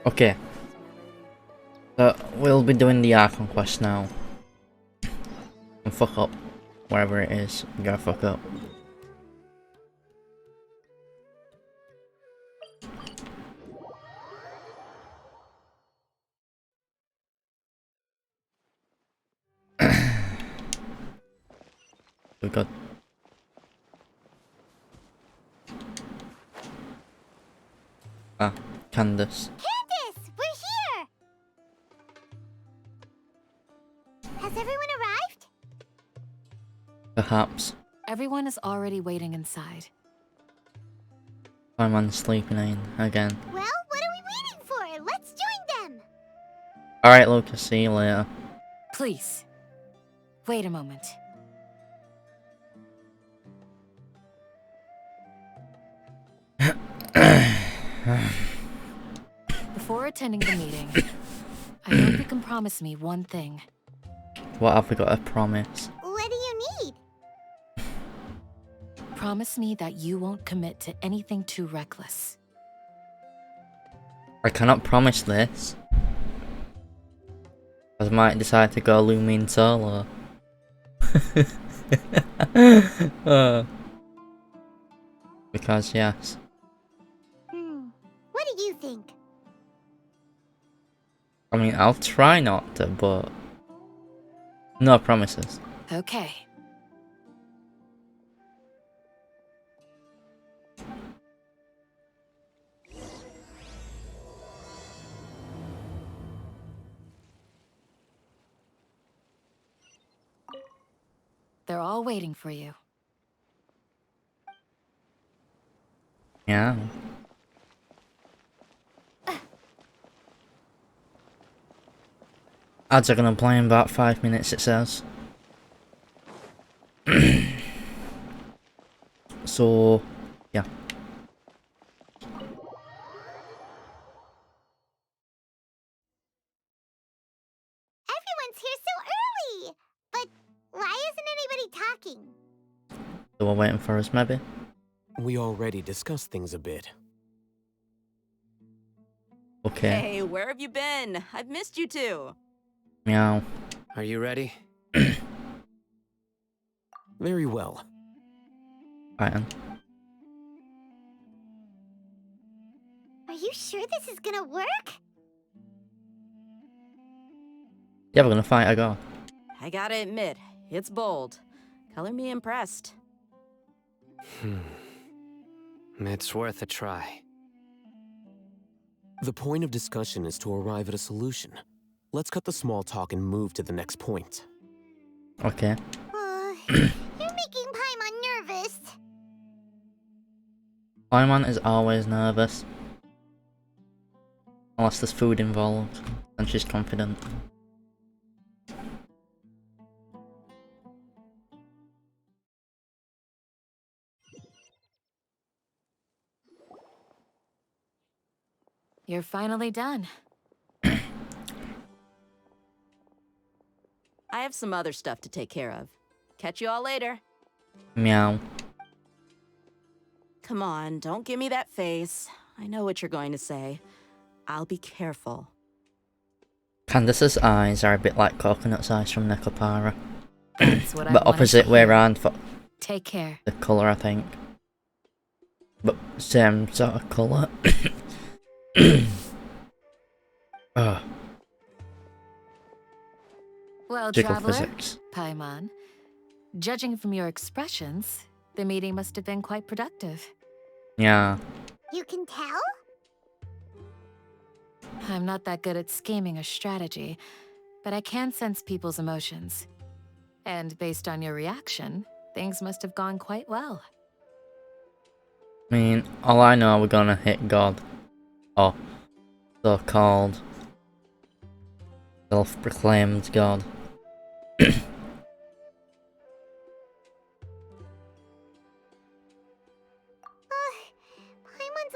Okay. So we'll be doing the Archon quest now. And fuck up wherever it is. We gotta fuck up. We got Candace. Candace, we're here! Has everyone arrived? Perhaps. Everyone is already waiting inside. I'm on sleeping in again. Well, what are we waiting for? Let's join them! Alright, Lucas, see you later. Please, wait a moment. Before attending the meeting, I hope you can promise me one thing. What have we got to promise? What do you need? Promise me that you won't commit to anything too reckless. I cannot promise this. I might decide to go Lumine solo. Because yes. What do you think? I mean, I'll try not to, but no promises. Okay. They're all waiting for you. Yeah. Ads are gonna play in about 5 minutes, it says. So, yeah. Everyone's here so early! But why isn't anybody talking? They were waiting for us, maybe? We already discussed things a bit. Okay. Hey, where have you been? I've missed you too. Meow. Are you ready? Very well. Right then. Are you sure this is gonna work? Yeah, we're gonna fight a god. I gotta admit, it's bold. Color me impressed. It's worth a try. The point of discussion is to arrive at a solution. Let's cut the small talk and move to the next point. Okay. You're making Paimon nervous. Paimon is always nervous. Unless there's food involved, and she's confident. You're finally done. I have some other stuff to take care of. Catch you all later. Meow. Come on, don't give me that face. I know what you're going to say. I'll be careful. Candace's eyes are a bit like coconut eyes from Necopara. That's what I But wanted opposite to way hear. around for Take care. the colour, I think. But same sort of colour. Well, Jiggle traveler, physics. Paimon, judging from your expressions, the meeting must have been quite productive. Yeah. You can tell? I'm not that good at scheming or strategy, but I can sense people's emotions. And based on your reaction, things must have gone quite well. I mean, all I know, we're gonna hit God. Or so-called self-proclaimed God. Paimon's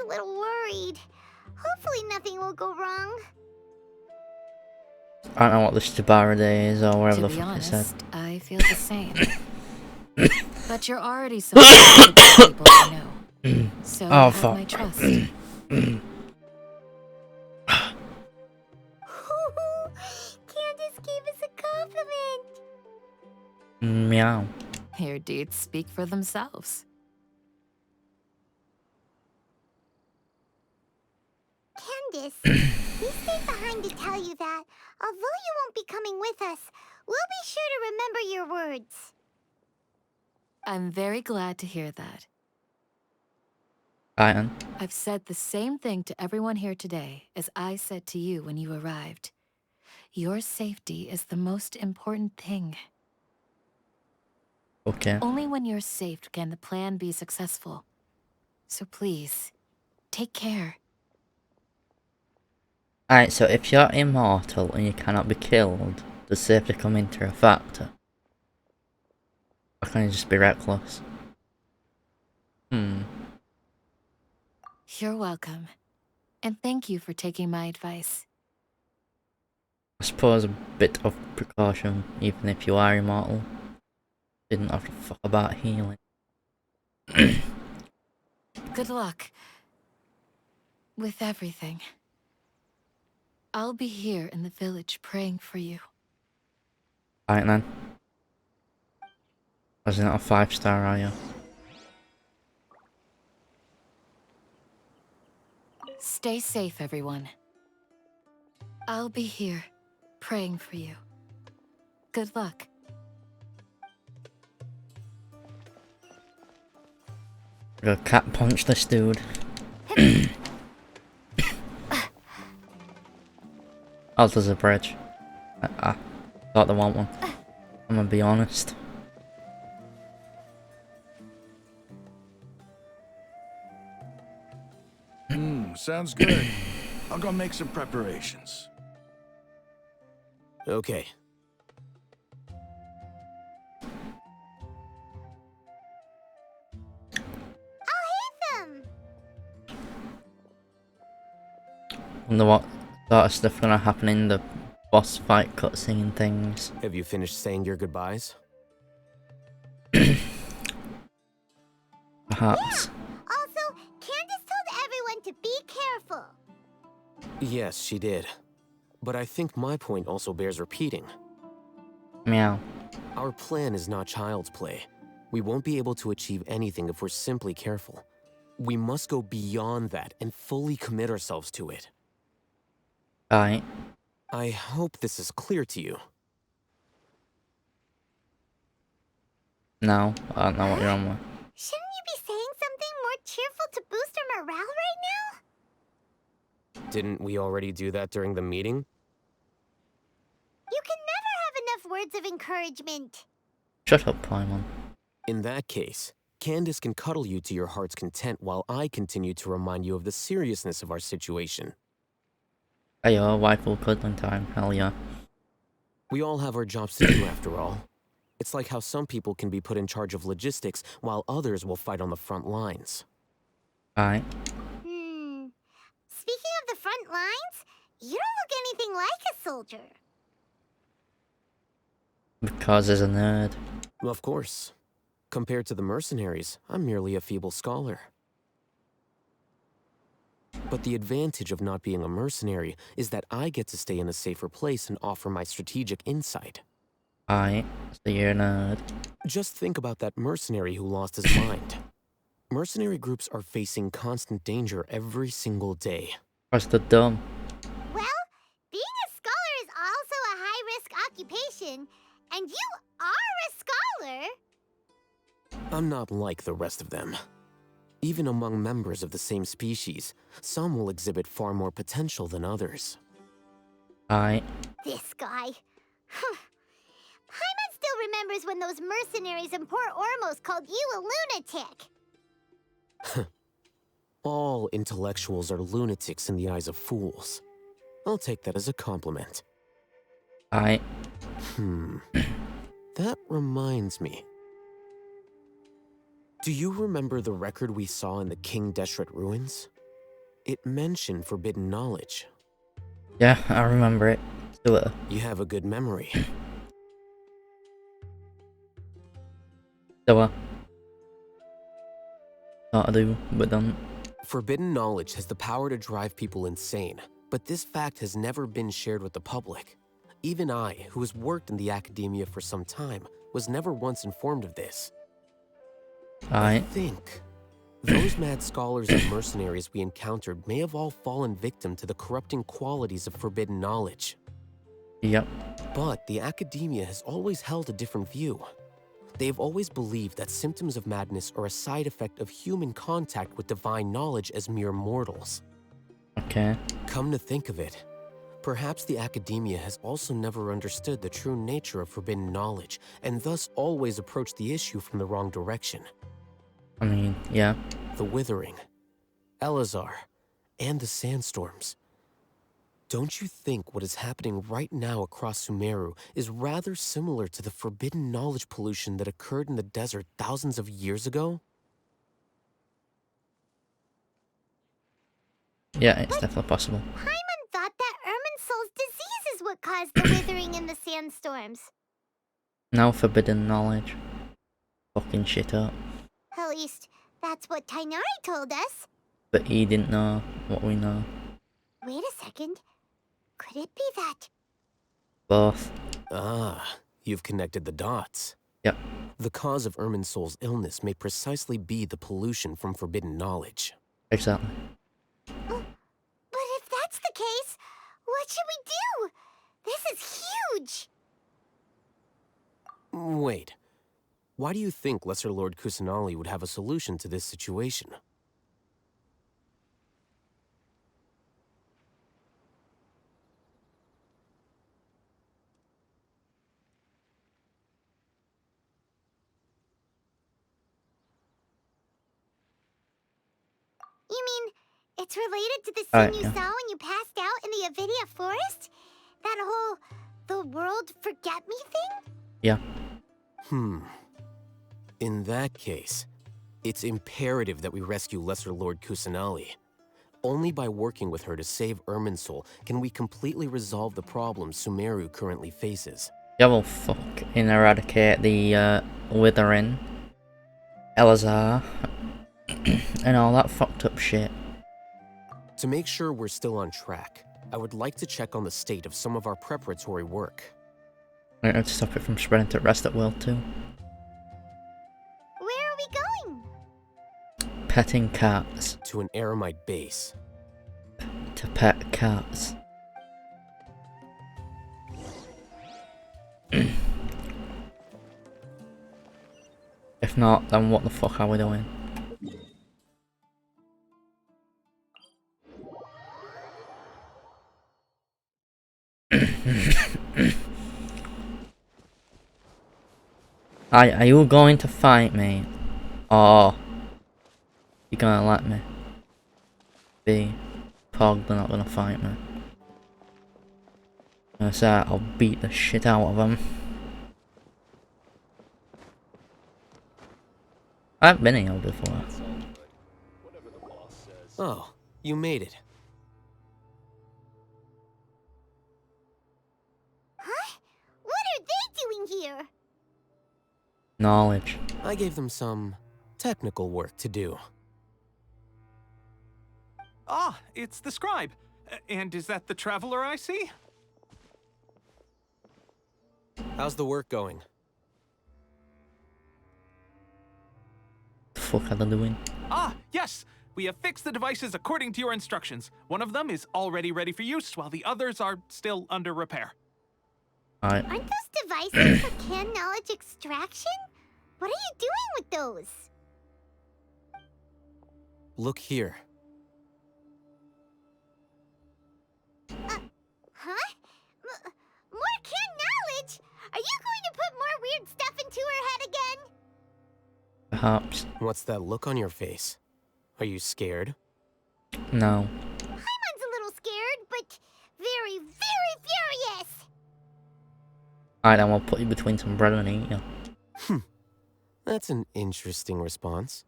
a little worried. Hopefully nothing will go wrong. I don't know what the Shibara Day is or whatever To the be fuck it said. honest, I feel the same. But you're already so close to people I know. So Oh, you have fuck. my trust. Meow. Your deeds speak for themselves. Candace, we stayed behind to tell you that, although you won't be coming with us, we'll be sure to remember your words. I'm very glad to hear that. Titan. I've said the same thing to everyone here today as I said to you when you arrived. Your safety is the most important thing. Okay. Only when you're safe can the plan be successful. So please, take care. Alright, so if you're immortal and you cannot be killed, does safety come into a factor? Or can you just be reckless? You're welcome. And thank you for taking my advice. I suppose a bit of precaution, even if you are immortal. Didn't have to fuck about healing. Good luck. With everything. I'll be here in the village praying for you. Alright then. As not a 5-star, are you? Stay safe, everyone. I'll be here, praying for you. Good luck. Go cat punch this dude. Oh, there's a bridge. I thought there wasn't one. I'm gonna be honest. Sounds good. I'll go make some preparations. Okay. Them. Wonder what sort of stuff gonna happen in the boss fight cutscene things. Have you finished saying your goodbyes? Perhaps. Also, Candace told everyone to be careful. Yes, she did. But I think my point also bears repeating. Meow. Our plan is not child's play. We won't be able to achieve anything if we're simply careful. We must go beyond that and fully commit ourselves to it. Alright. I hope this is clear to you. No, I don't know what you're on with. Shouldn't you be saying something more cheerful to boost our morale right now? Didn't we already do that during the meeting? You can never have enough words of encouragement. Shut up, Paimon. In that case, Candace can cuddle you to your heart's content while I continue to remind you of the seriousness of our situation. Hey yo, waifu cuddling time, hell yeah. We all have our jobs to do after all. It's like how some people can be put in charge of logistics while others will fight on the front lines. Alright. Speaking of the front lines, you don't look anything like a soldier. Because there's a nerd. Of course. Compared to the mercenaries, I'm merely a feeble scholar. But the advantage of not being a mercenary is that I get to stay in a safer place and offer my strategic insight. Alright, so you're a nerd. Just think about that mercenary who lost his mind. Mercenary groups are facing constant danger every single day. What's the dumb? Well, being a scholar is also a high-risk occupation, and you are a scholar. I'm not like the rest of them. Even among members of the same species, some will exhibit far more potential than others. Alright. This guy. Paimon still remembers when those mercenaries in Port Ormos called you a lunatic. All intellectuals are lunatics in the eyes of fools. I'll take that as a compliment. Alright. That reminds me. Do you remember the record we saw in the King Deshret ruins? It mentioned forbidden knowledge. Yeah, I remember it. Let's do it. You have a good memory. Do I? Not I do, but don't. Forbidden knowledge has the power to drive people insane, but this fact has never been shared with the public. Even I, who has worked in the academia for some time, was never once informed of this. I I think those mad scholars and mercenaries we encountered may have all fallen victim to the corrupting qualities of forbidden knowledge. Yep. But the academia has always held a different view. They've always believed that symptoms of madness are a side effect of human contact with divine knowledge as mere mortals. Okay. Come to think of it, perhaps the academia has also never understood the true nature of forbidden knowledge, and thus always approached the issue from the wrong direction. I mean, yeah. The Withering, Elazar, and the Sandstorms. Don't you think what is happening right now across Sumeru is rather similar to the forbidden knowledge pollution that occurred in the desert thousands of years ago? Yeah, it's definitely possible. Paimon thought that Irminsul's disease is what caused the withering and the sandstorms. Now forbidden knowledge. Fucking shit up. At least, that's what Tainari told us. But he didn't know what we know. Wait a second. Could it be that? Both. Ah, you've connected the dots. Yep. The cause of Irminsul's illness may precisely be the pollution from forbidden knowledge. Exactly. But if that's the case, what should we do? This is huge! Wait. Why do you think Lesser Lord Kusanali would have a solution to this situation? You mean, it's related to the Alright, scene you yeah. saw when you passed out in the Avidia forest? That whole, the world forget me thing? Yeah. In that case, it's imperative that we rescue Lesser Lord Kusanali. Only by working with her to save Irminsul can we completely resolve the problems Sumeru currently faces. Yeah, well, fucking eradicate the Withering, Elazar, and all that fucked up shit. To make sure we're still on track, I would like to check on the state of some of our preparatory work. I need to stop it from spreading to the rest of the world too. Where are we going? Petting cats. To an Eremite base. To pet cats. If not, then what the fuck are we doing? Are you going to fight me? Or you gonna let me be? Pog, they're not gonna fight me. I say I'll beat the shit out of them. I've been here before. Oh, you made it. Huh? What are they doing here? Knowledge. I gave them some technical work to do. Ah, it's the scribe. And is that the traveler I see? How's the work going? The fuck are they doing? Ah, yes! We have fixed the devices according to your instructions. One of them is already ready for use, while the others are still under repair. Alright. Aren't those devices for can knowledge extraction? What are you doing with those? Look here. Huh? More can knowledge? Are you going to put more weird stuff into her head again? Perhaps. What's that look on your face? Are you scared? No. Paimon's a little scared, but very, very furious. Alright, then we'll put you between some bread and eat you. That's an interesting response.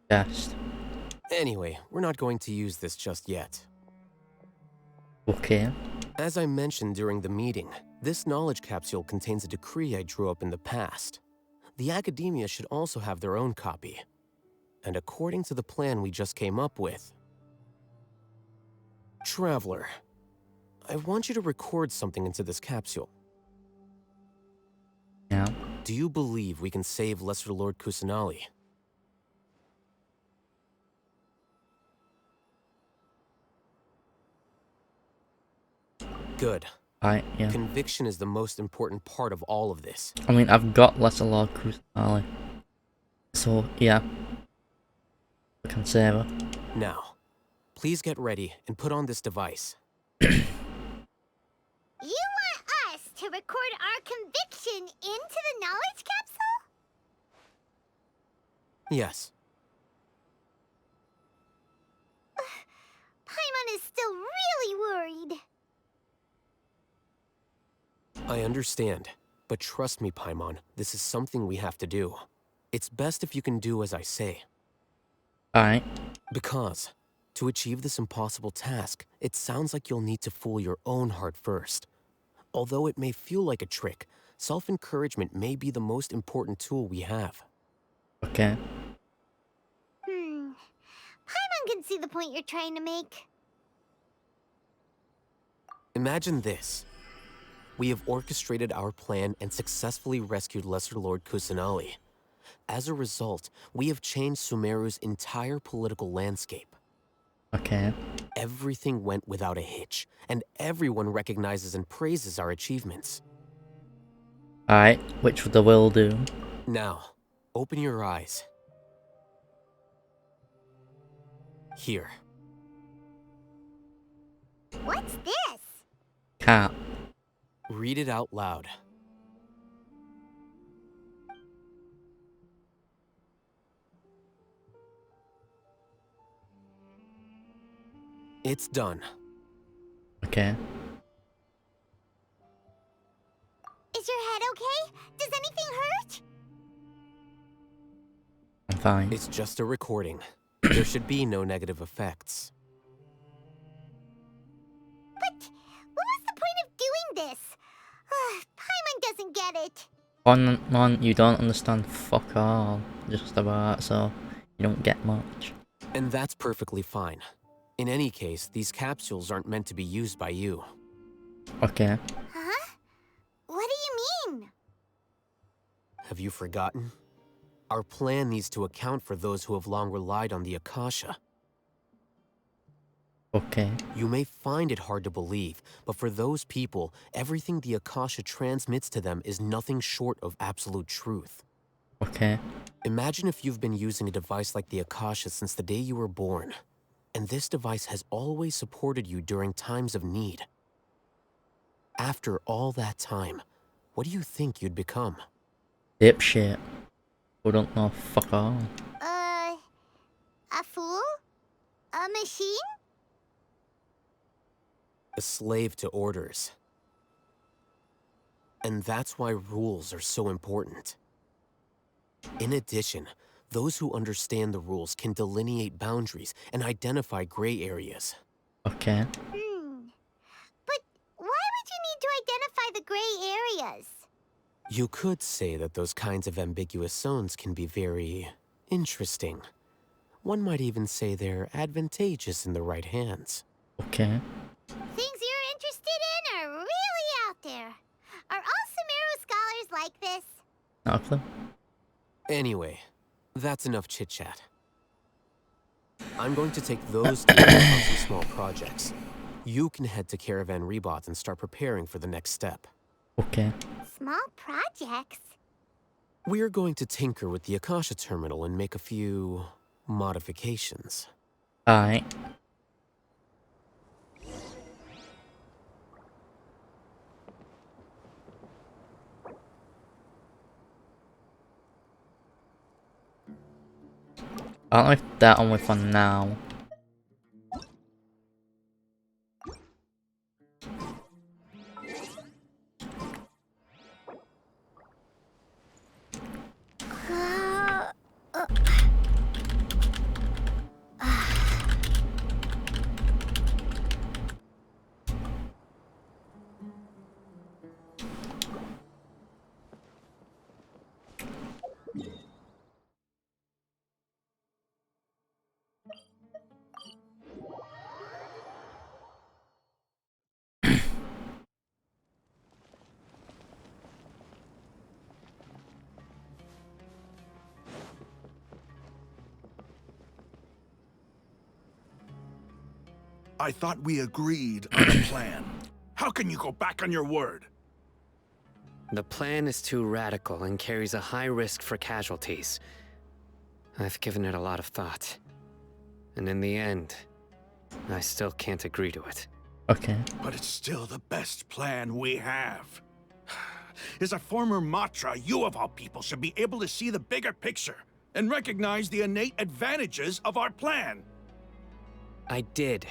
Best. Anyway, we're not going to use this just yet. Okay. As I mentioned during the meeting, this knowledge capsule contains a decree I drew up in the past. The academia should also have their own copy. And according to the plan we just came up with... Traveler, I want you to record something into this capsule. Do you believe we can save Lesser Lord Kusanali? Good. Alright, yeah. Conviction is the most important part of all of this. I mean, I've got Lesser Lord Kusanali. So, yeah. I can save her. Now, please get ready and put on this device. You want us to record our conviction into the knowledge capsule? Yes. Paimon is still really worried. I understand, but trust me, Paimon, this is something we have to do. It's best if you can do as I say. Alright. Because, to achieve this impossible task, it sounds like you'll need to fool your own heart first. Although it may feel like a trick, self-encouragement may be the most important tool we have. Okay. Paimon can see the point you're trying to make. Imagine this. We have orchestrated our plan and successfully rescued Lesser Lord Kusanali. As a result, we have changed Sumeru's entire political landscape. Okay. Everything went without a hitch, and everyone recognizes and praises our achievements. Alright, which the will do. Now, open your eyes. Here. What's this? Cat. Read it out loud. It's done. Okay. Is your head okay? Does anything hurt? I'm fine. It's just a recording. There should be no negative effects. But what was the point of doing this? Paimon doesn't get it. On, you don't understand fuck all. Just about, so you don't get much. And that's perfectly fine. In any case, these capsules aren't meant to be used by you. Okay. Huh? What do you mean? Have you forgotten? Our plan needs to account for those who have long relied on the Akasha. Okay. You may find it hard to believe, but for those people, everything the Akasha transmits to them is nothing short of absolute truth. Okay. Imagine if you've been using a device like the Akasha since the day you were born, and this device has always supported you during times of need. After all that time, what do you think you'd become? Dipshit. Who don't know fuck all. A fool? A machine? A slave to orders. And that's why rules are so important. In addition, those who understand the rules can delineate boundaries and identify gray areas. Okay. But why would you need to identify the gray areas? You could say that those kinds of ambiguous zones can be very interesting. One might even say they're advantageous in the right hands. Okay. Things you're interested in are really out there. Are all Sumeru scholars like this? Not a clue. Anyway, that's enough chit-chat. I'm going to take those two on some small projects. You can head to Caravan Rebot and start preparing for the next step. Okay. Small projects? We're going to tinker with the Akasha terminal and make a few modifications. Alright. I don't know if that one for now. I thought we agreed on a plan. How can you go back on your word? The plan is too radical and carries a high risk for casualties. I've given it a lot of thought. And in the end, I still can't agree to it. Okay. But it's still the best plan we have. As a former Matra, you of all people should be able to see the bigger picture and recognize the innate advantages of our plan. I did.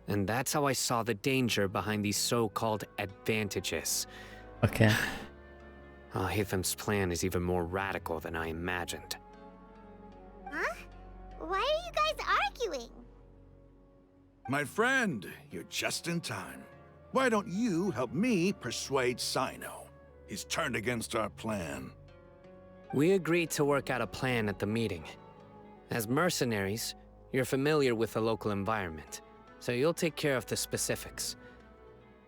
And that's how I saw the danger behind these so-called advantages. Okay. Hatham's plan is even more radical than I imagined. Huh? Why are you guys arguing? My friend, you're just in time. Why don't you help me persuade Sino? He's turned against our plan. We agreed to work out a plan at the meeting. As mercenaries, you're familiar with the local environment, so you'll take care of the specifics.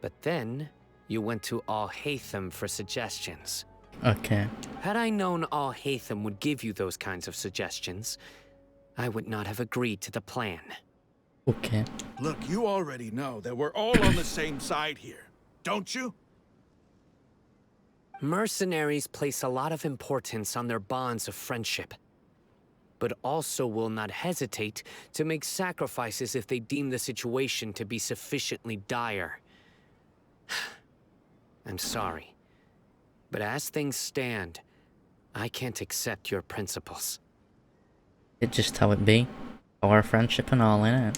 But then, you went to Al-Hatham for suggestions. Okay. Had I known Al-Hatham would give you those kinds of suggestions, I would not have agreed to the plan. Okay. Look, you already know that we're all on the same side here, don't you? Mercenaries place a lot of importance on their bonds of friendship, but also will not hesitate to make sacrifices if they deem the situation to be sufficiently dire. I'm sorry, but as things stand, I can't accept your principles. It's just how it be. Our friendship and all, innit?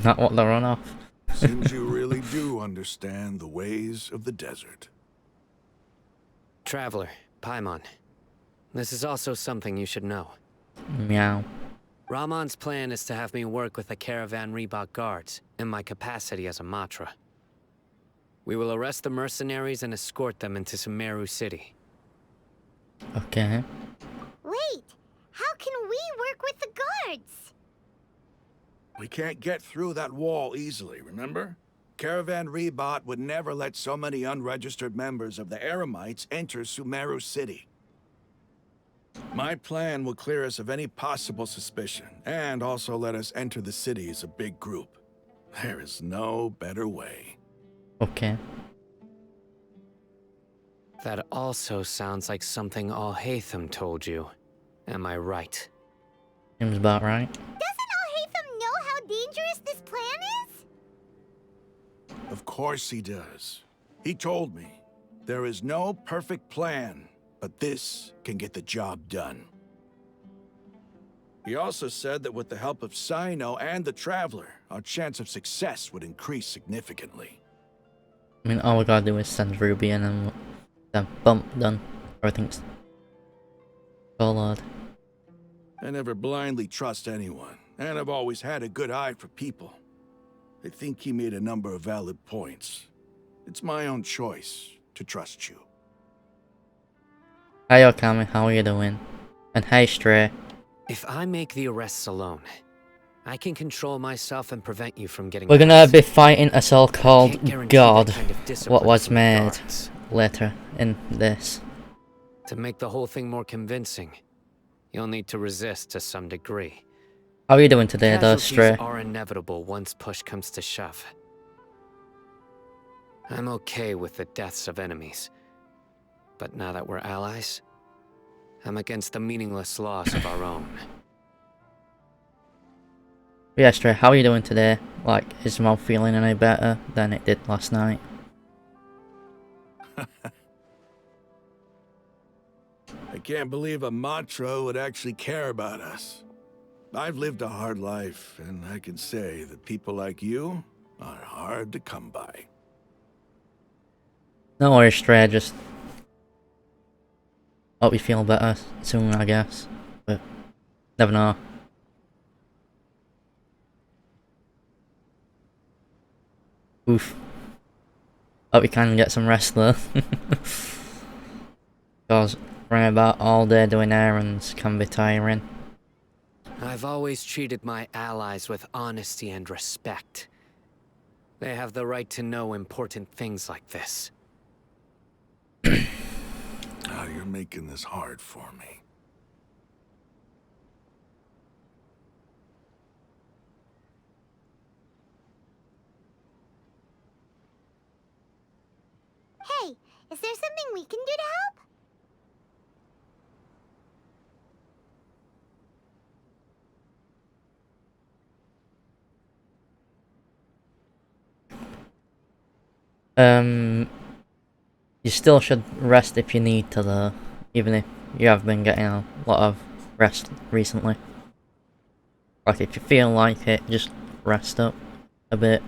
Not what they run off. Seems you really do understand the ways of the desert. Traveler, Paimon, this is also something you should know. Meow. Rahman's plan is to have me work with the Caravan Reebok guards in my capacity as a Matra. We will arrest the mercenaries and escort them into Sumeru City. Okay. Wait, how can we work with the guards? We can't get through that wall easily, remember? Caravan Reebok would never let so many unregistered members of the Eremites enter Sumeru City. My plan will clear us of any possible suspicion, and also let us enter the city as a big group. There is no better way. Okay. That also sounds like something Al-Hatham told you. Am I right? Seems about right. Doesn't Al-Hatham know how dangerous this plan is? Of course he does. He told me, there is no perfect plan, but this can get the job done. He also said that with the help of Sino and the Traveler, our chance of success would increase significantly. I mean, all we gotta do is send Ruby and then bump, done. Everything's... Oh lord. I never blindly trust anyone, and I've always had a good eye for people. I think he made a number of valid points. It's my own choice to trust you. Hey Okami, how are you doing? And hey Stray. If I make the arrests alone, I can control myself and prevent you from getting We're gonna arrested. be fighting a so-called Can't guarantee god, that kind of what discipline was from the made guards. later in this. To make the whole thing more convincing, you'll need to resist to some degree. How are you doing today though, Casualties Stray? are inevitable once push comes to shove. I'm okay with the deaths of enemies. But now that we're allies, I'm against the meaningless loss of our own. Yeah, Stray, how are you doing today? Like, is your mouth feeling any better than it did last night? I can't believe a Matra would actually care about us. I've lived a hard life, and I can say that people like you are hard to come by. No worries, Stray, just... hope you feel better soon, I guess. But, never know. Oof. Hope you can get some rest though. Because running about all day doing errands can be tiring. I've always treated my allies with honesty and respect. They have the right to know important things like this. Oh, you're making this hard for me. . Is there something we can do to help? You still should rest if you need to, though, even if you have been getting a lot of rest recently. Like, if you feel like it, just rest up a bit.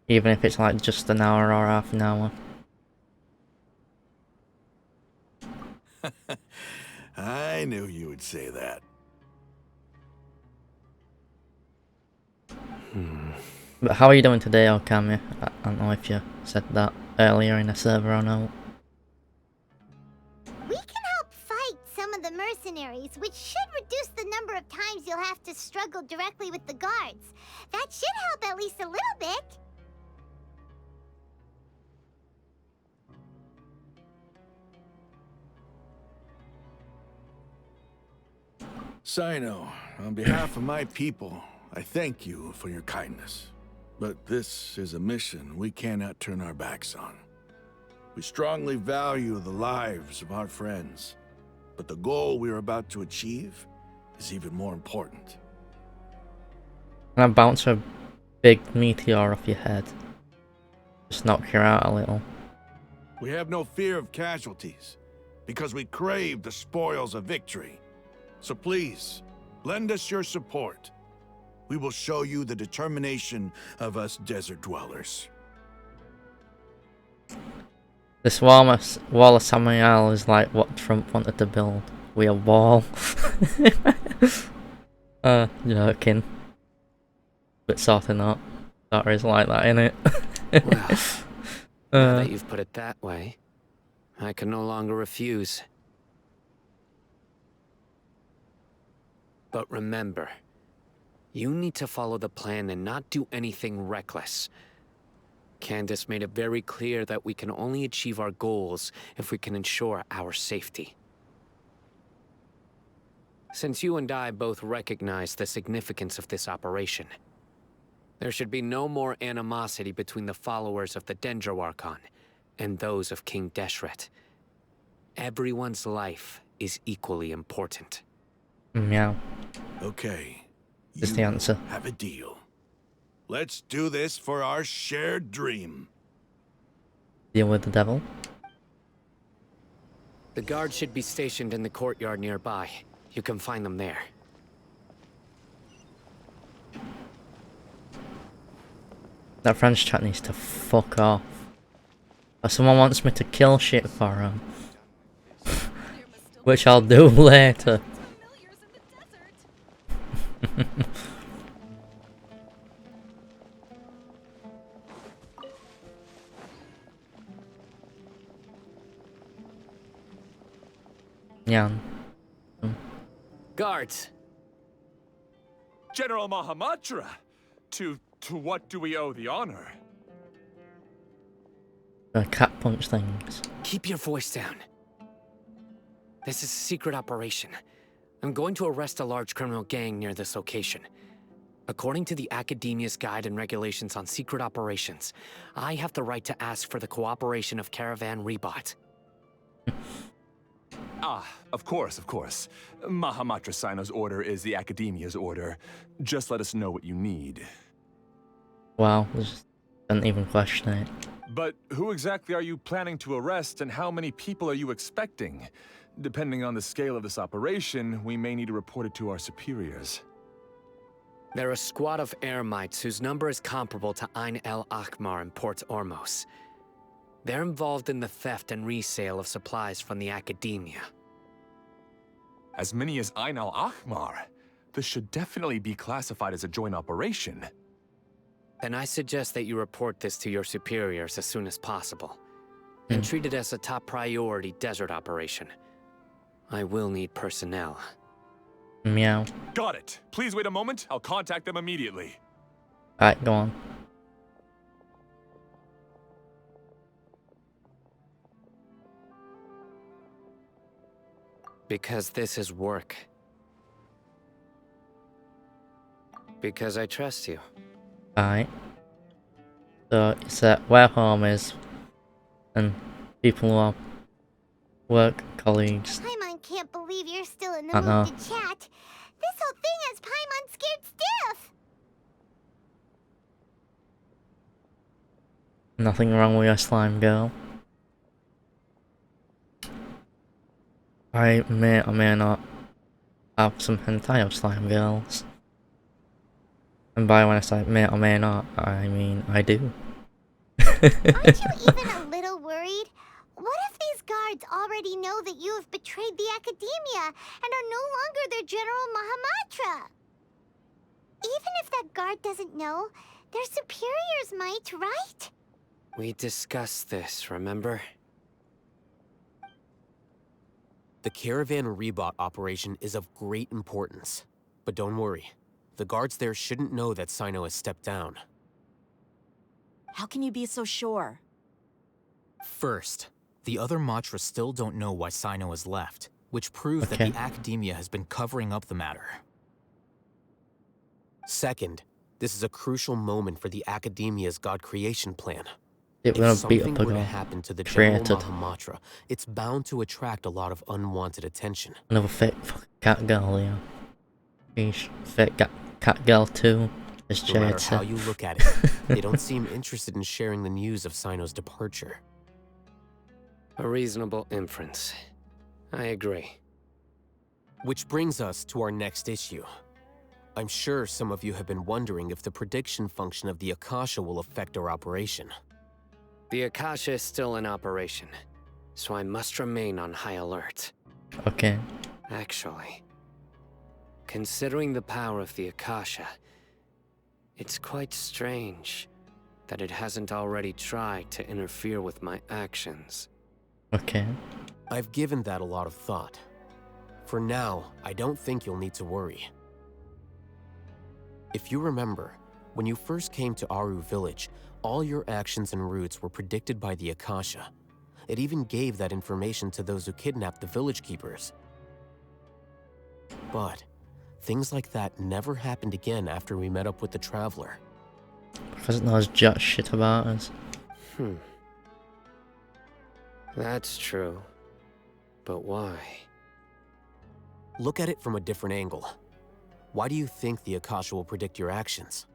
Even if it's like just an hour or half an hour. I knew you would say that. But how are you doing today, Okami? I don't know if you said that earlier in the server or not. We can help fight some of the mercenaries, which should reduce the number of times you'll have to struggle directly with the guards. That should help at least a little bit. Sino, on behalf of my people, I thank you for your kindness. But this is a mission we cannot turn our backs on. We strongly value the lives of our friends, but the goal we are about to achieve is even more important. Can I bounce a big meteor off your head? Just knock you out a little. We have no fear of casualties, because we crave the spoils of victory. So please, lend us your support. We will show you the determination of us desert dwellers. This wall of Samuel is like what Trump wanted to build. We a wall. Joking. But sort of not. That is like that, innit? Well, now that you've put it that way, I can no longer refuse. But remember, you need to follow the plan and not do anything reckless. Candace made it very clear that we can only achieve our goals if we can ensure our safety. Since you and I both recognize the significance of this operation, there should be no more animosity between the followers of the Dendro Archon and those of King Deshret. Everyone's life is equally important. Meow. Okay. Is the answer. Have a deal. Let's do this for our shared dream. Deal with the devil. The guards should be stationed in the courtyard nearby. You can find them there. That French chat needs to fuck off. Or someone wants me to kill shit for him. Which I'll do later. Yeah. Guards! General Mahamatra! To what do we owe the honor? Cat punch things. Keep your voice down. This is a secret operation. I'm going to arrest a large criminal gang near this location. According to the Academia's Guide and Regulations on Secret Operations, I have the right to ask for the cooperation of Caravan Rebot. Of course. Mahamatra Sino's order is the Academia's order. Just let us know what you need. Wow, just didn't even question it. But who exactly are you planning to arrest, and how many people are you expecting? Depending on the scale of this operation, we may need to report it to our superiors. They're a squad of Eremites whose number is comparable to Ain el Akhmar in Port Ormos. They're involved in the theft and resale of supplies from the Academia. As many as Ain el Akhmar? This should definitely be classified as a joint operation. Then I suggest that you report this to your superiors as soon as possible, and treat it as a top priority desert operation. I will need personnel. Meow. Got it. Please wait a moment. I'll contact them immediately. Alright, go on. Because this is work. Because I trust you. Alright. So, it's where home is. and people who are work colleagues. Paimon can't believe you're still in the I know. mood to chat. This whole thing has Paimon scared stiff. Nothing wrong with your slime girl. I may or may not have some hentai of slime girls. And by when I say may or may not, I mean I do. Aren't you even a little worried? What if these guards already know that you have betrayed the Academia and are no longer their General Mahamatra? Even if that guard doesn't know, their superiors might, right? We discussed this, remember? The Caravan Rebot operation is of great importance. But don't worry, the guards there shouldn't know that Sino has stepped down. How can you be so sure? First, the other Matra still don't know why Sino has left, which proves that the Academia has been covering up the matter. Second, this is a crucial moment for the Academia's God creation plan. It If will beat something up were to a happen to the General created Mahamatra, it's bound to attract a lot of unwanted attention. another fake fucking cat girl here. She's fake cat girl too. As No matter Jade how said. you look at it, they don't seem interested in sharing the news of Sino's departure. A reasonable inference. I agree. Which brings us to our next issue. I'm sure some of you have been wondering if the prediction function of the Akasha will affect our operation. The Akasha is still in operation, so I must remain on high alert. Okay. Actually, considering the power of the Akasha, it's quite strange that it hasn't already tried to interfere with my actions. Okay. I've given that a lot of thought. For now, I don't think you'll need to worry. If you remember, when you first came to Aru Village, all your actions and routes were predicted by the Akasha. It even gave that information to those who kidnapped the village keepers. But things like that never happened again after we met up with the Traveler. Because it knows jack shit about us. That's true. But why? Look at it from a different angle. Why do you think the Akasha will predict your actions?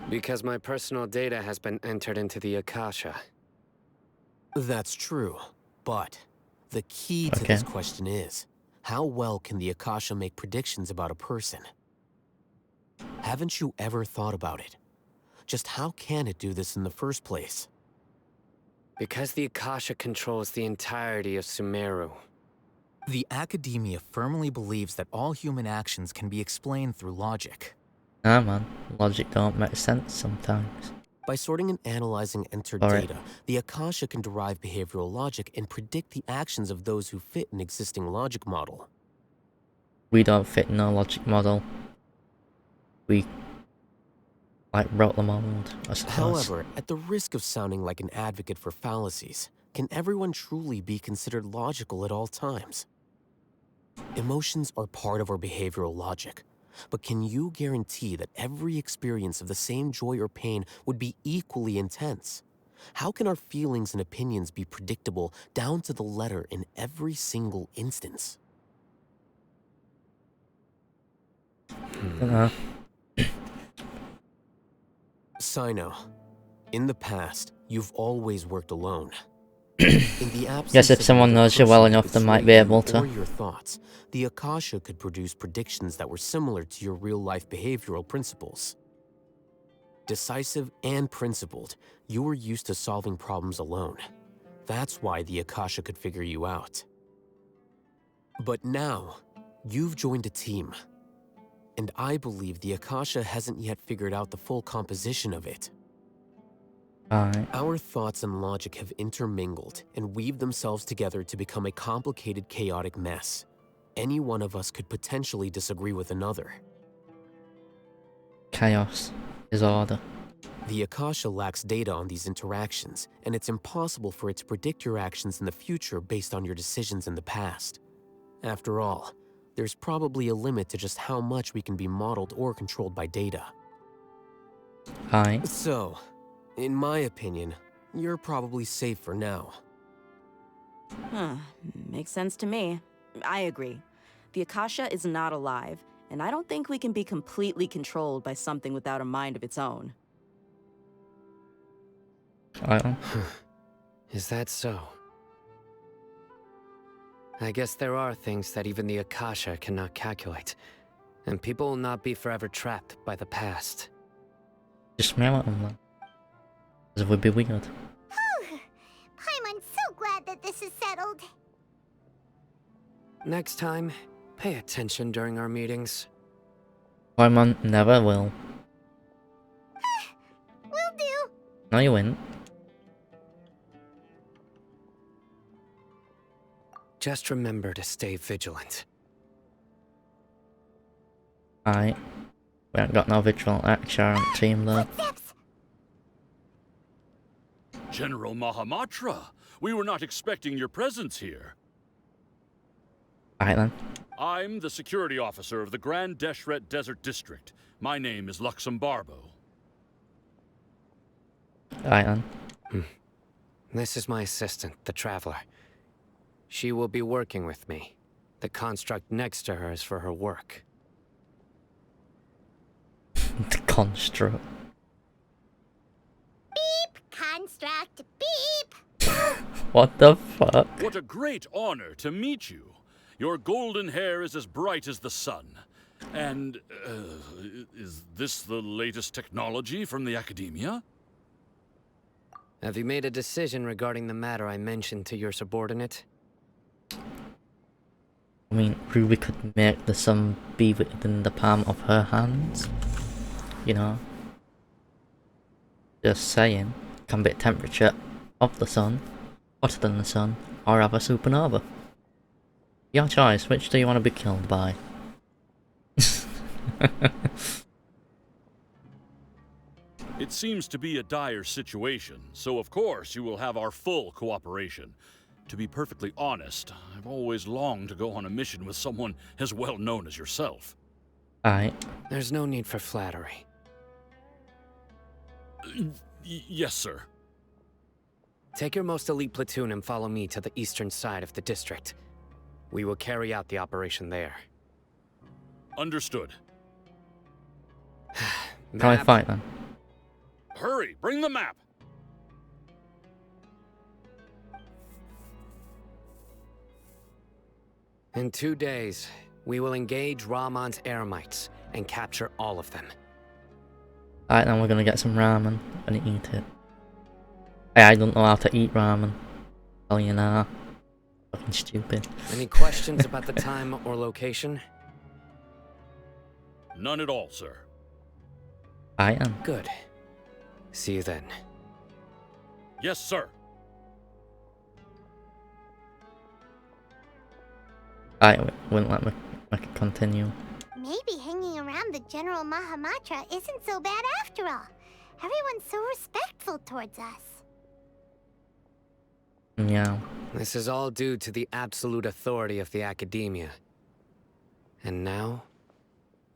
Because my personal data has been entered into the Akasha. That's true, but the key to this question is, how well can the Akasha make predictions about a person? Haven't you ever thought about it? Just how can it do this in the first place? Because the Akasha controls the entirety of Sumeru. The Academia firmly believes that all human actions can be explained through logic. Nah man, logic don't make sense sometimes. By sorting and analyzing entered data, the Akasha can derive behavioral logic and predict the actions of those who fit an existing logic model. We don't fit in no logic model. We wrote the mold, I suppose. However, at the risk of sounding like an advocate for fallacies, can everyone truly be considered logical at all times? Emotions are part of our behavioral logic, but can you guarantee that every experience of the same joy or pain would be equally intense? How can our feelings and opinions be predictable down to the letter in every single instance? Sino, in the past, you've always worked alone. In the absence Yes, if of someone another knows you well person who enough, could they might sway be you able to. or your thoughts, the Akasha could produce predictions that were similar to your real-life behavioral principles. Decisive and principled, you were used to solving problems alone. That's why the Akasha could figure you out. But now, you've joined a team. And I believe the Akasha hasn't yet figured out the full composition of it. Our thoughts and logic have intermingled and weaved themselves together to become a complicated, chaotic mess. Any one of us could potentially disagree with another. Chaos is order. The Akasha lacks data on these interactions, and it's impossible for it to predict your actions in the future based on your decisions in the past. After all, there's probably a limit to just how much we can be modeled or controlled by data. So, in my opinion, you're probably safe for now. Huh. Makes sense to me. I agree. The Akasha is not alive, and I don't think we can be completely controlled by something without a mind of its own. Is that so? I guess there are things that even the Akasha cannot calculate, and people will not be forever trapped by the past. Just smell at them, then. Because it would be weird. Paimon's so glad that this is settled. Next time, pay attention during our meetings. Paimon never will. Will do. No, you wouldn't. Just remember to stay vigilant. Alright. We haven't got no vigilant Archon team though. Footsteps. General Mahamatra, we were not expecting your presence here. Alright then. I'm the security officer of the Grand Deshret Desert District. My name is Luxembarbo. Alright then. This is my assistant, the Traveler. She will be working with me. The construct next to her is for her work. The construct. Beep. Construct. Beep. What the fuck? What a great honor to meet you. Your golden hair is as bright as the sun. And, is this the latest technology from the Academia? Have you made a decision regarding the matter I mentioned to your subordinate? I mean, Ruby could make the sun be within the palm of her hands. You know? Just saying. Can be a temperature of the sun, hotter than the sun, or have a supernova. Your choice, which do you want to be killed by? It seems to be a dire situation, so of course you will have our full cooperation. To be perfectly honest, I've always longed to go on a mission with someone as well known as yourself. Alright. There's no need for flattery. Yes, sir. Take your most elite platoon and follow me to the eastern side of the district. We will carry out the operation there. Understood. Can I fight then? Hurry, bring the map! In 2 days, we will engage Rahman's Eremites and capture all of them. Alright, then we're gonna get some ramen and eat it. Hey, I don't know how to eat ramen. Tell you now. Fucking stupid. Any questions about the time or location? None at all, sir. I am. Good. See you then. Yes, sir. Alright, wouldn't let me continue. Maybe hanging around the General Mahamatra isn't so bad after all. Everyone's so respectful towards us. Yeah. This is all due to the absolute authority of the Academia. And now,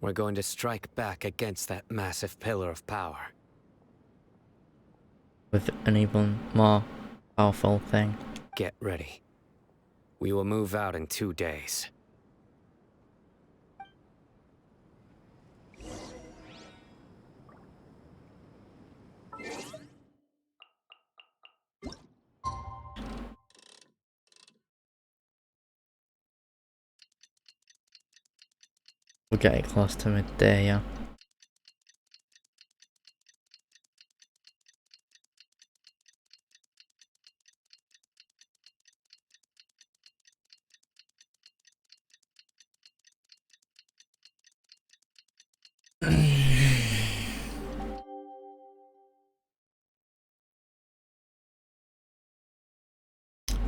we're going to strike back against that massive pillar of power. With an even more powerful thing. Get ready. We will move out in 2 days. We're getting close to midday, yeah.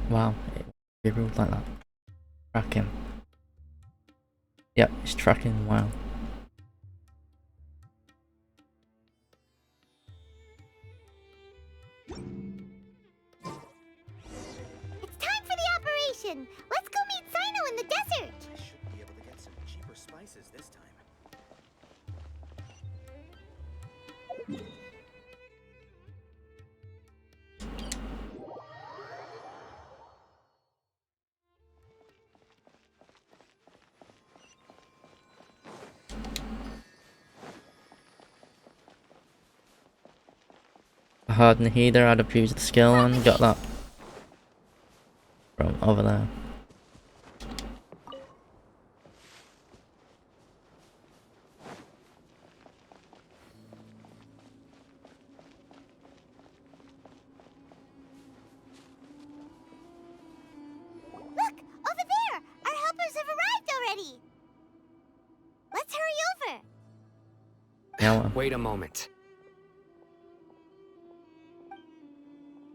Wow, it ruled like that. Tracking. Yep, it's tracking well. It's time for the operation! Let's go meet Sino in the desert! I should be able to get some cheaper spices this time. Hard Nahida had abused the skill and got that from over there. Look! Over there! Our helpers have arrived already! Let's hurry over! Yeah, well. Wait a moment.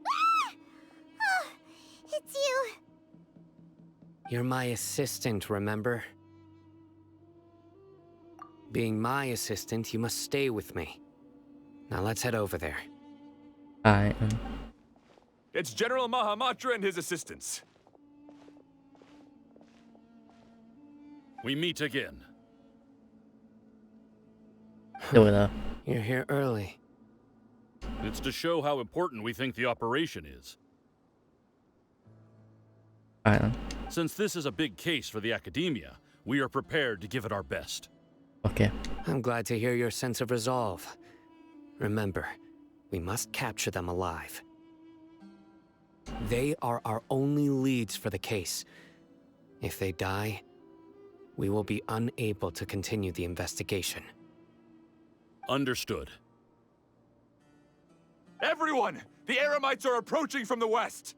Ah! Oh, it's you! You're my assistant, remember? Being my assistant, you must stay with me. Now let's head over there. Alright. It's General Mahamatra and his assistants. We meet again. Do it though. You're here early. It's to show how important we think the operation is. Alright then. Since this is a big case for the Academia, we are prepared to give it our best. Okay. I'm glad to hear your sense of resolve. Remember, we must capture them alive. They are our only leads for the case. If they die, we will be unable to continue the investigation. Understood. Everyone! The Eremites are approaching from the west!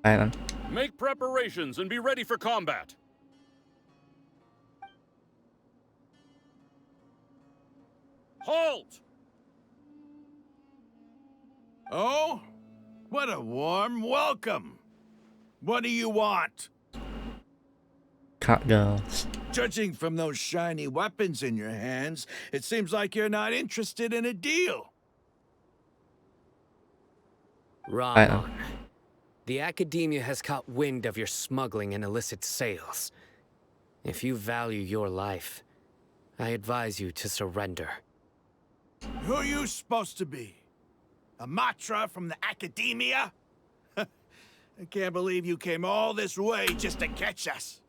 Alright then. Make preparations and be ready for combat. Halt! Oh? What a warm welcome. What do you want? Cat girls. Judging from those shiny weapons in your hands, it seems like you're not interested in a deal. Wrong. The Academia has caught wind of your smuggling and illicit sales. If you value your life, I advise you to surrender. Who are you supposed to be? A Matra from the Academia? I can't believe you came all this way just to catch us.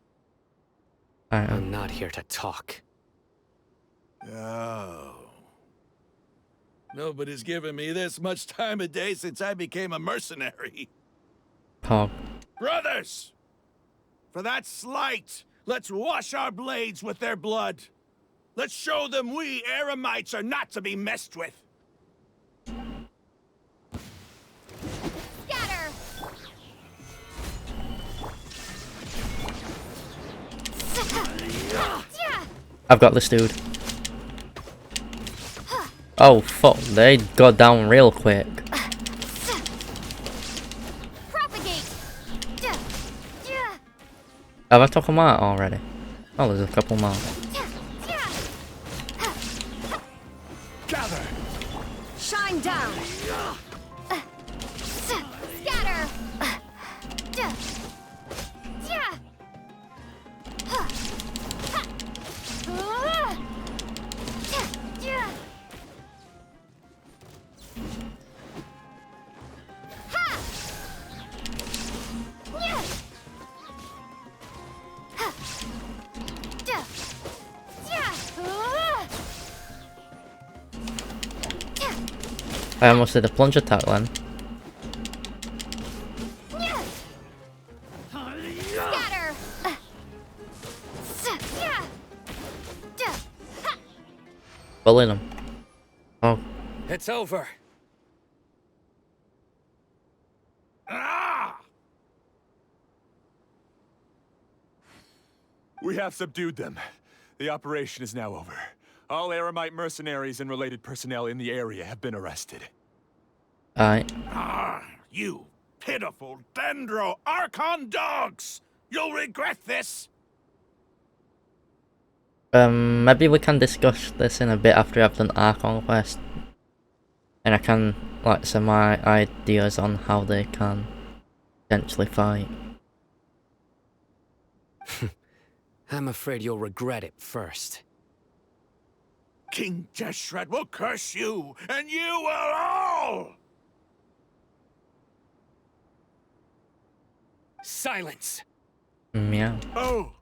I'm not here to talk. Oh. Nobody's given me this much time of day since I became a mercenary. Pog. Brothers! For that slight, let's wash our blades with their blood. Let's show them we Eremites are not to be messed with. Scatter! I've got this dude. Oh fuck, they got down real quick. Propagate! Have I took them out already? Oh, there's a couple more. Gather! Shine down! Scatter! I almost did a plunge attack then. Scatter! Bullying him. Oh, It's over. Ah! We have subdued them. The operation is now over. All Eremite mercenaries and related personnel in the area have been arrested. alright. Ah, you pitiful Dendro Archon dogs! You'll regret this! Maybe we can discuss this in a bit after I've done Archon quest. And I can, like, say my ideas on how they can potentially fight. I'm afraid you'll regret it first. King Jeshred will curse you, and you will all! Silence! Yeah. Oh,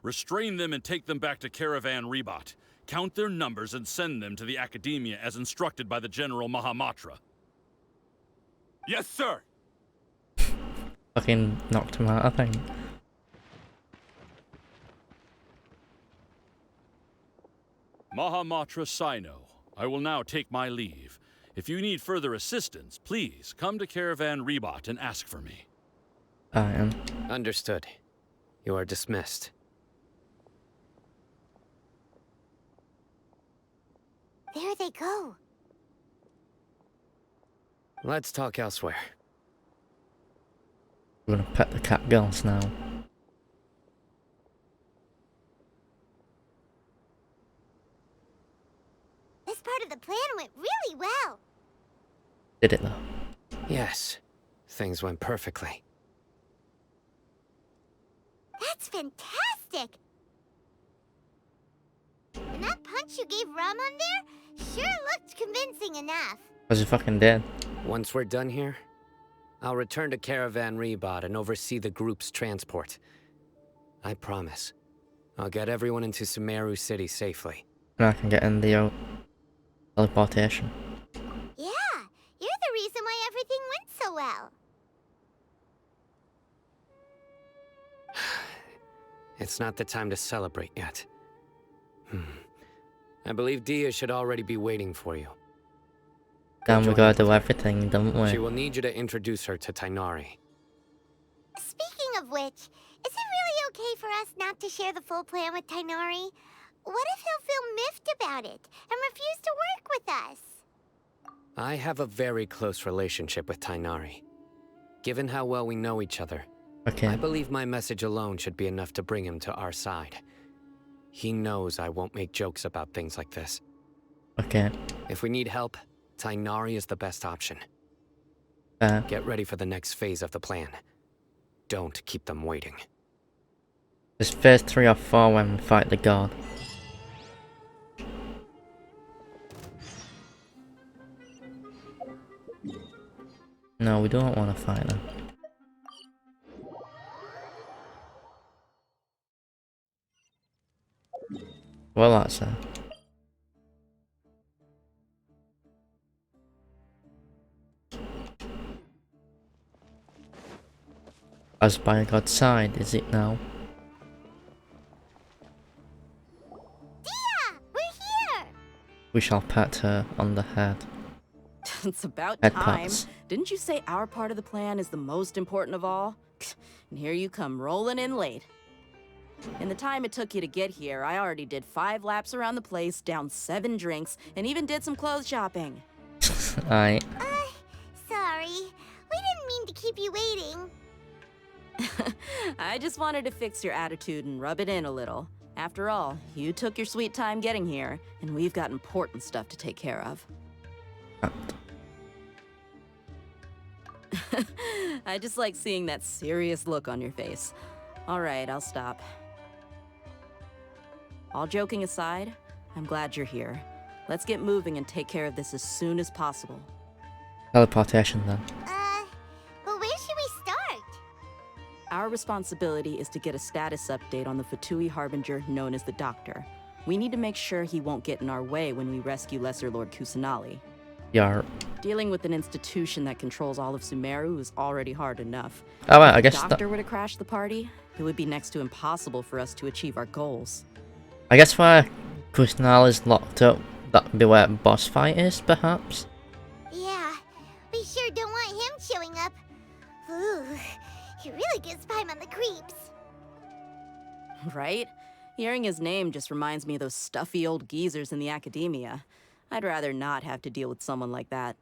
Restrain them and take them back to Caravan Rebot. Count their numbers and send them to the Academia as instructed by the General Mahamatra. Yes, sir! Fucking knocked him out, I think. Mahamatra Sino, I will now take my leave. If you need further assistance, please come to Caravan Rebot and ask for me. I am. Understood. You are dismissed. There they go. Let's talk elsewhere. We're gonna pet the cat girls now. This part of the plan went really well. Did it though? Yes. Things went perfectly. That's fantastic! And that punch you gave Ram on there sure looked convincing enough. Was he fucking dead? Once we're done here, I'll return to Caravan Rebot and oversee the group's transport. I promise. I'll get everyone into Sumeru City safely. And I can get in the teleportation. Yeah, you're the reason why everything went so well. It's not the time to celebrate yet. I believe Dia should already be waiting for you. Then we gotta do everything, don't we? She will need you to introduce her to Tainari. Speaking of which, is it really okay for us not to share the full plan with Tainari? What if he'll feel miffed about it and refuse to work with us? I have a very close relationship with Tainari. Given how well we know each other, I believe my message alone should be enough to bring him to our side. He knows I won't make jokes about things like this. Okay. If we need help, Tainari is the best option. Get ready for the next phase of the plan. Don't keep them waiting. It's phase 3 or 4 when we fight the god. No, we don't want to fight them. Well, that's As by God's side, is it now? Dia! We're here! We shall pat her on the head. It's about Head time. pats. Didn't you say our part of the plan is the most important of all? And here you come rolling in late. In the time it took you to get here, I already did 5 laps around the place, downed 7 drinks, and even did some clothes shopping. Aye. Sorry. We didn't mean to keep you waiting. I just wanted to fix your attitude and rub it in a little. After all, you took your sweet time getting here, and we've got important stuff to take care of. I just like seeing that serious look on your face. All right, I'll stop. All joking aside, I'm glad you're here. Let's get moving and take care of this as soon as possible. Teleportation then. But where should we start? Our responsibility is to get a status update on the Fatui Harbinger known as the Doctor. We need to make sure he won't get in our way when we rescue Lesser Lord Kusanali. Yar. Dealing with an institution that controls all of Sumeru is already hard enough. Oh, right, I If guess the Doctor were to crash the party, it would be next to impossible for us to achieve our goals. I guess where Kusanal is locked up, that would be where boss fight is, perhaps? Yeah, we sure don't want him showing up. Ooh, he really gives Paimon on the creeps. Right? Hearing his name just reminds me of those stuffy old geezers in the academia. I'd rather not have to deal with someone like that.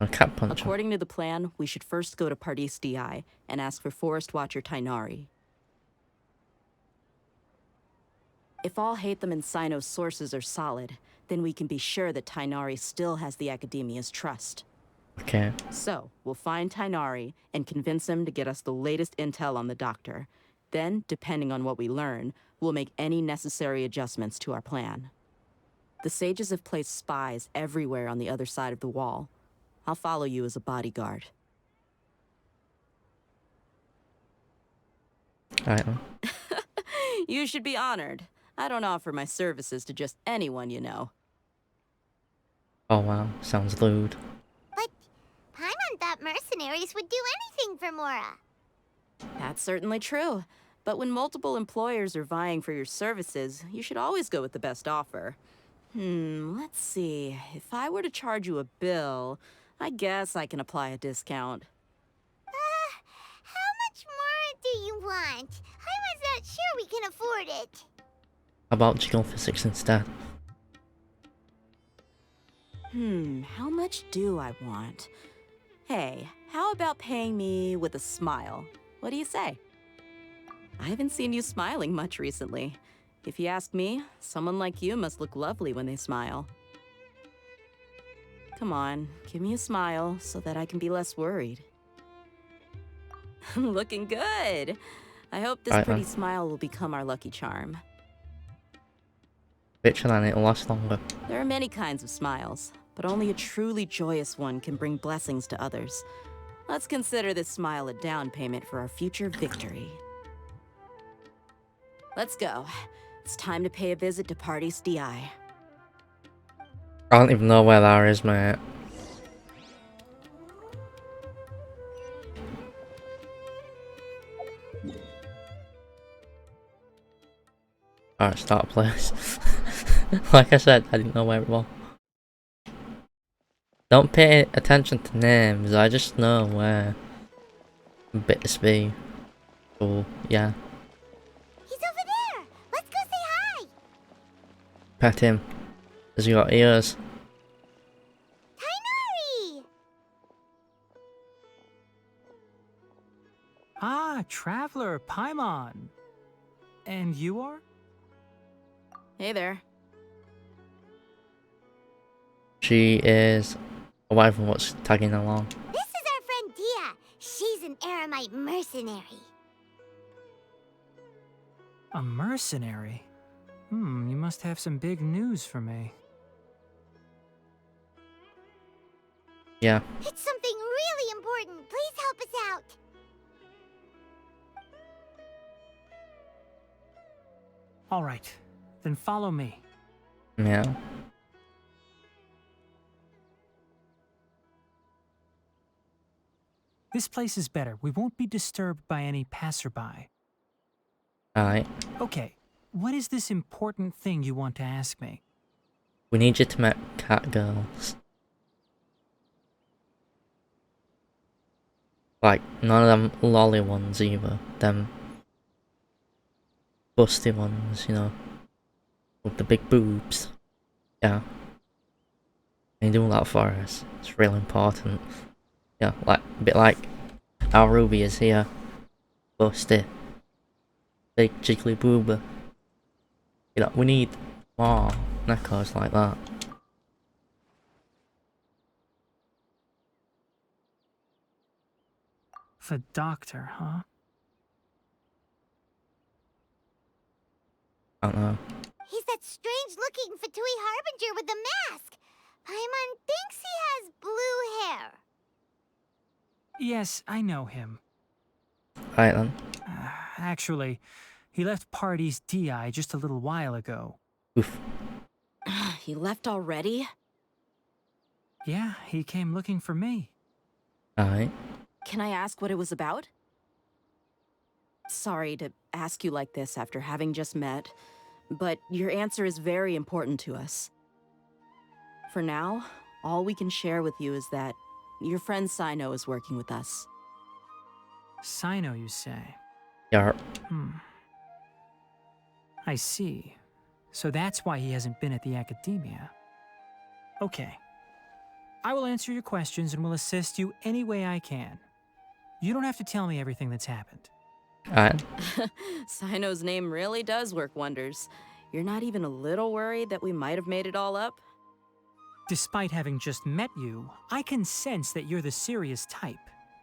A cat puncher. According to the plan, we should first go to Pardis DI and ask for Forest Watcher Tainari. If all Hatham and Sino's sources are solid, then we can be sure that Tainari still has the Academia's trust. Okay. So, we'll find Tainari and convince him to get us the latest intel on the Doctor. Then, depending on what we learn, we'll make any necessary adjustments to our plan. The sages have placed spies everywhere on the other side of the wall. I'll follow you as a bodyguard. Alright then. You should be honored. I don't offer my services to just anyone you know. Oh wow, sounds lewd. But Paimon thought mercenaries would do anything for Mora. That's certainly true. But when multiple employers are vying for your services, you should always go with the best offer. Let's see. If I were to charge you a bill, I guess I can apply a discount. How much more do you want? Paimon's not sure we can afford it. How about jiggle physics instead? How much do I want? Hey, how about paying me with a smile? What do you say? I haven't seen you smiling much recently. If you ask me, someone like you must look lovely when they smile. Come on, give me a smile so that I can be less worried. Looking good! I hope this pretty smile will become our lucky charm. Bitch, and it'll last longer. There are many kinds of smiles, but only a truly joyous one can bring blessings to others. Let's consider this smile a down payment for our future victory. Let's go. It's time to pay a visit to Party's DI. I don't even know where that is, mate. Alright, start a place. Like I said, I didn't know where it was. Don't pay attention to names, I just know where bits be. So, yeah. He's over there! Let's go say hi! Pet him. Has he got ears? Tainari! Ah, Traveler, Paimon. And you are? Hey there. She is away from what's tagging along. This is our friend Dia. She's an Eremite mercenary. A mercenary? You must have some big news for me. Yeah. It's something really important. Please help us out. All right, then follow me. Yeah. This place is better. We won't be disturbed by any passerby. Alright. Okay, what is this important thing you want to ask me? We need you to meet cat girls. Like, none of them lolly ones either. Them busty ones, you know. With the big boobs. Yeah. And you do that for us. It's really important. Yeah, like a bit like our Ruby is here. Busty. Big jiggly boober. You know, we need more neckos like that. The doctor, huh? I don't know. He's that strange-looking Fatui Harbinger with the mask. Paimon thinks he has blue hair. Yes, I know him. Right then. Actually, he left Party's DI just a little while ago. Oof. He left already? Yeah, he came looking for me. Alright. Can I ask what it was about? Sorry to ask you like this after having just met, but your answer is very important to us. For now, all we can share with you is that your friend Sino is working with us. Sino, you say? Yarp. I see. So that's why he hasn't been at the academia. Okay. I will answer your questions and will assist you any way I can. You don't have to tell me everything that's happened. Alright. Sino's name really does work wonders. You're not even a little worried that we might have made it all up? Despite having just met you, I can sense that you're the serious type.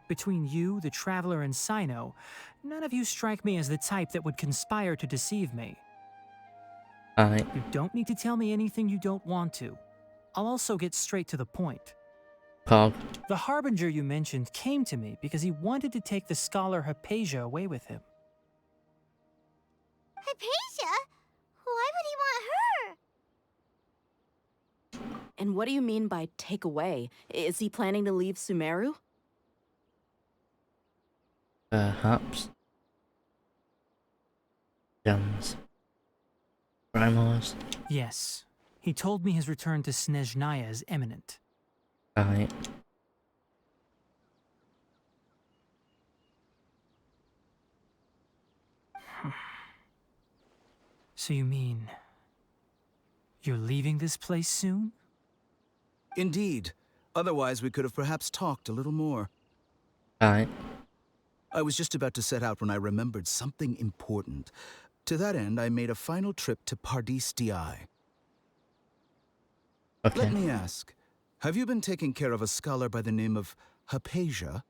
Between you, the Traveler, and Sino, none of you strike me as the type that would conspire to deceive me. Alright. You don't need to tell me anything you don't want to. I'll also get straight to the point. Pog. The Harbinger you mentioned came to me because he wanted to take the scholar Hypatia away with him. Hypatia? Why would he want her? And what do you mean by take away? Is he planning to leave Sumeru? Perhaps. Gems. Primals. Yes. He told me his return to Snezhnaya is imminent. Right. So you mean... you're leaving this place soon? Indeed. Otherwise, we could have perhaps talked a little more. Right. I was just about to set out when I remembered something important. To that end, I made a final trip to Pardis Di. Okay. Let me ask, have you been taking care of a scholar by the name of Hypatia?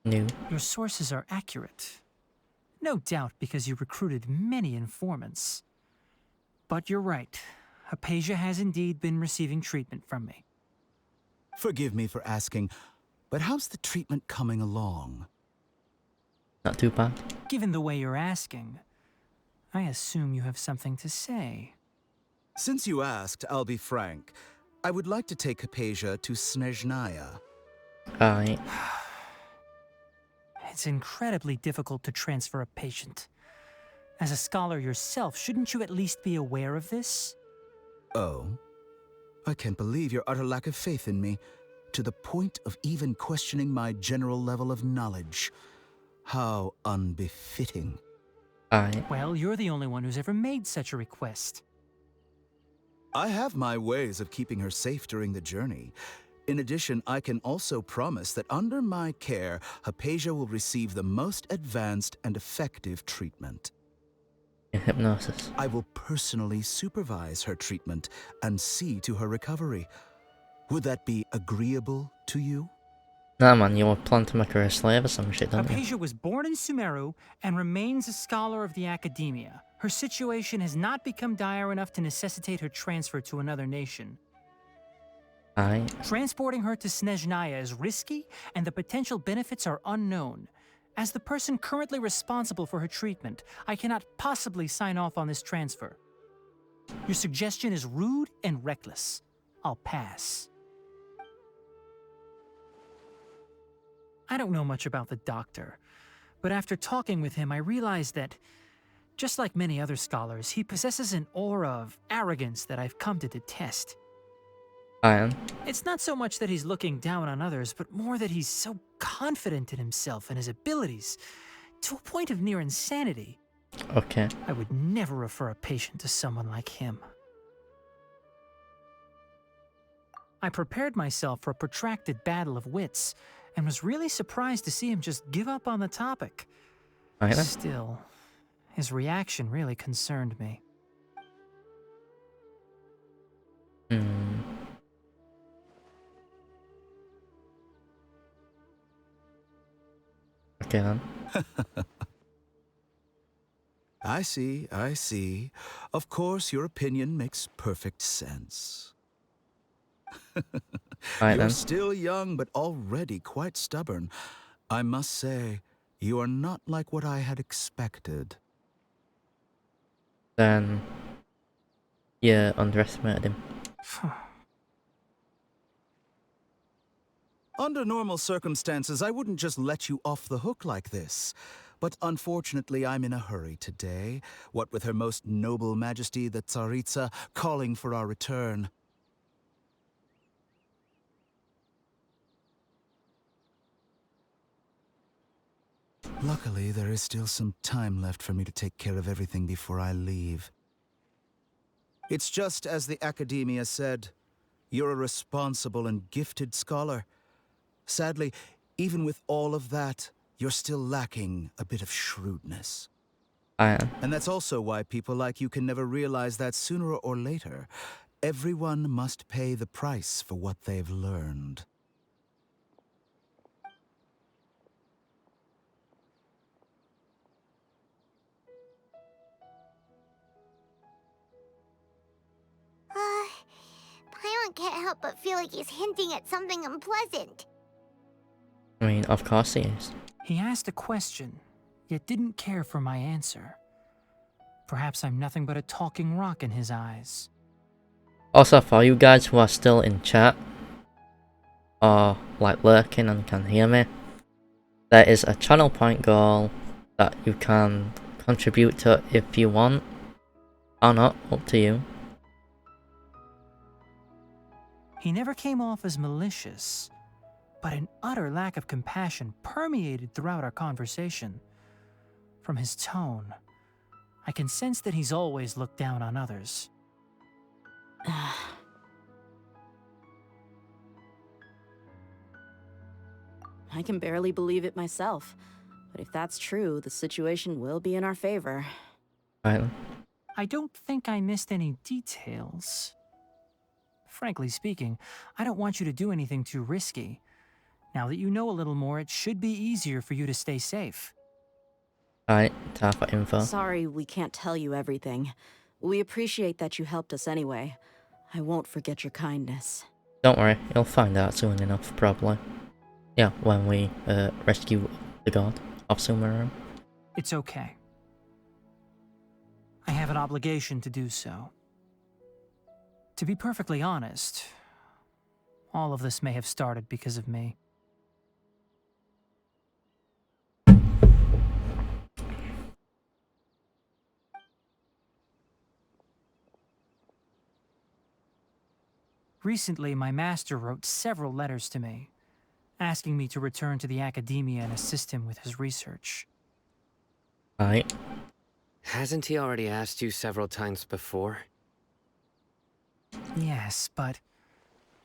No. Your sources are accurate. No doubt because you recruited many informants. But you're right. Hypatia has indeed been receiving treatment from me. Forgive me for asking, but how's the treatment coming along? Not too bad. Given the way you're asking, I assume you have something to say. Since you asked, I'll be frank. I would like to take Hypatia to Snezhnaya. Right. It's incredibly difficult to transfer a patient. As a scholar yourself, shouldn't you at least be aware of this? Oh? I can't believe your utter lack of faith in me, to the point of even questioning my general level of knowledge. How unbefitting. Well, you're the only one who's ever made such a request. I have my ways of keeping her safe during the journey. In addition, I can also promise that under my care, Hypatia will receive the most advanced and effective treatment. Hypnosis. I will personally supervise her treatment and see to her recovery. Would that be agreeable to you? Nah, man, you plan to make her a slave or some shit, don't you? Hypatia was born in Sumeru and remains a scholar of the academia. Her situation has not become dire enough to necessitate her transfer to another nation. Aye. Transporting her to Snezhnaya is risky, and the potential benefits are unknown. As the person currently responsible for her treatment, I cannot possibly sign off on this transfer. Your suggestion is rude and reckless. I'll pass. I don't know much about the doctor, but after talking with him, I realized that, just like many other scholars, he possesses an aura of arrogance that I've come to detest. I am. It's not so much that he's looking down on others, but more that he's so confident in himself and his abilities, to a point of near insanity. Okay. I would never refer a patient to someone like him. I prepared myself for a protracted battle of wits, and was really surprised to see him just give up on the topic. Either. Still, his reaction really concerned me. Okay then. I see. Of course, your opinion makes perfect sense. Right, You're then. still young, but already quite stubborn. I must say, you are not like what I had expected. Then... yeah, underestimated him. Under normal circumstances, I wouldn't just let you off the hook like this. But unfortunately, I'm in a hurry today, what with Her Most Noble Majesty the Tsaritsa calling for our return. Luckily, there is still some time left for me to take care of everything before I leave. It's just as the Academia said, you're a responsible and gifted scholar. Sadly, even with all of that, you're still lacking a bit of shrewdness. I am. And that's also why people like you can never realize that sooner or later, everyone must pay the price for what they've learned. Paimon can't help but feel like he's hinting at something unpleasant. I mean, of course he is. He asked a question, yet didn't care for my answer. Perhaps I'm nothing but a talking rock in his eyes. Also, for you guys who are still in chat, or like lurking and can hear me, there is a channel point goal that you can contribute to if you want, or not, up to you. He never came off as malicious, but an utter lack of compassion permeated throughout our conversation. From his tone, I can sense that he's always looked down on others. I can barely believe it myself. But if that's true, the situation will be in our favor. Right. I don't think I missed any details. Frankly speaking, I don't want you to do anything too risky. Now that you know a little more, it should be easier for you to stay safe. Alright, time for info. Sorry we can't tell you everything. We appreciate that you helped us anyway. I won't forget your kindness. Don't worry, you'll find out soon enough, probably. Yeah, when we rescue the god of Sumeru. It's okay. I have an obligation to do so. To be perfectly honest, all of this may have started because of me. Recently, my master wrote several letters to me, asking me to return to the academia and assist him with his research. Right. Hasn't he already asked you several times before? Yes, but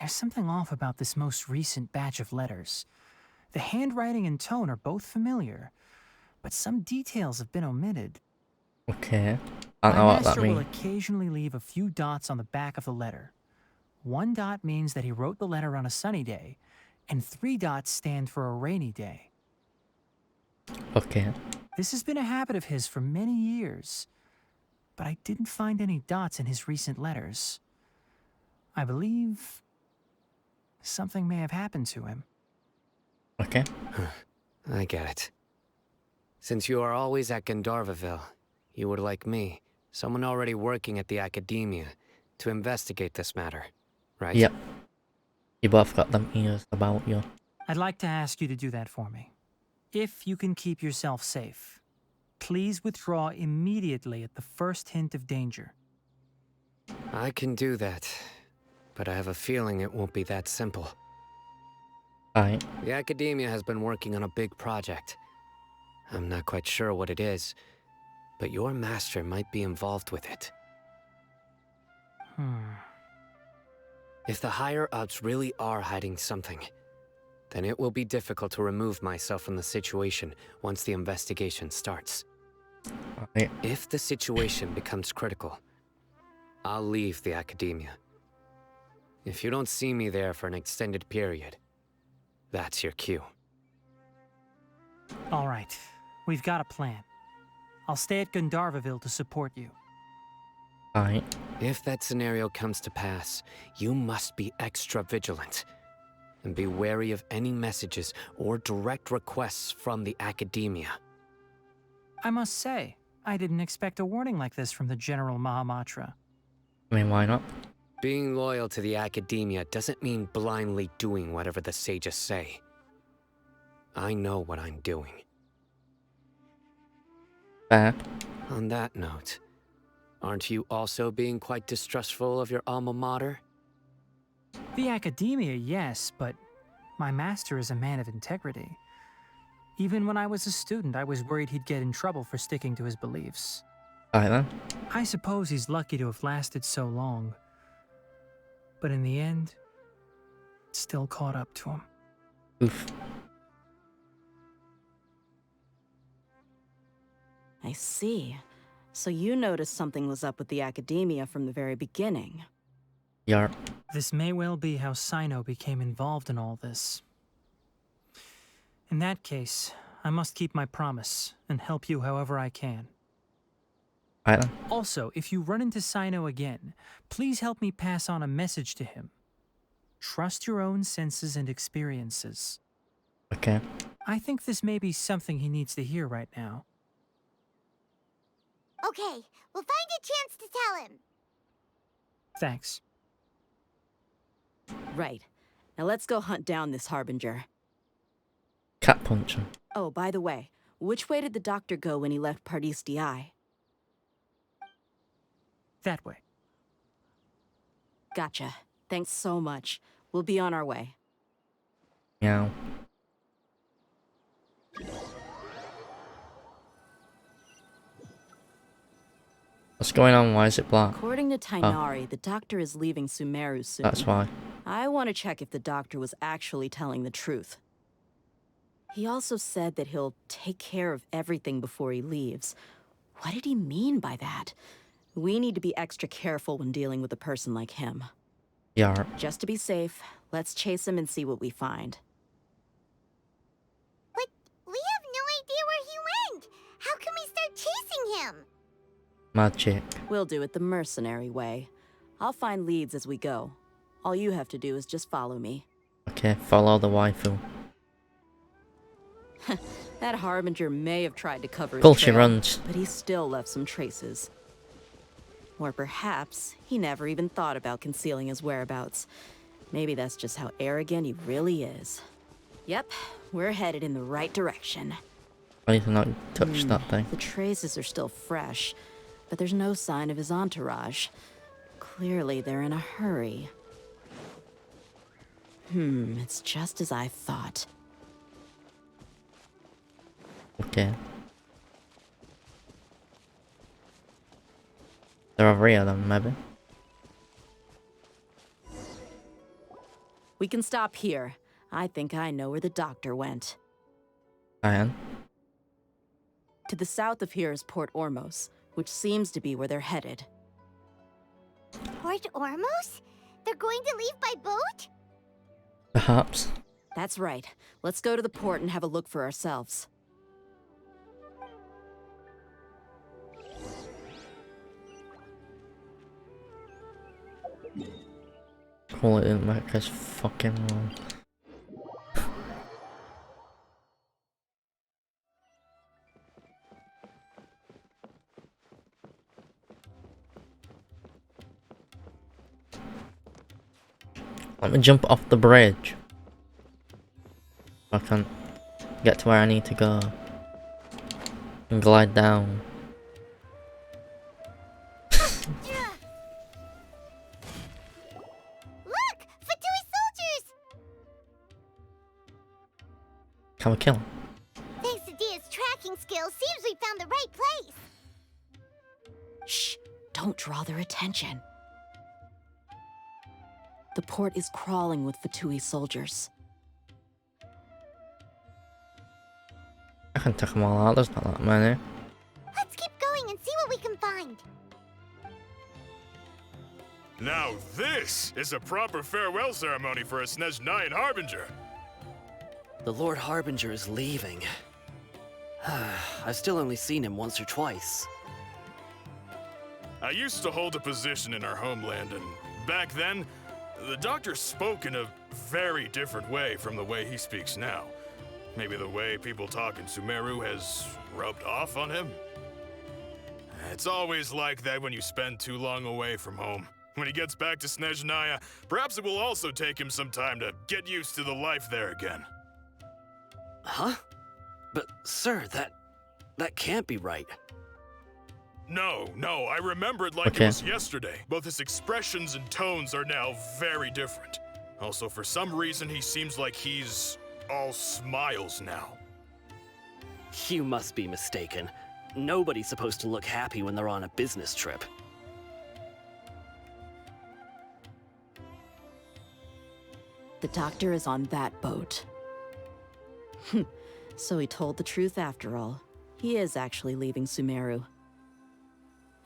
there's something off about this most recent batch of letters. The handwriting and tone are both familiar, but some details have been omitted. Okay. I don't know My what that master will means. occasionally leave a few dots on the back of the letter. 1 dot means that he wrote the letter on a sunny day, and 3 dots stand for a rainy day. Okay. This has been a habit of his for many years, but I didn't find any dots in his recent letters. I believe something may have happened to him. Okay. I get it. Since you are always at Gandharvaville, you would like me, someone already working at the academia, to investigate this matter, right? Yep. You both got them ears about you. I'd like to ask you to do that for me. If you can keep yourself safe, please withdraw immediately at the first hint of danger. I can do that, but I have a feeling it won't be that simple. Alright. The academia has been working on a big project. I'm not quite sure what it is, but your master might be involved with it. If the higher-ups really are hiding something, then it will be difficult to remove myself from the situation once the investigation starts. Right. If the situation becomes critical, I'll leave the academia. If you don't see me there for an extended period, that's your cue. All right, we've got a plan. I'll stay at Gandharvaville to support you. Alright. If that scenario comes to pass, you must be extra vigilant. And be wary of any messages or direct requests from the academia. I must say, I didn't expect a warning like this from the General Mahamatra. I mean, why not? Being loyal to the academia doesn't mean blindly doing whatever the sages say. I know what I'm doing. Fair. On that note, aren't you also being quite distrustful of your alma mater? The academia, yes, but my master is a man of integrity. Even when I was a student, I was worried he'd get in trouble for sticking to his beliefs. Alright then. I suppose he's lucky to have lasted so long. But in the end, it still caught up to him. Oof. I see. So you noticed something was up with the academia from the very beginning. Yarp. This may well be how Sino became involved in all this. In that case, I must keep my promise and help you however I can. Alright then. Also, if you run into Sino again, please help me pass on a message to him. Trust your own senses and experiences. Okay. I think this may be something he needs to hear right now. Okay, we'll find a chance to tell him. Thanks. Right. Now let's go hunt down this Harbinger. Cat punch him. Oh, by the way, which way did the doctor go when he left Pardis DI? That way. Gotcha. Thanks so much. We'll be on our way. Meow. What's going on? Why is it black? According to Tainari, the doctor is leaving Sumeru soon. That's why. I want to check if the doctor was actually telling the truth. He also said that he'll take care of everything before he leaves. What did he mean by that? We need to be extra careful when dealing with a person like him. Yeah. Just to be safe, let's chase him and see what we find. But we have no idea where he went. How can we start chasing him? Magic. We'll do it the mercenary way. I'll find leads as we go. All you have to do is just follow me. Okay, follow the waifu. That Harbinger may have tried to cover his Cool, she trail, runs. but he still left some traces. Or perhaps he never even thought about concealing his whereabouts. Maybe that's just how arrogant he really is. Yep, we're headed in the right direction. I need to not touch that thing. The traces are still fresh, but there's no sign of his entourage. Clearly they're in a hurry. It's just as I thought. Okay. There are three of them, maybe. We can stop here. I think I know where the doctor went. Iron. To the south of here is Port Ormos, which seems to be where they're headed. Port Ormos? They're going to leave by boat? Perhaps. That's right. Let's go to the port and have a look for ourselves. Call it in back as fucking wrong. Let me jump off the bridge. I can't get to where I need to go. And glide down. Look! Fatui soldiers! Can we kill him? Thanks to Dia's tracking skills, seems we found the right place. Shh! Don't draw their attention. The port is crawling with Fatui soldiers. I can take them all out, there's not that many. Let's keep going and see what we can find. Now this is a proper farewell ceremony for a Snezhnayan Harbinger. The Lord Harbinger is leaving. I've still only seen him once or twice. I used to hold a position in our homeland, and back then, the doctor spoke in a very different way from the way he speaks now. Maybe the way people talk in Sumeru has rubbed off on him? It's always like that when you spend too long away from home. When he gets back to Snezhnaya, perhaps it will also take him some time to get used to the life there again. Huh? But, sir, that can't be right. No, I remember it like it was yesterday. Both his expressions and tones are now very different. Also, for some reason, he seems like he's all smiles now. You must be mistaken. Nobody's supposed to look happy when they're on a business trip. The doctor is on that boat. So he told the truth after all. He is actually leaving Sumeru.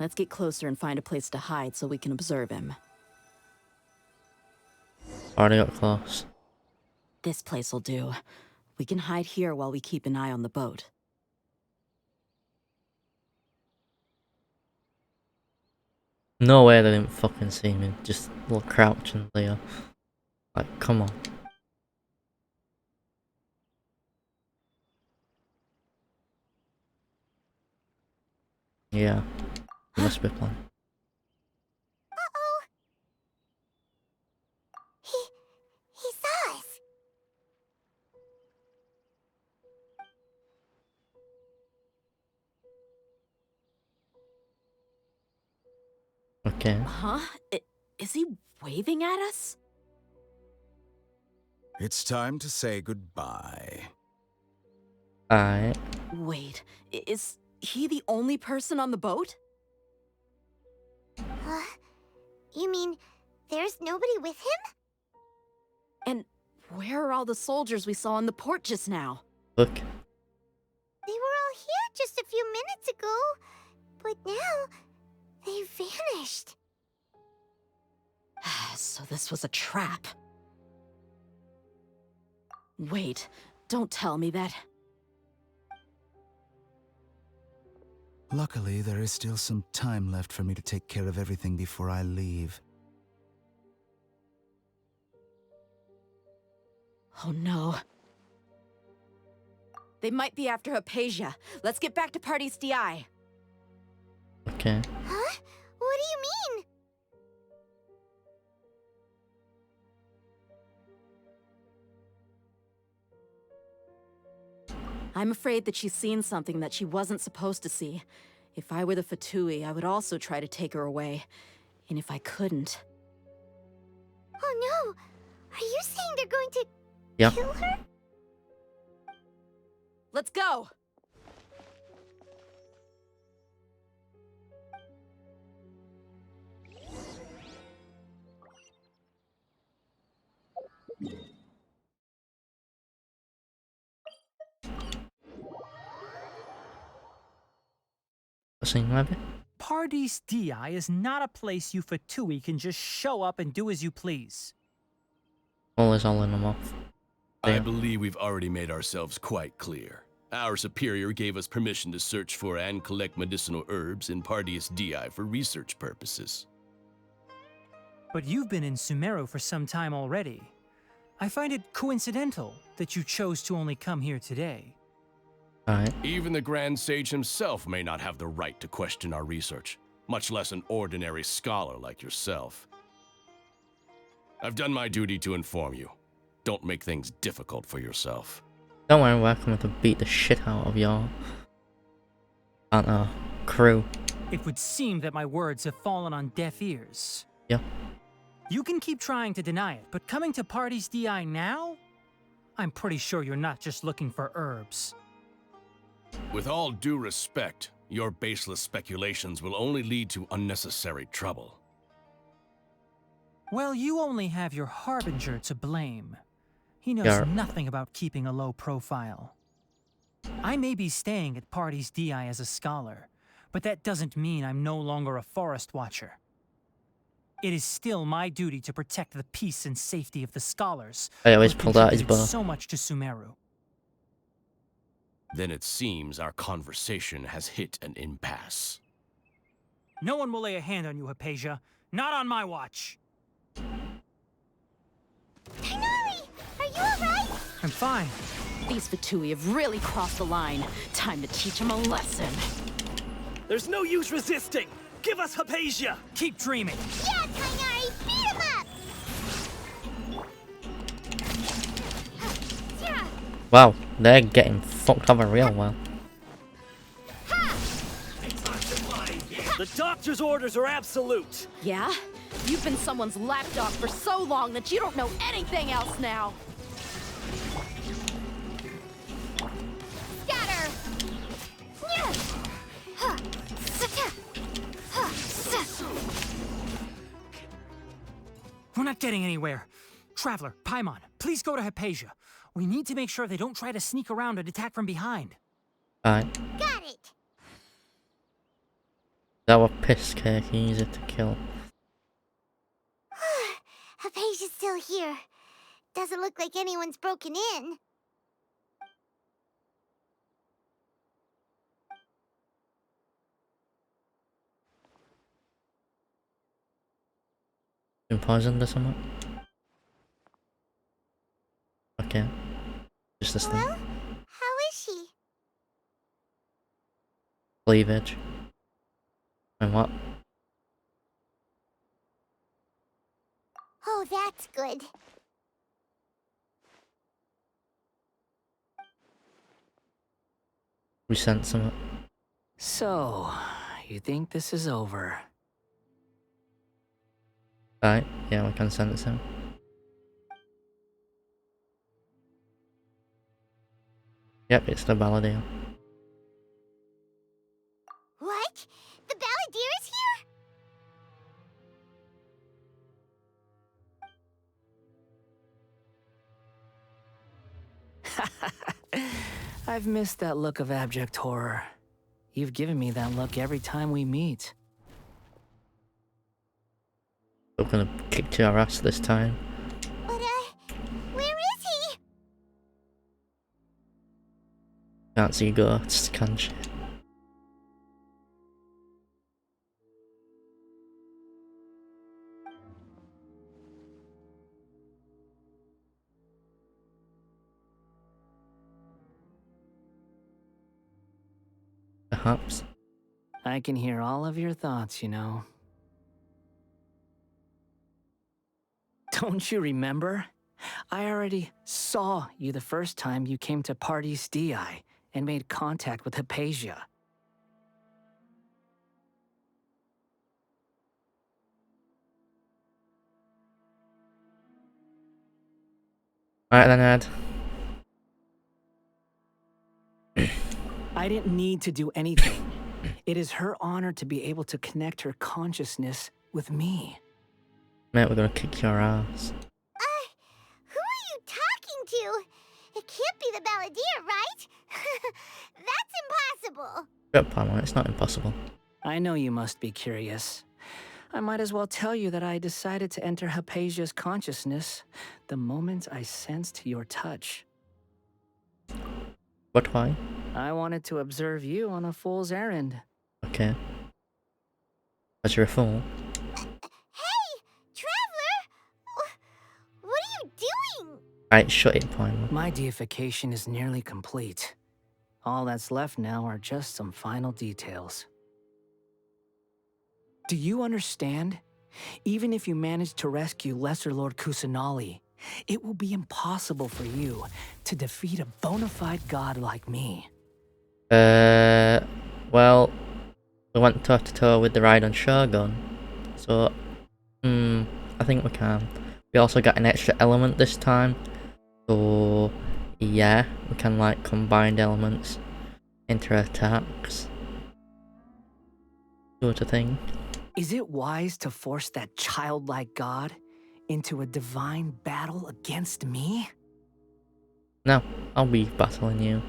Let's get closer and find a place to hide so we can observe him. Already got close. This place will do. We can hide here while we keep an eye on the boat. No way they didn't fucking see me. Just little crouching there. Like, come on. Yeah. He must be playing. Uh-oh. He saw us. Okay. Huh? Is he waving at us? It's time to say goodbye. Alright. Wait, is he the only person on the boat? You mean there's nobody with him? And where are all the soldiers we saw in the port just now? Look. They were all here just a few minutes ago, but now they've vanished. So this was a trap. Wait, don't tell me that. Luckily, there is still some time left for me to take care of everything before I leave. Oh no. They might be after Hypatia. Let's get back to Party's DI. Okay. Huh? What do you mean? I'm afraid that she's seen something that she wasn't supposed to see. If I were the Fatui, I would also try to take her away. And if I couldn't... Oh no! Are you saying they're going to kill her? Let's go! Party's DI is not a place you Fatui can just show up and do as you please. Always all in them off. I believe we've already made ourselves quite clear. Our superior gave us permission to search for and collect medicinal herbs in Pardius DI for research purposes. But you've been in Sumeru for some time already. I find it coincidental that you chose to only come here today. Even the Grand Sage himself may not have the right to question our research, much less an ordinary scholar like yourself. I've done my duty to inform you. Don't make things difficult for yourself. Don't worry, we're coming to beat the shit out of your crew. It would seem that my words have fallen on deaf ears. Yeah. You can keep trying to deny it, but coming to Party's DI now? I'm pretty sure you're not just looking for herbs. With all due respect, your baseless speculations will only lead to unnecessary trouble. Well, you only have your Harbinger to blame. He knows nothing about keeping a low profile. I may be staying at Party's DI as a scholar, but that doesn't mean I'm no longer a forest watcher. It is still my duty to protect the peace and safety of the scholars. I always pulled out his bow. So much to Sumeru. Then it seems our conversation has hit an impasse. No one will lay a hand on you, Hypatia. Not on my watch. Tighnari! Are you alright? I'm fine. These Fatui have really crossed the line. Time to teach them a lesson. There's no use resisting! Give us Hypatia! Keep dreaming! Yeah, Tighnari! Beat him up! Wow, they're getting fucked up real well. The doctor's orders are absolute! Yeah? You've been someone's lapdog for so long that you don't know anything else now! Scatter! We're not getting anywhere. Traveler, Paimon, please go to Hypatia. We need to make sure they don't try to sneak around and attack from behind. Alright. Got it! That was piss cake, easy to kill. Hypatia's still here. Doesn't look like anyone's broken in. Been poisoned or something? Okay. Just this thing. Well, how is she? Cleavage. And what? Oh, that's good. We sent some. So, you think this is over? Right, yeah, we can send some. Yep, it's the Balladeer. What? The Balladeer is here? I've missed that look of abject horror. You've given me that look every time we meet. We're gonna kick your ass this time. But, where is he? Can't see ghosts, can she? Perhaps. I can hear all of your thoughts, you know. Don't you remember? I already saw you the first time you came to Parties DI and made contact with Hypatia. Alright then, Ed. I didn't need to do anything. It is her honor to be able to connect her consciousness with me. Mate, we're gonna kick your ass. Who are you talking to? It can't be the Balladeer, right? That's impossible. Yep, Palmer, it's not impossible. I know you must be curious. I might as well tell you that I decided to enter Hypatia's consciousness the moment I sensed your touch. What, why? I wanted to observe you on a fool's errand. Okay. As you're a fool. Hey, Traveler! What are you doing? Right, shut it, Palmer. My deification is nearly complete. All that's left now are just some final details. Do you understand? Even if you manage to rescue Lesser Lord Kusanali, it will be impossible for you to defeat a bona fide god like me. Well, we went toe-to-toe with the Raiden Shogun, so, I think we can. We also got an extra element this time, so, yeah, we can, like, combine elements into attacks. Sort of thing. Is it wise to force that childlike god into a divine battle against me? No, I'll be battling you.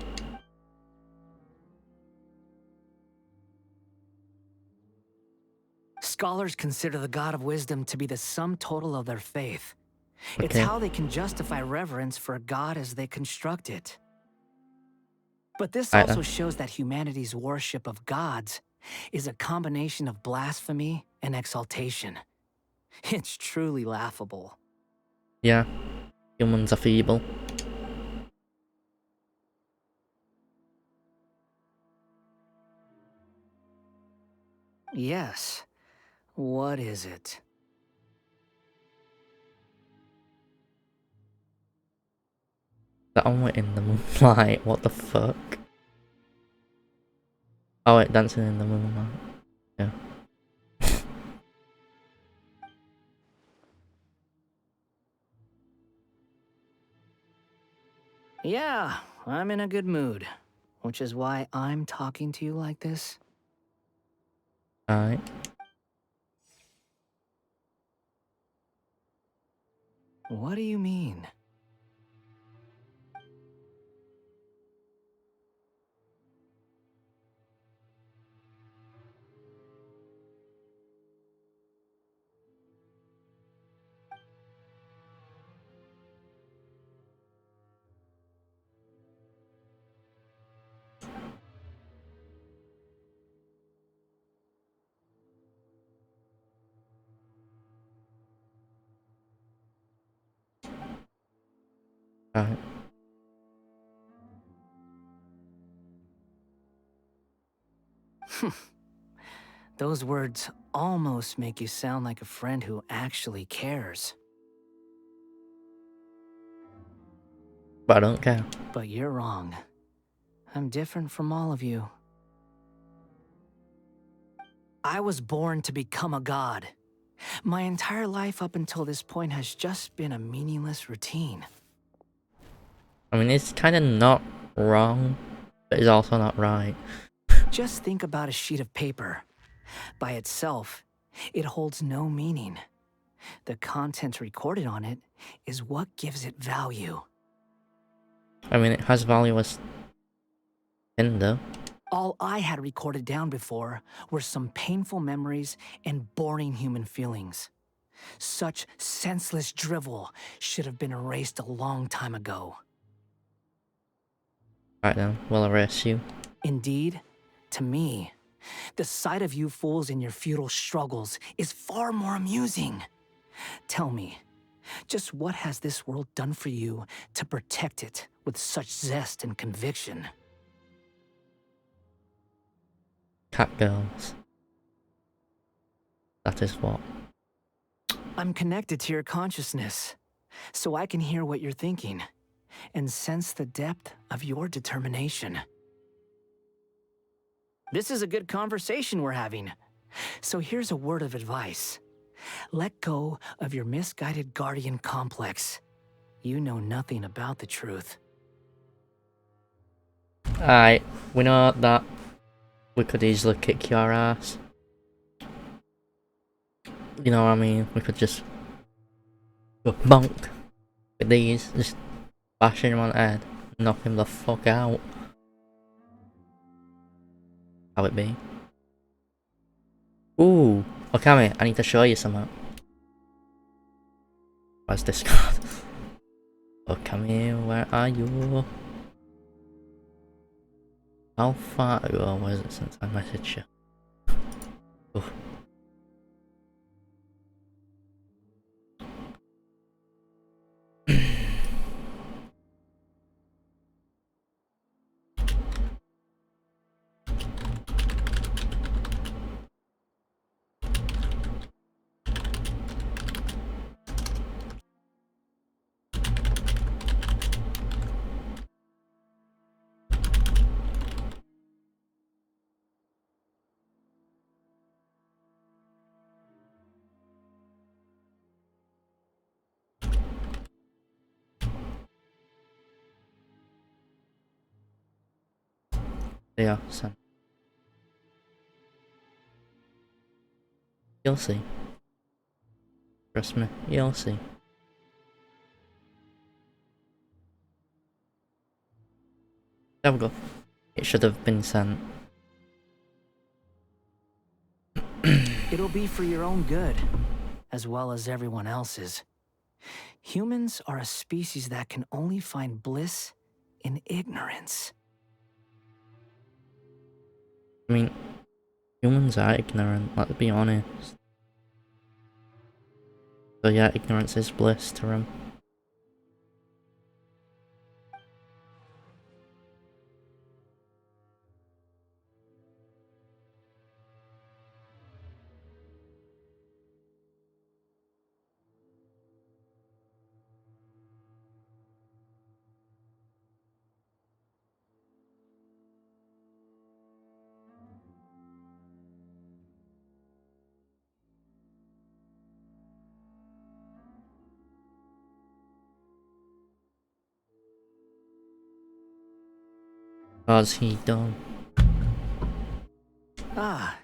Scholars consider the God of Wisdom to be the sum total of their faith. It's Okay. how they can justify reverence for a God as they construct it. But this Right, also shows that humanity's worship of gods is a combination of blasphemy and exaltation. It's truly laughable. Yeah, humans are feeble. Yes. What is it? That one in the moonlight, what the fuck? Oh wait, dancing in the moonlight. Yeah. Yeah, I'm in a good mood. Which is why I'm talking to you like this. Alright. What do you mean? Alright. Those words almost make you sound like a friend who actually cares. But I don't care. But you're wrong. I'm different from all of you. I was born to become a god. My entire life up until this point has just been a meaningless routine. I mean, it's kind of not wrong, but it's also not right. Just think about a sheet of paper. By itself, it holds no meaning. The content recorded on it is what gives it value. I mean, it has value as Tinder. All I had recorded down before were some painful memories and boring human feelings. Such senseless drivel should have been erased a long time ago. Right then, we'll erase you. Indeed, to me, the sight of you fools in your futile struggles is far more amusing. Tell me, just what has this world done for you to protect it with such zest and conviction? Cat girls. That is what. I'm connected to your consciousness, so I can hear what you're thinking and sense the depth of your determination. This is a good conversation we're having. So here's a word of advice. Let go of your misguided guardian complex. You know nothing about the truth. Alright, we know that we could easily kick your ass. You know what I mean? We could just go bonk with these, just bashing him on the head, knock him the fuck out. How it be? Ooh, Okami, I need to show you something. Where's this card? Okami, where are you? How far ago was it since I messaged you? Oof. Yeah, son. You'll see. Trust me, you'll see. There we go. It should have been sent. It'll be for your own good, as well as everyone else's. Humans are a species that can only find bliss in ignorance. I mean, humans are ignorant, let's be honest. So yeah, ignorance is bliss to them. What's he done? Ah,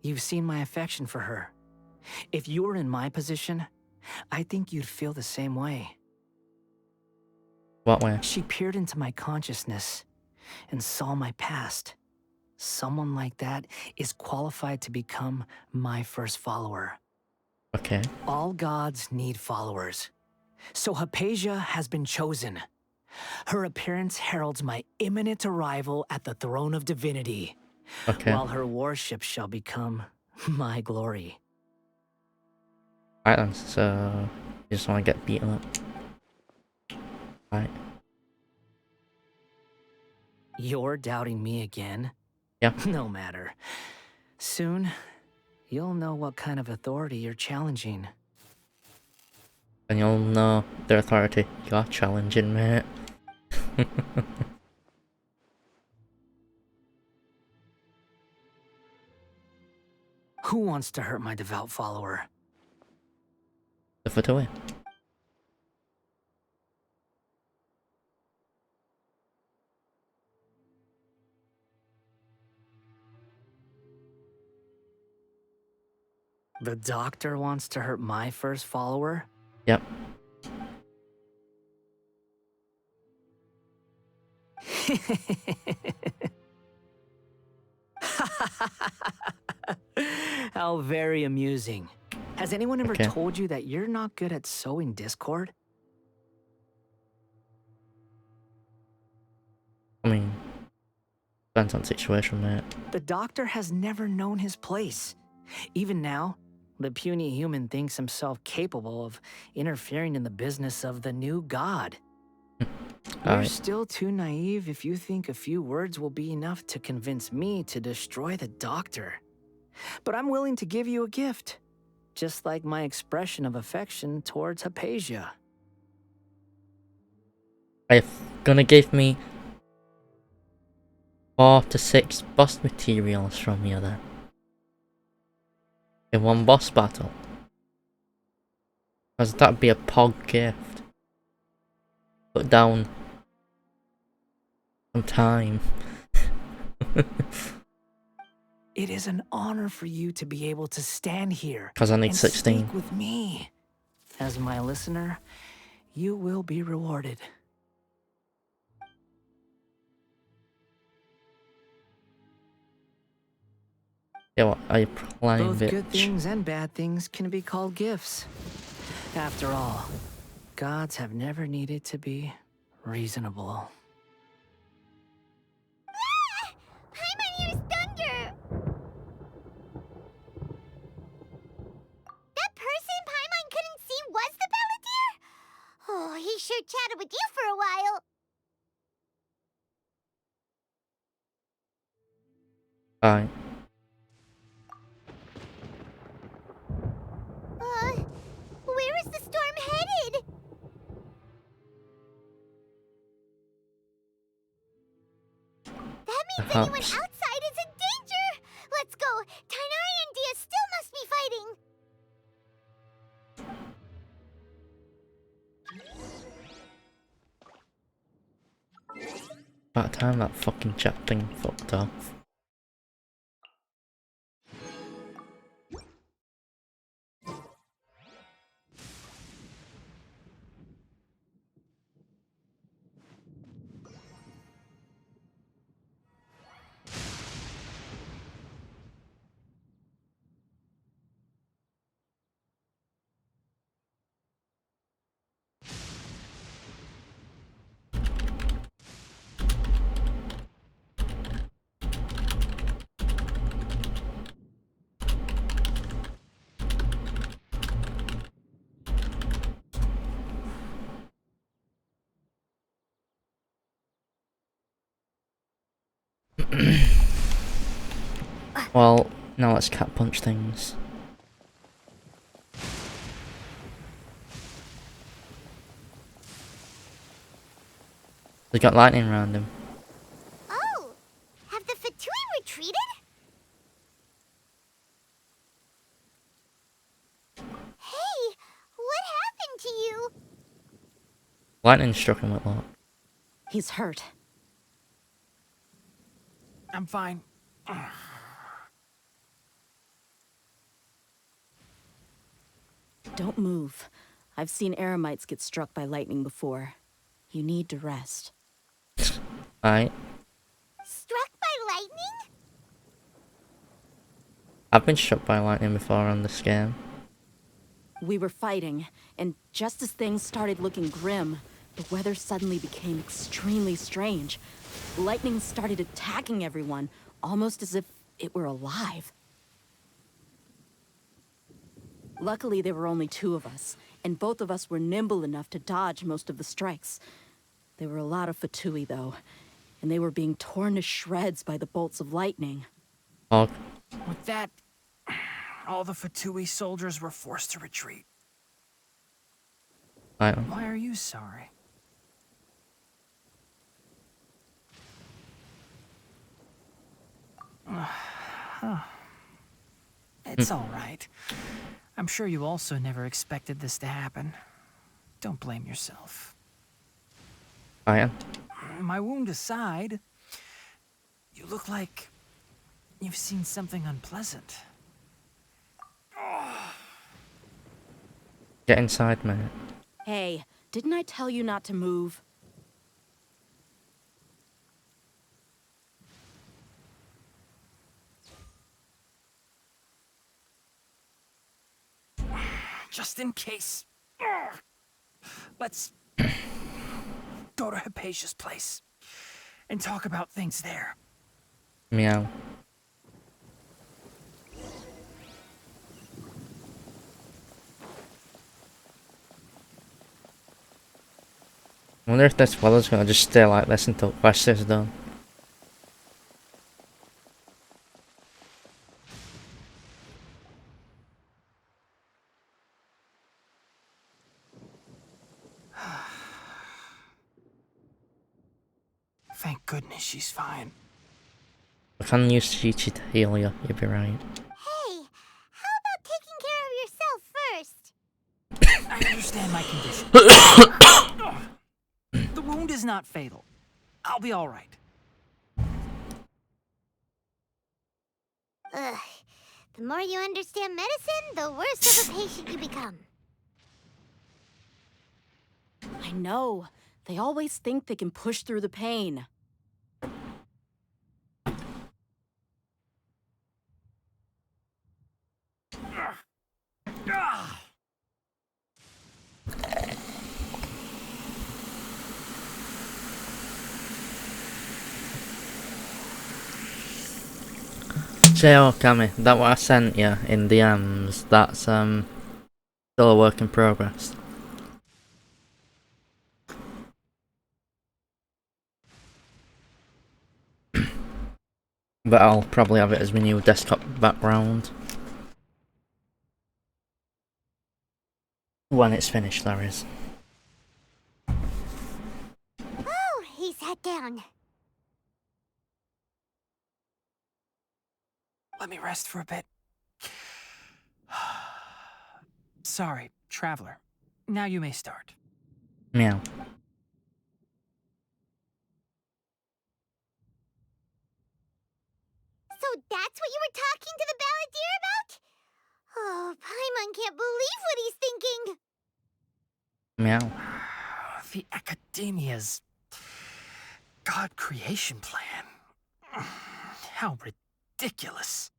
you've seen my affection for her. If you were in my position, I think you'd feel the same way. What way? She peered into my consciousness and saw my past. Someone like that is qualified to become my first follower. Okay. All gods need followers. So Hypatia has been chosen. Her appearance heralds my imminent arrival at the throne of divinity. Okay. While her worship shall become my glory. Alright then, so you just want to get beaten up. Right. You're doubting me again? Yeah. No matter. Soon, you'll know what kind of authority you're challenging. And you'll know the authority you're challenging, mate. Who wants to hurt my devout follower? The Fatui. The doctor wants to hurt my first follower? Yep. How very amusing. Has anyone ever Okay. told you that you're not good at sowing discord? I mean, depends on the situation, mate. The doctor has never known his place. Even now, the puny human thinks himself capable of interfering in the business of the new god. You're Alright. still too naive if you think a few words will be enough to convince me to destroy the doctor. But I'm willing to give you a gift, just like my expression of affection towards Hypatia. Are you gonna give me 4 to 6 boss materials from you then? In one boss battle? Because that'd be a pog gift. Put down some time. It is an honor for you to be able to stand here 'Cause I need and 16. speak with me. As my listener, you will be rewarded. Yeah, what are you planning, Both good bitch? things and bad things can be called gifts. After all, gods have never needed to be reasonable. Paimon hears thunder! That person Paimon couldn't see was the Balladeer? Oh, he sure chatted with you for a while. Alright. Where is the storm headed? That means anyone Perhaps. outside is in danger! Let's go! Tainari and Dia still must be fighting! About time that fucking chat thing fucked off. Well, now let's cat punch things. They got lightning around him. Oh! Have the Fatui retreated? Hey! What happened to you? Lightning struck him with that. He's hurt. I'm fine. Don't move. I've seen Eremites get struck by lightning before. You need to rest. Alright. Struck by lightning? I've been struck by lightning before on this game. We were fighting, and just as things started looking grim, the weather suddenly became extremely strange. Lightning started attacking everyone, almost as if it were alive. Luckily, there were only 2 of us, and both of us were nimble enough to dodge most of the strikes. There were a lot of Fatui, though, and they were being torn to shreds by the bolts of lightning. Oh. With that all the Fatui soldiers were forced to retreat. Right. Why are you sorry? It's all right. I'm sure you also never expected this to happen. Don't blame yourself. I am. My wound aside, you look like you've seen something unpleasant. Get inside, mate. Hey, didn't I tell you not to move? Just in case. Let's go to Hypatia's place and talk about things there. Meow. I wonder if this fella's gonna just stay like this until quest is done. Thank goodness she's fine. I can use Chi to heal you, you'll be right. Hey, how about taking care of yourself first? I understand my condition. The wound is not fatal. I'll be all right. Ugh. The more you understand medicine, the worse of a patient you become. I know. They always think they can push through the pain. Say, oh, Cammy, that what I sent you in DMs, that's still a work in progress. But I'll probably have it as my new desktop background. When it's finished, that is. Oh, he sat down. Let me rest for a bit. Sorry, traveler. Now you may start. Meow. So that's what you were talking to the balladeer about? Oh, Paimon can't believe what he's thinking. Meow. The Academia's God creation plan. How ridiculous.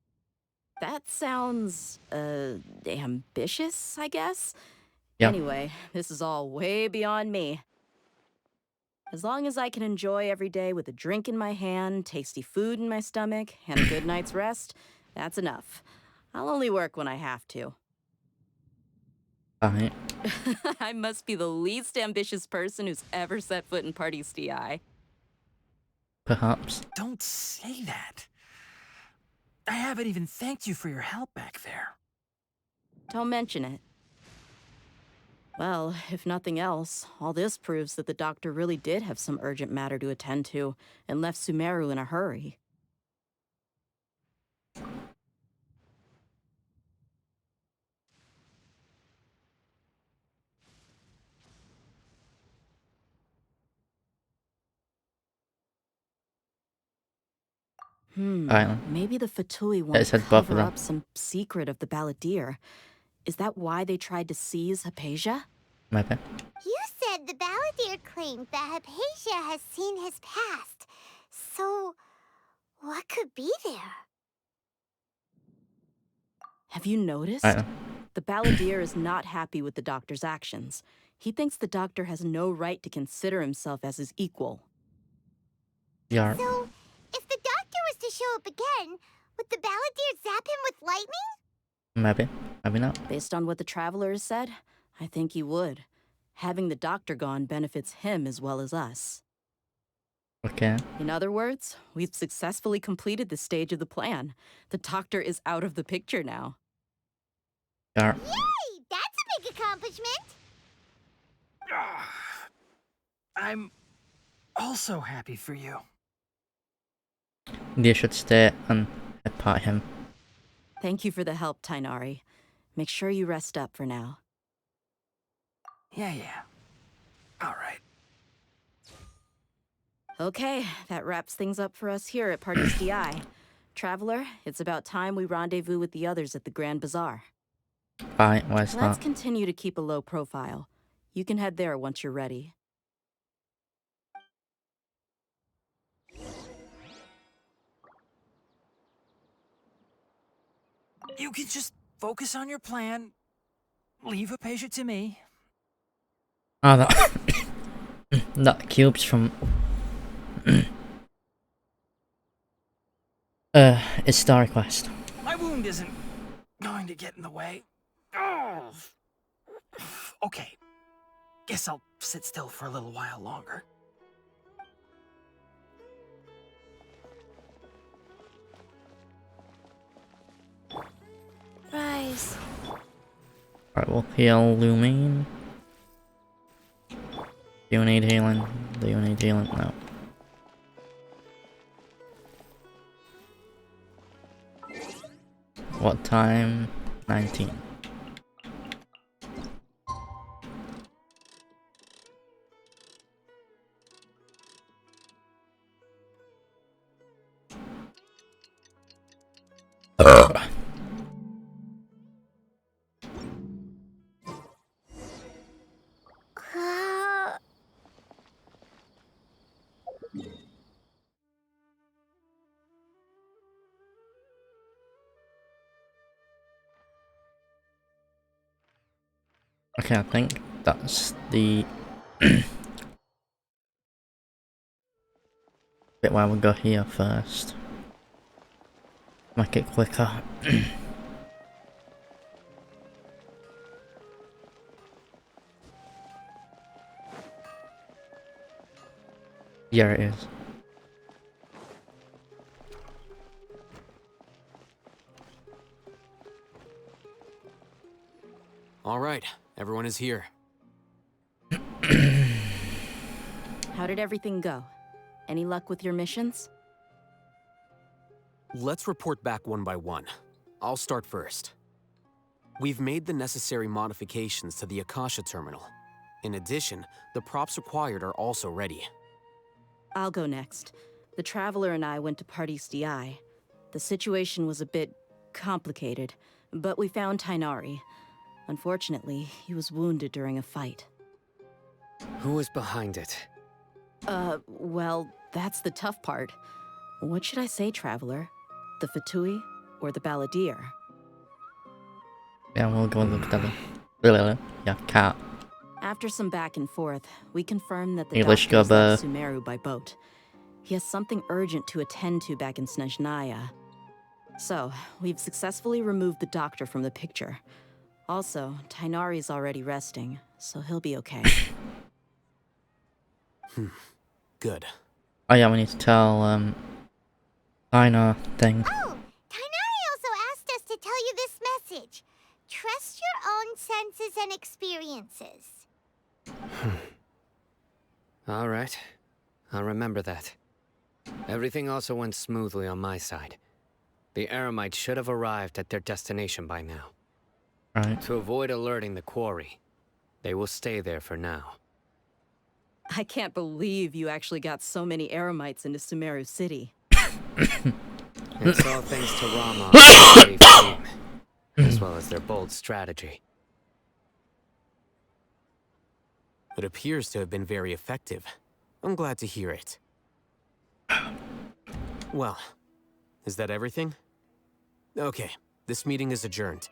That sounds, ambitious, I guess? Yep. Anyway, this is all way beyond me. As long as I can enjoy every day with a drink in my hand, tasty food in my stomach, and a good night's rest, that's enough. I'll only work when I have to. Alright. I must be the least ambitious person who's ever set foot in Party's DI. Perhaps. Don't say that. I haven't even thanked you for your help back there. Don't mention it. Well, if nothing else, all this proves that the doctor really did have some urgent matter to attend to and left Sumeru in a hurry. Maybe the Fatui want to cover up some secret of the balladeer. Is that why they tried to seize Hypatia? Maybe. You said the balladeer claimed that Hypatia has seen his past. So, what could be there? Have you noticed? The balladeer is not happy with the doctor's actions. He thinks the doctor has no right to consider himself as his equal. Yeah. So, if the doctor was to show up again, would the balladeer zap him with lightning? Maybe. Maybe not. Based on what the traveler has said, I think he would. Having the doctor gone benefits him as well as us. Okay. In other words, we've successfully completed this stage of the plan. The doctor is out of the picture now. Gar. Yay! That's a big accomplishment! I'm also happy for you. You should stay and headbutt him. Thank you for the help, Tainari. Make sure you rest up for now. Yeah. All right. Okay, that wraps things up for us here at Party's DI. Traveler, it's about time we rendezvous with the others at the Grand Bazaar. Right, where's Let's that? continue to keep a low profile. You can head there once you're ready. You can just focus on your plan. Leave a patient to me. Oh, that that cube's from it's Star Quest. My wound isn't going to get in the way. Oh. Okay. Guess I'll sit still for a little while longer. Rise. Right, we'll heal Lumine. Do you need healing? Do you need healing? No. What time? 19. Okay, I think that's the bit where we'll go here first. Make it quicker. Yeah, it is. All right, everyone is here. How did everything go? Any luck with your missions? Let's report back one by one. I'll start first. We've made the necessary modifications to the Akasha terminal. In addition, the props required are also ready. I'll go next. The Traveler and I went to Party's DI. The situation was a bit complicated, but we found Tainari. Unfortunately, he was wounded during a fight. Who was behind it? Well, that's the tough part. What should I say, Traveler? The Fatui or the Balladeer? Yeah, we'll go and look at the yeah, cat. After some back and forth, we confirmed that the English doctor left gubba. Sumeru by boat. He has something urgent to attend to back in Snezhnaya. So, we've successfully removed the doctor from the picture. Also, Tainari's already resting, so he'll be okay. Good. Oh yeah, we need to tell Aina thing. Oh, Tainari also asked us to tell you this message. Trust your own senses and experiences. All right. I'll remember that. Everything also went smoothly on my side. The Eremites should have arrived at their destination by now. Right. To avoid alerting the quarry, they will stay there for now. I can't believe you actually got so many Eremites into Sumeru City. It's all thanks to Rama and his brave team, as well as their bold strategy. It appears to have been very effective. I'm glad to hear it. Well, is that everything? Okay, this meeting is adjourned.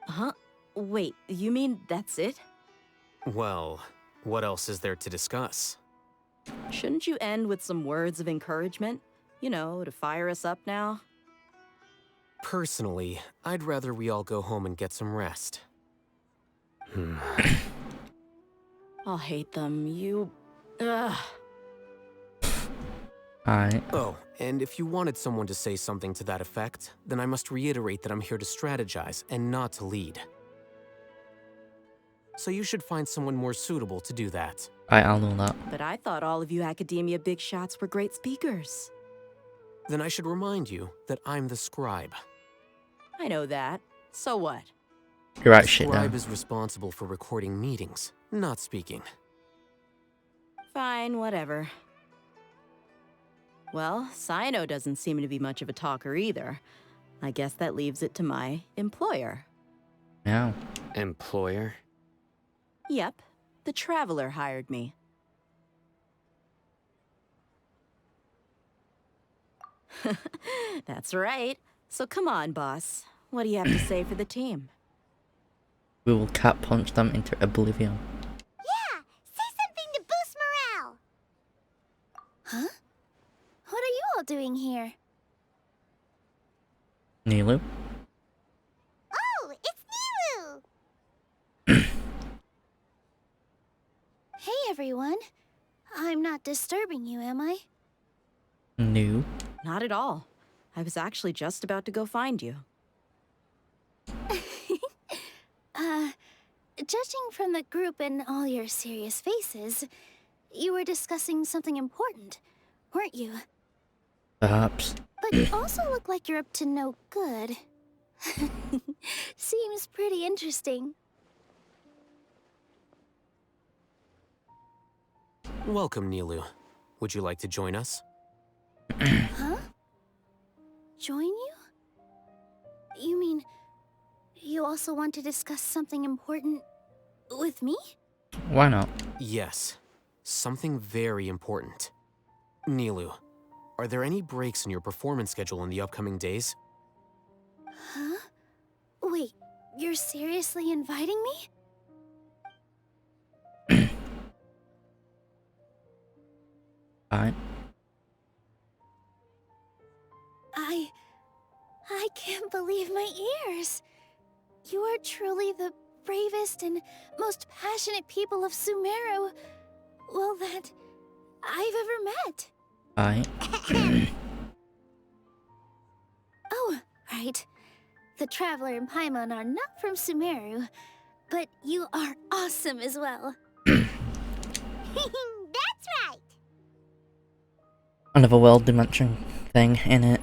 Huh? Wait, you mean that's it? Well, what else is there to discuss? Shouldn't you end with some words of encouragement? You know, to fire us up now? Personally, I'd rather we all go home and get some rest. I'll hate them. You... Ugh. Alright. Oh, and if you wanted someone to say something to that effect, then I must reiterate that I'm here to strategize and not to lead. So you should find someone more suitable to do that. I'll do that. But I thought all of you academia big shots were great speakers. Then I should remind you that I'm the scribe. I know that. So what? You're right, The shit scribe down. is responsible for recording meetings, not speaking. Fine, whatever. Well, Cyno doesn't seem to be much of a talker either. I guess that leaves it to my employer. Yeah. Employer? Yep, the Traveler hired me. That's right. So come on, boss. What do you have to say for the team? We will cat punch them into oblivion. Yeah, say something to boost morale. Huh? What are you all doing here? Nilu? Oh, it's Nilu! Hey, everyone. I'm not disturbing you, am I? No. Not at all. I was actually just about to go find you. Judging from the group and all your serious faces, you were discussing something important, weren't you? Perhaps. But you also look like you're up to no good. Seems pretty interesting. Welcome, Nilu. Would you like to join us? Huh? Join you? You mean, you also want to discuss something important with me? Why not? Yes. Something very important. Nilu, are there any breaks in your performance schedule in the upcoming days? Huh? Wait, you're seriously inviting me? Alright. I can't believe my ears. You are truly the bravest and most passionate people of Sumeru, well, that I've ever met. Alright. Oh, right. The Traveler and Paimon are not from Sumeru, but you are awesome as well. That's right! Another world dimension thing in it.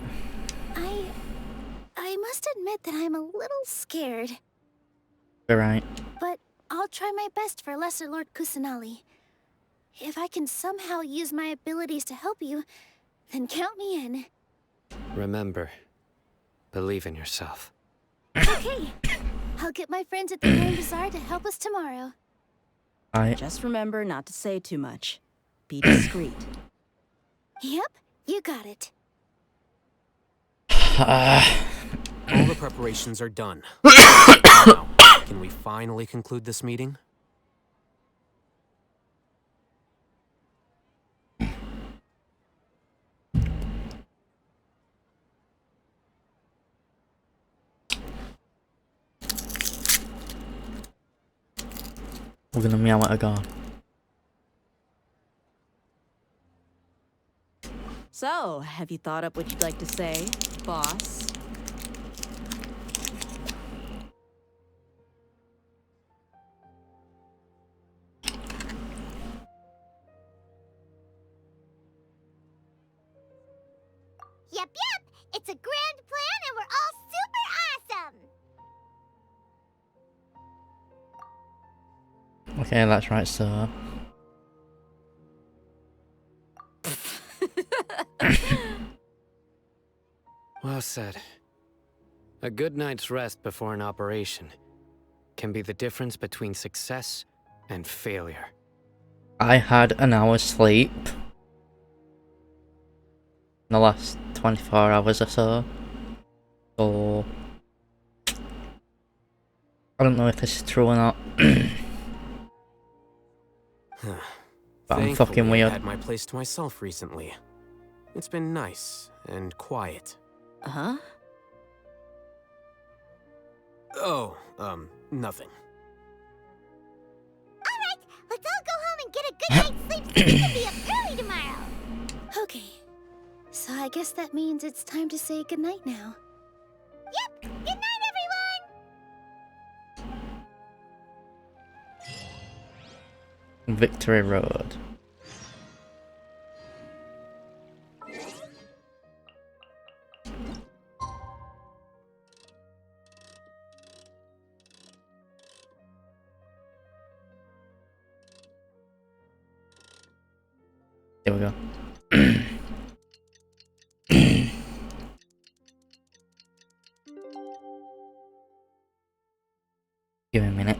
I must admit that I'm a little scared. You're right. But I'll try my best for Lesser Lord Kusanali. If I can somehow use my abilities to help you, then count me in. Remember, believe in yourself. Okay. I'll get my friends at the Grand Bazaar to help us tomorrow. Just remember not to say too much. Be discreet. Yep, you got it. All the preparations are done. Now, can we finally conclude this meeting? We're gonna meow at a god. So, have you thought up what you'd like to say, boss? Yep, it's a grand plan and we're all super awesome! Okay, that's right, sir. Well said. A good night's rest before an operation can be the difference between success and failure. I had an hour's sleep in the last 24 hours or so. So I don't know if this is true or not. But I'm fucking Thankfully, weird. I had my place to myself recently. It's been nice and quiet. Uh-huh? Oh, nothing. Alright, let's all go home and get a good night's sleep so we can be up early tomorrow. Okay, guess that means it's time to say goodnight now. Yep! Good night, everyone! Victory Road. There we go. Give me a minute.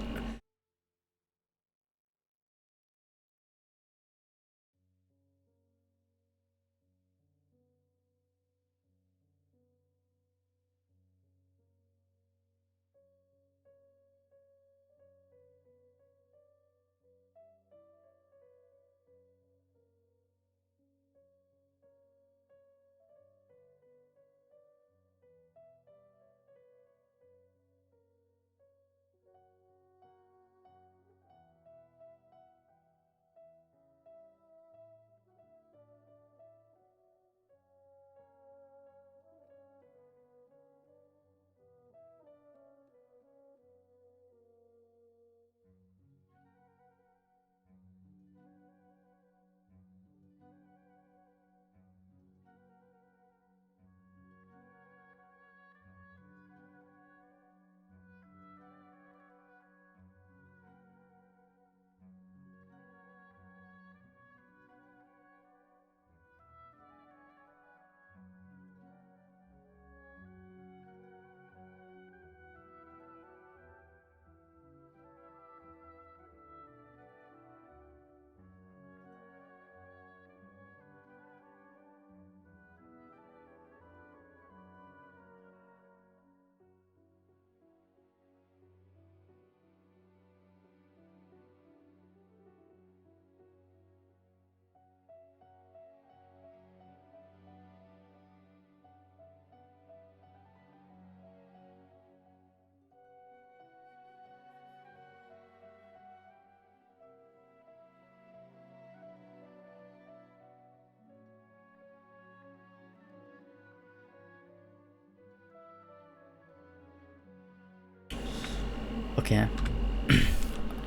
Okay.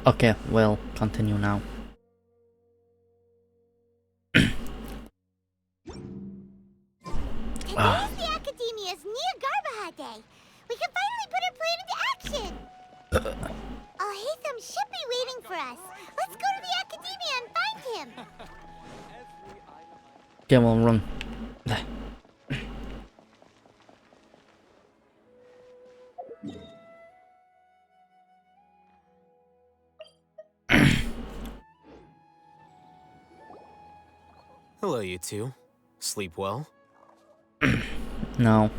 Okay, we'll continue now. Today's the Academia's Nia Garbaha Day. We can finally put our plan into action. Alhaitham should be waiting for us. Let's go to the Academia and find him. Okay, we'll run. Hello, you two. Sleep well? No. Not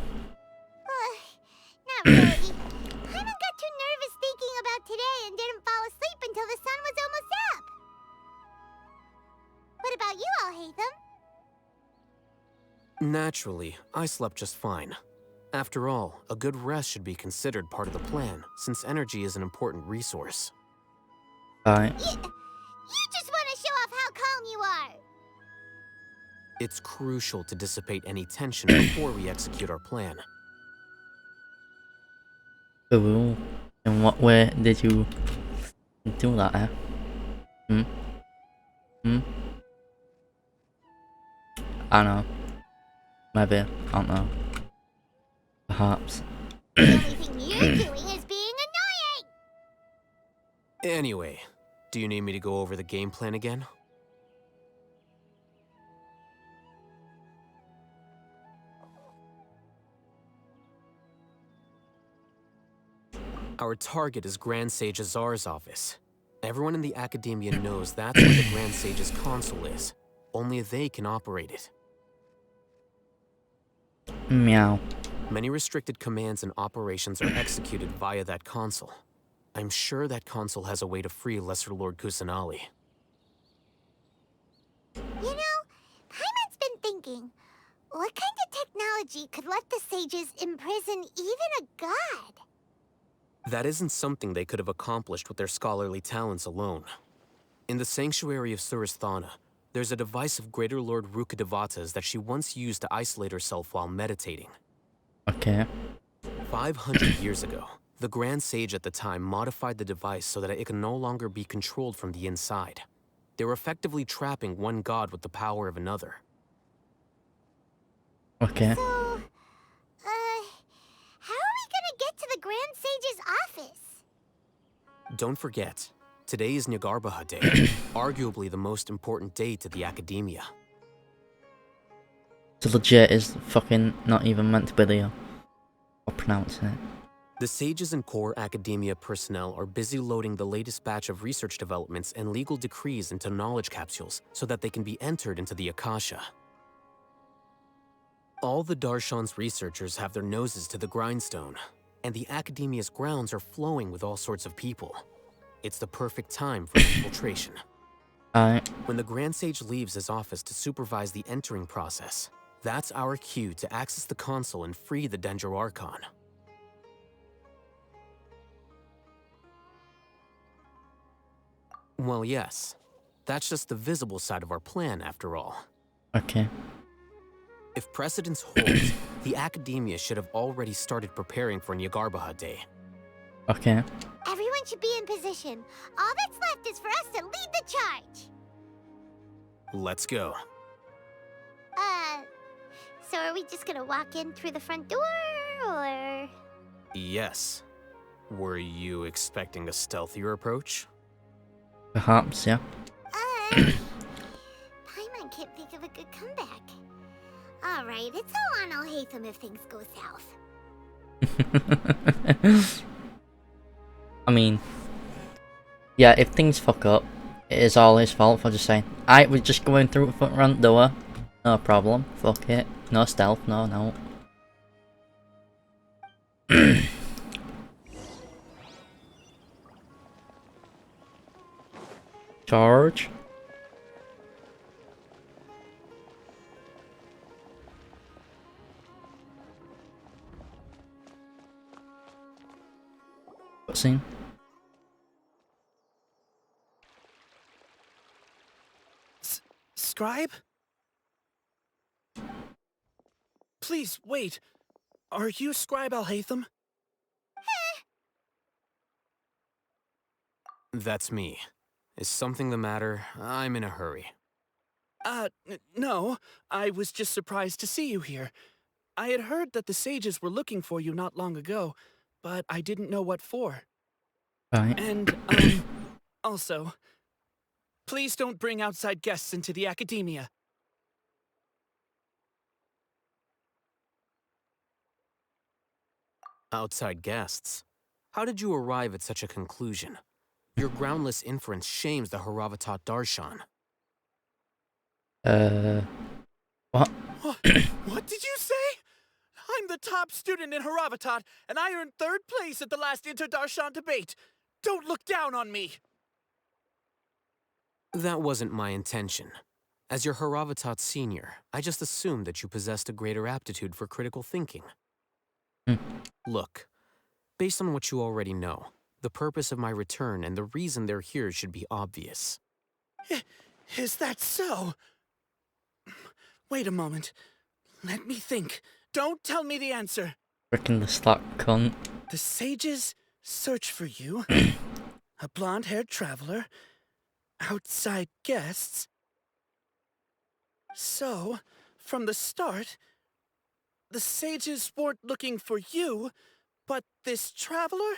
really. Hyman got too nervous thinking about today and didn't fall asleep until the sun was almost up. What about you, Alhaitham? Naturally, I slept just fine. After all, a good rest should be considered part of the plan, since energy is an important resource. Alright. You just want to show off how calm you are. It's crucial to dissipate any tension before we execute our plan. Ooh. In what way did you do that, eh? I don't know. Maybe. I don't know. Perhaps. The only thing you're doing is being annoying. Anyway, do you need me to go over the game plan again? Our target is Grand Sage Azar's office. Everyone in the Academia knows that's where the Grand Sage's console is. Only they can operate it. Meow. Many restricted commands and operations are executed via that console. I'm sure that console has a way to free Lesser Lord Kusanali. You know, Hyman's been thinking, what kind of technology could let the sages imprison even a god? That isn't something they could have accomplished with their scholarly talents alone. In the Sanctuary of Suristhana, There's a device of Greater Lord Rukkhadevata's that she once used to isolate herself while meditating. Okay. 500 years ago, the Grand Sage at the time modified the device so that it can no longer be controlled from the inside. They were effectively trapping one god with the power of another. Okay. So, how are we gonna get to the Grand Sage's office? Don't forget, today is Nyagarbha Day, arguably the most important day to the Academia. So legit is fucking not even meant to be there. Or pronouncing it. The sages and core academia personnel are busy loading the latest batch of research developments and legal decrees into knowledge capsules so that they can be entered into the Akasha. All the Darshan's researchers have their noses to the grindstone, and the Academia's grounds are flowing with all sorts of people. It's the perfect time for infiltration. When the Grand Sage leaves his office to supervise the entering process, that's our cue to access the console and free the Dendro Archon. Well, yes. That's just the visible side of our plan, after all. Okay. If precedence holds, the Academia should have already started preparing for Nyagarbha Day. Okay. Everyone should be in position. All that's left is for us to lead the charge. Let's go. So are we just gonna walk in through the front door, or...? Yes. Were you expecting a stealthier approach? Perhaps, yeah. Paimon can't think of a good comeback. Alright, it's all on Alhaitham if things go south. I mean, yeah, if things fuck up, it is all his fault for just saying, "Aight, we're just going through the front door. No problem. Fuck it. No stealth. No. Charge. Cutscene. Scribe? Please, wait. Are you Scribe Alhaitham? That's me. Is something the matter? I'm in a hurry. No. I was just surprised to see you here. I had heard that the sages were looking for you not long ago, but I didn't know what for. Right. And, also, please don't bring outside guests into the Academia. Outside guests? How did you arrive at such a conclusion? Your groundless inference shames the Haravatat Darshan. What? What did you say? I'm the top student in Haravatat, and I earned 3rd place at the last Inter-Darshan debate. Don't look down on me! That wasn't my intention. As your Haravatat senior, I just assumed that you possessed a greater aptitude for critical thinking. Look, based on what you already know, the purpose of my return and the reason they're here should be obvious. Is that so? Wait a moment. Let me think. Don't tell me the answer. Frickin' the slack cunt. The sages search for you. A blonde-haired traveler. Outside guests. So, from the start, the sages weren't looking for you, but this traveler?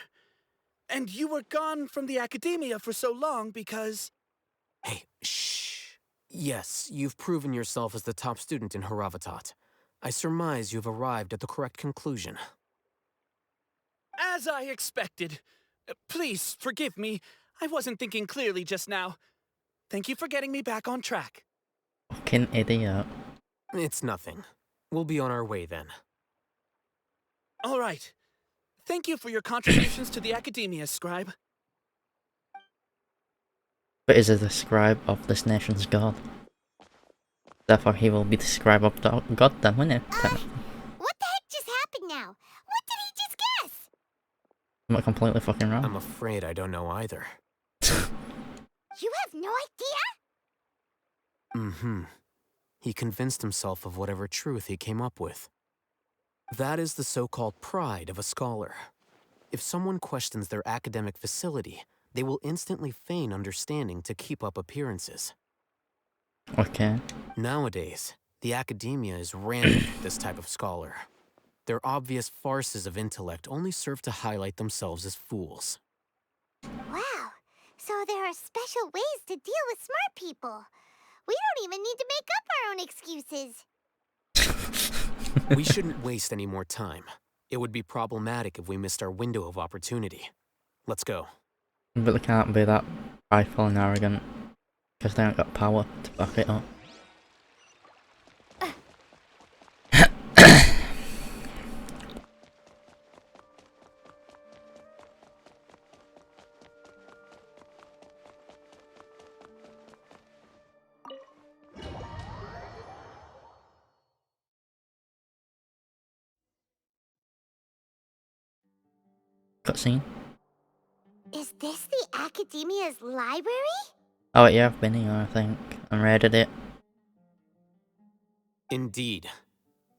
And you were gone from the Academia for so long because... Hey, shh. Yes, you've proven yourself as the top student in Haravatat. I surmise you've arrived at the correct conclusion. As I expected. Please, forgive me. I wasn't thinking clearly just now. Thank you for getting me back on track. Fucking idiot. It's nothing. We'll be on our way then. All right. Thank you for your contributions to the Academia, Scribe. But is it the scribe of this nation's god? Therefore he will be the scribe of the god then, won't he? What the heck just happened now? What did he just guess? I'm not completely fucking wrong. I'm afraid I don't know either. You have no idea? Mm-hmm. He convinced himself of whatever truth he came up with. That is the so-called pride of a scholar. If someone questions their academic facility, they will instantly feign understanding to keep up appearances. Okay. Nowadays, the academia is rampant with this type of scholar. Their obvious farces of intellect only serve to highlight themselves as fools. Wow, so there are special ways to deal with smart people. We don't even need to make up our own excuses. We shouldn't waste any more time. It would be problematic if we missed our window of opportunity. Let's go. But they can't be that prideful and arrogant, because they haven't got power to back it up. Cutscene. Is this the Academia's library? Oh yeah, I've been here, I think, and raided it. Indeed.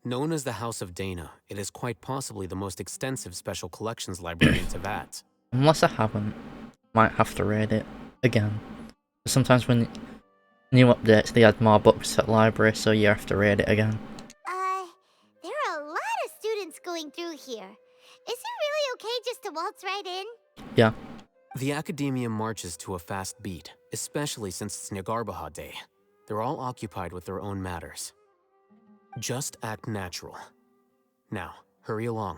Known as the House of Dana, it is quite possibly the most extensive special collections library in Teyvat. Unless I haven't, might have to raid it again. Sometimes when new updates, they add more books to the library, so you have to raid it again. There are a lot of students going through here. Is it really okay just to waltz right in? Yeah. The Academia marches to a fast beat, especially since it's Nagarbaha Day. They're all occupied with their own matters. Just act natural. Now, hurry along.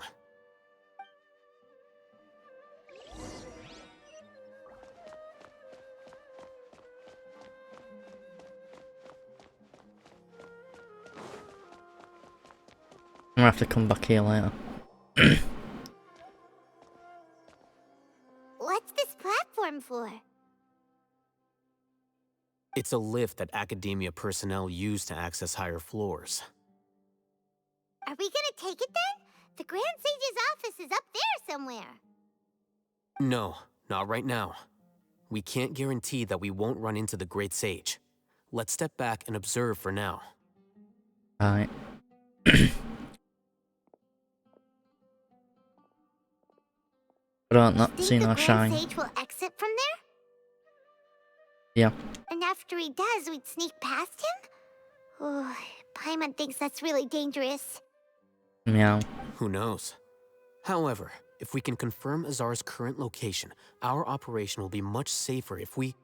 I'm gonna have to come back here later. What's this platform for? It's a lift that Academia personnel use to access higher floors. Are we gonna take it then? The Grand Sage's office is up there somewhere. No, not right now. We can't guarantee that we won't run into the Great Sage. Let's step back and observe for now. Alright. I don't not see no shine. Sage will exit from there? Yeah. And after he does, we'd sneak past him? Oh, Paimon thinks that's really dangerous. Meow. Who knows? However, if we can confirm Azar's current location, our operation will be much safer if we...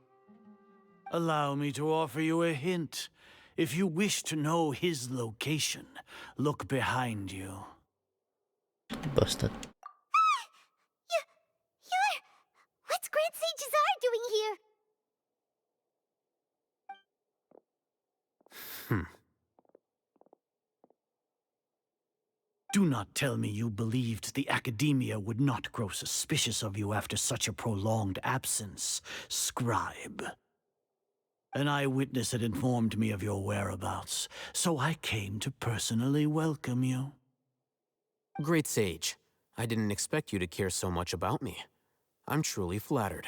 Allow me to offer you a hint. If you wish to know his location, look behind you. Busted. What's Grand Sage Azar doing here? Do not tell me you believed the Academia would not grow suspicious of you after such a prolonged absence, scribe. An eyewitness had informed me of your whereabouts, so I came to personally welcome you. Great Sage, I didn't expect you to care so much about me. I'm truly flattered.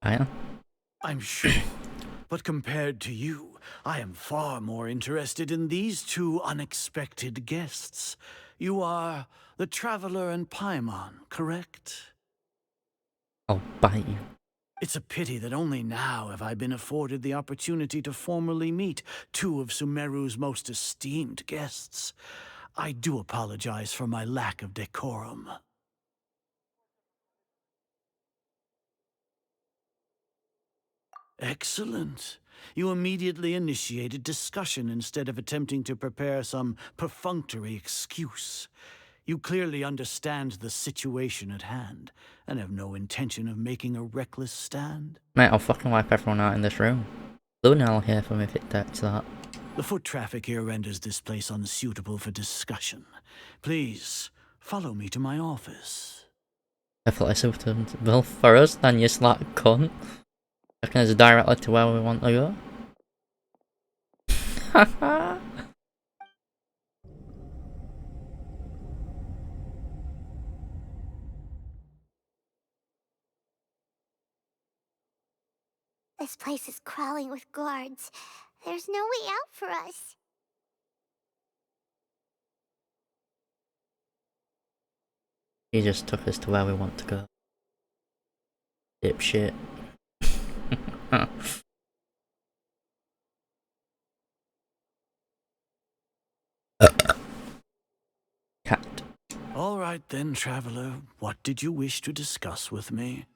I am. I'm sure. But compared to you, I am far more interested in these two unexpected guests. You are the Traveler and Paimon, correct? I'll bite you. It's a pity that only now have I been afforded the opportunity to formally meet two of Sumeru's most esteemed guests. I do apologize for my lack of decorum. Excellent. You immediately initiated discussion instead of attempting to prepare some perfunctory excuse. You clearly understand the situation at hand, and have no intention of making a reckless stand. Mate, I'll fucking wipe everyone out in this room. Luna will hear from me if it takes that. The foot traffic here renders this place unsuitable for discussion. Please, follow me to my office. Definitely suitable for us, then you slack cunt. I reckon it's directly to where we want to go. Haha. This place is crawling with guards. There's no way out for us. He just took us to where we want to go. Dipshit. Cat. All right then, traveler. What did you wish to discuss with me?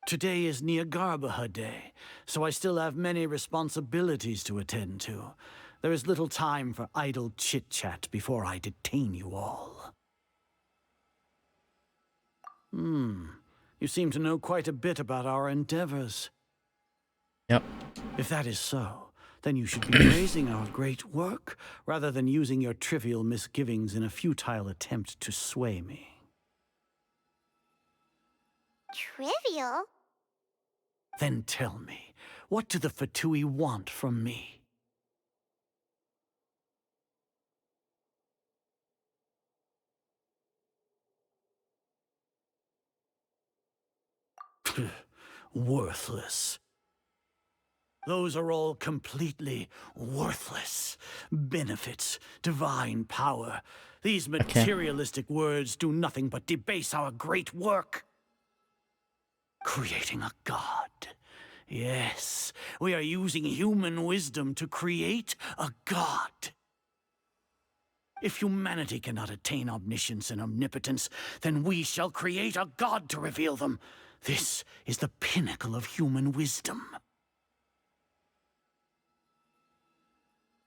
Today is Niagarbaha Day, so I still have many responsibilities to attend to. There is little time for idle chit-chat before I detain you all. You seem to know quite a bit about our endeavors. Yep. If that is so, then you should be praising our great work, rather than using your trivial misgivings in a futile attempt to sway me. Trivial? Then tell me, what do the Fatui want from me? Worthless. Those are all completely worthless. Benefits, divine power. These materialistic words do nothing but debase our great work. Creating a god. Yes, we are using human wisdom to create a god. If humanity cannot attain omniscience and omnipotence, then we shall create a god to reveal them. This is the pinnacle of human wisdom.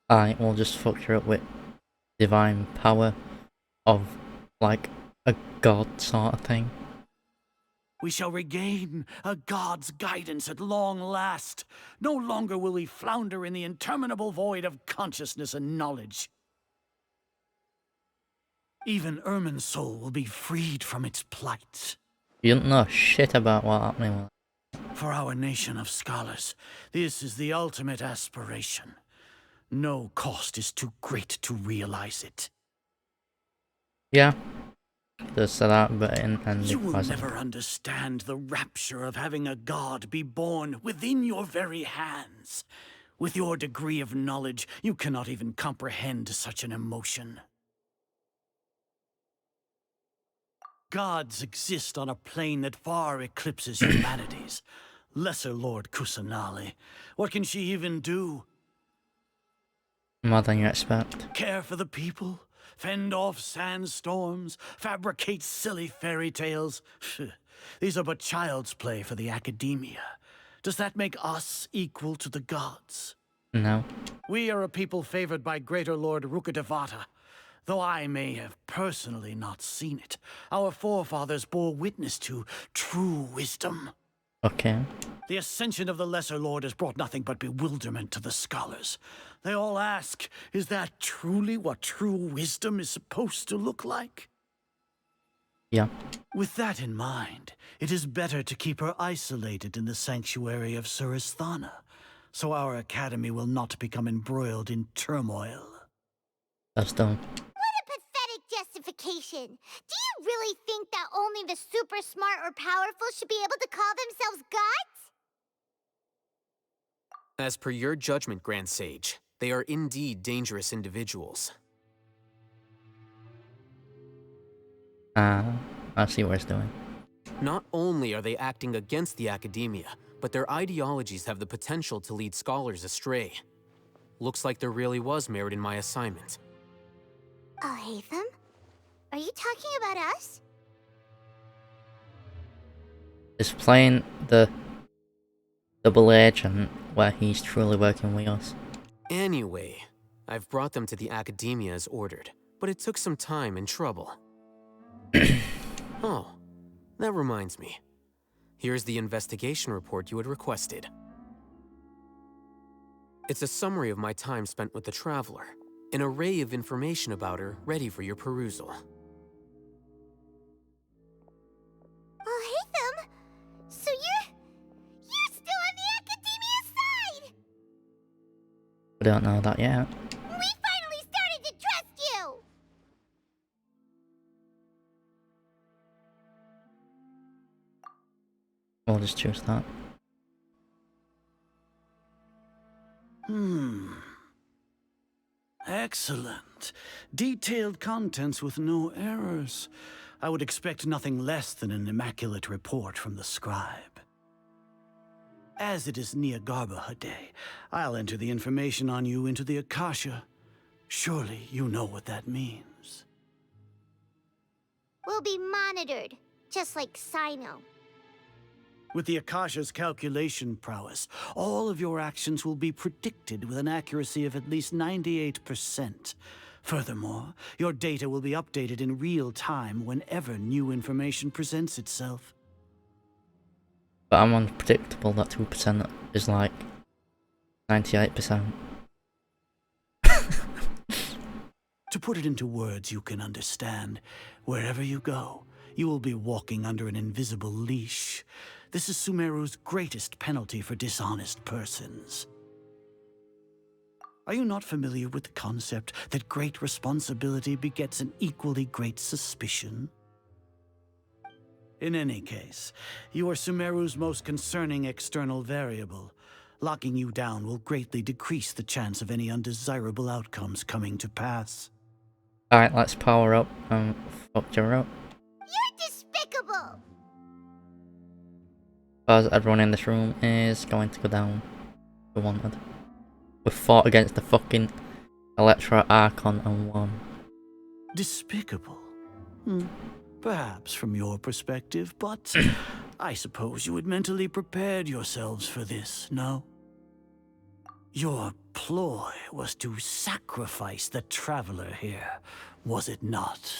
We'll just fuck her up with divine power of, like, a god sort of thing. We shall regain a god's guidance at long last. No longer will we flounder in the interminable void of consciousness and knowledge. Even Ermin's soul will be freed from its plight. You don't know shit about what happening. For our nation of scholars, this is the ultimate aspiration. No cost is too great to realize it. Yeah. Does say that, but and you will never understand the rapture of having a god be born within your very hands. With your degree of knowledge, you cannot even comprehend such an emotion. Gods exist on a plane that far eclipses humanity's. Lesser Lord Kusanali. What can she even do? More than you expect. Care for the people? Fend off sandstorms? Fabricate silly fairy tales? These are but child's play for the academia. Does that make us equal to the gods? No. We are a people favored by Greater Lord Rukadevata. Though I may have personally not seen it, our forefathers bore witness to true wisdom. Okay. The ascension of the Lesser Lord has brought nothing but bewilderment to the scholars. They all ask, is that truly what true wisdom is supposed to look like? Yeah. With that in mind, it is better to keep her isolated in the sanctuary of Suristhana, so our academy will not become embroiled in turmoil. That's done. What a pathetic justification! Do you really think that only the super smart or powerful should be able to call themselves gods? As per your judgment, Grand Sage, they are indeed dangerous individuals. I see what it's doing. Not only are they acting against the academia, but their ideologies have the potential to lead scholars astray. Looks like there really was merit in my assignment. Oh, Hatham? Are you talking about us? Is playing the double agent where he's truly working with us. Anyway, I've brought them to the academia as ordered, but it took some time and trouble. Oh, that reminds me. Here's the investigation report you had requested. It's a summary of my time spent with the Traveler. An array of information about her ready for your perusal. Oh, Hatham! So you're still on the academia side! We don't know that yet. We finally started to trust you! We'll just choose that. Excellent. Detailed contents with no errors. I would expect nothing less than an immaculate report from the scribe. As it is Niagarbaha Day, I'll enter the information on you into the Akasha. Surely you know what that means. We'll be monitored, just like Sino. With the Akasha's calculation prowess, all of your actions will be predicted with an accuracy of at least 98%. Furthermore, your data will be updated in real time whenever new information presents itself. But I'm unpredictable. That 2% is like 98%. To put it into words you can understand, wherever you go, you will be walking under an invisible leash. This is Sumeru's greatest penalty for dishonest persons. Are you not familiar with the concept that great responsibility begets an equally great suspicion? In any case, you are Sumeru's most concerning external variable. Locking you down will greatly decrease the chance of any undesirable outcomes coming to pass. Alright, let's power up and fuck you up. You're despicable! Because everyone in this room is going to go down the wanted. We fought against the fucking Electra Archon and won. Despicable? Perhaps from your perspective, but I suppose you had mentally prepared yourselves for this, no? Your ploy was to sacrifice the traveler here, was it not?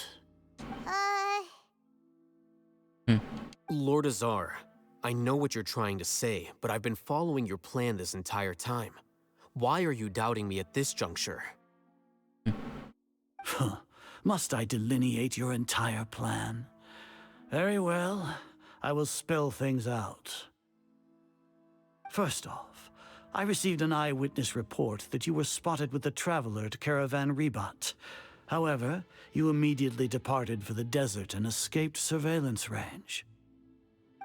Lord Azar, I know what you're trying to say, but I've been following your plan this entire time. Why are you doubting me at this juncture? Must I delineate your entire plan? Very well, I will spell things out. First off, I received an eyewitness report that you were spotted with the traveler at Caravan Rebat. However, you immediately departed for the desert and escaped surveillance range.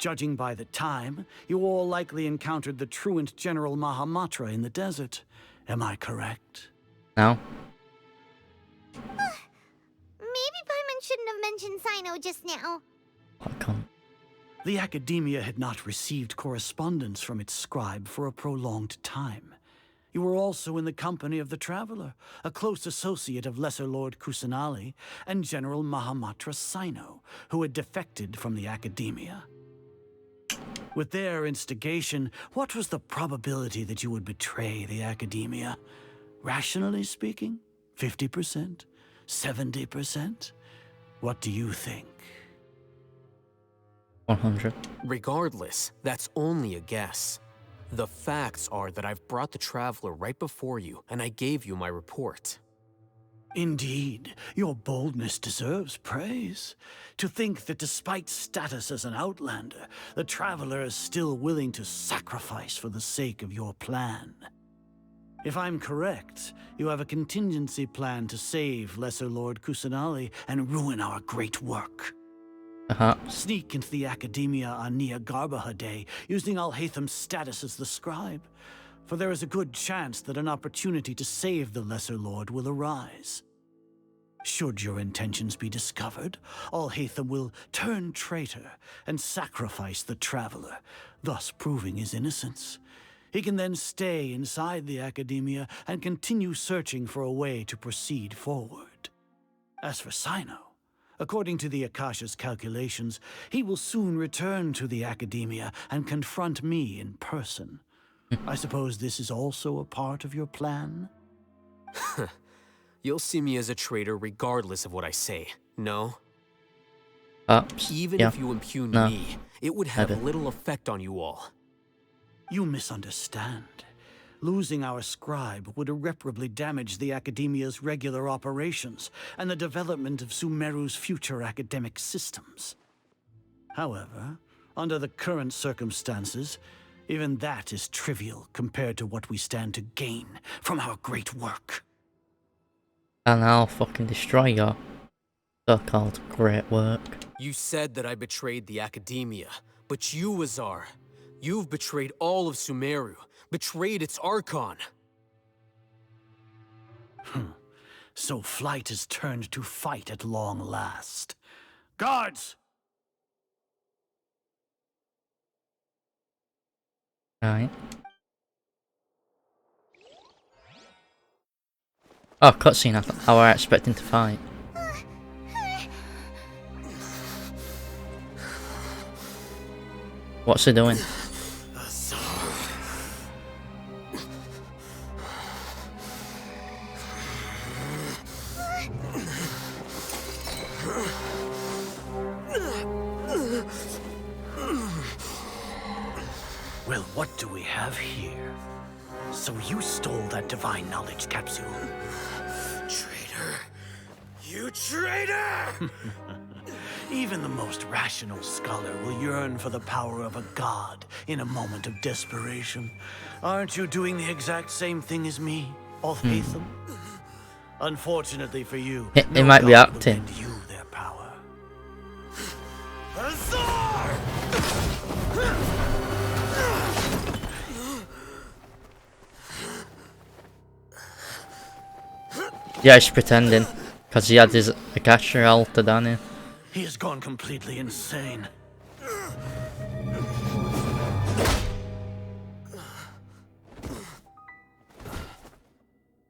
Judging by the time, you all likely encountered the truant General Mahamatra in the desert. Am I correct? No. Maybe Paimon shouldn't have mentioned Sino just now. Archon. The Academia had not received correspondence from its scribe for a prolonged time. You were also in the company of the Traveler, a close associate of Lesser Lord Kusanali and General Mahamatra Sino, who had defected from the Academia. With their instigation, what was the probability that you would betray the Academia? Rationally speaking, 50%? 70%? What do you think? 100. Regardless, that's only a guess. The facts are that I've brought the Traveler right before you, and I gave you my report. Indeed, your boldness deserves praise. To think that despite status as an outlander, the Traveler is still willing to sacrifice for the sake of your plan. If I'm correct, you have a contingency plan to save Lesser Lord Kusanali and ruin our great work. Sneak into the Academia on Niagarbaha Day, using Alhaitham's status as the scribe. For there is a good chance that an opportunity to save the Lesser Lord will arise. Should your intentions be discovered, Alhaitham will turn traitor and sacrifice the Traveler, thus proving his innocence. He can then stay inside the Academia and continue searching for a way to proceed forward. As for Sino, according to the Akasha's calculations, he will soon return to the Academia and confront me in person. I suppose this is also a part of your plan? You'll see me as a traitor regardless of what I say, no? Even if you impugn me, it would have little effect on you all. You misunderstand. Losing our scribe would irreparably damage the Academia's regular operations and the development of Sumeru's future academic systems. However, under the current circumstances, even that is trivial compared to what we stand to gain from our great work. And I'll fucking destroy your so-called great work. You said that I betrayed the Academia, but you, Azar, you've betrayed all of Sumeru, betrayed its Archon. So flight is turned to fight at long last. Guards! Alright. Oh, cutscene. How are I expecting to fight? What's he doing? Well, what do we have here? So you stole that divine knowledge capsule? Traitor! You traitor! Even the most rational scholar will yearn for the power of a god in a moment of desperation. Aren't you doing the exact same thing as me, Alhaitham? Unfortunately for you, It might be acting. lend you their power. Yeah, he's pretending. Because he had his Akasha altered on him. He has gone completely insane.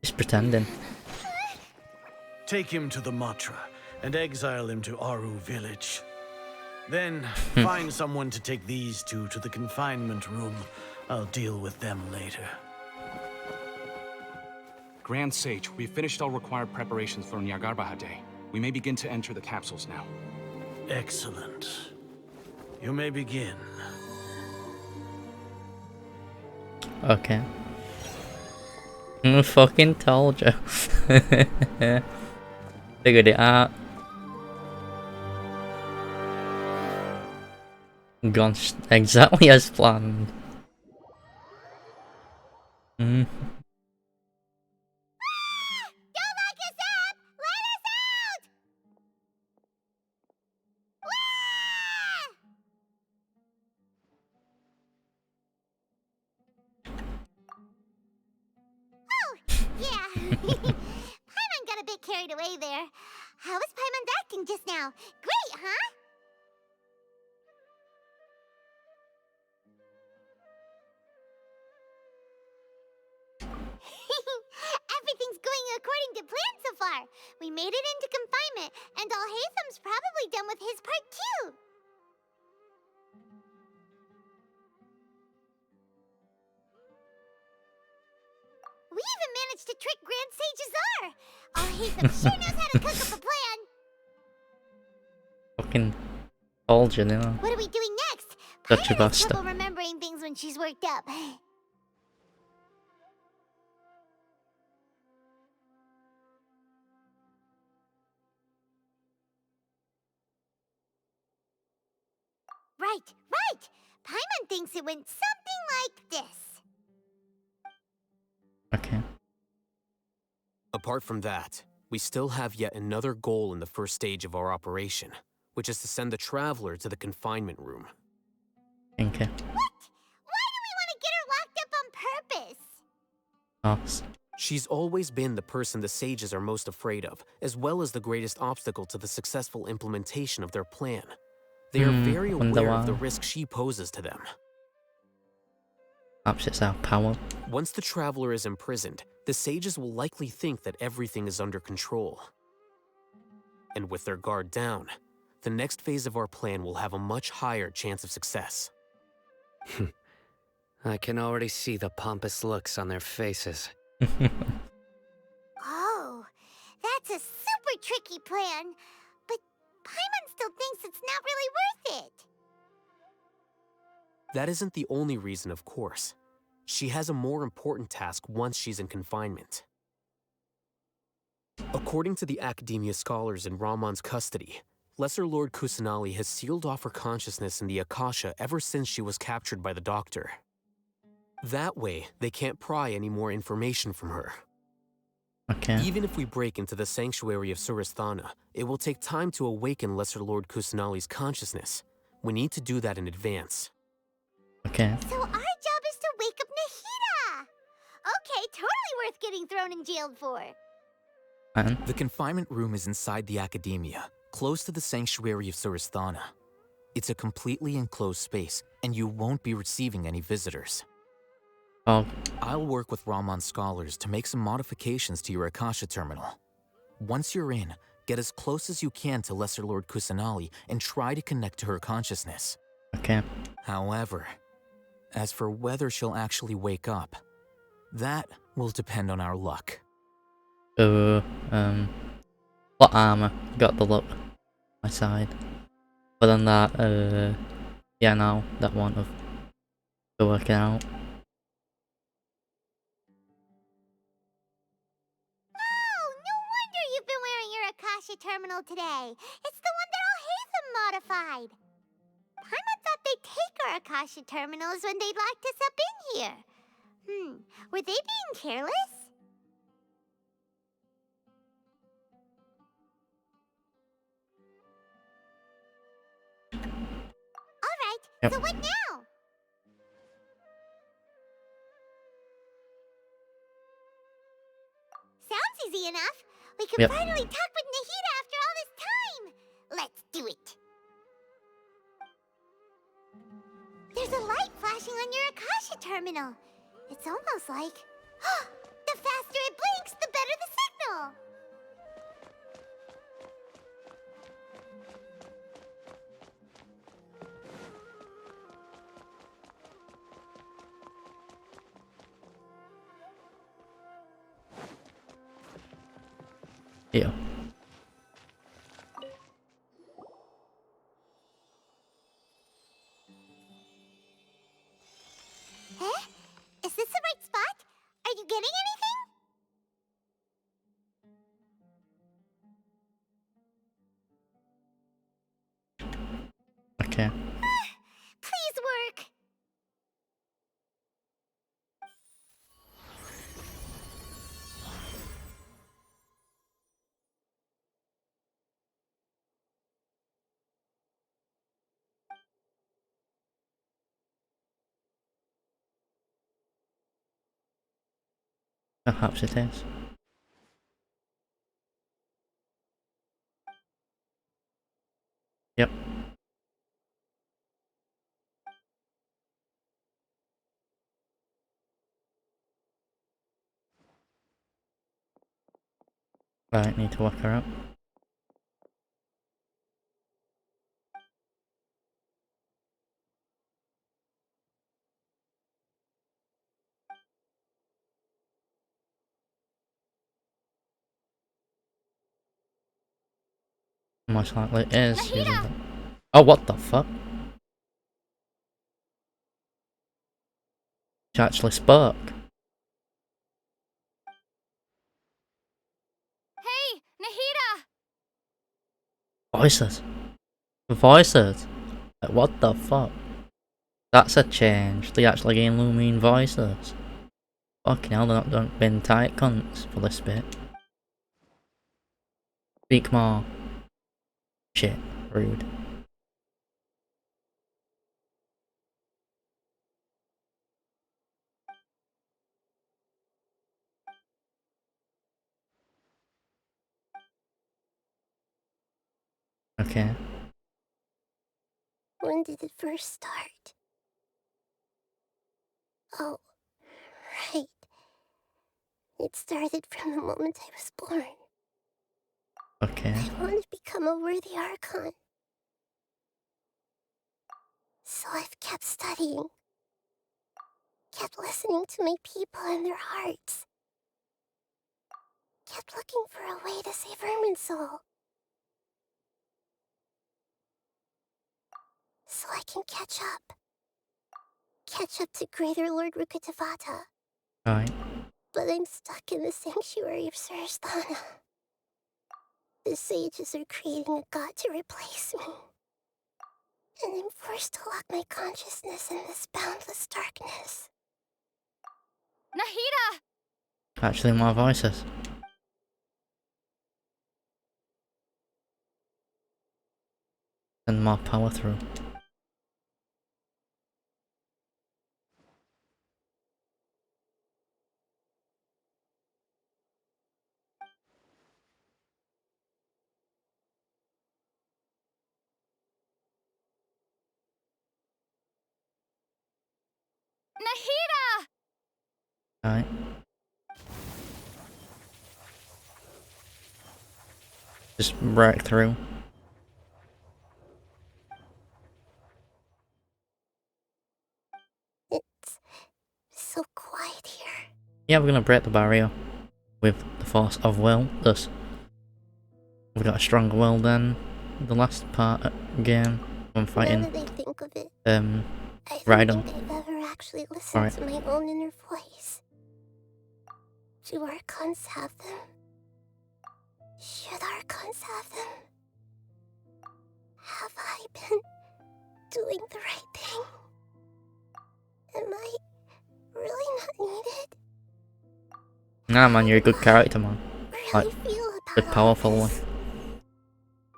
He's pretending. Take him to the Matra and exile him to Aru village. Then find someone to take these two to the confinement room. I'll deal with them later. Grand Sage, we've finished all required preparations for Nyargarbaha Day. We may begin to enter the capsules now. Excellent. You may begin. Okay. I fucking told you. Figured it out. Gone exactly as planned. Paimon got a bit carried away there. How was Paimon acting just now? Great, huh? Everything's going according to plan so far. We made it into confinement, and Alhaitham's probably done with his part too. We even managed to trick Grand Sage Azar. Alhaitham sure knows how to cook up a plan. Fucking told you, you know. What are we doing next? Such a Paimon has bastard. trouble remembering things when she's worked up. Right. Paimon thinks it went something like this. Okay. Apart from that, we still have yet another goal in the first stage of our operation, which is to send the Traveler to the confinement room. Okay. What? Why do we want to get her locked up on purpose? Ops. She's always been the person the sages are most afraid of, as well as the greatest obstacle to the successful implementation of their plan. They are very aware of the risk she poses to them. Perhaps it's our power. Once the Traveler is imprisoned, the sages will likely think that everything is under control. And with their guard down, the next phase of our plan will have a much higher chance of success. I can already see the pompous looks on their faces. Oh, that's a super tricky plan. But Paimon still thinks it's not really worth it. That isn't the only reason, of course. She has a more important task once she's in confinement. According to the Academia scholars in Ramon's custody, Lesser Lord Kusanali has sealed off her consciousness in the Akasha ever since she was captured by the Doctor. That way, they can't pry any more information from her. Okay. Even if we break into the sanctuary of Surasthana, it will take time to awaken Lesser Lord Kusanali's consciousness. We need to do that in advance. Okay. So our job is to wake up Nahida. Okay, totally worth getting thrown and jailed for. And? The confinement room is inside the Academia, close to the sanctuary of Surasthana. It's a completely enclosed space, and you won't be receiving any visitors. Oh. I'll work with Raman scholars to make some modifications to your Akasha terminal. Once you're in, get as close as you can to Lesser Lord Kusanali and try to connect to her consciousness. Okay. However, as for whether she'll actually wake up, that will depend on our luck. What armor? Got the look. My side. But then that, yeah, no, that won't have to work out. Oh, no wonder you've been wearing your Akasha terminal today. It's the one that Al-Hatham modified. Paimon thought they'd take our Akasha terminals when they locked us up in here. Were they being careless? Alright, Yep. so what now? Sounds easy enough. We can Yep. finally talk with Nahida after all this time. Let's do it. There's a light flashing on your Akasha terminal. It's almost like... the faster it blinks, the better the signal. Yeah. Huh? Is this the right spot? Are you getting anything? Okay. Please work. Perhaps it is. Yep. Right, need to work her out. Most likely it is. Using that. Oh, what the fuck? She actually spoke. Hey, Nahida! Voices. Voices. Like, what the fuck? That's a change. They actually gain Lumine voices. Fucking hell, they're not being tight cunts for this bit. Speak more. Shit. Rude. Okay. When did it first start? Oh, right. It started from the moment I was born. Okay. I want to become a worthy Archon. So I've kept studying. Kept listening to my people and their hearts. Kept looking for a way to save Irminsul. So I can catch up. Catch up to Greater Lord Rukkhadevata. Right. But I'm stuck in the sanctuary of Surasthana. The sages are creating a god to replace me. And I'm forced to lock my consciousness in this boundless darkness. Nahida! Actually, more voices. And more power through. Alright. Just break through. It's so quiet here. Yeah, we're gonna break the barrier with the force of will. Thus, we've got a stronger will than the last part game when fighting. Now that I think of it, I Raiden. don't think I've ever actually listened Alright. to my own inner voice. Do Archons have them? Should Archons have them? Have I been doing the right thing? Am I really not needed? Nah, man, you're a good character, man. Like, Feel good, powerful one.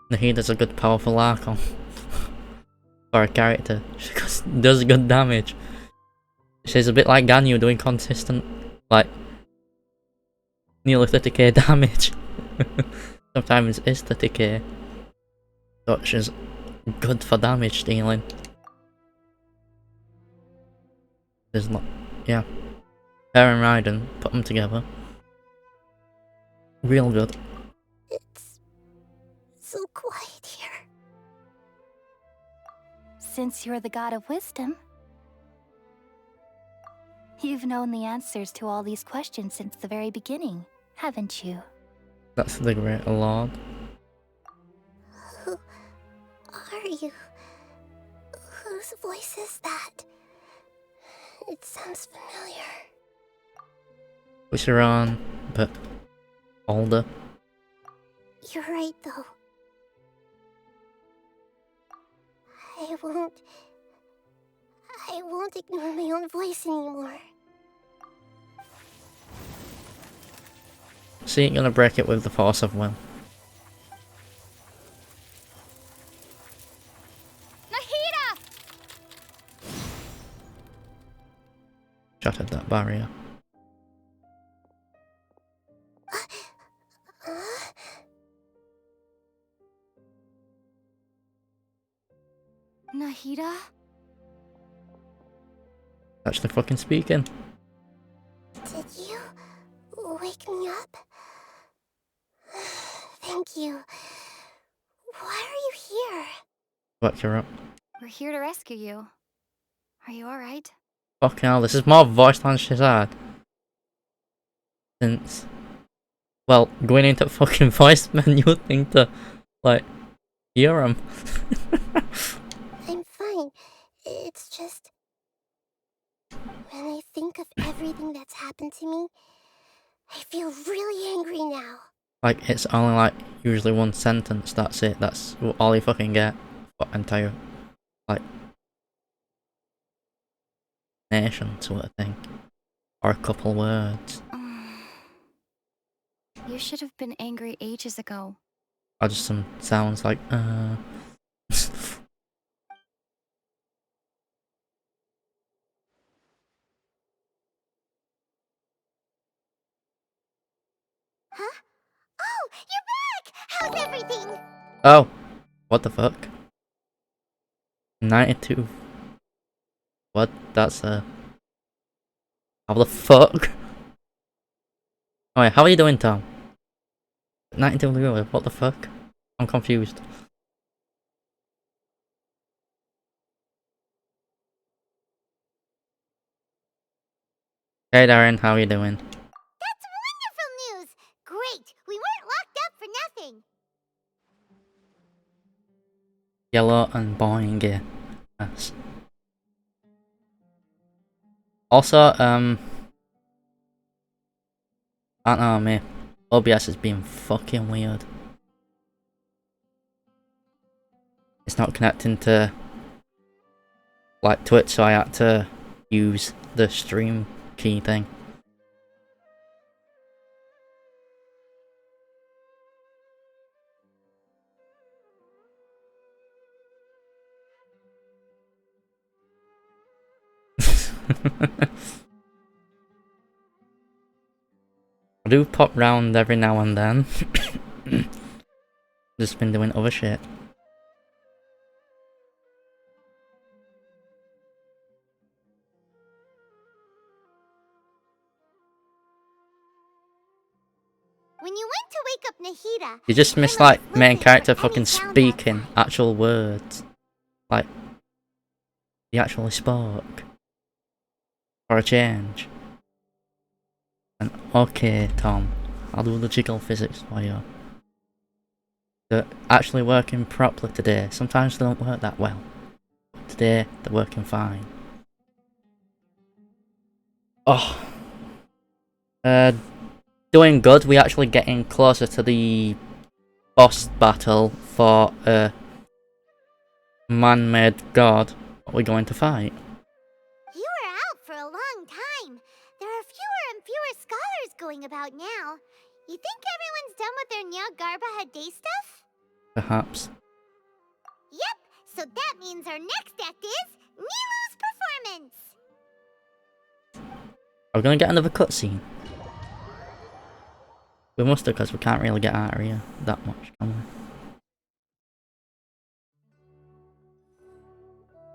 Nahida's a good, powerful Archon. For a character. She does good damage. She's a bit like Ganyu doing consistent, like, nearly 30k damage. Sometimes it's 30k. But she's good for damage dealing. There's not, yeah. Her and Raiden, put them together. Real good. It's so quiet here. Since you're the god of wisdom, you've known the answers to all these questions since the very beginning, haven't you? That's the Great Lord. Who are you? Whose voice is that? It sounds familiar. Which are on, but older. You're right, though. I won't ignore my own voice anymore. So you're gonna break it with the force of will. Nahida! Shattered that barrier. Nahida? Actually fucking speaking. Did you wake me up? Thank you. Why are you here? Fuck her up. We're here to rescue you. Are you alright? Fucking hell, this is more voice than she's had. Since, well, going into fucking voice menu thing to, like, hear him. I'm fine. It's just... when I think of everything that's happened to me, I feel really angry now. Like, it's only like, usually one sentence, that's it, that's all you fucking get. For entire, like, nation sort of thing. Or a couple words. You should have been angry ages ago. Or just some sounds like, Huh? Oh, you're back! How's everything? Oh! What the fuck? 92. What? That's how the fuck? Oh wait, how are you doing, Tom? 92 degree, what the fuck? I'm confused. Hey Darren, how are you doing? That's wonderful news! Great! We weren't locked up for nothing! Yellow and boing, yeah. Yes. Also, I don't know, me. OBS is being fucking weird. It's not connecting to, like, Twitch, so I had to use the stream key thing. I do pop round every now and then. Just been doing other shit. When you went to wake up Nahida, You just missed like main character fucking speaking actual words. Like, he actually spoke. For a change. And okay, Tom, I'll do the jiggle physics for you. They're actually working properly today. Sometimes they don't work that well. But today, they're working fine. Oh. Doing good. We're actually getting closer to the boss battle for a man-made god that we're going to fight. You were out for a long time. There are fewer and fewer scholars going about now. You think everyone's done with their Nyargarba Hade stuff? Perhaps. Yep, so that means our next act is Nilu's performance. Are we gonna get another cutscene? We must have, because we can't really get out of here that much, can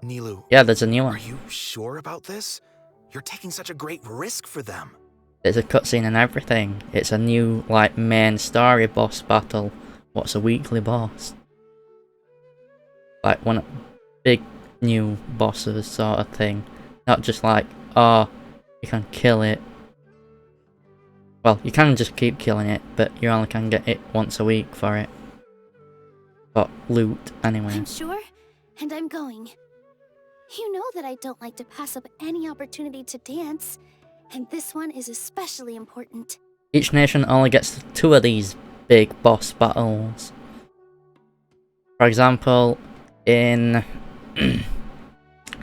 we? Nilu. Yeah, there's a new one. Are you sure about this? You're taking such a great risk for them. There's a cutscene and everything. It's a new, like, main story boss battle. What's a weekly boss? Like, one big new bosses sort of thing. Not just like, oh, you can kill it. Well, you can just keep killing it, but you only can get it once a week for it. But loot, anyway. I'm sure, and I'm going. You know that I don't like to pass up any opportunity to dance, and this one is especially important. Each nation only gets 2 of these big boss battles. For example, in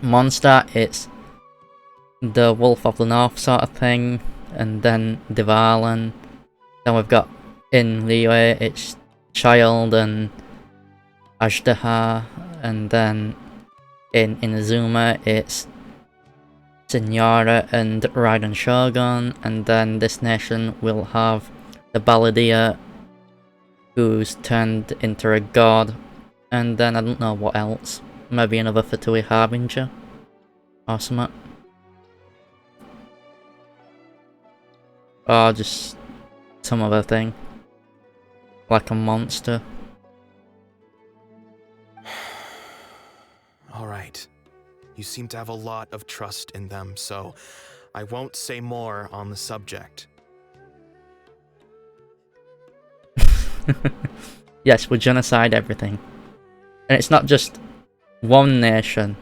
Monster, it's the Wolf of the North sort of thing, and then Divalan. Then we've got in Liyue, it's Child and Ashtaha, and then in Inazuma, it's Senora and Raiden Shogun, and then this nation will have the Balladeer, who's turned into a god, and then I don't know what else. Maybe another Fatui Harbinger or something. Or just some other thing. Like a monster. All right. You seem to have a lot of trust in them, so I won't say more on the subject. Yes, we genocide everything. And it's not just one nation.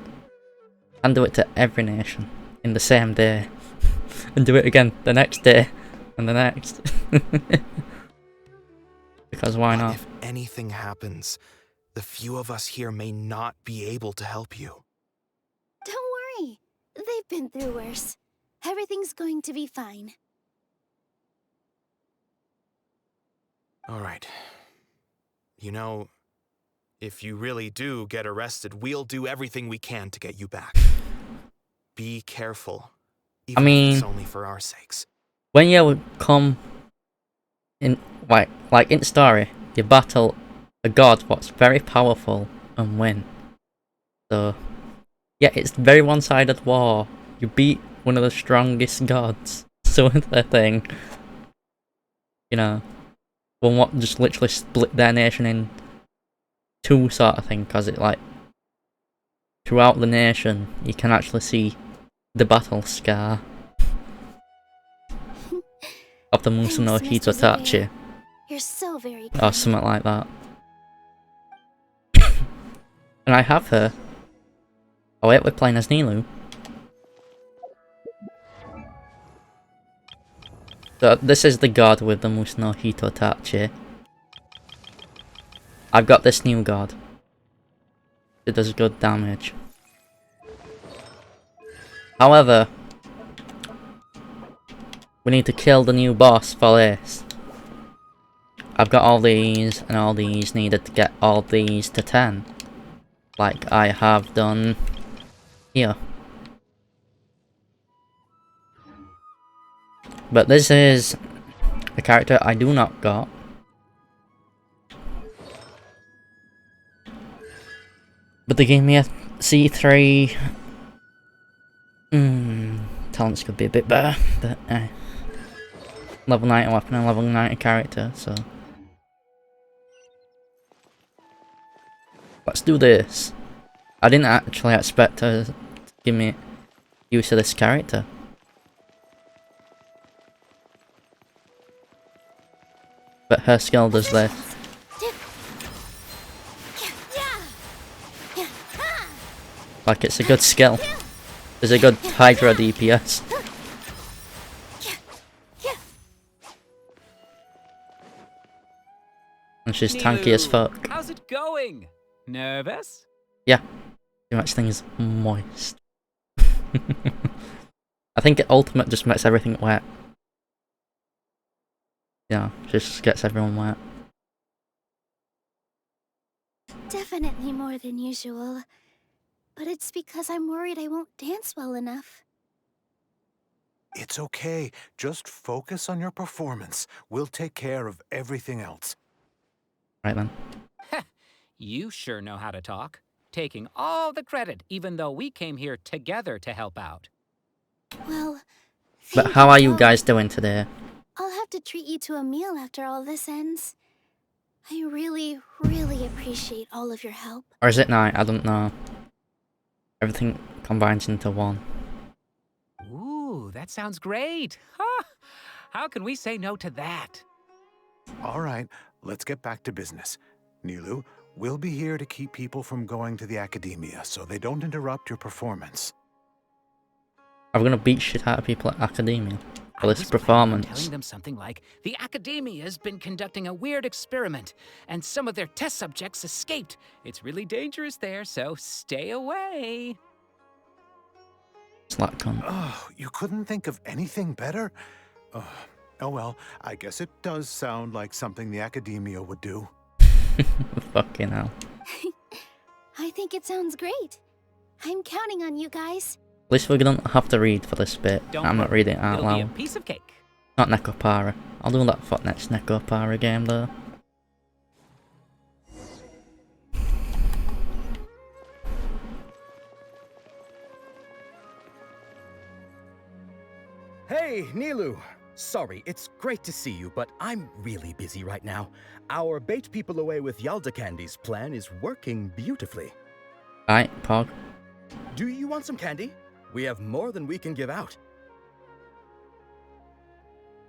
And do it to every nation in the same day. And do it again the next day. And the next. Because why not? If anything happens, the few of us here may not be able to help you. Don't worry. They've been through worse. Everything's going to be fine. All right. You know, if you really do get arrested, we'll do everything we can to get you back. Be careful. Even if it's only for our sakes. When you come in, like in story, you battle a god what's very powerful and win. So, yeah, it's very one-sided war. You beat one of the strongest gods. So it's a thing. You know, one what just literally split their nation in 2 sort of thing, because it like throughout the nation you can actually see the battle scar of the Musa no Hitotachi. You're so very Or something like that. And I have her. Oh wait, we're playing as Nilu. So this is the god with the Musa no Hitotachi. I've got this new god. It does good damage. However, we need to kill the new boss for this. I've got all these, and all these needed to get all these to 10. Like I have done here. But this is a character I do not got. But they gave me a C3. Talents could be a bit better, but level 90 weapon and level 90 character, so... Let's do this. I didn't actually expect her to give me use of this character. But her skill does this. Like, it's a good skill. There's a good Hydra DPS. And she's tanky as fuck. How's it going? Nervous? Yeah. Too much things moist. I think ultimate just makes everything wet. Yeah, just gets everyone wet. Definitely more than usual. But it's because I'm worried I won't dance well enough. It's okay. Just focus on your performance. We'll take care of everything else. Right then. You sure know how to talk. Taking all the credit, even though we came here together to help out. Well, But how are you guys doing today? I'll have to treat you to a meal after all this ends. I really, really appreciate all of your help. Or is it night? I don't know. Everything combines into one. Ooh, that sounds great. Huh? How can we say no to that? All right, let's get back to business. Nilu, we'll be here to keep people from going to the academia so they don't interrupt your performance. I'm gonna beat shit out of people at academia for this performance. Telling them something like, the academia has been conducting a weird experiment, and some of their test subjects escaped. It's really dangerous there, so stay away. Slut cunt. Oh, you couldn't think of anything better? Oh well, I guess it does sound like something the academia would do. Fucking hell. I think it sounds great. I'm counting on you guys. At least we don't have to read for this bit. I'm not reading it out It'll be a loud. piece of cake. Not Necopara. I'll do that for next Necopara game though. Hey, Nilu! Sorry, it's great to see you, but I'm really busy right now. Our bait people away with Yalda Candy's plan is working beautifully. Right, Pog. Do you want some candy? We have more than we can give out.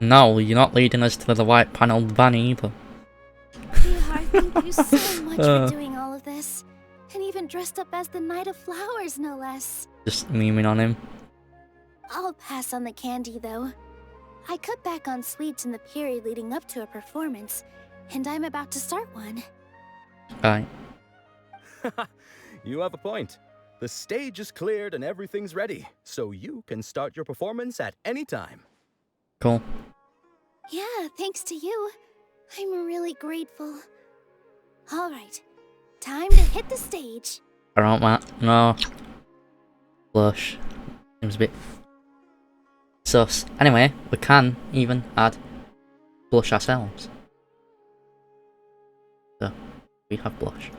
No, you're not leading us to the white panelled van either. Bihar, thank you so much for doing all of this. And even dressed up as the Knight of Flowers, no less. Just memeing on him. I'll pass on the candy, though. I cut back on sweets in the period leading up to a performance, and I'm about to start one. Right. You have a point. The stage is cleared and everything's ready, so you can start your performance at any time. Cool. Yeah, thanks to you. I'm really grateful. All right, time to hit the stage. I don't want no. Blush. Seems a bit sus. Anyway, we can even add blush ourselves. So, we have blush.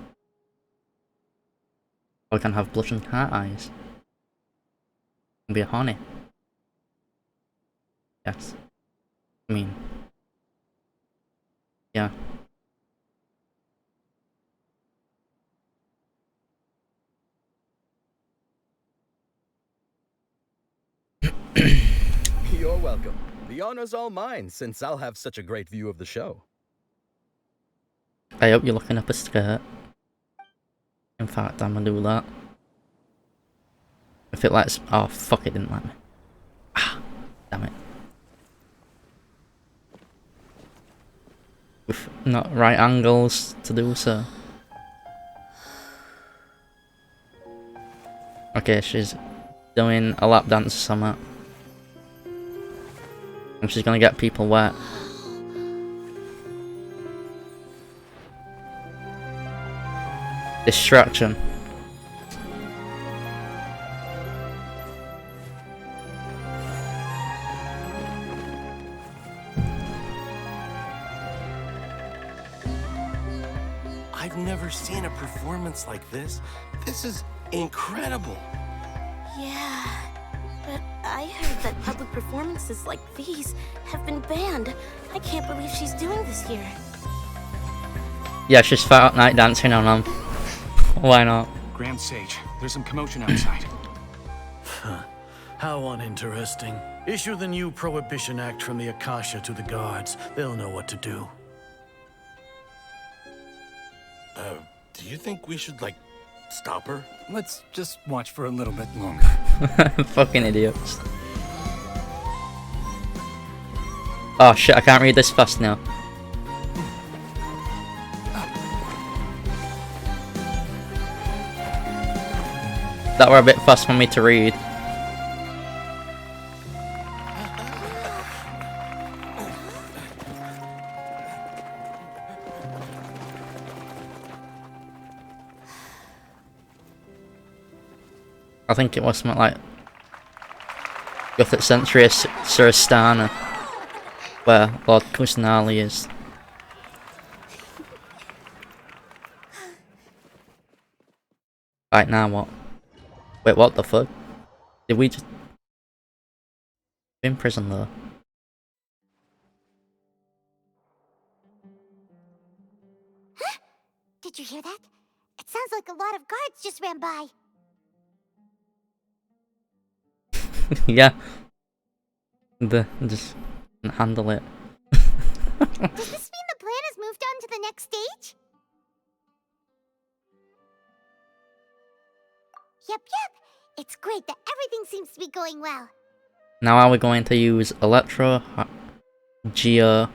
Or we can have blush and heart eyes. And be a honey. Yes. I mean... Yeah. You're welcome. The honor's all mine, since I'll have such a great view of the show. I hope you're looking up a skirt. In fact, I'm gonna do that. If it lets... Oh, fuck, it didn't let me. Ah, damn it. With not right angles to do so. Okay, she's doing a lap dance or something. And she's gonna get people wet. Distraction. I've never seen a performance like this. This is incredible. Yeah, But I heard that public performances like these have been banned. I can't believe she's doing this here. Yeah, she's Fortnite dancing on them. Why not? Grand Sage, there's some commotion outside. How uninteresting. Issue the new Prohibition Act from the Akasha to the guards. They'll know what to do. Do you think we should, like, stop her? Let's just watch for a little bit longer. Fucking idiots. Oh shit, I can't read this fast now. That were a bit fast for me to read. I think it was something like Gothic Century Suristana, where Lord Kusanali is. Right, now what? Wait, what the fuck? Did we just... in prison though? Did you hear that? It sounds like a lot of guards just ran by. Yeah. Just handle it. Does this mean the plan has moved on to the next stage? Yep. It's great that everything seems to be going well. Now are we going to use Electro, Geo,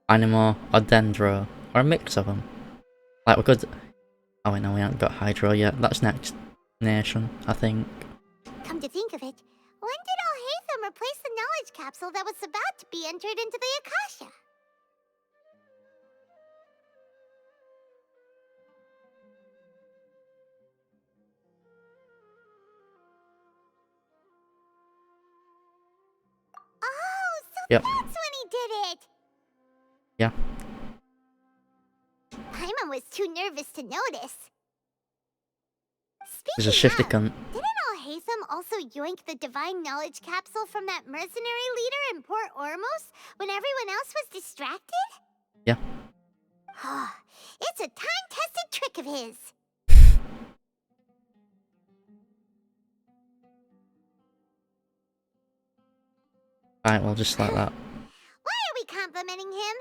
Animo, or Dendro? Or a mix of them? Like we could... oh wait, no, we haven't got Hydro yet. That's next nation, I think. Come to think of it, when did Alhaitham replace the knowledge capsule that was about to be entered into the Akasha? Oh, so Yep. that's when he did it! Yeah. Paimon was too nervous to notice. He's a shifty cunt. Didn't Alhaitham also yoink the divine knowledge capsule from that mercenary leader in Port Ormos when everyone else was distracted? Yeah. It's a time-tested trick of his. Right, well, just like that. Why are we complimenting him?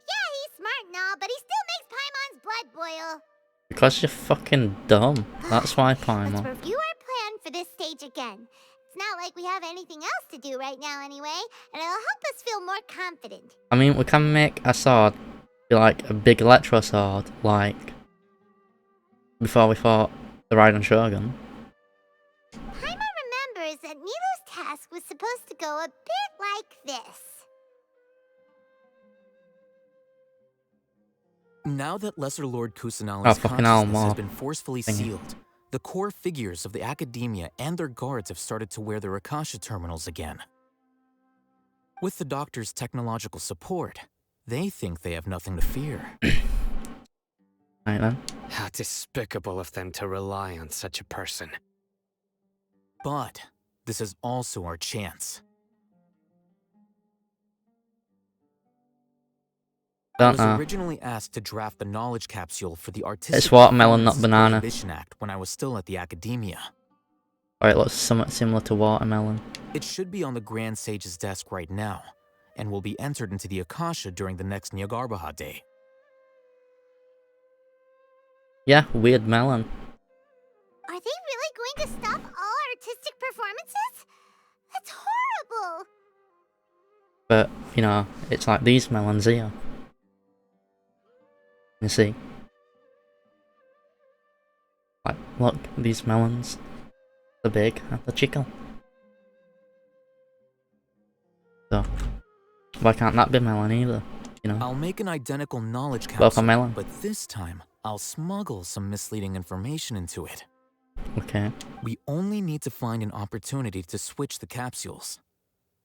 Yeah, he's smart and all, but he still makes Paimon's blood boil. Because you're fucking dumb. That's why, Let's Paimon. review our plan for this stage again. It's not like we have anything else to do right now anyway, and it'll help us feel more confident. I mean, we can make a sword be like a big electro sword, like before we fought the Raiden Shogun. Paimon remembers that Nilou's task was supposed to go a bit like this. Now that Lesser Lord Kusanali's Oh, fucking hell, consciousness has more been forcefully thingy. sealed, the core figures of the Academia and their guards have started to wear their Akasha terminals again. With the Doctor's technological support, they think they have nothing to fear. Right then. How despicable of them to rely on such a person. But this is also our chance. I was Don't know. originally asked to draft the knowledge capsule for the Artistic It's watermelon, not Performances banana. Prohibition Act when I was still at the Academia. Or it looks somewhat similar to watermelon. It should be on the Grand Sage's desk right now, and will be entered into the Akasha during the next Nyargarbaha Day. Yeah, weird melon. Are they really going to stop all artistic performances? That's horrible! But, you know, it's like these melons here. You see? Like, look, these melons. They're big and they're chicken. So, why can't that be melon either? You know? I'll make an identical knowledge Both capsule, are melon. but this time, I'll smuggle some misleading information into it. Okay. We only need to find an opportunity to switch the capsules.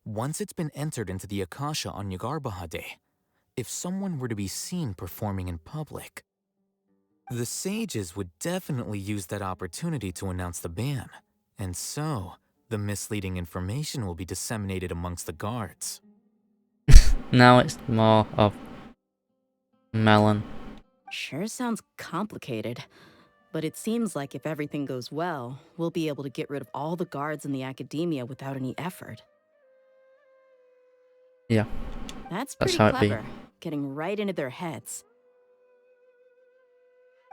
Once it's been entered into the Akasha on Nyargarbaha Day, if someone were to be seen performing in public, the sages would definitely use that opportunity to announce the ban, and so The misleading information will be disseminated amongst the guards. Now it's more of Melon. Sure sounds complicated, but it seems like if everything goes well, we'll be able to get rid of all the guards in the academia without any effort. Yeah. That's That's pretty how it be. clever, getting right into their heads.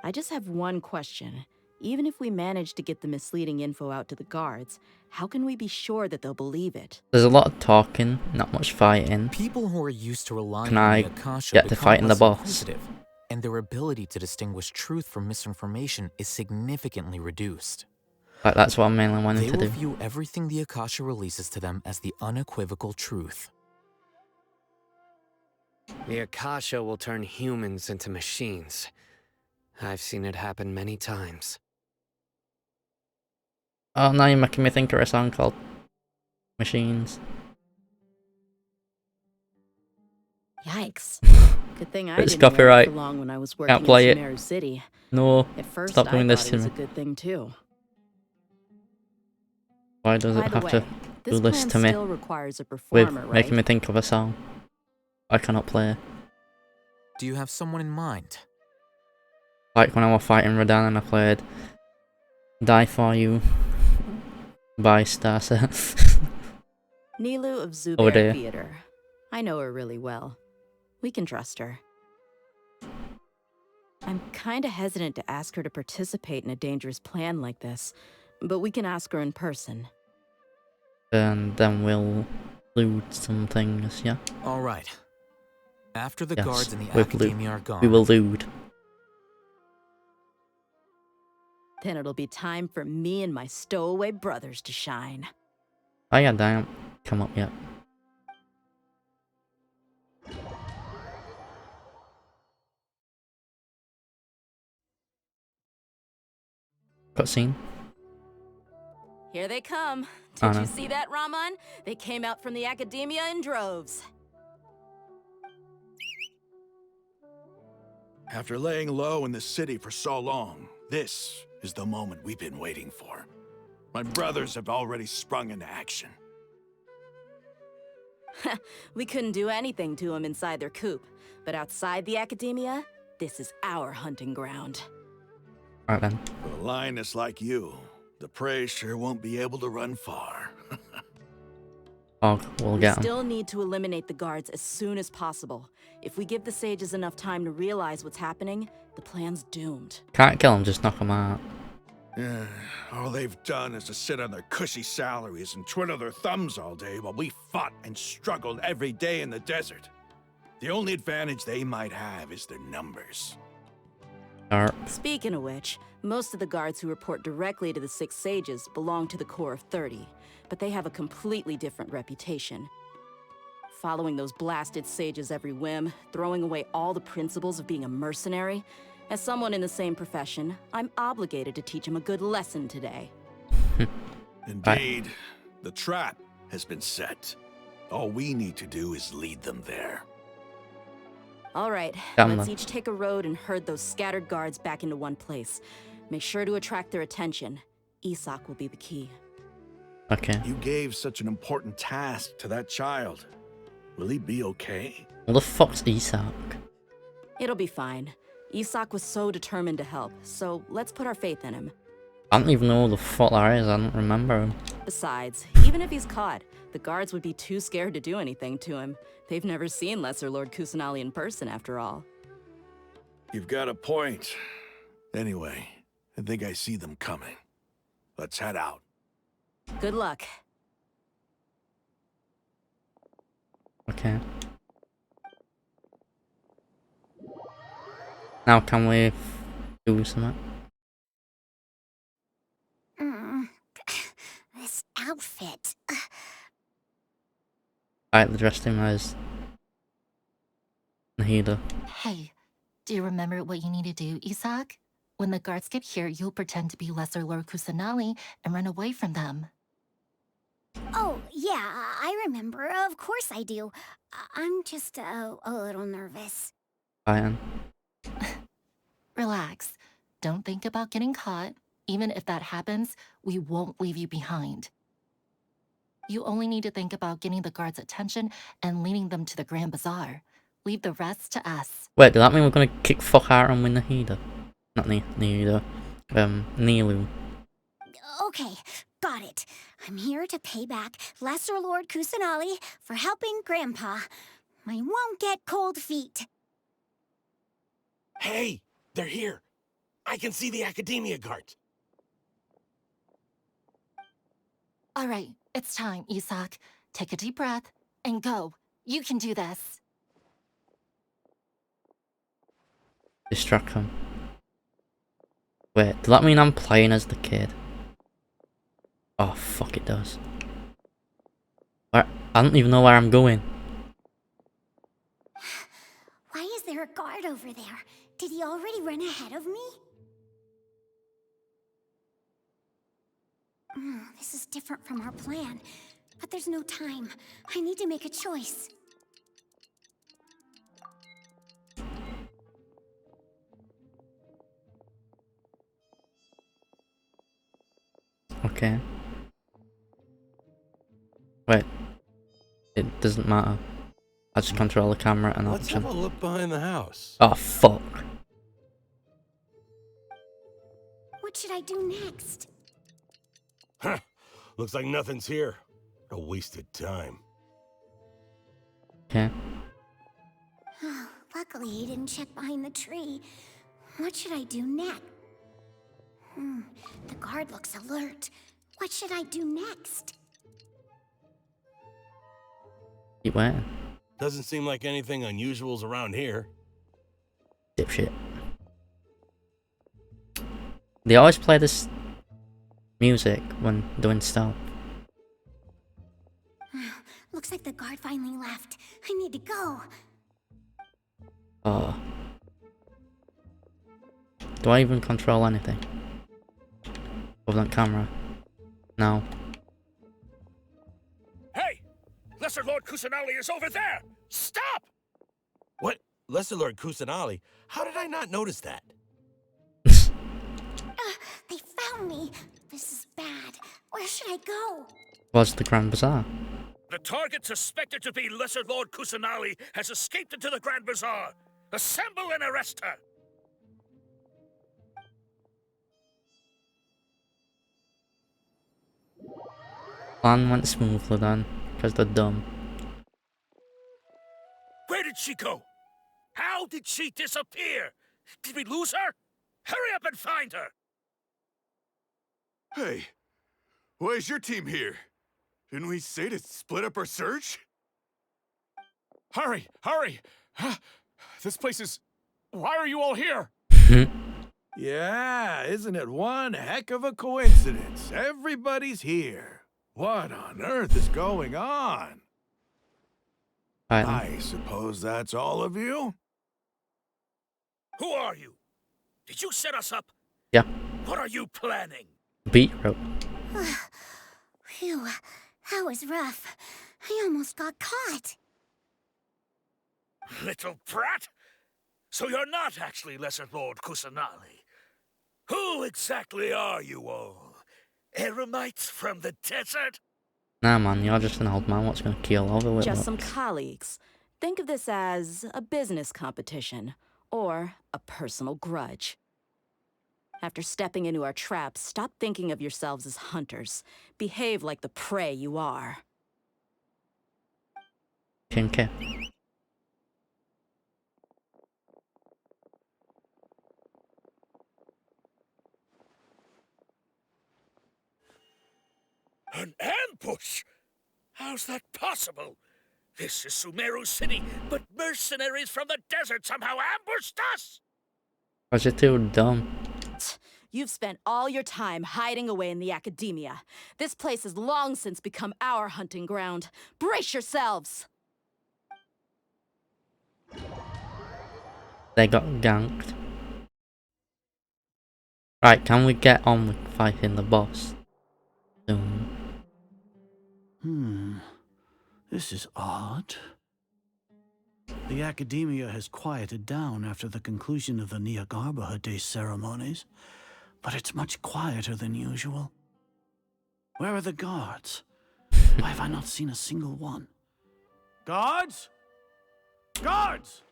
I just have one question. Even if we manage to get the misleading info out to the guards, how can we be sure that they'll believe it? There's a lot of talking, not much fighting. People who are used to relying Can on I the Akasha get to become fighting the less boss? inquisitive, and their ability to distinguish truth from misinformation is significantly reduced. Like, that's what I'm mainly wanting They to will do. view everything the Akasha releases to them as the unequivocal truth. The Akasha will turn humans into machines. I've seen it happen many times. Oh, now you're making me think of a song called Machines. Yikes. Good thing I It's didn't wear it copyright. for long when I was Can't working play in it. Sumeru City. No, At first, stop doing I this thought to it was me. a good thing too. Why does it By the have way, to this do this plan to me? still requires a With performer, making right? me think of a song I cannot play. Do you have someone in mind? Like when I was fighting Radan and I played Die For You by Starset. Nilu of Oh Zubair dear. Theater. I know her really well. We can trust her. I'm kinda hesitant to ask her to participate in a dangerous plan like this, but we can ask her in person. And then we'll loot some things, yeah? Alright. After the Yes, guards in the with loot. academia are gone, We will loot. Then it'll be time for me and my stowaway brothers to shine. Oh yeah, they haven't come up yet. Cutscene. Here they come. Oh, Did no. you see that, Raman? They came out from the academia in droves. After laying low in the city for so long, this is the moment we've been waiting for. My brothers have already sprung into action. We couldn't do anything to them inside their coop, but outside the academia, this is our hunting ground. Right then. For a lioness like you, the prey sure won't be able to run far. Og, we'll We get him. still need to eliminate the guards as soon as possible. If we give the sages enough time to realize what's happening, the plan's doomed. Can't kill him, just knock him out. Yeah, all they've done is to sit on their cushy salaries and twiddle their thumbs all day while we fought and struggled every day in the desert. The only advantage they might have is their numbers. Speaking of which, most of the guards who report directly to the Six Sages belong to the Corps of 30, but they have a completely different reputation. Following those blasted sages every whim, throwing away all the principles of being a mercenary. As someone in the same profession, I'm obligated to teach them a good lesson today. Indeed, the trap has been set. All we need to do is lead them there. All right, Damn let's them. each take a road and herd those scattered guards back into one place. Make sure to attract their attention. Isak will be the key. Okay. You gave such an important task to that child. Will he be okay? What the fuck's Isak? It'll be fine. Isak was so determined to help, so let's put our faith in him. I don't even know who the fuck that is, I don't remember him. Besides, even if he's caught, the guards would be too scared to do anything to him. They've never seen Lesser Lord Kusanali in person, after all. You've got a point. Anyway, I think I see them coming. Let's head out. Good luck. Okay. Now can we do something? This outfit. I dressed him as Nahida. Hey, do you remember what you need to do, Isak? When the guards get here, you'll pretend to be Lesser Lord Kusanali and run away from them. Oh, yeah, I remember. Of course I do. I'm just a little nervous. I am. Relax. Don't think about getting caught. Even if that happens, we won't leave you behind. You only need to think about getting the guards' attention and leading them to the Grand Bazaar. Leave the rest to us. Wait, does that mean we're gonna kick fuck out and win Nahida? Not Nahida. Nilu. Okay, got it. I'm here to pay back Lesser Lord Kusanali for helping Grandpa. I won't get cold feet. Hey, they're here. I can see the Academia guards. All right, it's time, Isak. Take a deep breath and go. You can do this. Distract him. Wait, does that mean I'm playing as the kid? Oh, fuck, it does. I don't even know where I'm going. Why is there a guard over there? Did he already run ahead of me? This is different from our plan, but there's no time. I need to make a choice. Okay. Wait. It doesn't matter. I just control the camera and Let's option. have a look behind the house. Oh, fuck. What should I do next? Huh. Looks like nothing's here. A wasted time. Okay. Oh, luckily he didn't check behind the tree. What should I do next? The guard looks alert. What should I do next? Keep waiting. Doesn't seem like anything unusual's around here. Dipshit. They always play this music when doing stealth. Looks like the guard finally left. I need to go. Oh. Do I even control anything? Other than camera? No. Hey! Lesser Lord Kusanali is over there! Stop! What? Lesser Lord Kusanali? How did I not notice that? They found me. This is bad. Where should I go? Was the Grand Bazaar? The target suspected to be Lesser Lord Kusanali has escaped into the Grand Bazaar. Assemble and arrest her! Plan went smoothly then, because they're dumb. Where did she go? How did she disappear? Did we lose her? Hurry up and find her! Hey, why is your team here? Didn't we say to split up our search? Hurry! Hurry! This place is... Why are you all here? Yeah, isn't it one heck of a coincidence? Everybody's here. What on earth is going on? I suppose that's all of you? Who are you? Did you set us up? Yeah. What are you planning? Beat rope. Phew, that was rough. I almost got caught. Little brat? So you're not actually Lesser Lord Kusanali. Who exactly are you all? Eremites from the desert? Nah man, you're just an old man, what's gonna kill all the little Just some ones? colleagues. Think of this as a business competition, or a personal grudge. After stepping into our traps, stop thinking of yourselves as hunters. Behave like the prey you are. Kinky. An ambush? How's that possible? This is Sumeru City, but mercenaries from the desert somehow ambushed us! Was it too dumb? You've spent all your time hiding away in the academia. This place has long since become our hunting ground. Brace yourselves! They got ganked. Right, can we get on with fighting the boss? Soon. This is odd. The Academia has quieted down after the conclusion of the Nyagarbha Day ceremonies, but it's much quieter than usual. Where are the guards? Why have I not seen a single one? Guards? Guards!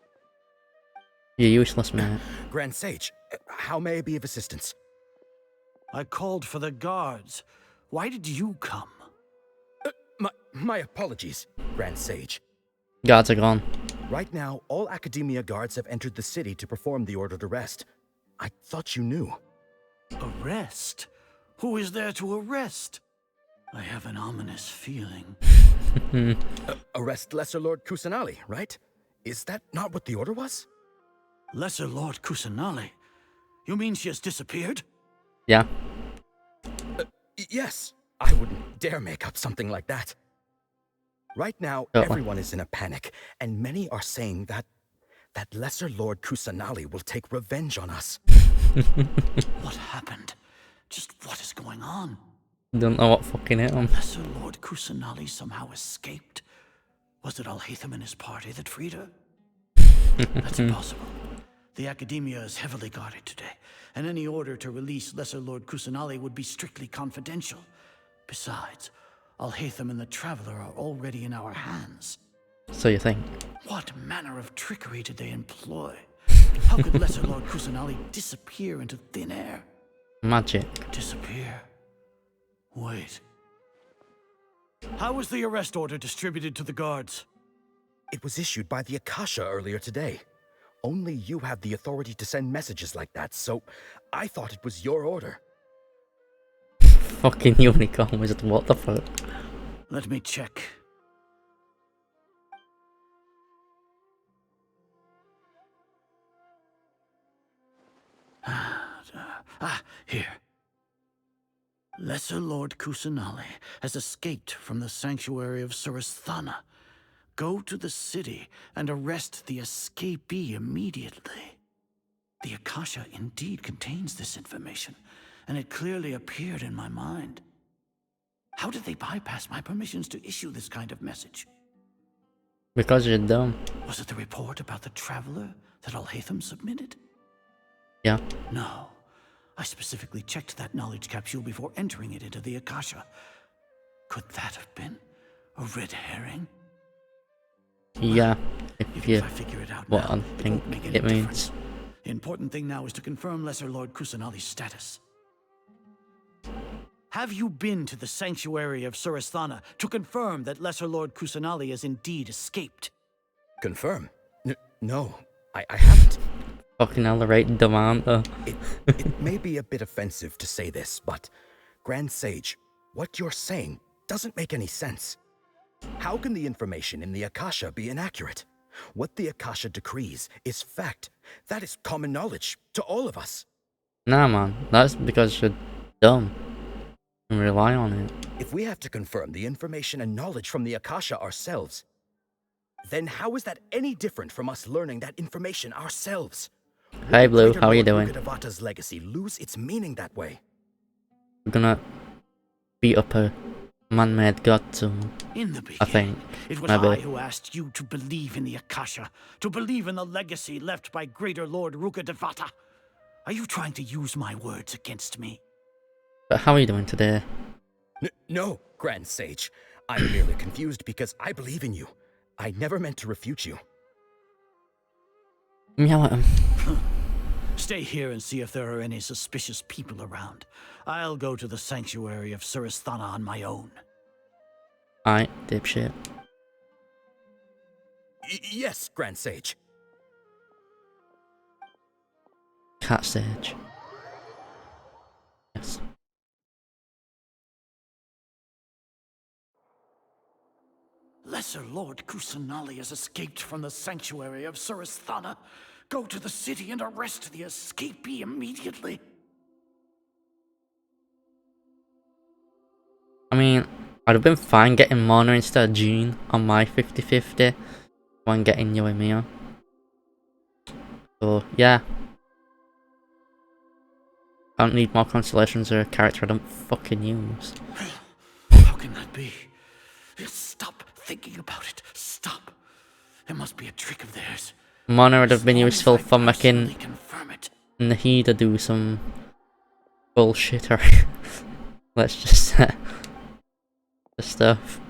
You're useless, man. Grand Sage, how may I be of assistance? I called for the guards. Why did you come? My apologies, Grand Sage. Guards are gone. Right now, all Academia guards have entered the city to perform the ordered arrest. I thought you knew. Arrest? Who is there to arrest? I have an ominous feeling. Arrest Lesser Lord Kusanali, right? Is that not what the order was? Lesser Lord Kusanali? You mean she has disappeared? Yeah. Yes. I wouldn't dare make up something like that. Right now, everyone is in a panic, and many are saying that Lesser Lord Kusanali will take revenge on us. What happened? Just what is going on? Don't know what fucking hit him. Lesser Lord Kusanali somehow escaped. Was it Alhaitham and his party that freed her? That's impossible. The Academia is heavily guarded today, and any order to release Lesser Lord Kusanali would be strictly confidential. Besides, Alhaitham and the Traveler are already in our hands. So you think? What manner of trickery did they employ? How could Lesser Lord Kusanali disappear into thin air? Magic. Disappear? Wait. How was the arrest order distributed to the guards? It was issued by the Akasha earlier today. Only you have the authority to send messages like that, so I thought it was your order. Fucking unicorn wizard, what the fuck? Let me check. Here. Lesser Lord Kusanali has escaped from the sanctuary of Surasthana. Go to the city and arrest the escapee immediately. The Akasha indeed contains this information, and it clearly appeared in my mind. How did they bypass my permissions to issue this kind of message? Because you're dumb. Was it the report about the Traveler that Alhaitham submitted? Yeah. No. I specifically checked that knowledge capsule before entering it into the Akasha. Could that have been a red herring? Yeah, if I figure it out what now, I think it won't make any it means. difference. The important thing now is to confirm Lesser Lord Kusanali's status. Have you been to the sanctuary of Surasthana to confirm that Lesser Lord Kusanali has indeed escaped? Confirm? No, I haven't. Fucking hell, the right demand. It may be a bit offensive to say this, but Grand Sage, what you're saying doesn't make any sense. How can the information in the Akasha be inaccurate? What the Akasha decrees is fact. That is common knowledge to all of us. Nah, man, that's because you're dumb and rely on it. If we have to confirm the information and knowledge from the Akasha ourselves, then how is that any different from us learning that information ourselves? Hey Blue, how are you doing? Devata's legacy lose its meaning that way. We're gonna beat up a man-made god soon. In the I think. It was Maybe. I who asked you to believe in the Akasha, to believe in the legacy left by Greater Lord Ruka Devata. Are you trying to use my words against me? But how are you doing today? No, Grand Sage. I'm merely confused because I believe in you. I never meant to refute you. Meow at him. Stay here and see if there are any suspicious people around. I'll go to the sanctuary of Surasthana on my own. Alright, dipshit. Yes, Grand Sage. Cat Sage. Yes. Lesser Lord Kusanali has escaped from the sanctuary of Surasthana. Go to the city and arrest the escapee immediately. I mean, I'd have been fine getting Mona instead of Jean on my 50-50 when getting Yoimiya. So, yeah. I don't need more constellations or a character I don't fucking use. How can that be? Stop thinking about it. Stop. It must be a trick of theirs. Mona would have been useful for making Nahida do some bullshit or let's just the stuff.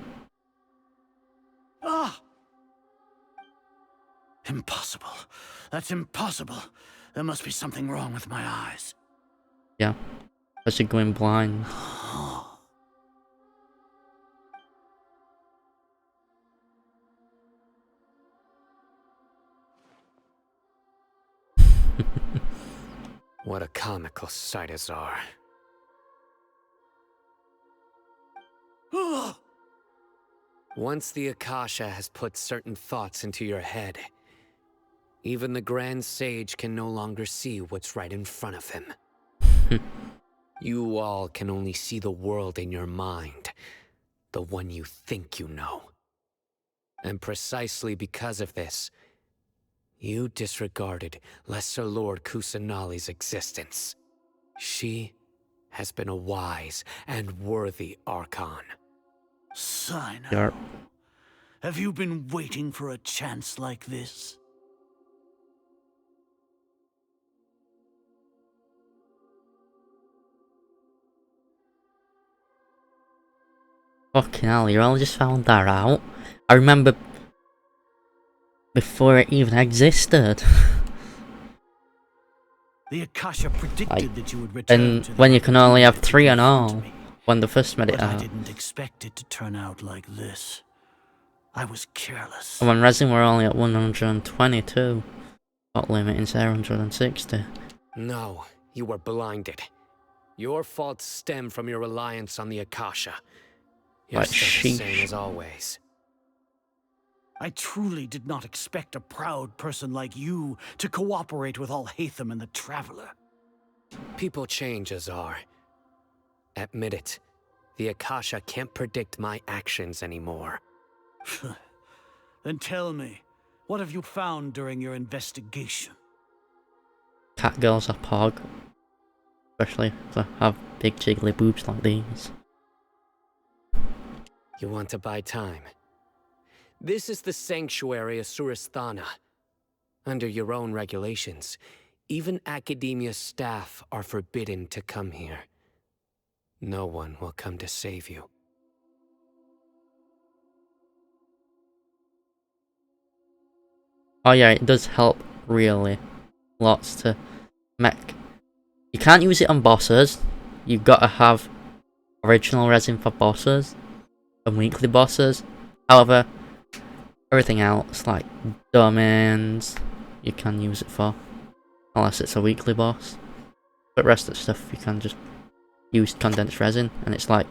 Impossible. That's impossible. There must be something wrong with my eyes. Yeah. Especially going blind. What a comical sight, Azar. Once the Akasha has put certain thoughts into your head, even the Grand Sage can no longer see what's right in front of him. You all can only see the world in your mind, the one you think you know. And precisely because of this, you disregarded Lesser Lord Kusanali's existence. She has been a wise and worthy Archon. Sumeru, Yep. have you been waiting for a chance like this? Fucking hell, you all just found that out? I remember before it even existed. The Akasha predicted that you would return And to the when you can only have Academia to 3 and confront all, me. when they first made it But I out. didn't expect it to turn out like this. I was careless. And when resin were only at 122, got limit in 760. No, you were blinded. Your faults stem from your reliance on the Akasha. You're Like, still the sheesh. same as always. I truly did not expect a proud person like you to cooperate with Alhaitham and the Traveler. People change, Azar. Admit it. The Akasha can't predict my actions anymore. Then tell me, what have you found during your investigation? Cat girls are pog. Especially if they have big jiggly boobs like these. You want to buy time? This is the sanctuary of Suristhana. Under your own regulations, even Academia staff are forbidden to come here. No one will come to save you. Oh yeah, it does help really. Lots to make. You can't use it on bosses. You've got to have original resin for bosses and weekly bosses. However, everything else like domains, you can use it for. Unless it's a weekly boss. But the rest of the stuff you can just use condensed resin. And it's like,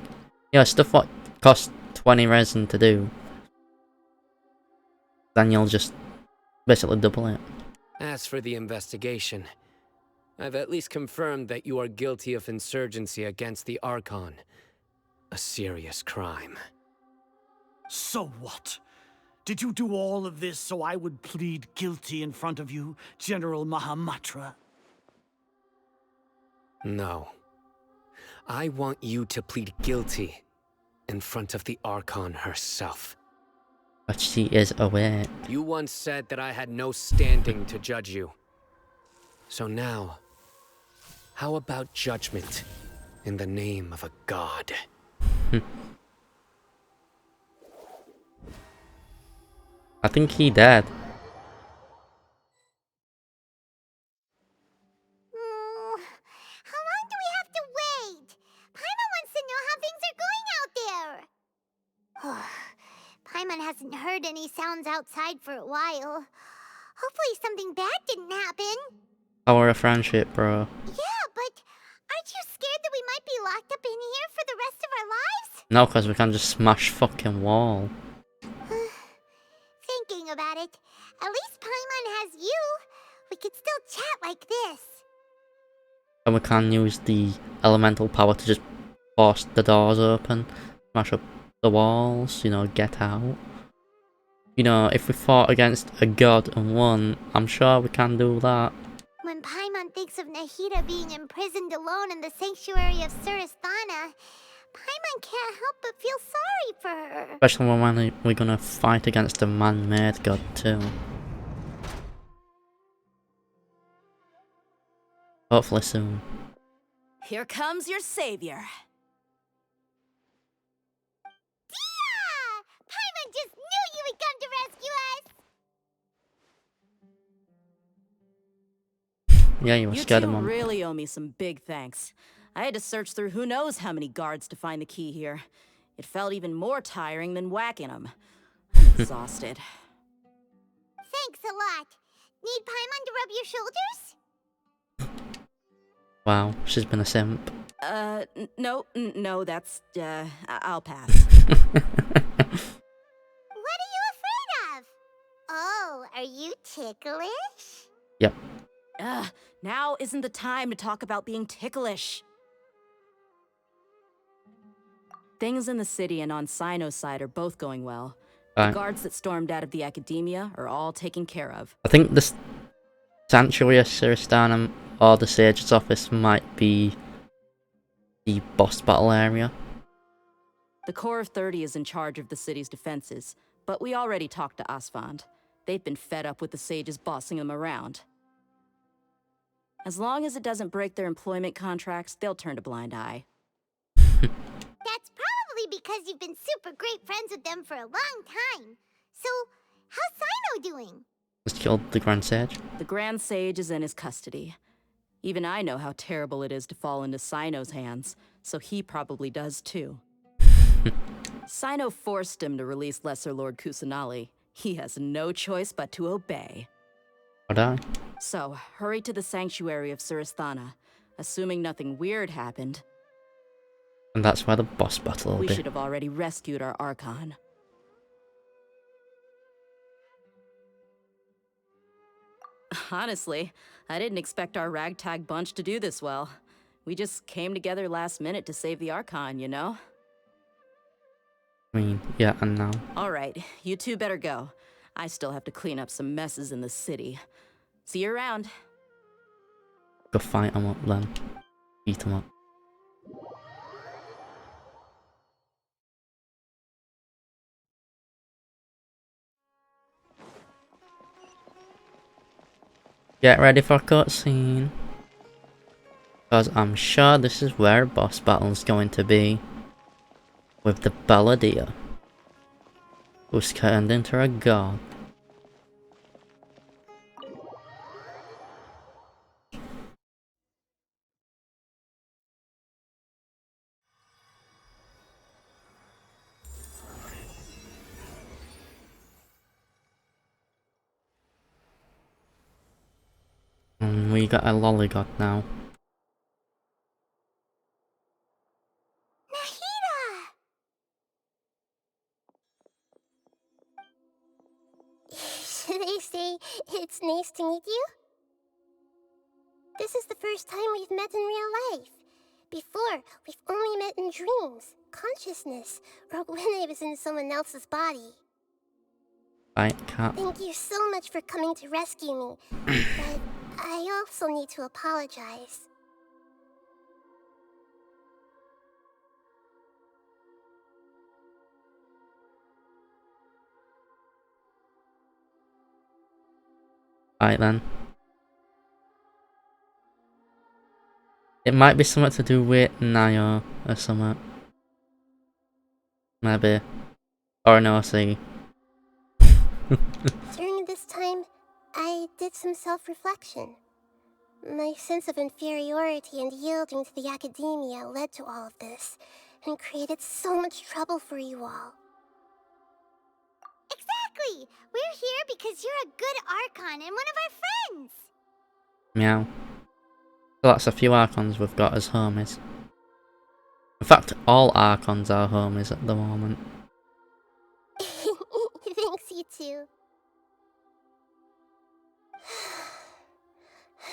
yeah, stuff what costs 20 resin to do. Then you'll just basically double it. As for the investigation, I've at least confirmed that you are guilty of insurgency against the Archon. A serious crime. So what? Did you do all of this so I would plead guilty in front of you, General Mahamatra? No. I want you to plead guilty in front of the Archon herself. But she is aware. You once said that I had no standing to judge you. So now, how about judgment in the name of a god? I think he dead. How long do we have to wait? Paimon wants to know how things are going out there. Paimon hasn't heard any sounds outside for a while. Hopefully something bad didn't happen. Power of friendship, bro. Yeah, but aren't you scared that we might be locked up in here for the rest of our lives? No, because we can just smash fucking wall. Thinking about it, at least Paimon has you. We could still chat like this. And we can use the elemental power to just force the doors open, smash up the walls, you know, get out. You know, if we fought against a god and won, I'm sure we can do that. When Paimon thinks of Nahida being imprisoned alone in the sanctuary of Suristhana, Paimon can't help but feel sorry for her. Especially when we're gonna fight against a man-made god too. Hopefully soon. Here comes your savior. Paimon just knew you would come to rescue us! Yeah, you were You scared two of Mom. really owe me some big thanks. I had to search through who knows how many guards to find the key here. It felt even more tiring than whacking them. I'm exhausted. Thanks a lot. Need Paimon to rub your shoulders? Wow, she's been a simp. No, that's, I'll pass. What are you afraid of? Oh, are you ticklish? Yep. Now isn't the time to talk about being ticklish. Things in the city and on Sino's side are both going well. The Right. guards that stormed out of the academia are all taken care of. I think the Sanctuary of Siristanum or the Sage's office might be the boss battle area. The Corps of 30 is in charge of the city's defenses, but we already talked to Asfand. They've been fed up with the sages bossing them around. As long as it doesn't break their employment contracts, they'll turn a blind eye. That's probably because you've been super great friends with them for a long time. So, how's Sino doing? Just killed the Grand Sage. The Grand Sage is in his custody. Even I know how terrible it is to fall into Sino's hands, so he probably does too. Sino forced him to release Lesser Lord Kusanali. He has no choice but to obey. Would I? So, hurry to the Sanctuary of Surasthana. Assuming nothing weird happened, And that's where the boss battle will we be. should have already rescued our Archon. Honestly, I didn't expect our ragtag bunch to do this well. We just came together last minute to save the Archon, you know? I mean, yeah, and now. Alright, you two better go. I still have to clean up some messes in the city. See you around. Go fight them up then. Eat them up. Get ready for a cutscene. Because I'm sure this is where boss battle's going to be. With the Balladeer. Who's turned into a god. And we got a lollygod now. Should I say it's nice to meet you? This is the first time we've met in real life. Before, we've only met in dreams, consciousness, or when I was in someone else's body. Right, cat. Thank you so much for coming to rescue me, but I also need to apologize. Right then. It might be something to do with Naya or something. Maybe. Or no, see. During this time, I did some self-reflection. My sense of inferiority and yielding to the academia led to all of this, and created so much trouble for you all. Exactly! We're here because you're a good Archon and one of our friends! Meow. So that's a few Archons we've got as homies. In fact, all Archons are homies at the moment. Thanks, you too.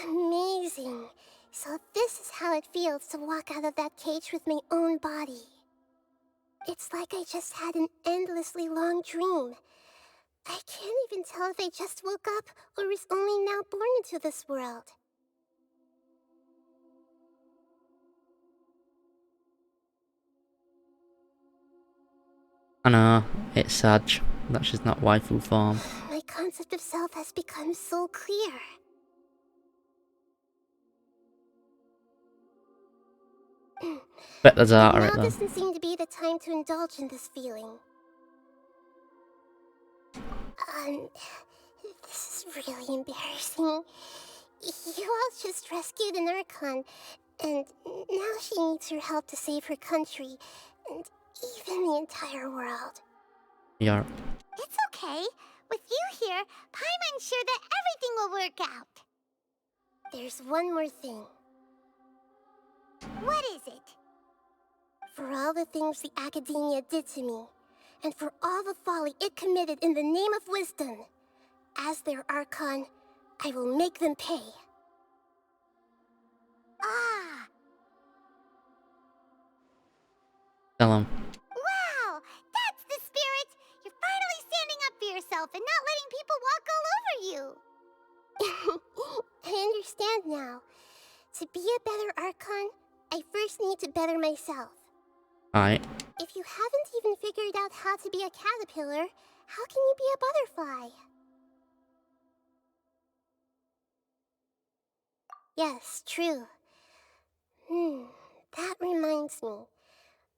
Amazing. So this is how it feels to walk out of that cage with my own body. It's like I just had an endlessly long dream. I can't even tell if I just woke up or was only now born into this world. I know, it's sad that she's not waifu form. My concept of self has become so clear. Bet there's art But right now there. doesn't seem to be the time to indulge in this feeling. This is really embarrassing. You all just rescued an Archon, and now she needs your help to save her country, and even the entire world. Yeah. It's okay. With you here, Paimon's sure that everything will work out. There's one more thing. What is it? For all the things the Academia did to me, and for all the folly it committed in the name of wisdom, as their Archon, I will make them pay. Ah! Tell him. Wow! That's the spirit! You're finally standing up for yourself and not letting people walk all over you! I understand now. To be a better Archon, I first need to better myself. Alright. If you haven't even figured out how to be a caterpillar, how can you be a butterfly? Yes, true. That reminds me.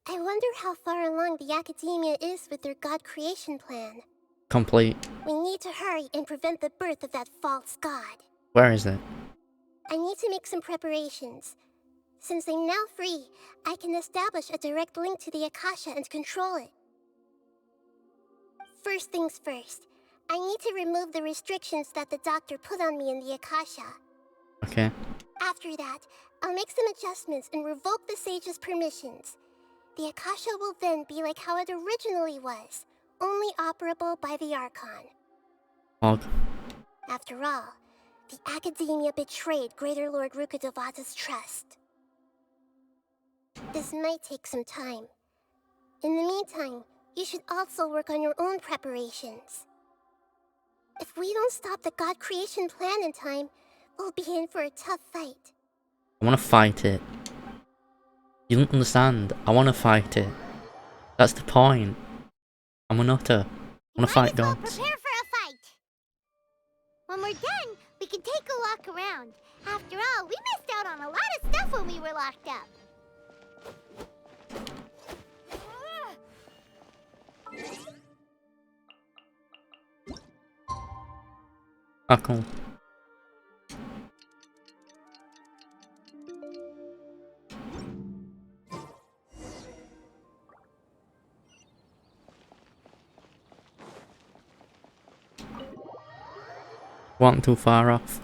I wonder how far along the Academia is with their god creation plan. Complete. We need to hurry and prevent the birth of that false god. Where is it? I need to make some preparations. Since I'm now free, I can establish a direct link to the Akasha and control it. First things first, I need to remove the restrictions that the doctor put on me in the Akasha. Okay. After that, I'll make some adjustments and revoke the sage's permissions. The Akasha will then be like how it originally was, only operable by the Archon. Og. After all, the Academia betrayed Greater Lord Rukkhadevata's trust. This might take some time. In the meantime, you should also work on your own preparations. If we don't stop the god creation plan in time, we'll be in for a tough fight. I wanna fight it. You don't understand. I wanna fight it. That's the point. I'm a nutter. I wanna fight gods. Prepare for a fight! When we're done, we can take a walk around. After all, we missed out on a lot of stuff when we were locked up. Oh, cool. Wasn't too far off.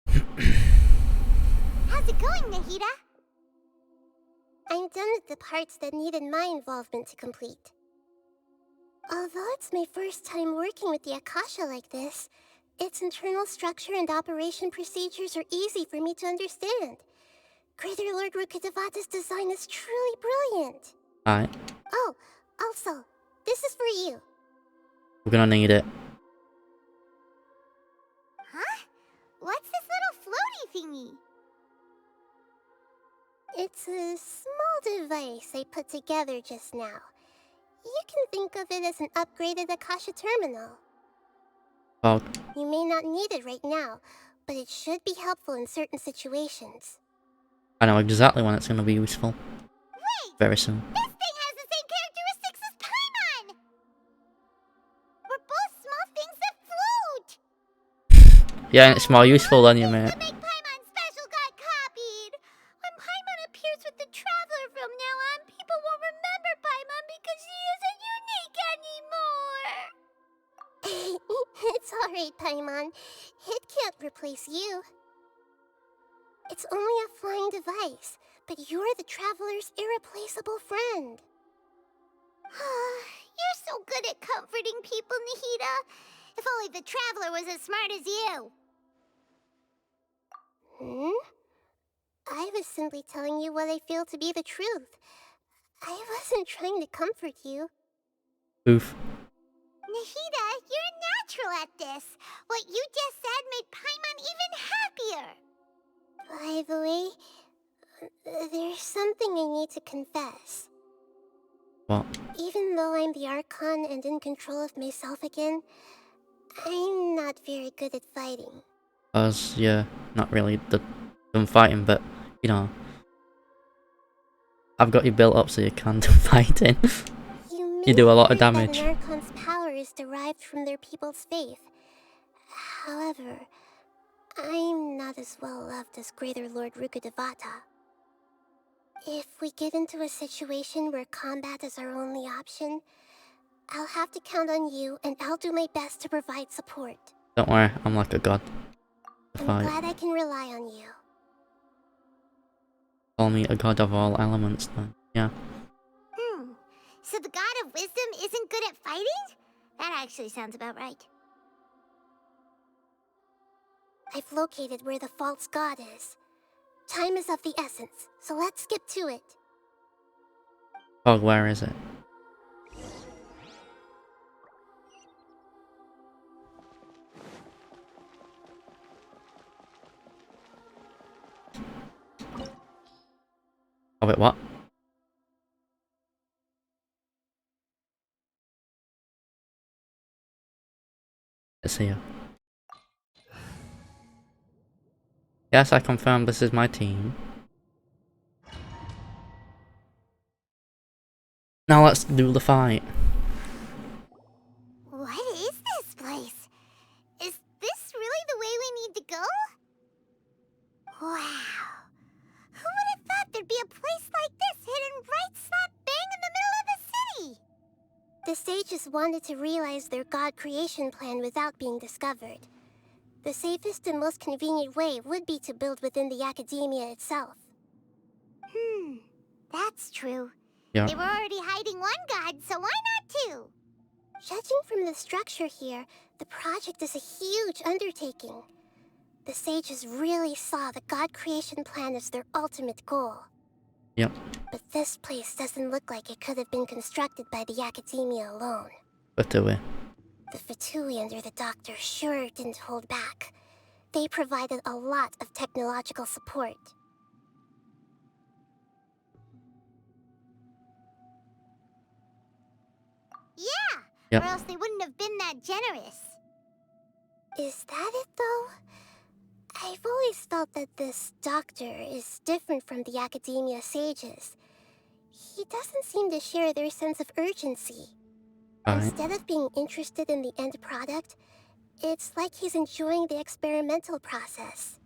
How's it going, Nahida? I'm done with the parts that needed my involvement to complete. Although it's my first time working with the Akasha like this, its internal structure and operation procedures are easy for me to understand. Greater Lord Rukkhadevata's design is truly brilliant. Alright. Oh, also, this is for you. We're gonna need it. Huh? What's this little floaty thingy? It's a small device I put together just now. You can think of it as an upgraded Akasha terminal. Og. You may not need it right now, but it should be helpful in certain situations. I know exactly when it's gonna be useful. Wait! Very soon. This thing has the same characteristics as Paimon! We're both small things that float! Yeah, and it's more useful than you, mate. To make Paimon's special got copied! When Paimon appears with the Traveler from now on, people won't remember Paimon because she isn't unique anymore! It's alright, Paimon. It can't replace you. It's only a flying device, but you're the Traveler's irreplaceable friend. You're so good at comforting people, Nahida. If only the Traveler was as smart as you. I was simply telling you what I feel to be the truth. I wasn't trying to comfort you. Oof. Nahida, you're natural at this. What you just said made Paimon even happier. By the way, there's something I need to confess. What? Even though I'm the Archon and in control of myself again, I'm not very good at fighting. Yeah, not really them fighting, but, you know, I've got you built up so you can do fighting. You do a lot of damage. An Archon's power is derived from their people's faith. However, I'm not as well loved as Greater Lord Rukadevata. If we get into a situation where combat is our only option, I'll have to count on you, and I'll do my best to provide support. Don't worry, I'm like a god. To I'm fight. glad I can rely on you. Call me a god of all elements then. Yeah. So the god of wisdom isn't good at fighting? That actually sounds about right. I've located where the false god is. Time is of the essence, so let's skip to it. Oh, where is it? Oh wait, what? It's here. Yes, I confirm this is my team. Now let's do the fight. What is this place? Is this really the way we need to go? Wow. Who would have thought there'd be a place like this hidden right slap bang in the middle of the city? The sages wanted to realize their god creation plan without being discovered. The safest and most convenient way would be to build within the academia itself. That's true. Yeah. They were already hiding one god, so why not two? Judging from the structure here, the project is a huge undertaking. The sages really saw the god creation plan as their ultimate goal. Yep. But this place doesn't look like it could have been constructed by the academia alone. But do we? The Fatui under the Doctor sure didn't hold back. They provided a lot of technological support. Yeah, Yep. or else they wouldn't have been that generous. Is that it, though? I've always felt that this Doctor is different from the academia sages. He doesn't seem to share their sense of urgency. Alright. Instead of being interested in the end product, it's like he's enjoying the experimental process.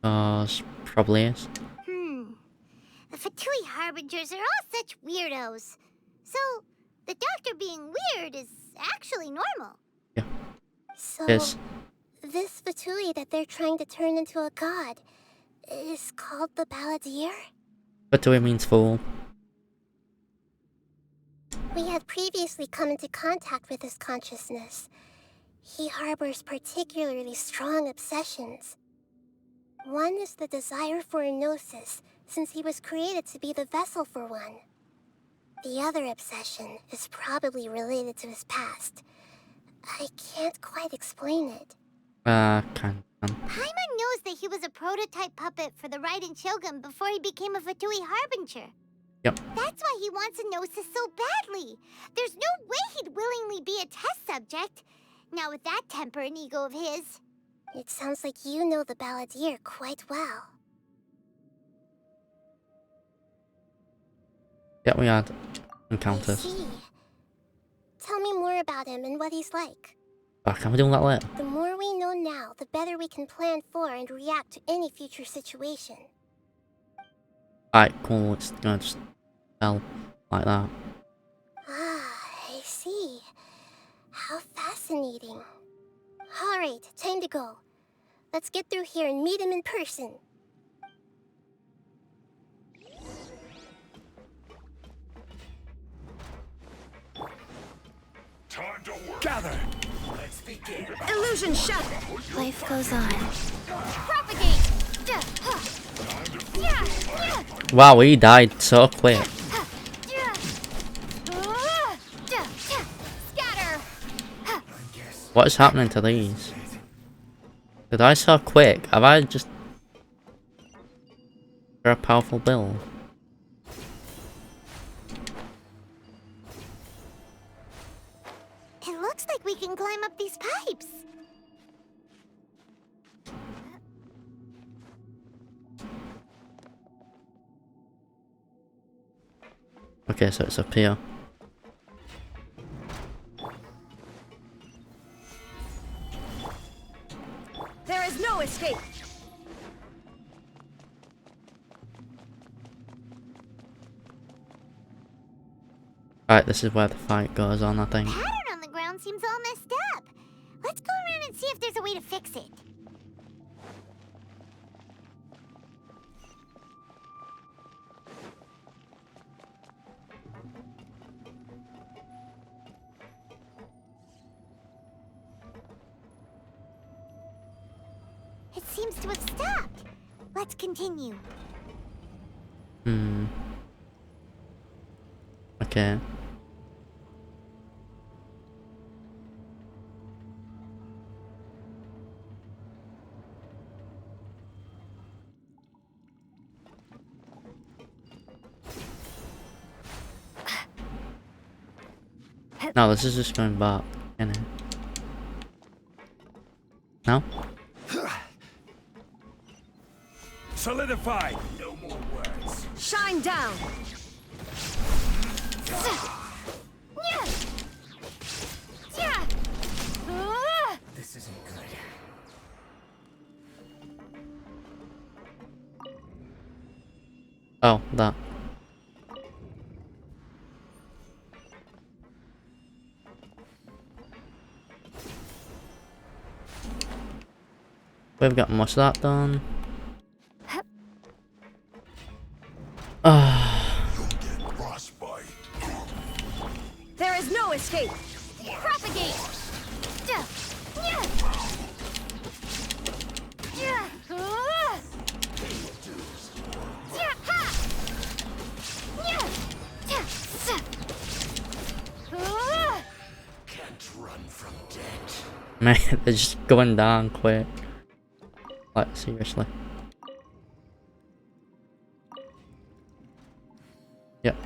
Probably is. The Fatui Harbingers are all such weirdos. So, the Doctor being weird is actually normal. So, Yes. this Fatui that they're trying to turn into a god is called the Balladeer? But do it means fool. We had previously come into contact with his consciousness. He harbors particularly strong obsessions. One is the desire for a gnosis, since he was created to be the vessel for one. The other obsession is probably related to his past. I can't quite explain it. Kind of. Paimon knows that he was a prototype puppet for the Raiden Shogun before he became a Fatui Harbinger. Yep. That's why he wants a gnosis so badly. There's no way he'd willingly be a test subject. Now with that temper and ego of his. It sounds like you know the Balladeer quite well. Yeah, we had I encounters. see. Tell me more about him and what he's like. Can we do that later? The more we know now, the better we can plan for and react to any future situation. Alright, cool. It's gonna just tell like that. I see. How fascinating. Alright, time to go. Let's get through here and meet him in person. Time to work. Gather! Let's begin. Illusion shattered. Life goes on. Propagate! Wow, he died so quick. Scatter! What is happening to these? They die so quick. Have I just... They're a powerful build. It looks like we can climb up these pipes. Okay, so it's up here. Alright, this is where the fight goes on, I think. The pattern on the ground seems all messed up. Let's go around and see if there's a way to fix it. It seems to have stopped. Let's continue. Okay. No, this is just going back, isn't it? No? Solidified. No more words. Shine down. This isn't good. Oh, that. We've got most of that done. There is no escape. Propagate. Can't run from death. Man, they're just going down quick. Like, seriously. Yep.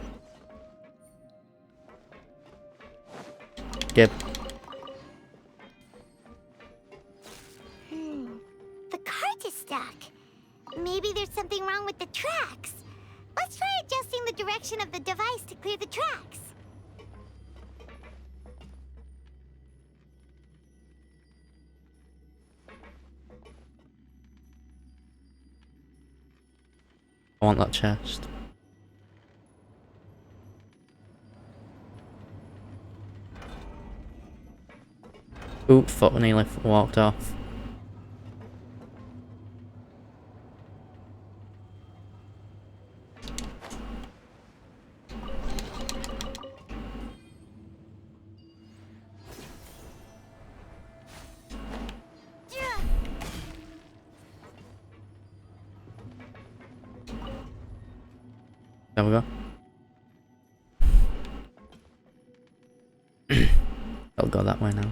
Gib. The cart is stuck. Maybe there's something wrong with the tracks. Let's try adjusting the direction of the device to clear the tracks. I want that chest. Ooh, fuck, nearly walked off. There we go. I'll go that way now.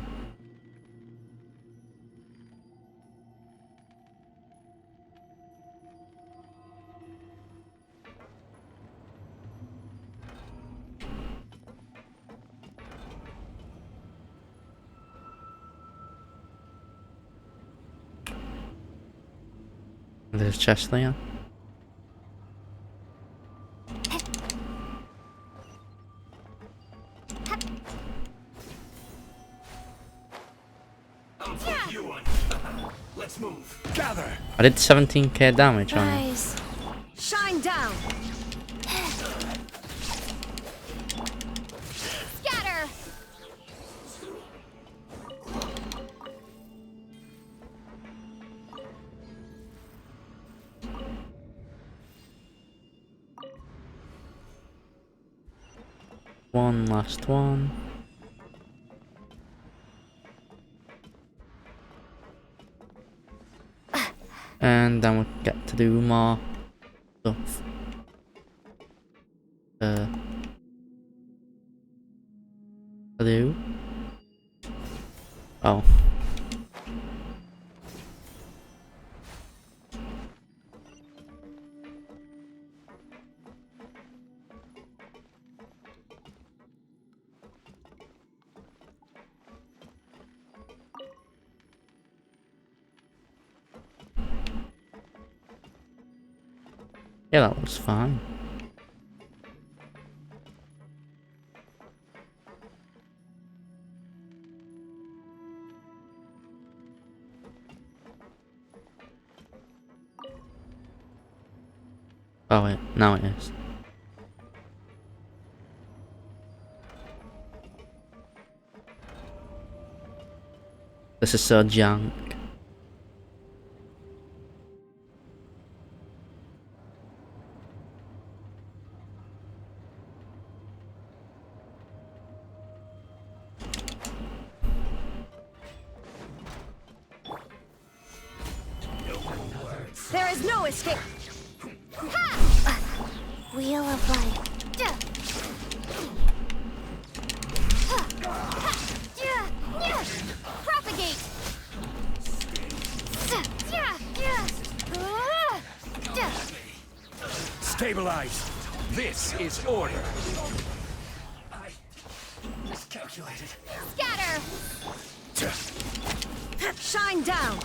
There's a chest there. Let's move. Gather. I did 17k damage on it. Guys, shine down. Scatter. One last one. And then we get to do more stuff. Hello? Oh. Yeah, that looks fine. Oh wait, now it is. This is so junk. There is no escape. Wheel of life. Propagate. Stabilize. This is order. Miscalculated. Scatter. Shine down.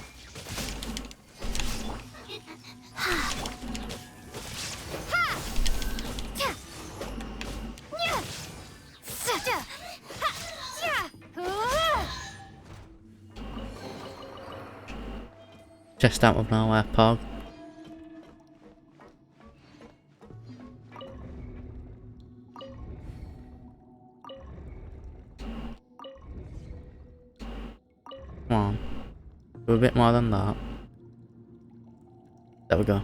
Just out of nowhere, Pog. Come on. Do a bit more than that. There we go.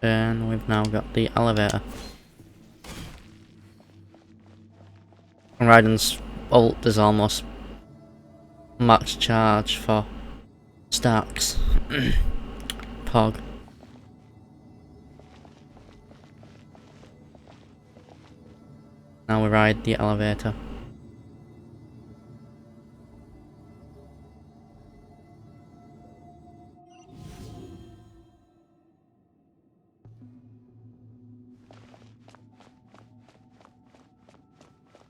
And we've now got the elevator. Raiden's ult is almost max charge for stacks. Pog. Now we ride the elevator.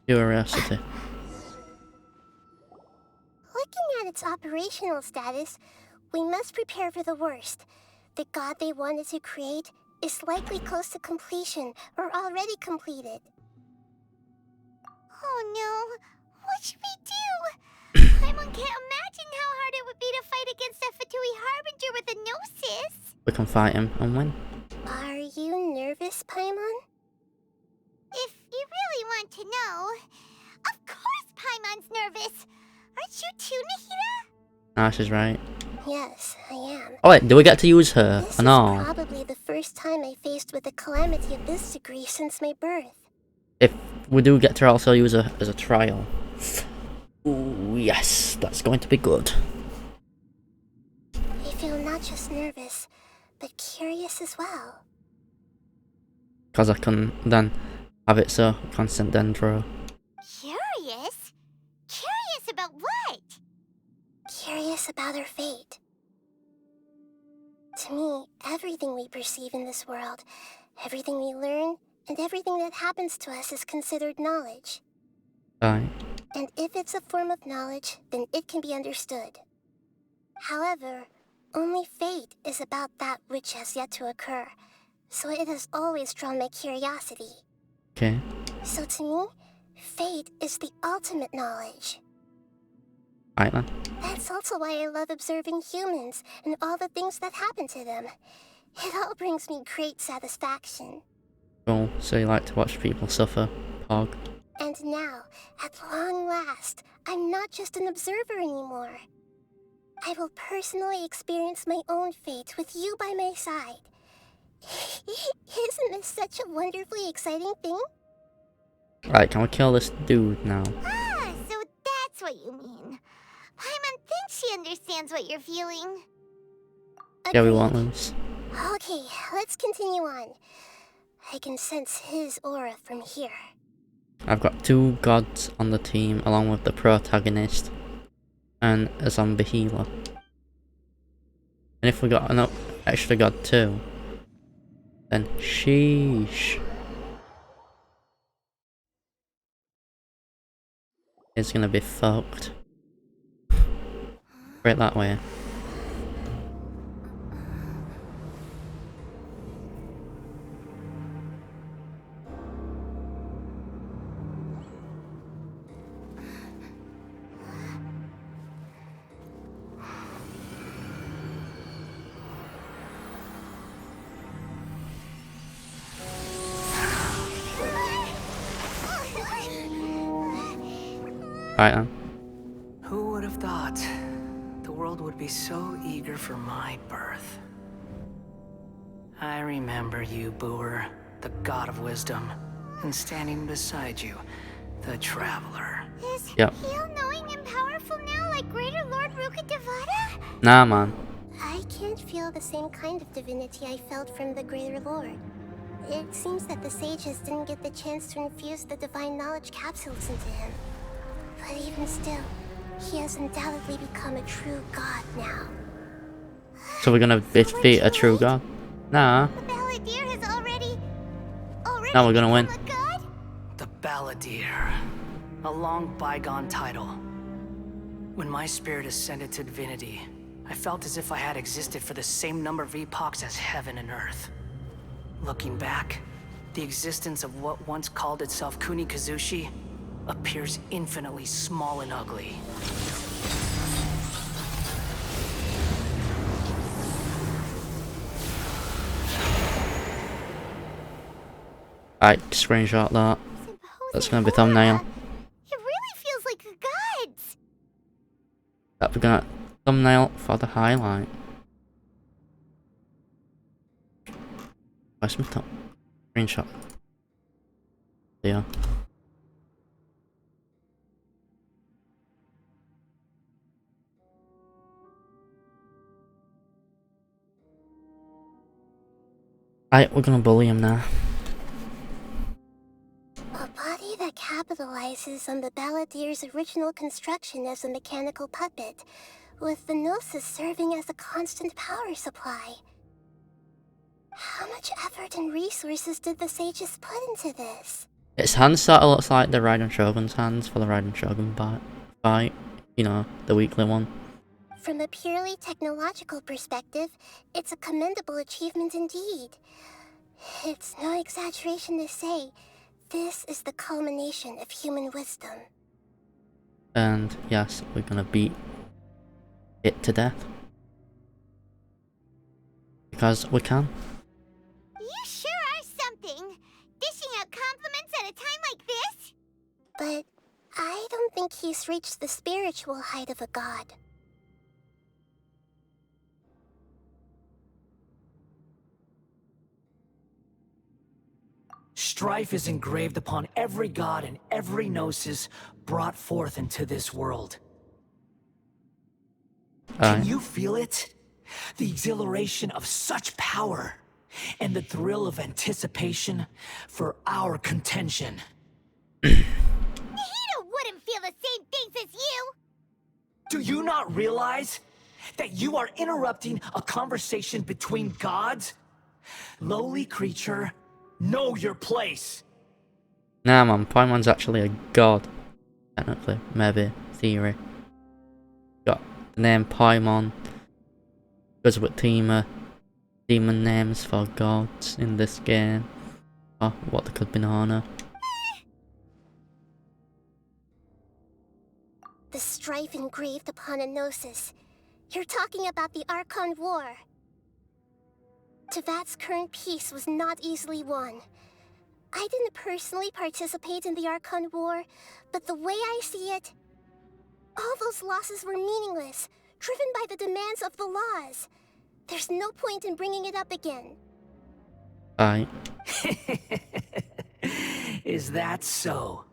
Curiosity. Looking at its operational status, we must prepare for the worst. The god they wanted to create is likely close to completion or already completed. Oh no, what should we do? Paimon can't imagine how hard it would be to fight against a Fatui Harbinger with a Gnosis. We can fight him and win. Are you nervous, Paimon? If you really want to know, of course Paimon's nervous. Aren't you too, Nahida? Ah, she's right. Yes, I am. Oh wait, do we get to use her? This Oh, no. is probably the first time I faced with a calamity of this degree since my birth. If we do get to also use her as a trial. Ooh, yes, that's going to be good. I feel not just nervous, but curious as well. Because I can then have it so constant dendro. Curious? Curious about what? Curious about her fate. To me, everything we perceive in this world, everything we learn, and everything that happens to us is considered knowledge. Right. And if it's a form of knowledge, then it can be understood. However, only fate is about that which has yet to occur, so it has always drawn my curiosity. Okay. So to me, fate is the ultimate knowledge. Right then. That's also why I love observing humans and all the things that happen to them. It all brings me great satisfaction. Cool. So you like to watch people suffer, Pog. And now, at long last, I'm not just an observer anymore. I will personally experience my own fate with you by my side. Isn't this such a wonderfully exciting thing? Right, can we kill this dude now? Ah, so that's what you mean. Paimon thinks she understands what you're feeling. Yeah, we won't lose. Okay, let's continue on. I can sense his aura from here. I've got 2 gods on the team along with the protagonist and a zombie healer. And if we got an extra god too, then sheesh. It's gonna be fucked. Right that way. Right then. Who would have thought the world would be so eager for my birth? I remember you, Booer, the god of wisdom, and standing beside you, the traveler. Is Yep. he all-knowing and powerful now, like Greater Lord Rukkhadevata? Nah, man. I can't feel the same kind of divinity I felt from the Greater Lord. It seems that the sages didn't get the chance to infuse the divine knowledge capsules into him. But even still, he has undoubtedly become a true god now. So we're gonna defeat a true god? Nah. The Balladeer has already Now we're gonna win. become a god? The Balladeer. A long bygone title. When my spirit ascended to divinity, I felt as if I had existed for the same number of epochs as heaven and earth. Looking back, the existence of what once called itself Kunikazushi appears infinitely small and ugly. Alright, screenshot that. That's gonna be thumbnail. It really feels like the gods. That's gonna thumbnail for the highlight. Where's my thumb? Screenshot. Yeah. Alright, we're gonna bully him now. A body that capitalizes on the Balladeer's original construction as a mechanical puppet, with the Gnosis serving as a constant power supply. How much effort and resources did the sages put into this? Its hand sort of looks like the Raiden Shogun's hands for the Raiden Shogun fight. You know, the weekly one. From a purely technological perspective, it's a commendable achievement indeed. It's no exaggeration to say, this is the culmination of human wisdom. And yes, we're gonna beat it to death. Because we can. You sure are something. Dishing out compliments at a time like this? But I don't think he's reached the spiritual height of a god. Strife is engraved upon every god and every gnosis brought forth into this world. Can you feel it? The exhilaration of such power, and the thrill of anticipation for our contention. Nahida wouldn't feel the same things as you! Do you not realize that you are interrupting a conversation between gods? Lowly creature, know your place. Nah, man, Paimon's actually a god. Technically, maybe, theory. Got the name Paimon. Goes with demon names for gods in this game. Or what they could be known as. The strife engraved upon a Gnosis. You're talking about the Archon War. Tevat's current peace was not easily won. I didn't personally participate in the Archon War, but the way I see it, all those losses were meaningless, driven by the demands of the laws. There's no point in bringing it up again. Aye. Is that so?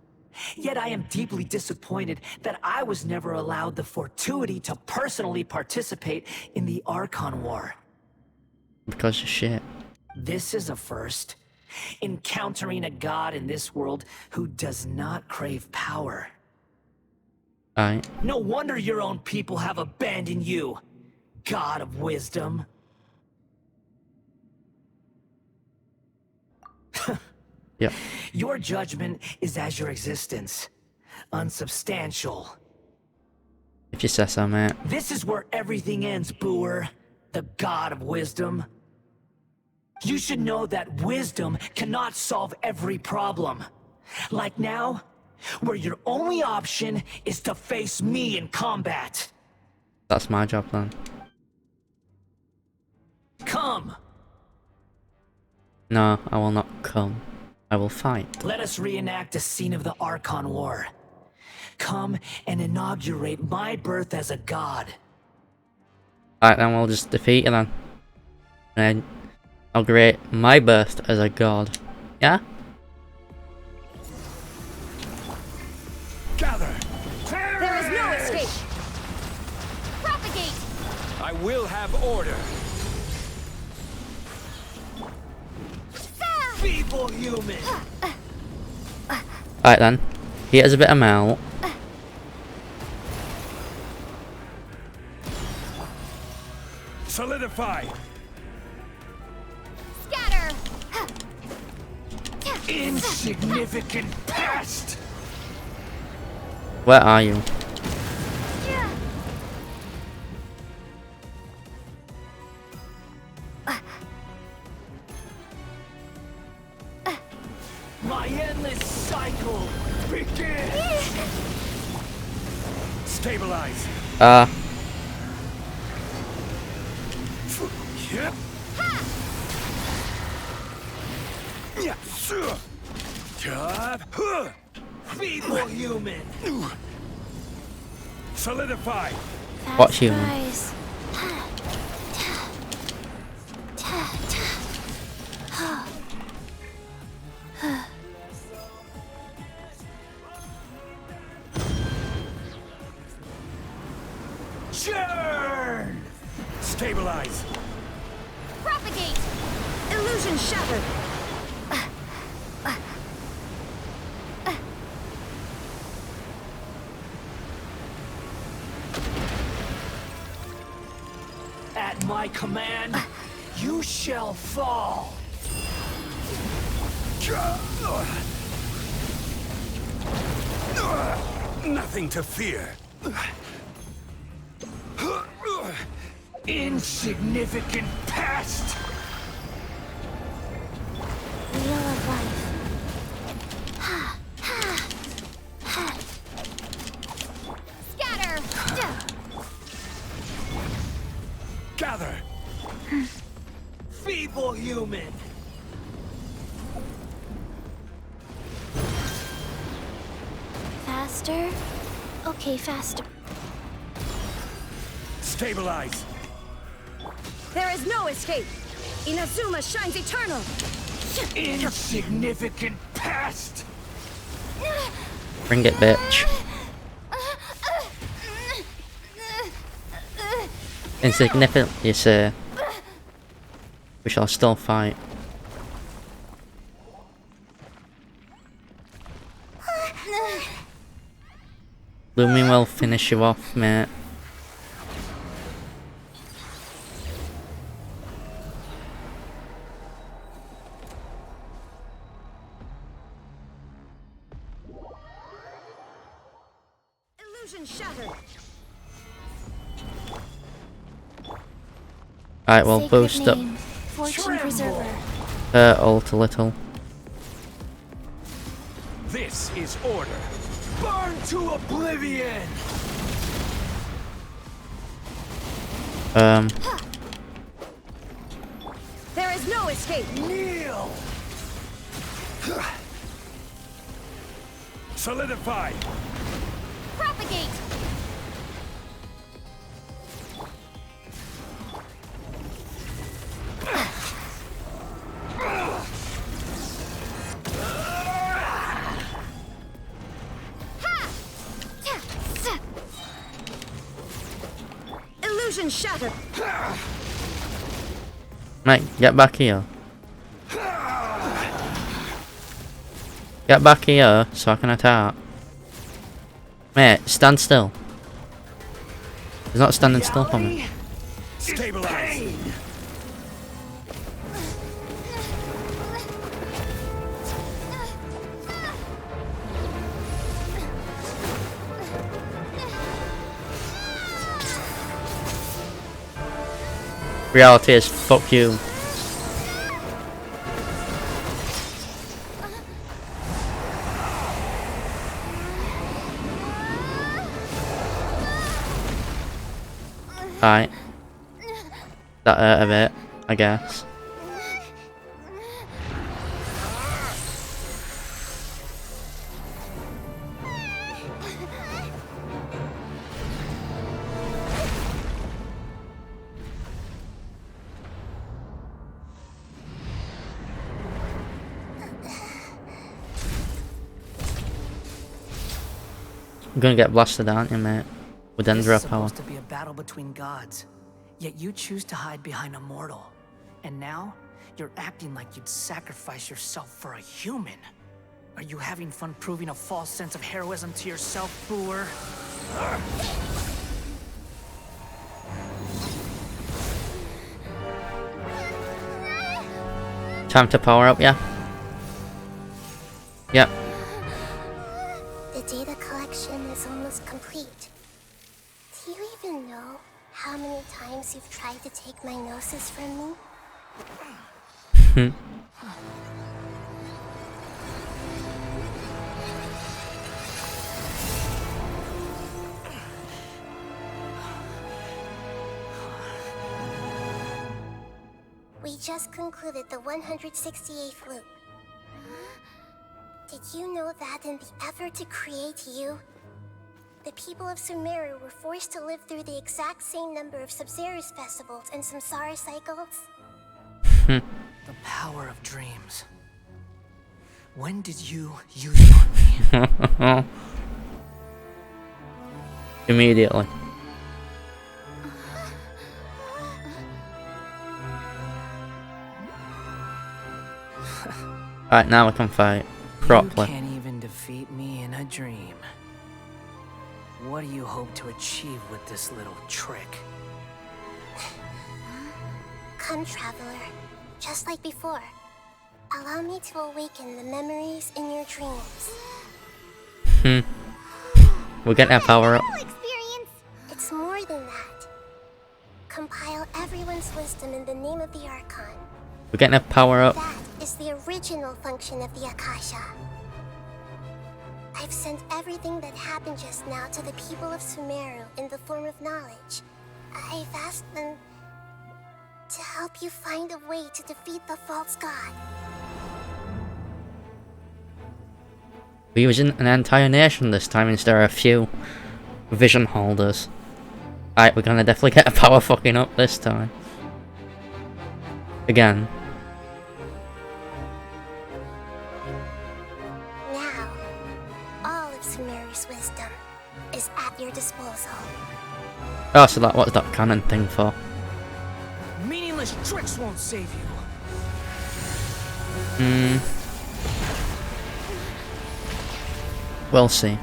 Yet I am deeply disappointed that I was never allowed the fortuity to personally participate in the Archon War. Because of shit. This is a first. Encountering a god in this world who does not crave power. Aye. No wonder your own people have abandoned you, god of wisdom. Yep. Your judgment is as your existence, unsubstantial. If you say so, mate. This is where everything ends, Booer, the god of wisdom. You should know that wisdom cannot solve every problem. Like now, where your only option is to face me in combat. That's my job then. Come! No, I will not come. I will fight. Let us reenact a scene of the Archon War. come and inaugurate my birth as a god. Alright, then we'll just defeat you then. And I'll create my birth as a god. Yeah? Gather! There is no escape! Propagate! I will have order. Feeble human! Alright then. Here's a bit of melt. Solidify! Scatter! Insignificant pest! Where are you? My endless cycle begins! Stabilize! Yep. Feeble human! Solidify! What human? Guys. Churn! Stabilize! Propagate! Illusion shattered! At my command, you shall fall! Nothing to fear. Insignificant pest! Wheel of life. Scatter! Gather! Feeble human! Faster? Okay, faster. Stabilize! There is no escape! Inazuma shines eternal! Insignificant pest! Bring it, bitch. Insignificant, you say. We shall still fight. Blooming will finish you off, mate. Illusion shattered! Alright, we'll boost up Fortune Preserver. her ult a little. This is order! Burn to oblivion! There is no escape! Kneel! Solidify! Propagate! Illusion shattered! Mate, get back here. Get back here so I can attack. Mate, stand still. He's not standing still for me. Stabilize! Reality is fuck you. Right. That hurt a bit, I guess. You're gonna get blasted, aren't you, mate? With This is Dendra power. supposed to be a battle between gods, yet you choose to hide behind a mortal. And now, you're acting like you'd sacrifice yourself for a human. Are you having fun proving a false sense of heroism to yourself, Brewer? Time to power up, yeah? Yep. The data collection is almost complete. Do you even know how many times you've tried to take my gnosis from me? We just concluded the 168th loop. Did you know that in the effort to create you, the people of Sumeru were forced to live through the exact same number of Sub-Zerus festivals and Samsara cycles? The power of dreams. When did you use it on me? Immediately. Alright, now we can fight properly. You can't even defeat me in a dream. What do you hope to achieve with this little trick? Come, Traveler. Just like before. Allow me to awaken the memories in your dreams. We're getting our power up. It's more than that. Compile everyone's wisdom in the name of the Archon. We're getting our power up. That is the original function of the Akasha. I've sent everything that happened just now to the people of Sumeru in the form of knowledge. I've asked them to help you find a way to defeat the false god. We're using an entire nation this time instead of a few vision holders. Alright, we're gonna definitely get a power fucking up this time. Again. Now, all of Sumeru's wisdom is at your disposal. Oh, so that what's that cannon thing for? Meaningless tricks won't save you. We'll see.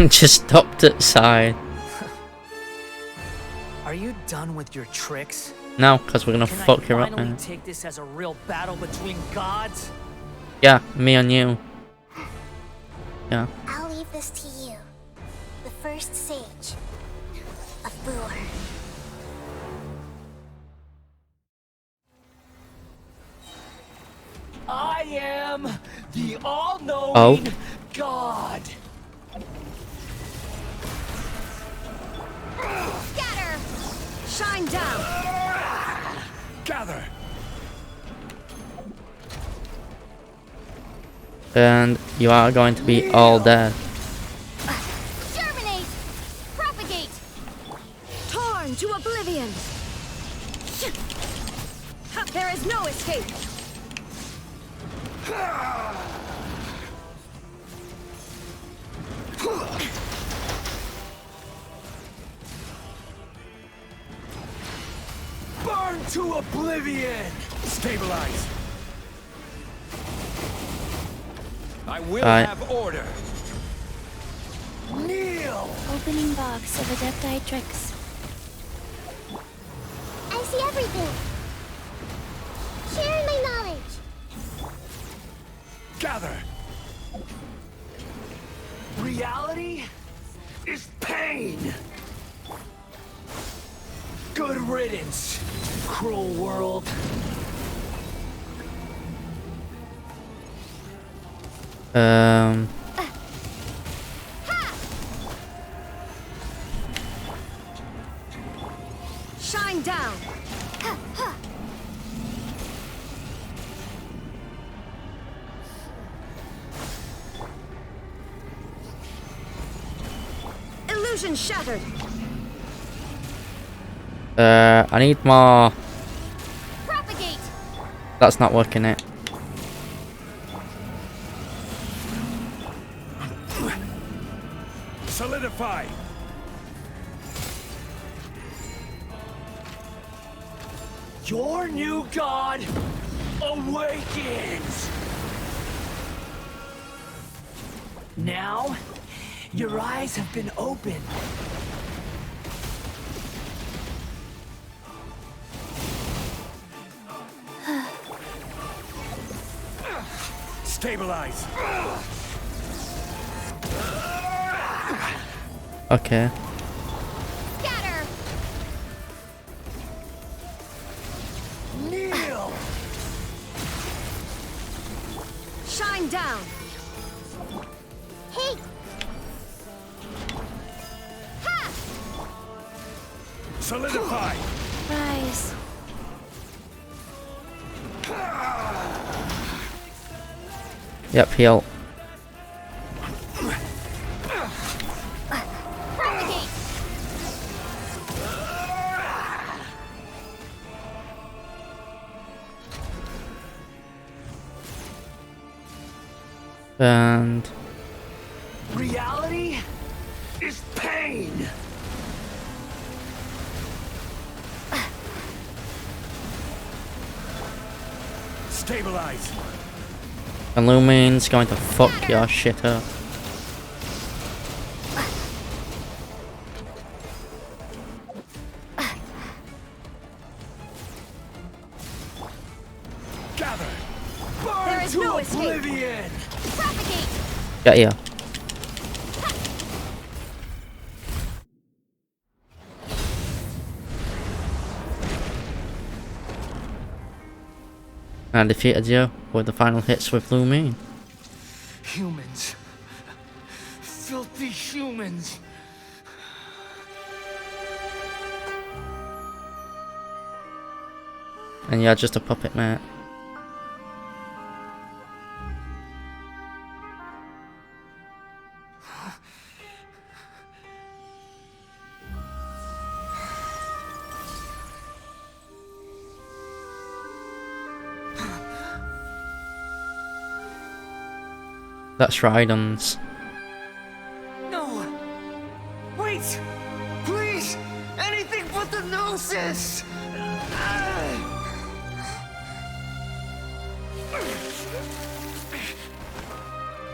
Just stopped at side. Are you done with your tricks? No, because we're gonna fuck you up, Can I finally man. take this as a real battle between gods? Yeah, me and you. Yeah. I'll leave this to you, the first sage of Brewer. I am the all-knowing God. Scatter! Shine down! Gather! And you are going to be all dead. Germinate! Propagate! Torn to oblivion! There is no escape! Burn to oblivion! Stabilize. I will have order. Kneel! Opening box of Adepti tricks. I see everything. Share my knowledge. Gather. Reality is pain. Good riddance, cruel world. Shine down! Illusion shattered. I need more. Propagate. That's not working it. Solidify. Your new god awakens! Now, your eyes have been opened. Stabilize. Okay. Scatter. Kneel! Shine down. Hey! Ha! Solidify. Rise. Yep, heal. Propagate. And Reality is pain! Stabilize. Illumine's going to fuck your shit up. Gather. There is no escape. Oblivion! Propagate. Get ya. And defeated you with the final hits with Lumine. Humans. Filthy humans. And you're just a puppet, mate. That's Raiden's. No! Wait! Please! Anything but the Gnosis!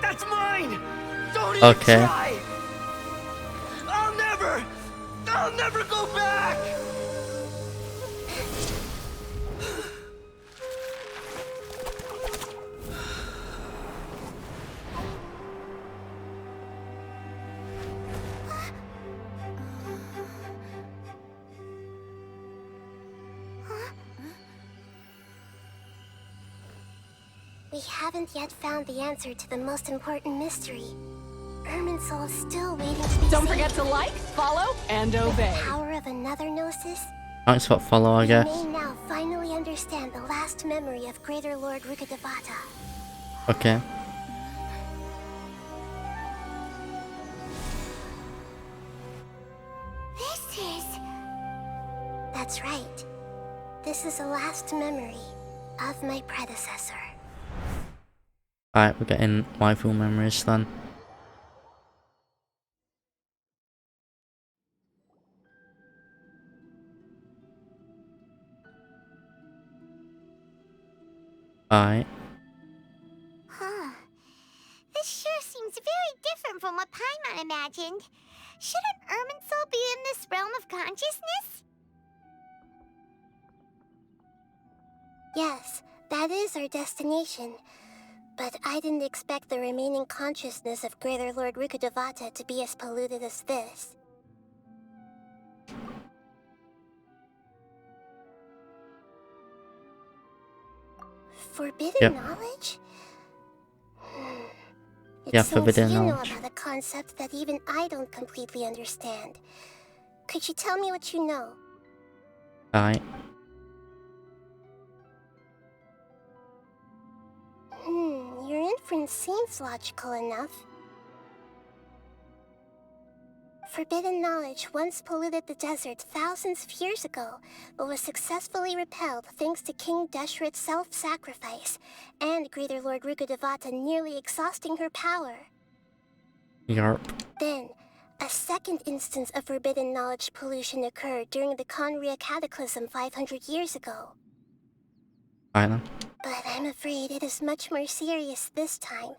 That's mine! Don't even Okay. try! I'll never go back! We haven't yet found the answer to the most important mystery. Irminsul is still waiting to be Don't saved. forget to like, follow, and With obey. the power of another Gnosis, Thanks for follow, I we guess. may now finally understand the last memory of Greater Lord Rukkhadevata. Okay. This is... That's right. This is the last memory of my predecessor. Alright, we're getting waifu memories then. Alright. Huh. This sure seems very different from what Paimon imagined. Shouldn't Irminsul be in this realm of consciousness? Yes, that is our destination. But I didn't expect the remaining consciousness of Greater Lord Rukkhadevata to be as polluted as this. Forbidden knowledge? It Yeah, seems forbidden you know knowledge. about a concept that even I don't completely understand. Could you tell me what you know? Alright. Your inference seems logical enough. Forbidden knowledge once polluted the desert thousands of years ago, but was successfully repelled thanks to King Deshret's self-sacrifice, and Greater Lord Rukkhadevata nearly exhausting her power. Yarp. Then, a second instance of forbidden knowledge pollution occurred during the Conria Cataclysm 500 years ago. Right then. But I'm afraid it is much more serious this time,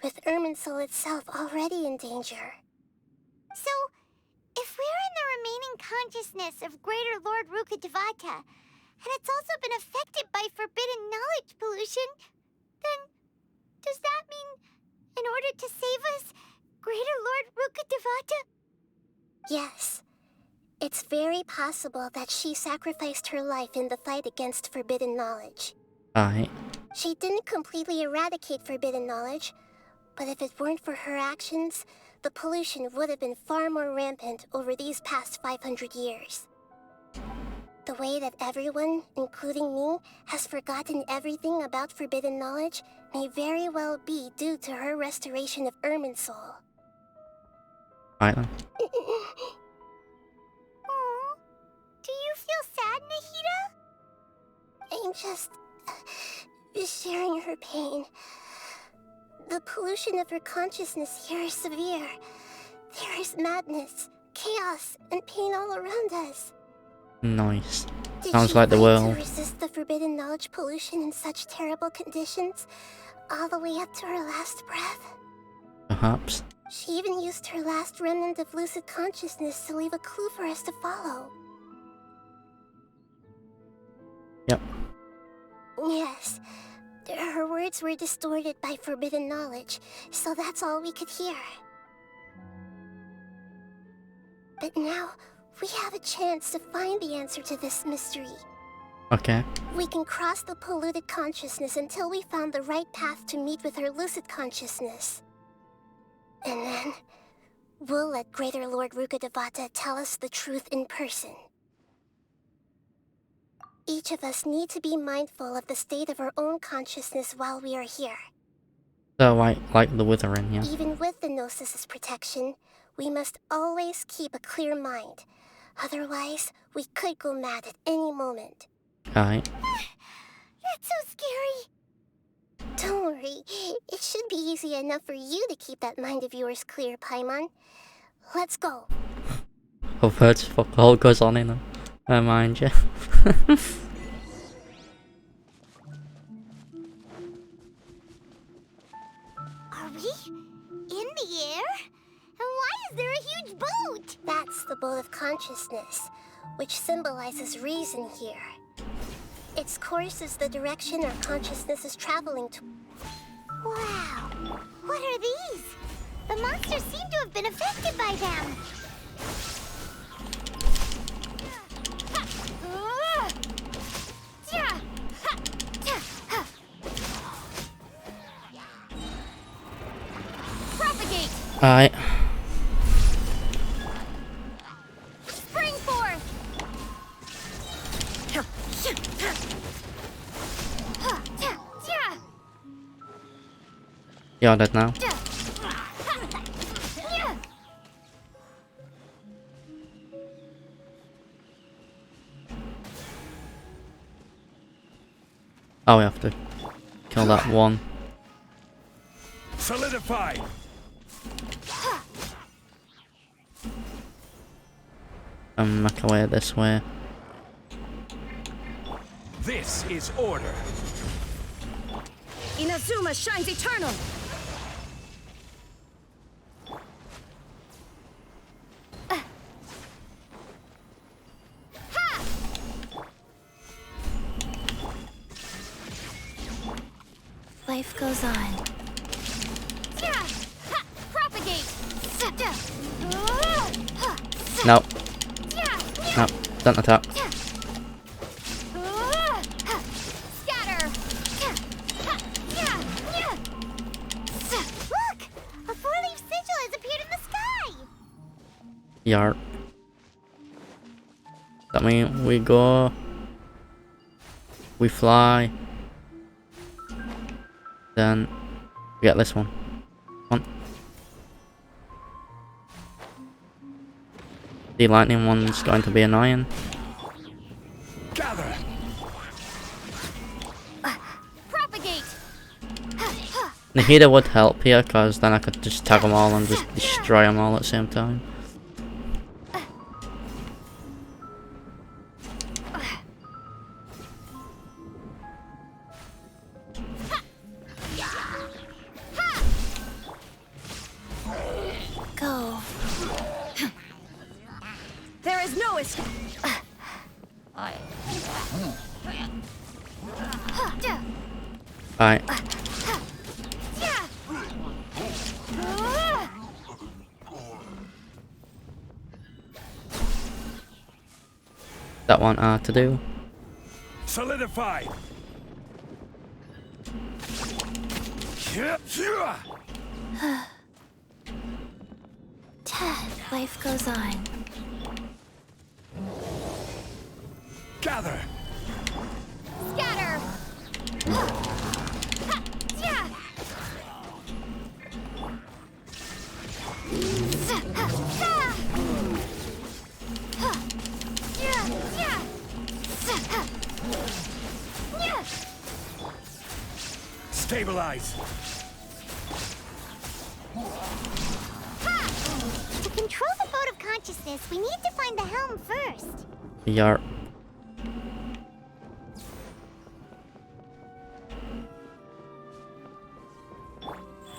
with Irminsul itself already in danger. So, if we're in the remaining consciousness of Greater Lord Rukkhadevata, and it's also been affected by forbidden knowledge pollution, then does that mean, in order to save us, Greater Lord Rukkhadevata? Yes. It's very possible that she sacrificed her life in the fight against forbidden knowledge. Alright. She didn't completely eradicate forbidden knowledge, but if it weren't for her actions, the pollution would have been far more rampant over these past 500 years. The way that everyone, including me, has forgotten everything about forbidden knowledge may very well be due to her restoration of Irminsul. Right then. Aww. Do you feel sad, Nahida? I'm just sharing her pain. The pollution of her consciousness here is severe. There is madness, chaos, and pain all around us. Nice. Did Sounds she like the fight world. to resist the forbidden knowledge pollution in such terrible conditions, all the way up to her last breath? Perhaps. She even used her last remnant of lucid consciousness to leave a clue for us to follow. Yep. Yes. Her words were distorted by forbidden knowledge, so that's all we could hear. But now, we have a chance to find the answer to this mystery. Okay. We can cross the polluted consciousness until we found the right path to meet with her lucid consciousness. And then, we'll let Greater Lord Rukkhadevata tell us the truth in person. Each of us need to be mindful of the state of our own consciousness while we are here. So like the withering, yeah. Even with the Gnosis' protection, we must always keep a clear mind. Otherwise, we could go mad at any moment. Alright. That's so scary. Don't worry, it should be easy enough for you to keep that mind of yours clear, Paimon. Let's go. I've heard fuck all goes on in them. Mind you. Are we in the air? And why is there a huge boat? That's the boat of consciousness, which symbolizes reason here. Its course is the direction our consciousness is traveling to. Wow! What are these? The monsters seem to have been affected by them. Propagate! Alright. Spring forth! You're dead now. Oh, we have to kill that one. Solidified. And make our way this way. This is order. Inazuma shines eternal! Life goes on. Propagate! No. No, don't attack. Scatter! Look! A four-leaf sigil has appeared in the sky! Yarp. That means we go. We fly. Then we get this one. Come on. The lightning one's going to be annoying. Gather. Propagate. Nahida would help here, because then I could just tag them all and just destroy them all at the same time. Go. There is no escape. Alright. That one hard to do. Solidify. Life goes on. Gather. Scatter. Stabilize. To control the boat of consciousness, we need to find the helm first. Yarp.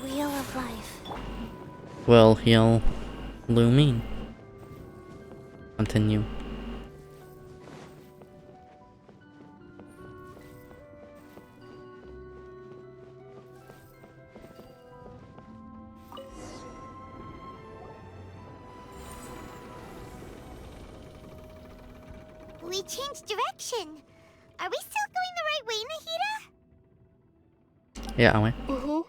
Wheel of life. Will heal Lumine. Continue. We changed direction. Are we still going the right way, Nahida? Yeah, are we? Mm-hmm.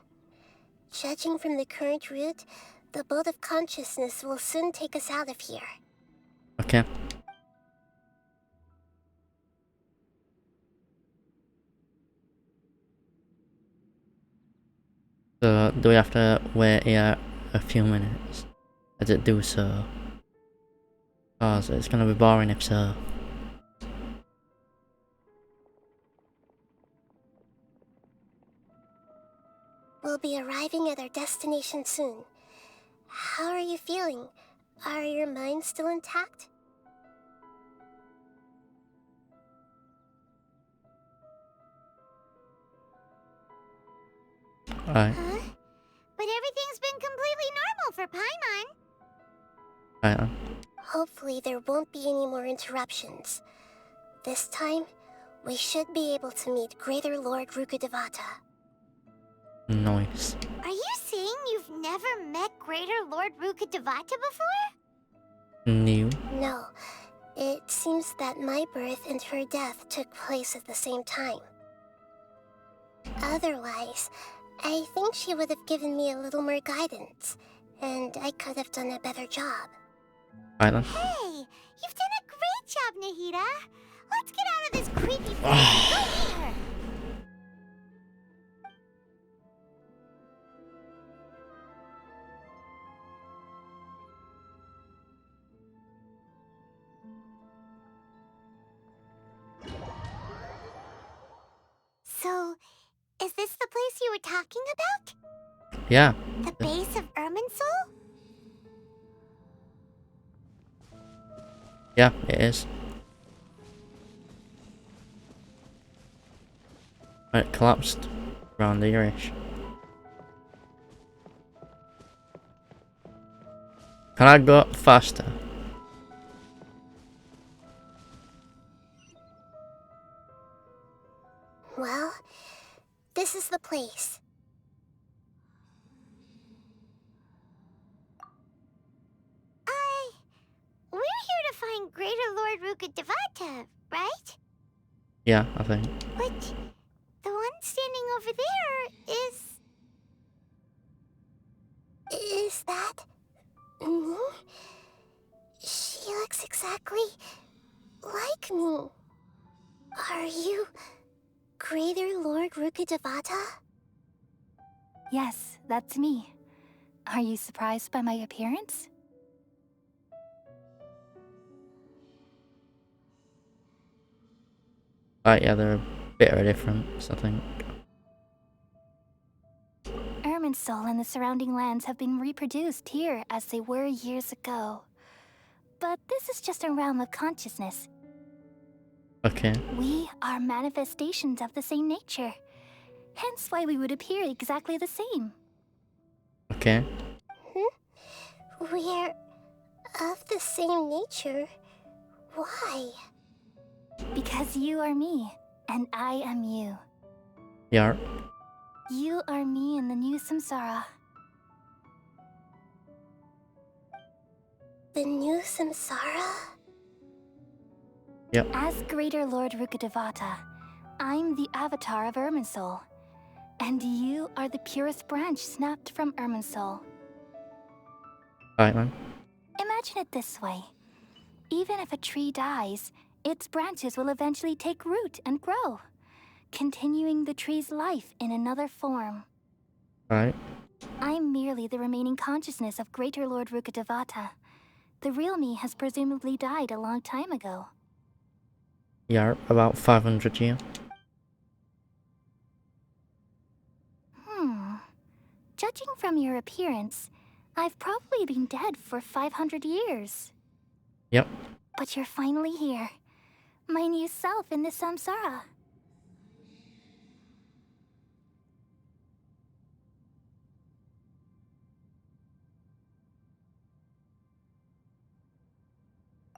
Judging from the current route, the boat of consciousness will soon take us out of here. Okay. So, do we have to wait here a few minutes? As it do so? Cause it's gonna be boring if so. We'll be arriving at our destination soon. How are you feeling? Are your minds still intact? Alright. Huh? But everything's been completely normal for Paimon. Alright then. Hopefully there won't be any more interruptions. This time, we should be able to meet Greater Lord Rukkhadevata. Nice. Are you saying you've never met Greater Lord Rukkhadevata before? New. No. It seems that my birth and her death took place at the same time. Otherwise, I think she would have given me a little more guidance, and I could have done a better job. Alright then. Hey, you've done a great job, Nahida. Let's get out of this creepy place and go meet her. So, is this the place you were talking about? Yeah. The base of Irminsul? Yeah, it is. It collapsed around here-ish. Can I go up faster? Well, this is the place. We're here to find Greater Lord Rukkhadevata, right? Yeah, I think. But the one standing over there is... Is that... me? She looks exactly like me. Are you Greater Lord Rukkhadevata? Yes, that's me. Are you surprised by my appearance? Yeah, they're a bit of a difference, I think. Irminsul and the surrounding lands have been reproduced here as they were years ago. But this is just a realm of consciousness. Okay. We are manifestations of the same nature. Hence why we would appear exactly the same. Okay. We're of the same nature. Why? Because you are me, and I am you. Yeah. You are me in the new samsara. The new samsara? Yep. As Greater Lord Rukkhadevata, I'm the avatar of Irminsul. And you are the purest branch snapped from Irminsul. Right, man. Imagine it this way. Even if a tree dies, its branches will eventually take root and grow, continuing the tree's life in another form. Right. I'm merely the remaining consciousness of Greater Lord Rukkhadevata. The real me has presumably died a long time ago. Yeah, about 500 years. Judging from your appearance, I've probably been dead for 500 years. Yep. But you're finally here. My new self in the samsara.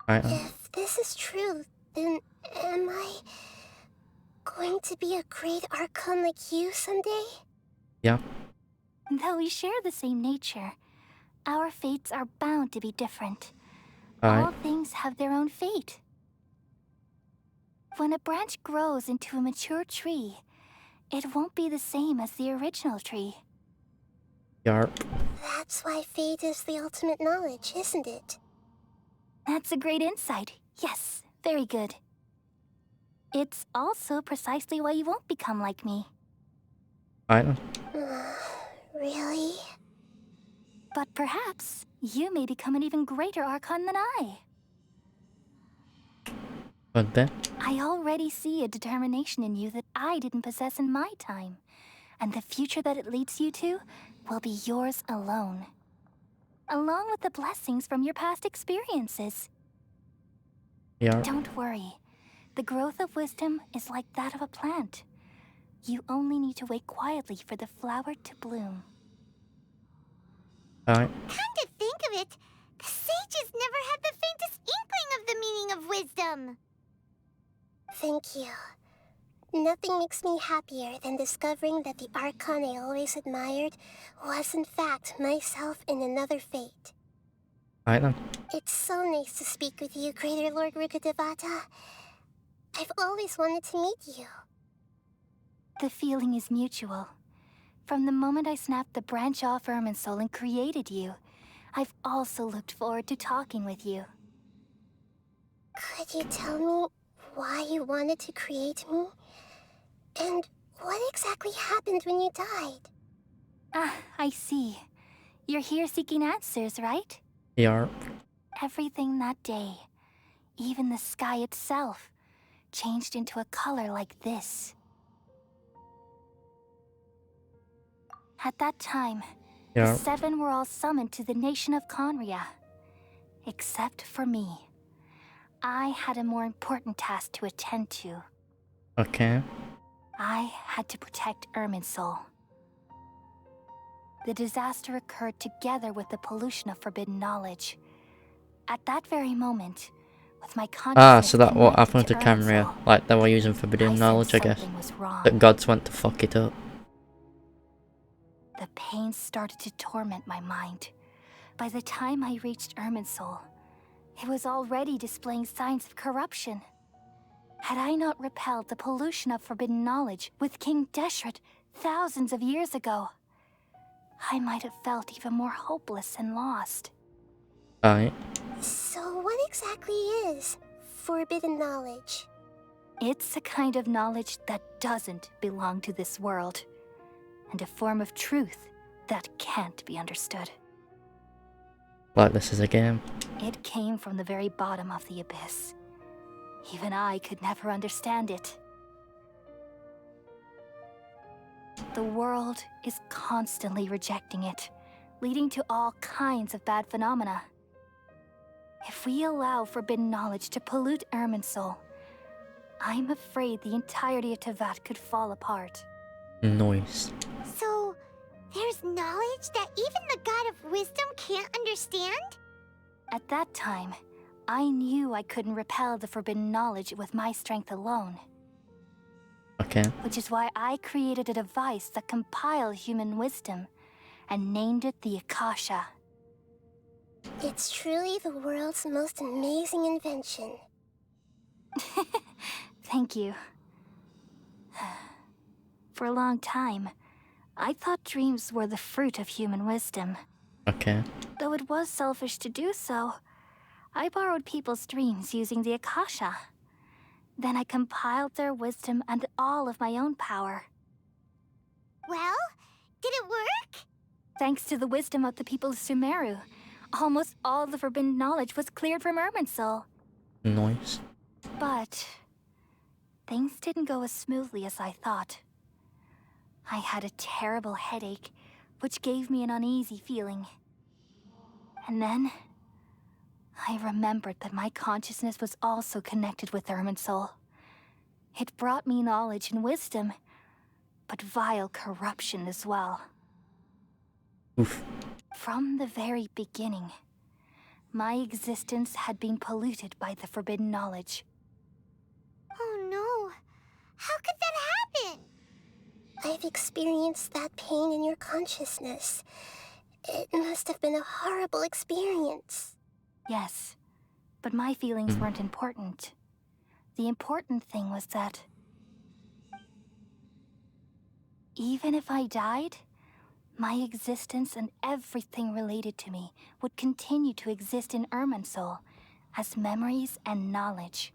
Right. If this is true, then am I going to be a great Archon like you someday? Yeah. Though we share the same nature, our fates are bound to be different. Right. All things have their own fate. When a branch grows into a mature tree, it won't be the same as the original tree. Yarp. That's why fate is the ultimate knowledge, isn't it? That's a great insight. Yes, very good. It's also precisely why you won't become like me. Right. Really? But perhaps you may become an even greater Archon than I. But then? I already see a determination in you that I didn't possess in my time. And the future that it leads you to will be yours alone. Along with the blessings from your past experiences. Yeah. Don't worry. The growth of wisdom is like that of a plant. You only need to wait quietly for the flower to bloom. Alright. Come to think of it, the sages never had the faintest inkling of the meaning of wisdom. Thank you. Nothing makes me happier than discovering that the Archon I always admired was in fact myself in another fate. Right then. It's so nice to speak with you, Greater Lord Rukkhadevata. I've always wanted to meet you. The feeling is mutual. From the moment I snapped the branch off Irminsul and created you, I've also looked forward to talking with you. Could you tell me why you wanted to create me? And what exactly happened when you died? Ah, I see. You're here seeking answers, right? Yarp. Everything that day, even the sky itself, changed into a color like this. At that time, Yeah. the seven were all summoned to the nation of Conria. Except for me. I had a more important task to attend to. Okay. I had to protect Irminsul. The disaster occurred together with the pollution of forbidden knowledge. At that very moment, with my consciousness So that what connected happened to Camria? Irminsul, Like they were using forbidden knowledge, I guess. something was wrong. That gods went to fuck it up. The pain started to torment my mind. By the time I reached Irminsul, it was already displaying signs of corruption. Had I not repelled the pollution of forbidden knowledge with King Deshret thousands of years ago, I might have felt even more hopeless and lost. Alright. So what exactly is forbidden knowledge? It's a kind of knowledge that doesn't belong to this world, and a form of truth that can't be understood. Like this is a game. It came from the very bottom of the abyss. Even I could never understand it. The world is constantly rejecting it, leading to all kinds of bad phenomena. If we allow forbidden knowledge to pollute Irminsul, I'm afraid the entirety of Tevat could fall apart. Noise. So, there's knowledge that even the God of Wisdom can't understand? At that time, I knew I couldn't repel the forbidden knowledge with my strength alone. Okay. Which is why I created a device that compiled human wisdom and named it the Akasha. It's truly the world's most amazing invention. Thank you. For a long time, I thought dreams were the fruit of human wisdom. Okay. Though it was selfish to do so, I borrowed people's dreams using the Akasha. Then I compiled their wisdom and all of my own power. Well, did it work? Thanks to the wisdom of the people of Sumeru, almost all the forbidden knowledge was cleared from Irminsul. Noise. But things didn't go as smoothly as I thought. I had a terrible headache, which gave me an uneasy feeling. And then I remembered that my consciousness was also connected with Irminsul. It brought me knowledge and wisdom, but vile corruption as well. Oof. From the very beginning, my existence had been polluted by the forbidden knowledge. Oh no. How could that happen? I've experienced that pain in your consciousness. It must have been a horrible experience. Yes, but my feelings weren't important. The important thing was that even if I died, my existence and everything related to me would continue to exist in Irminsul as memories and knowledge,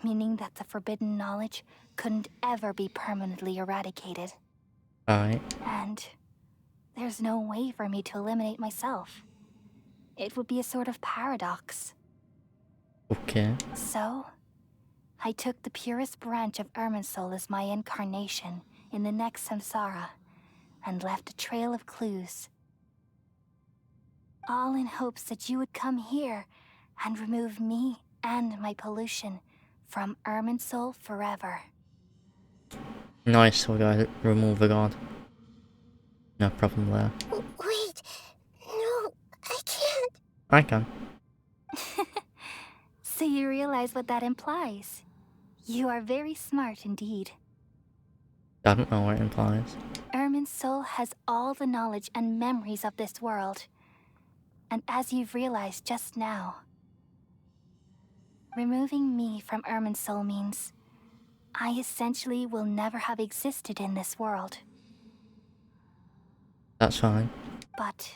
meaning that the forbidden knowledge couldn't ever be permanently eradicated. Alright. And there's no way for me to eliminate myself. It would be a sort of paradox. Okay. So, I took the purest branch of Irminsul as my incarnation in the next samsara, and left a trail of clues. All in hopes that you would come here and remove me and my pollution from Irminsul forever. Nice, we gotta remove the god. No problem there. Wait, no, I can't. I can. So you realize what that implies. You are very smart indeed. I don't know what it implies. Irminsul has all the knowledge and memories of this world. And as you've realized just now, removing me from Irminsul means I essentially will never have existed in this world. That's fine. But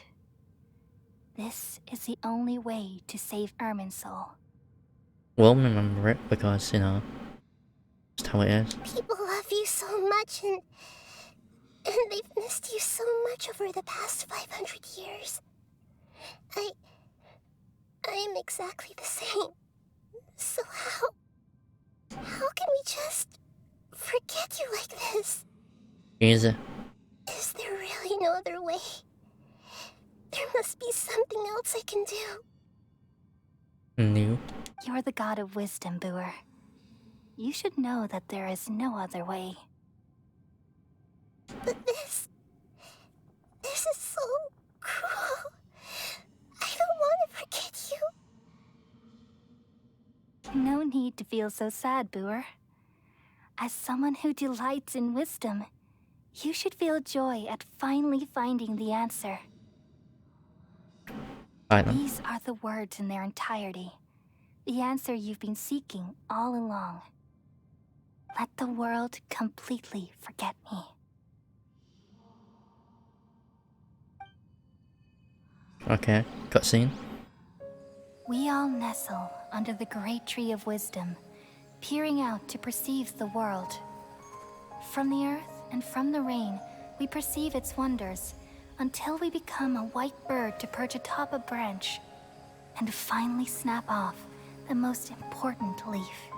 this is the only way to save Irminsul. We'll remember it because, you know, just how it is. People love you so much, and they've missed you so much over the past 500 years. I am exactly the same. So how can we just forget you like this? Easy. Is there really no other way? There must be something else I can do. New. You're the god of wisdom, Booer. You should know that there is no other way. But this is so cruel. I don't want to forget you. No need to feel so sad, Booer. As someone who delights in wisdom, you should feel joy at finally finding the answer. These are the words in their entirety. The answer you've been seeking all along. Let the world completely forget me. Okay, cutscene. We all nestle under the great tree of wisdom, peering out to perceive the world. From the earth and from the rain, we perceive its wonders, until we become a white bird to perch atop a branch, and finally snap off the most important leaf.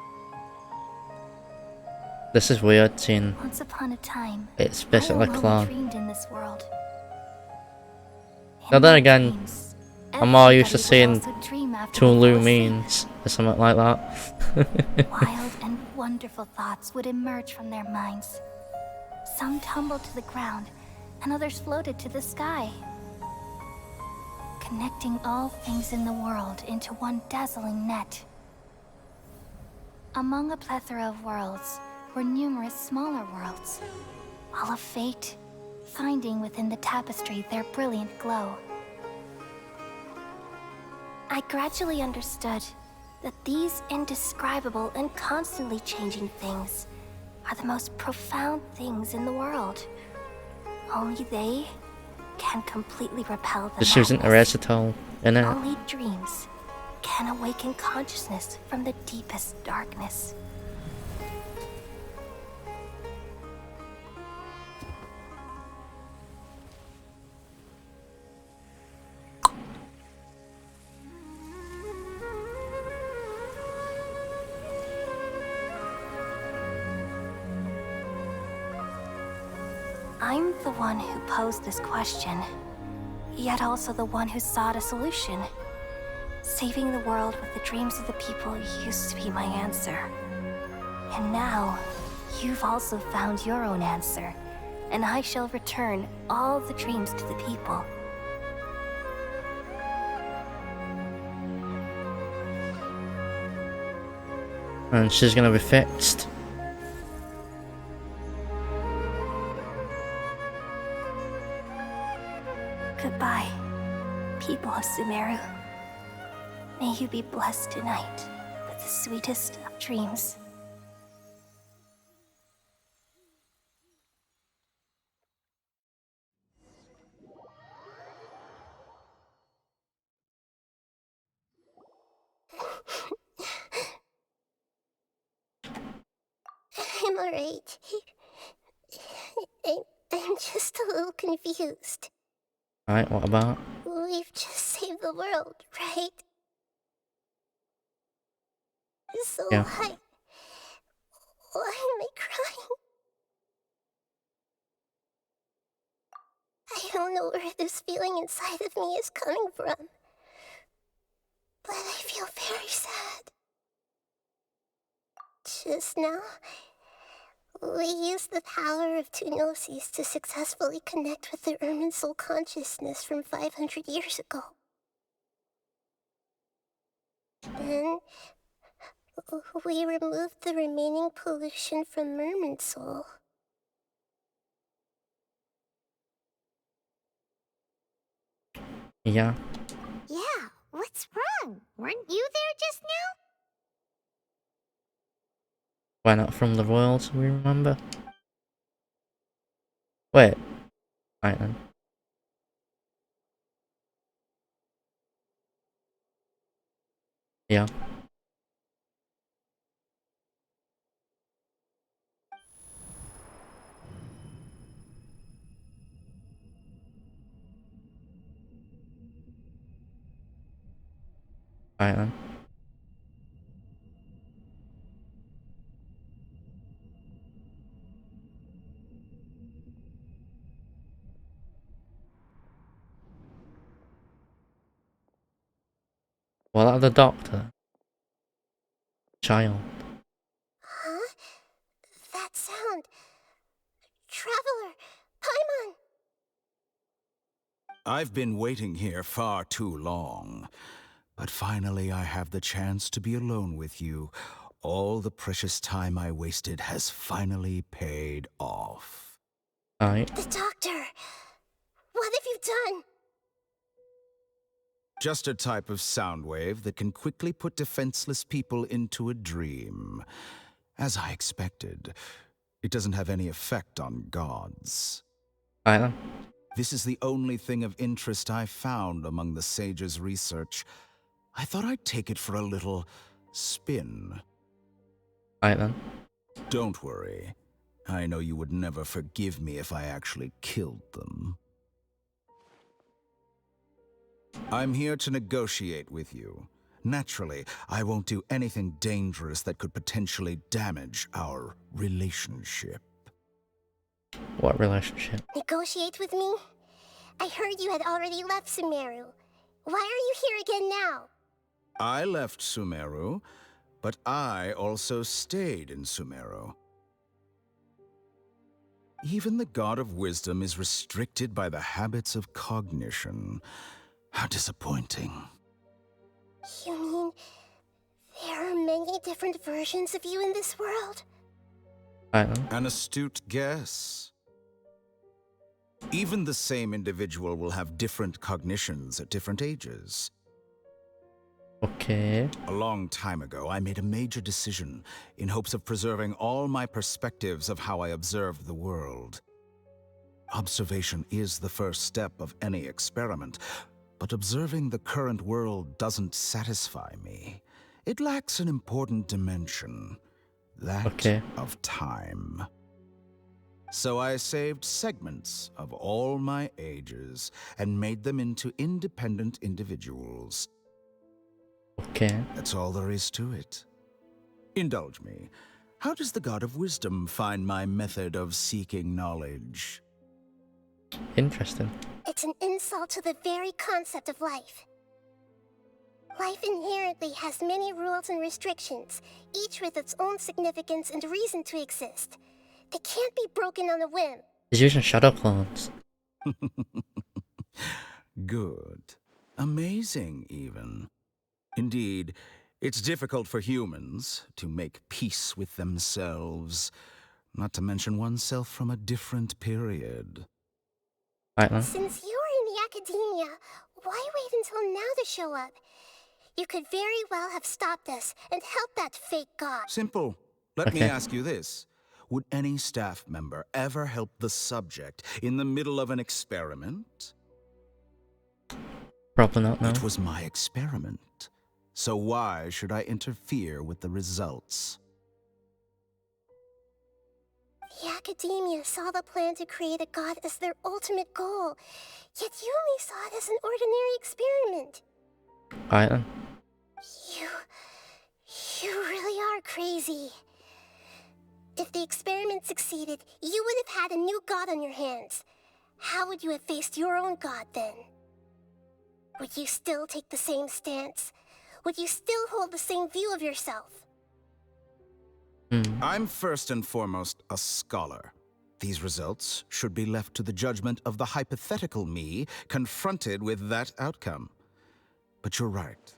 This is weird seeing Once upon a time, it's I basically alone clone. dreamed in this world. Now In then my again, dreams, I'm more used to everybody would seeing also dream after two they fell asleep. lumines or something like that. Wild and wonderful thoughts would emerge from their minds. Some tumbled to the ground, and others floated to the sky, connecting all things in the world into one dazzling net. Among a plethora of worlds were numerous smaller worlds, all of fate, finding within the tapestry their brilliant glow. I gradually understood that these indescribable and constantly changing things are the most profound things in the world. Only they can completely repel the Just using madness. Eresitol in it. Only dreams can awaken consciousness from the deepest darkness. I'm the one who posed this question, yet also the one who sought a solution. Saving the world with the dreams of the people used to be my answer. And now, you've also found your own answer, and I shall return all the dreams to the people. And she's gonna be fixed. Goodbye, people of Sumeru. May you be blessed tonight with the sweetest of dreams. I'm alright. I'm just a little confused. Alright, what about? We've just saved the world, right? So Yeah. why am I crying? I don't know where this feeling inside of me is coming from, but I feel very sad. Just now, we used the power of two gnosis to successfully connect with the Ermin soul consciousness from 500 years ago. Then, we removed the remaining pollution from Merman soul. Yeah. Yeah, what's wrong? Weren't you there just now? Why not from the worlds we remember? Wait. Right then. Yeah. Right then. What about the doctor? Child. Huh? That sound. Traveler! Paimon! I've been waiting here far too long. But finally I have the chance to be alone with you. All the precious time I wasted has finally paid off. Alright. The doctor! What have you done? Just a type of sound wave that can quickly put defenseless people into a dream. As I expected, it doesn't have any effect on gods. Right then. This is the only thing of interest I found among the sage's research. I thought I'd take it for a little spin. Right then. Don't worry. I know you would never forgive me if I actually killed them. I'm here to negotiate with you. Naturally, I won't do anything dangerous that could potentially damage our relationship. What relationship? Negotiate with me? I heard you had already left Sumeru. Why are you here again now? I left Sumeru, but I also stayed in Sumeru. Even the God of Wisdom is restricted by the habits of cognition. How disappointing. You mean there are many different versions of you in this world? An astute guess. Even the same individual will have different cognitions at different ages. Okay. A long time ago, I made a major decision in hopes of preserving all my perspectives of how I observed the world. Observation is the first step of any experiment, but observing the current world doesn't satisfy me. It lacks an important dimension, that of time. So I saved segments of all my ages and made them into independent individuals. Okay. That's all there is to it. Indulge me. How does the God of Wisdom find my method of seeking knowledge? Interesting. It's an insult to the very concept of life. Life inherently has many rules and restrictions, each with its own significance and reason to exist. They can't be broken on a whim. He's using shadow clones. Good. Amazing, even. Indeed, it's difficult for humans to make peace with themselves, not to mention oneself from a different period. Since you were in the academia, why wait until now to show up? You could very well have stopped us and helped that fake god. Simple. Let me ask you this. Would any staff member ever help the subject in the middle of an experiment? Probably not, no. It was my experiment. So why should I interfere with the results? The academia saw the plan to create a god as their ultimate goal, yet you only saw it as an ordinary experiment. Alright then. You really are crazy. If the experiment succeeded, you would have had a new god on your hands. How would you have faced your own god then? Would you still take the same stance? Would you still hold the same view of yourself? I'm first and foremost a scholar. These results should be left to the judgment of the hypothetical me confronted with that outcome. But you're right.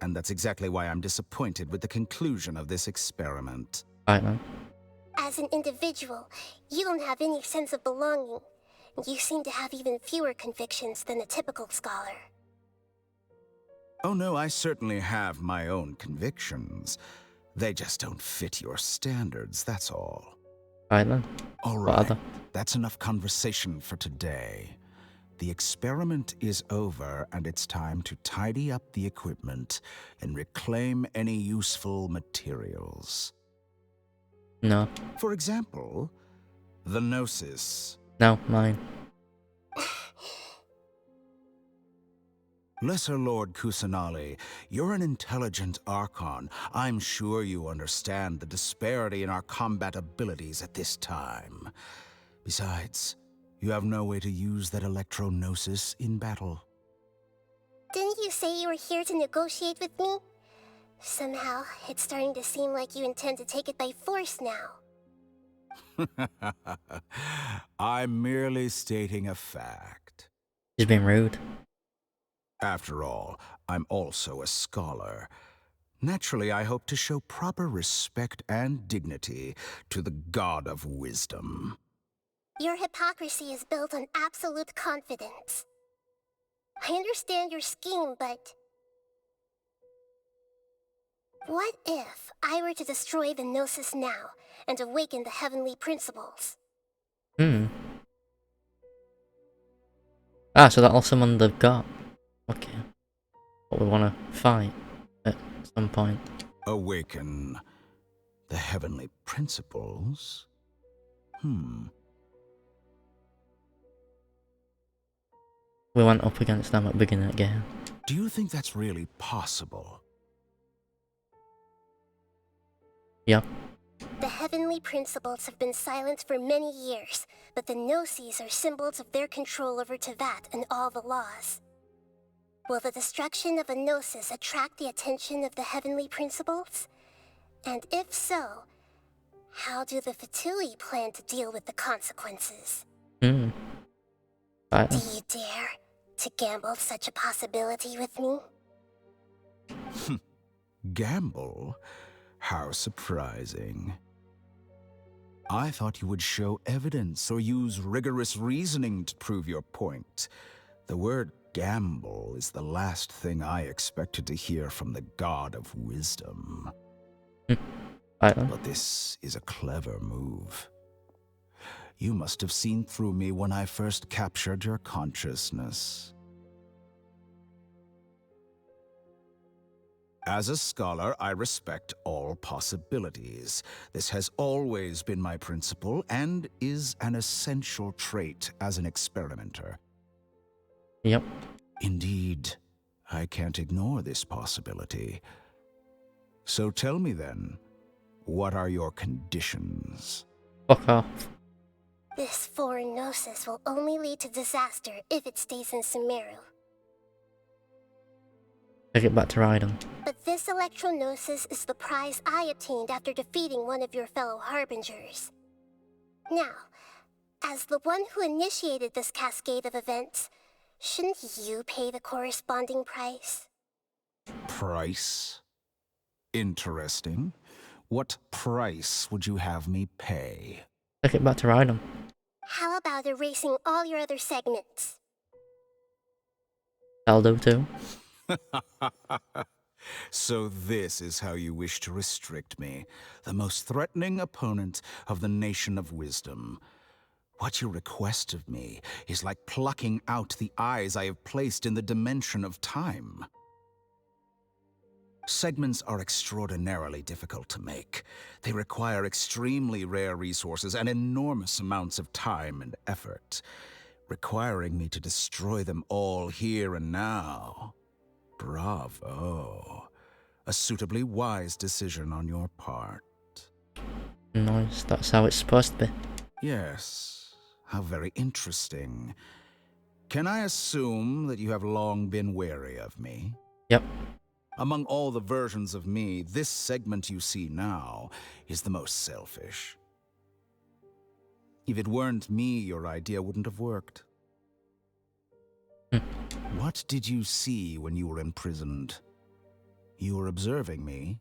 And that's exactly why I'm disappointed with the conclusion of this experiment. As an individual, you don't have any sense of belonging. You seem to have even fewer convictions than a typical scholar. Oh no, I certainly have my own convictions. They just don't fit your standards, that's all. All right, that's enough conversation for today. The experiment is over, and it's time to tidy up the equipment and reclaim any useful materials. No. For example, the Gnosis. No, mine. Lesser Lord Kusanali, you're an intelligent Archon. I'm sure you understand the disparity in our combat abilities at this time. Besides, you have no way to use that electro-gnosis in battle. Didn't you say you were here to negotiate with me? Somehow, it's starting to seem like you intend to take it by force now. I'm merely stating a fact. He's being rude. After all, I'm also a scholar. Naturally, I hope to show proper respect and dignity to the God of Wisdom. Your hypocrisy is built on absolute confidence. I understand your scheme, but... what if I were to destroy the Gnosis now and awaken the heavenly principles? Ah, so that'll summon the god. Okay. But we want to fight at some point. Awaken the heavenly principles? We went up against them at the beginning of the game. Do you think that's really possible? Yeah. The heavenly principles have been silent for many years, but the Gnosis are symbols of their control over Tevat and all the laws. Will the destruction of a Gnosis attract the attention of the heavenly principles? And if so, how do the Fatui plan to deal with the consequences? Hmm. Do you dare to gamble such a possibility with me? Gamble? How surprising. I thought you would show evidence or use rigorous reasoning to prove your point. The word gamble is the last thing I expected to hear from the god of wisdom. But this is a clever move. You must have seen through me when I first captured your consciousness. As a scholar, I respect all possibilities. This has always been my principle and is an essential trait as an experimenter. Yep. Indeed, I can't ignore this possibility. So tell me then, what are your conditions? Fuck off. This foreign Gnosis will only lead to disaster if it stays in Sumeru. Take it back to Raiden. But this Electro-Gnosis is the prize I obtained after defeating one of your fellow Harbingers. Now, as the one who initiated this cascade of events, shouldn't you pay the corresponding price? Price? Interesting. What price would you have me pay? Take it back to Raiden. How about erasing all your other segments? I'll do too. So this is how you wish to restrict me, the most threatening opponent of the Nation of Wisdom. What you request of me is like plucking out the eyes I have placed in the dimension of time. Segments are extraordinarily difficult to make. They require extremely rare resources and enormous amounts of time and effort, requiring me to destroy them all here and now. Bravo. A suitably wise decision on your part. Nice, that's how it's supposed to be. Yes, how very interesting. Can I assume that you have long been wary of me? Yep. Among all the versions of me, this segment you see now is the most selfish. If it weren't me, your idea wouldn't have worked. What did you see when you were imprisoned? You were observing me,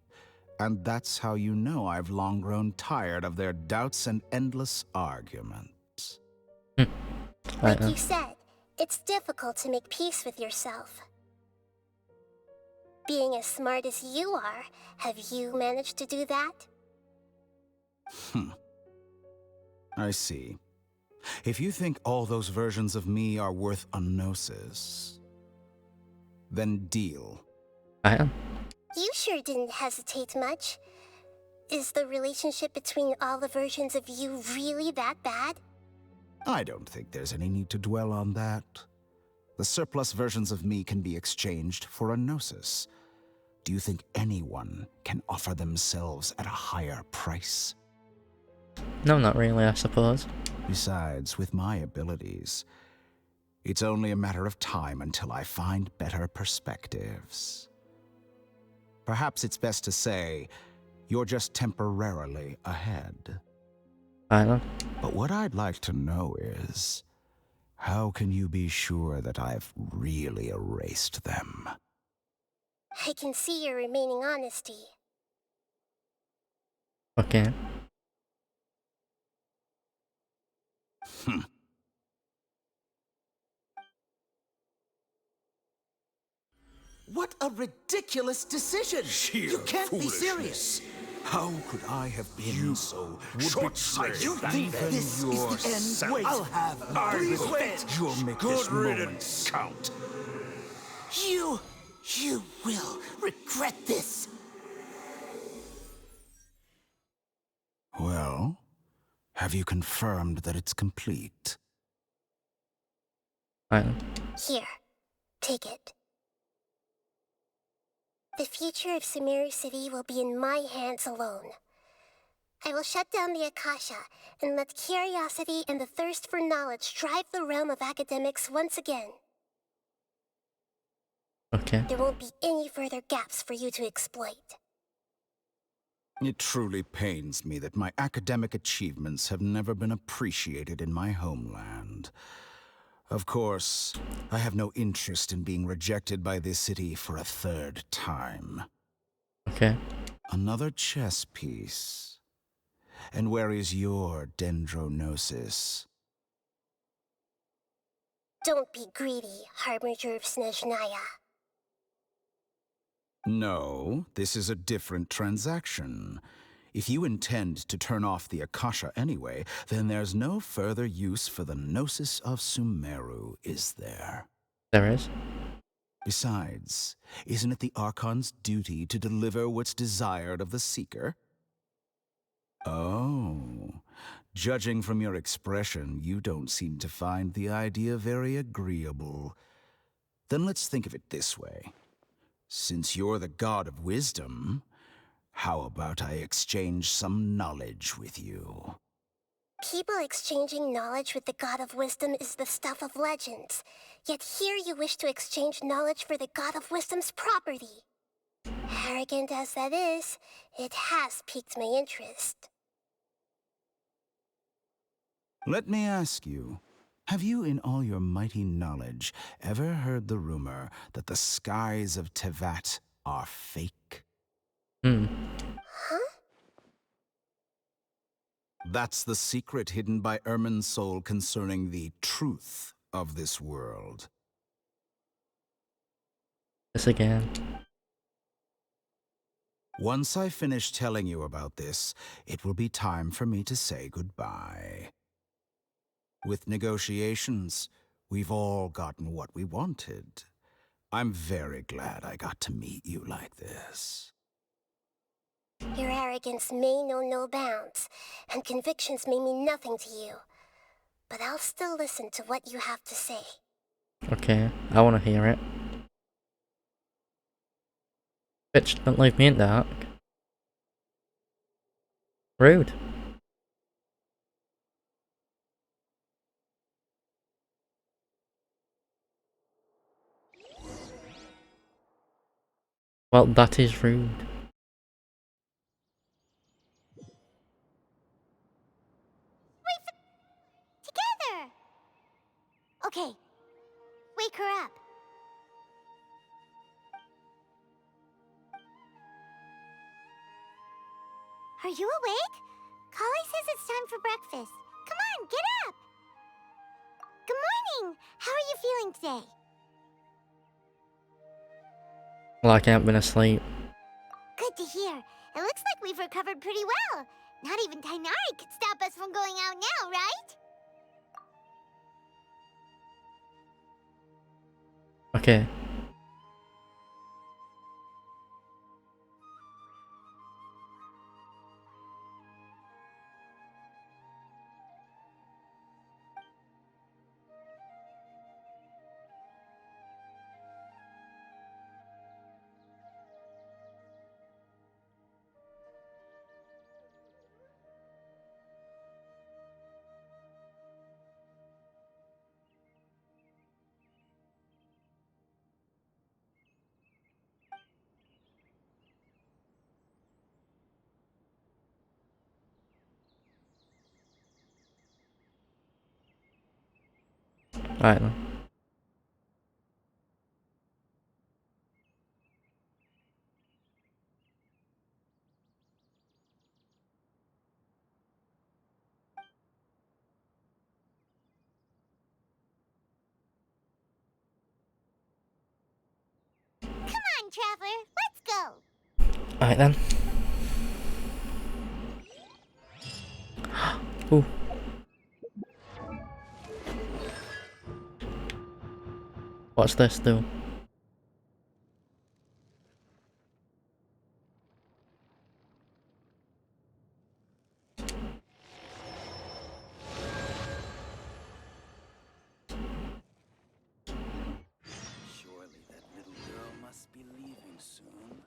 and that's how you know I've long grown tired of their doubts and endless arguments. Like you said, it's difficult to make peace with yourself. Being as smart as you are, have you managed to do that? I see. If you think all those versions of me are worth a gnosis, then deal. I am. You sure didn't hesitate much. Is the relationship between all the versions of you really that bad? I don't think there's any need to dwell on that. The surplus versions of me can be exchanged for a gnosis. Do you think anyone can offer themselves at a higher price? No, not really, I suppose. Besides, with my abilities, it's only a matter of time until I find better perspectives. Perhaps it's best to say, you're just temporarily ahead. I know. But what I'd like to know is, how can you be sure that I've really erased them? I can see your remaining honesty. Okay. What a ridiculous decision! Sheer You can't be foolishness. serious! How could I have been so short-sighted. You think even this is the end? yourself? Wait, I'll have it. Please wait. You'll make Good this moment riddance. count. You will regret this. Well, have you confirmed that it's complete? I know. Here, take it. The future of Sumeru City will be in my hands alone. I will shut down the Akasha and let curiosity and the thirst for knowledge drive the realm of academics once again. Okay. There won't be any further gaps for you to exploit. It truly pains me that my academic achievements have never been appreciated in my homeland. Of course, I have no interest in being rejected by this city for a third time. Okay. Another chess piece. And where is your dendronosis? Don't be greedy, Harbinger of Snezhnaya. No, this is a different transaction. If you intend to turn off the Akasha anyway, then there's no further use for the Gnosis of Sumeru, is there? There is. Besides, isn't it the Archon's duty to deliver what's desired of the Seeker? Oh, judging from your expression, you don't seem to find the idea very agreeable. Then let's think of it this way. Since you're the god of wisdom, how about I exchange some knowledge with you? People exchanging knowledge with the God of Wisdom is the stuff of legends. Yet here you wish to exchange knowledge for the God of Wisdom's property. Arrogant as that is, it has piqued my interest. Let me ask you, have you in all your mighty knowledge ever heard the rumor that the skies of Tevat are fake? Huh? That's the secret hidden by Ermin's soul concerning the truth of this world. This again. Once I finish telling you about this, it will be time for me to say goodbye. With negotiations, we've all gotten what we wanted. I'm very glad I got to meet you like this. Your arrogance may know no bounds, and convictions may mean nothing to you. But I'll still listen to what you have to say. Okay, I want to hear it. Bitch, don't leave me in the dark. Rude. Well, that is rude. Together! Okay, wake her up. Are you awake? Kali says it's time for breakfast. Come on, get up! Good morning! How are you feeling today? Like I haven't been asleep. Good to hear. It looks like we've recovered pretty well. Not even Tainari could stop us from going out now, right? Okay. Alright then. Come on, Traveler, let's go! Alright then. Ooh. What's this do? Surely that little girl must be leaving soon.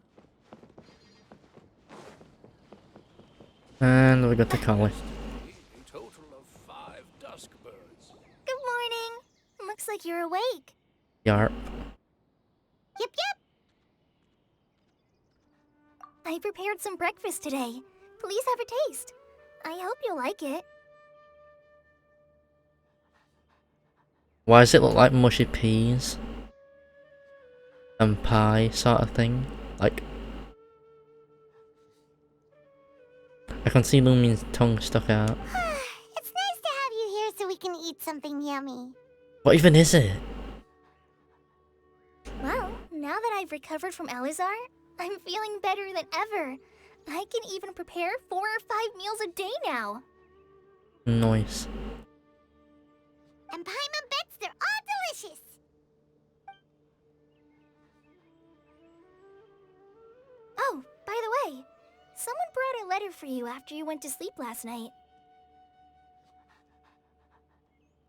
And we got to college. Total of 5 dusk birds. Good morning. Looks like you're awake. Yarp. Yep, yep. I prepared some breakfast today. Please have a taste. I hope you'll like it. Why does it look like mushy peas? And pie sort of thing? Like... I can see Lumi's tongue stuck out. It's nice to have you here so we can eat something yummy. What even is it? Well, now that I've recovered from Elazar, I'm feeling better than ever. I can even prepare 4 or 5 meals a day now. Nice. And Paimon bets they're all delicious. Oh, by the way, someone brought a letter for you after you went to sleep last night.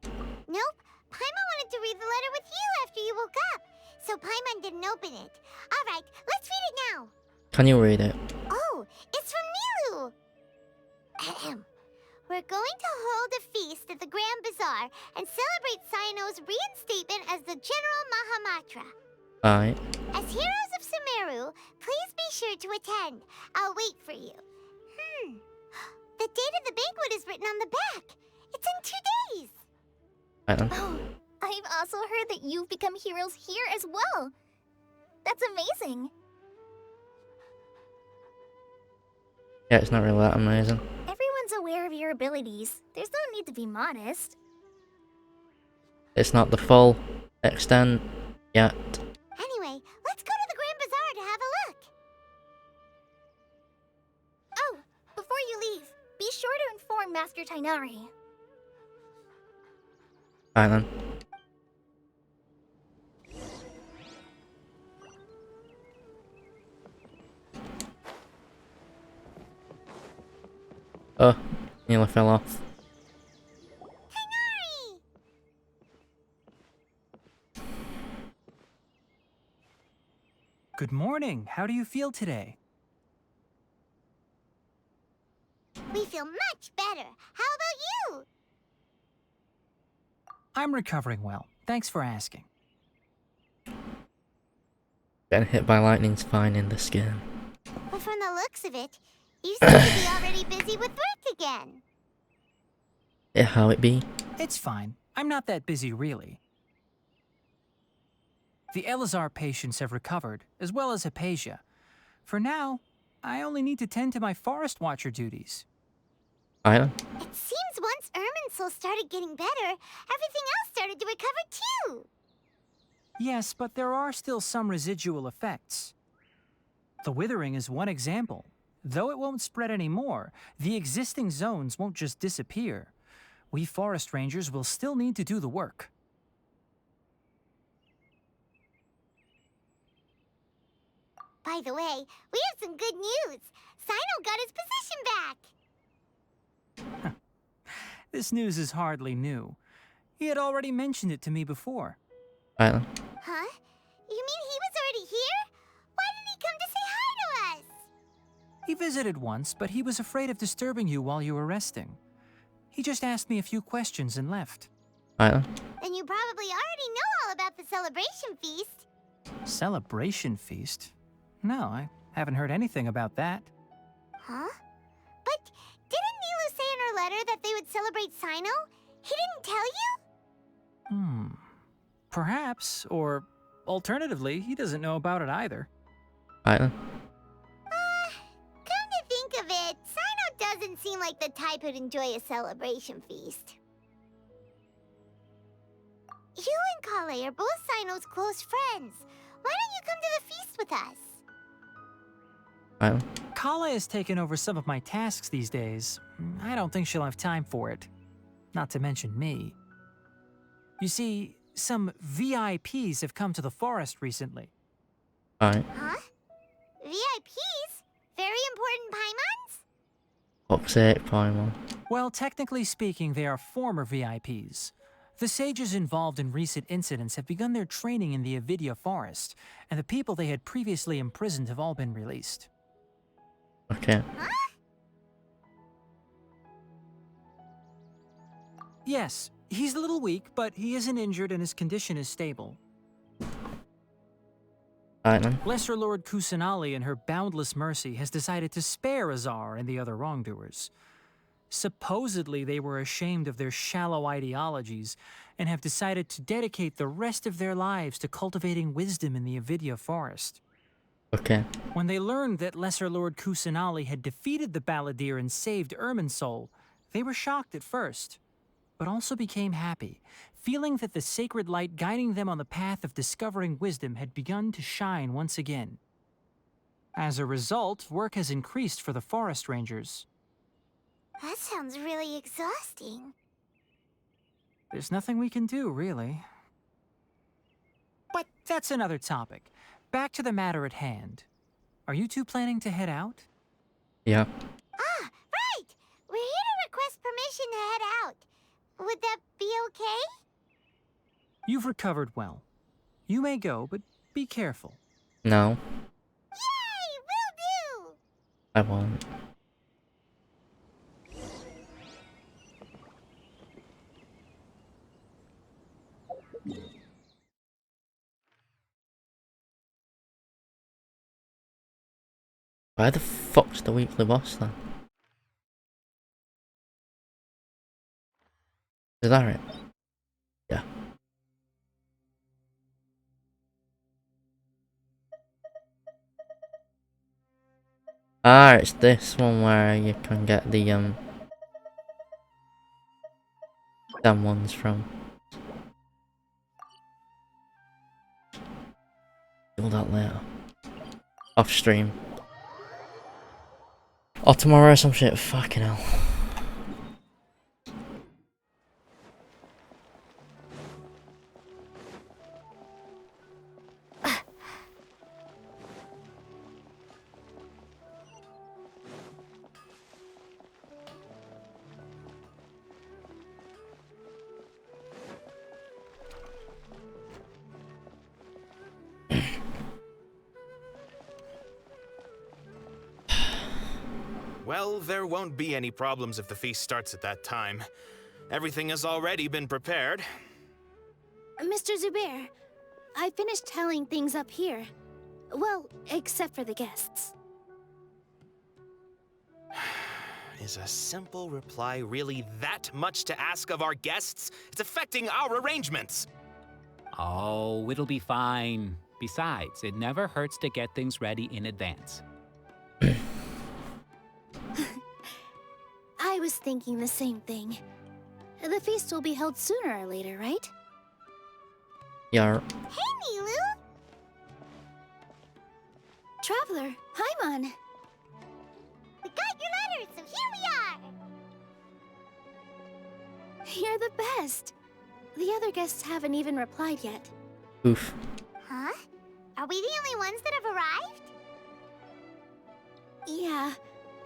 Nope. Paimon wanted to read the letter with you after you woke up. So Paimon didn't open it. Alright, let's read it now. Can you read it? Oh, it's from Nilu. Ahem. We're going to hold a feast at the Grand Bazaar and celebrate Cyano's reinstatement as the General Mahamatra. Alright. As heroes of Sumeru, please be sure to attend. I'll wait for you. The date of the banquet is written on the back. It's in 2 days. Right then. Oh, I've also heard that you've become heroes here as well. That's amazing. Yeah, it's not really that amazing. Everyone's aware of your abilities. There's no need to be modest. It's not the full extent yet. Anyway, let's go to the Grand Bazaar to have a look. Oh, before you leave, be sure to inform Master Tainari. Right then. Oh, nearly fell off. Good morning. How do you feel today? We feel much better. How about you? I'm recovering well. Thanks for asking. Getting hit by lightning's fine in the skin. Well, from the looks of it, you seem to be already busy with work again. Yeah, how it be? It's fine. I'm not that busy, really. The Elazar patients have recovered, as well as Hypatia. For now, I only need to tend to my Forest Watcher duties. Ida? It seems once Irminsul started getting better, everything else started to recover too. Yes, but there are still some residual effects. The withering is one example. Though it won't spread anymore, the existing zones won't just disappear. We forest rangers will still need to do the work. By the way, we have some good news. Cyno got his position back. This news is hardly new. He had already mentioned it to me before. Ida? Huh? You mean he was already here? Why didn't he come to say hi to us? He visited once, but he was afraid of disturbing you while you were resting. He just asked me a few questions and left. Ida? Then you probably already know all about the celebration feast. Celebration feast? No, I haven't heard anything about that. Huh? But didn't Nilu say in her letter that they would celebrate Cyno? He didn't tell you? Perhaps, or alternatively, he doesn't know about it either. Ida? Come to think of it, Cyno doesn't seem like the type who'd enjoy a celebration feast. You and Kale are both Cyno's close friends. Why don't you come to the feast with us? Ida? Kala has taken over some of my tasks these days. I don't think she'll have time for it. Not to mention me. You see, some VIPs have come to the forest recently. Alright. Huh? VIPs? Very important Paimons? Fuck's sake, Paimon. Well, technically speaking, they are former VIPs. The sages involved in recent incidents have begun their training in the Avidya forest, and the people they had previously imprisoned have all been released. Okay. Huh? Yes, he's a little weak, but he isn't injured and his condition is stable. Alright then. Lesser Lord Kusanali, in her boundless mercy, has decided to spare Azar and the other wrongdoers. Supposedly, they were ashamed of their shallow ideologies and have decided to dedicate the rest of their lives to cultivating wisdom in the Avidya forest. Okay. When they learned that Lesser Lord Kusanali had defeated the Balladeer and saved Irminsul, they were shocked at first, but also became happy, feeling that the sacred light guiding them on the path of discovering wisdom had begun to shine once again. As a result, work has increased for the forest rangers. That sounds really exhausting. There's nothing we can do, really. But that's another topic. Back to the matter at hand. Are you two planning to head out? Yeah. Ah, right! We're here to request permission to head out. Would that be okay? You've recovered well. You may go, but be careful. No, Yay! Will do! I won't. Why the fuck's the weekly boss then? Is that it? Yeah. Ah, it's this one where you can get the them ones from. Do that later. Off stream. Or tomorrow or some shit, fucking hell. Well, there won't be any problems if the feast starts at that time. Everything has already been prepared. Mr. Zubair, I finished telling things up here. Well, except for the guests. Is a simple reply really that much to ask of our guests? It's affecting our arrangements. Oh, it'll be fine. Besides, it never hurts to get things ready in advance. I was thinking the same thing. The feast will be held sooner or later, right? Yeah. Hey, Nilu! Traveler, Haimon! We got your letter, so here we are! You're the best. The other guests haven't even replied yet. Oof. Huh? Are we the only ones that have arrived? Yeah,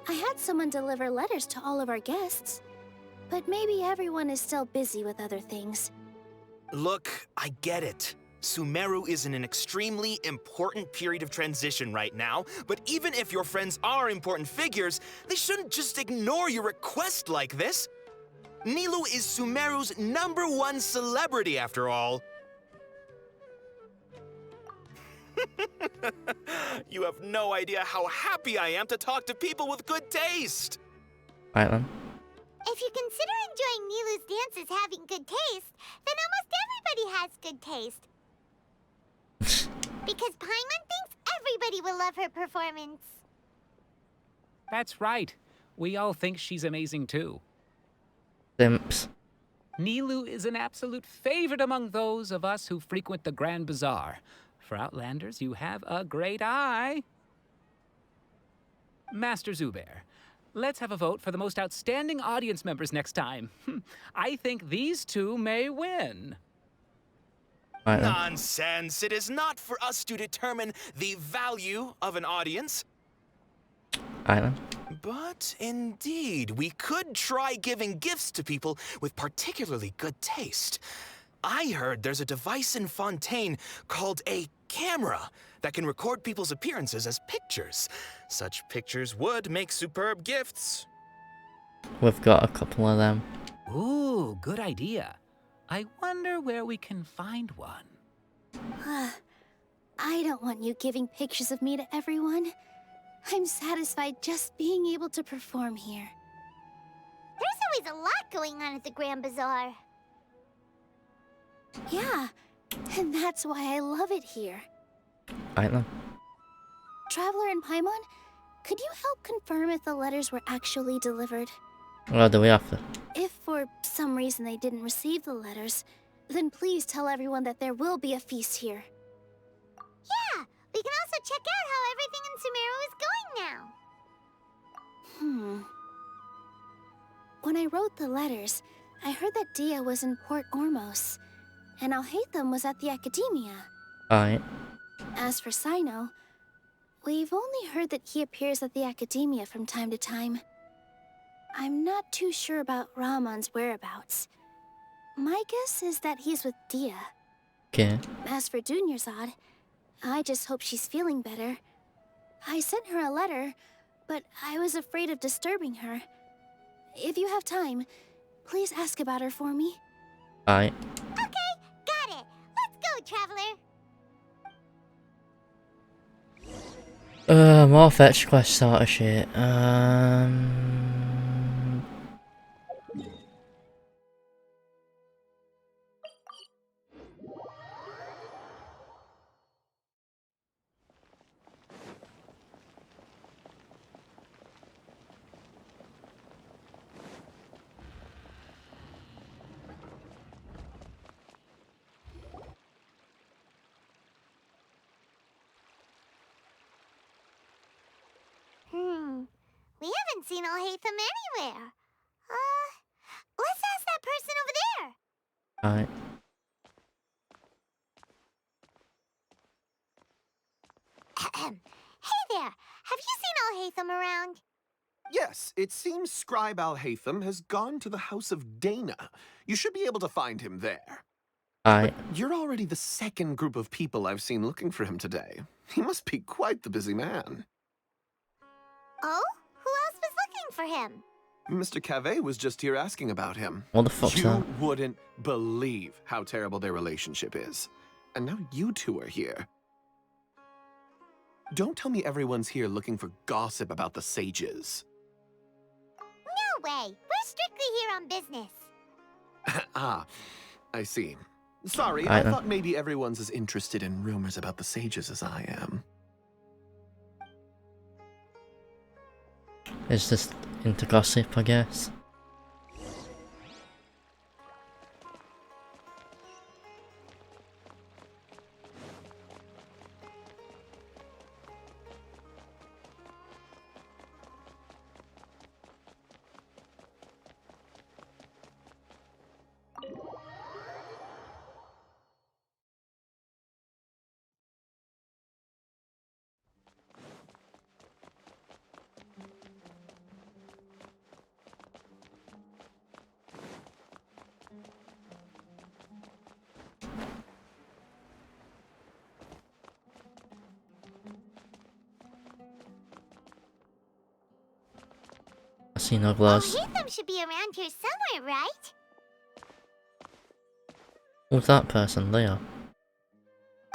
I had someone deliver letters to all of our guests. But maybe everyone is still busy with other things. Look, I get it. Sumeru is in an extremely important period of transition right now, but even if your friends are important figures, they shouldn't just ignore your request like this. Nilu is Sumeru's #1 celebrity, after all. You have no idea how happy I am to talk to people with good taste. Right then. If you consider enjoying Nilu's dances having good taste, then almost everybody has good taste. Because Paimon thinks everybody will love her performance. That's right. We all think she's amazing too. Simps. Nilu is an absolute favorite among those of us who frequent the Grand Bazaar. For Outlanders, you have a great eye. Master Zubair, let's have a vote for the most outstanding audience members next time. I think these two may win. Right then. Nonsense! It is not for us to determine the value of an audience. Right then. But indeed, we could try giving gifts to people with particularly good taste. I heard there's a device in Fontaine called a camera that can record people's appearances as pictures. Such pictures would make superb gifts. We've got a couple of them. Ooh, good idea. I wonder where we can find one. I don't want you giving pictures of me to everyone. I'm satisfied just being able to perform here. There's always a lot going on at the Grand Bazaar. Yeah, and that's why I love it here. I know. Traveler and Paimon, could you help confirm if the letters were actually delivered? What do we have to? If for some reason they didn't receive the letters, then please tell everyone that there will be a feast here. Yeah, we can also check out how everything in Sumeru is going now. When I wrote the letters, I heard that Dia was in Port Ormos, and Alhaitham was at the Academia. Alright. As for Sino, we've only heard that he appears at the Academia from time to time. I'm not too sure about Ramon's whereabouts. My guess is that he's with Dia. Okay. As for Dunyarzad, I just hope she's feeling better. I sent her a letter, but I was afraid of disturbing her. If you have time, please ask about her for me. Alright. Okay, got it. Let's go, Traveler. More fetch quest sort of shit. We haven't seen Alhaitham anywhere. Let's ask that person over there. Alright. Hey there, have you seen Alhaitham around? Yes, it seems Scribe Alhaitham has gone to the House of Dana. You should be able to find him there. Alright. But you're already the second group of people I've seen looking for him today. He must be quite the busy man. Oh? Who else was looking for him? Mr. Cave was just here asking about him. What the fuck's You that? wouldn't believe how terrible their relationship is. And now you two are here. Don't tell me everyone's here looking for gossip about the sages. No way. We're strictly here on business. Ah, I see. Sorry, I I know. thought maybe everyone's as interested in rumors about the sages as I am. It's just into gossip, I guess. I see no gloves. Alhaitham should be around here somewhere, right? Who's that person there?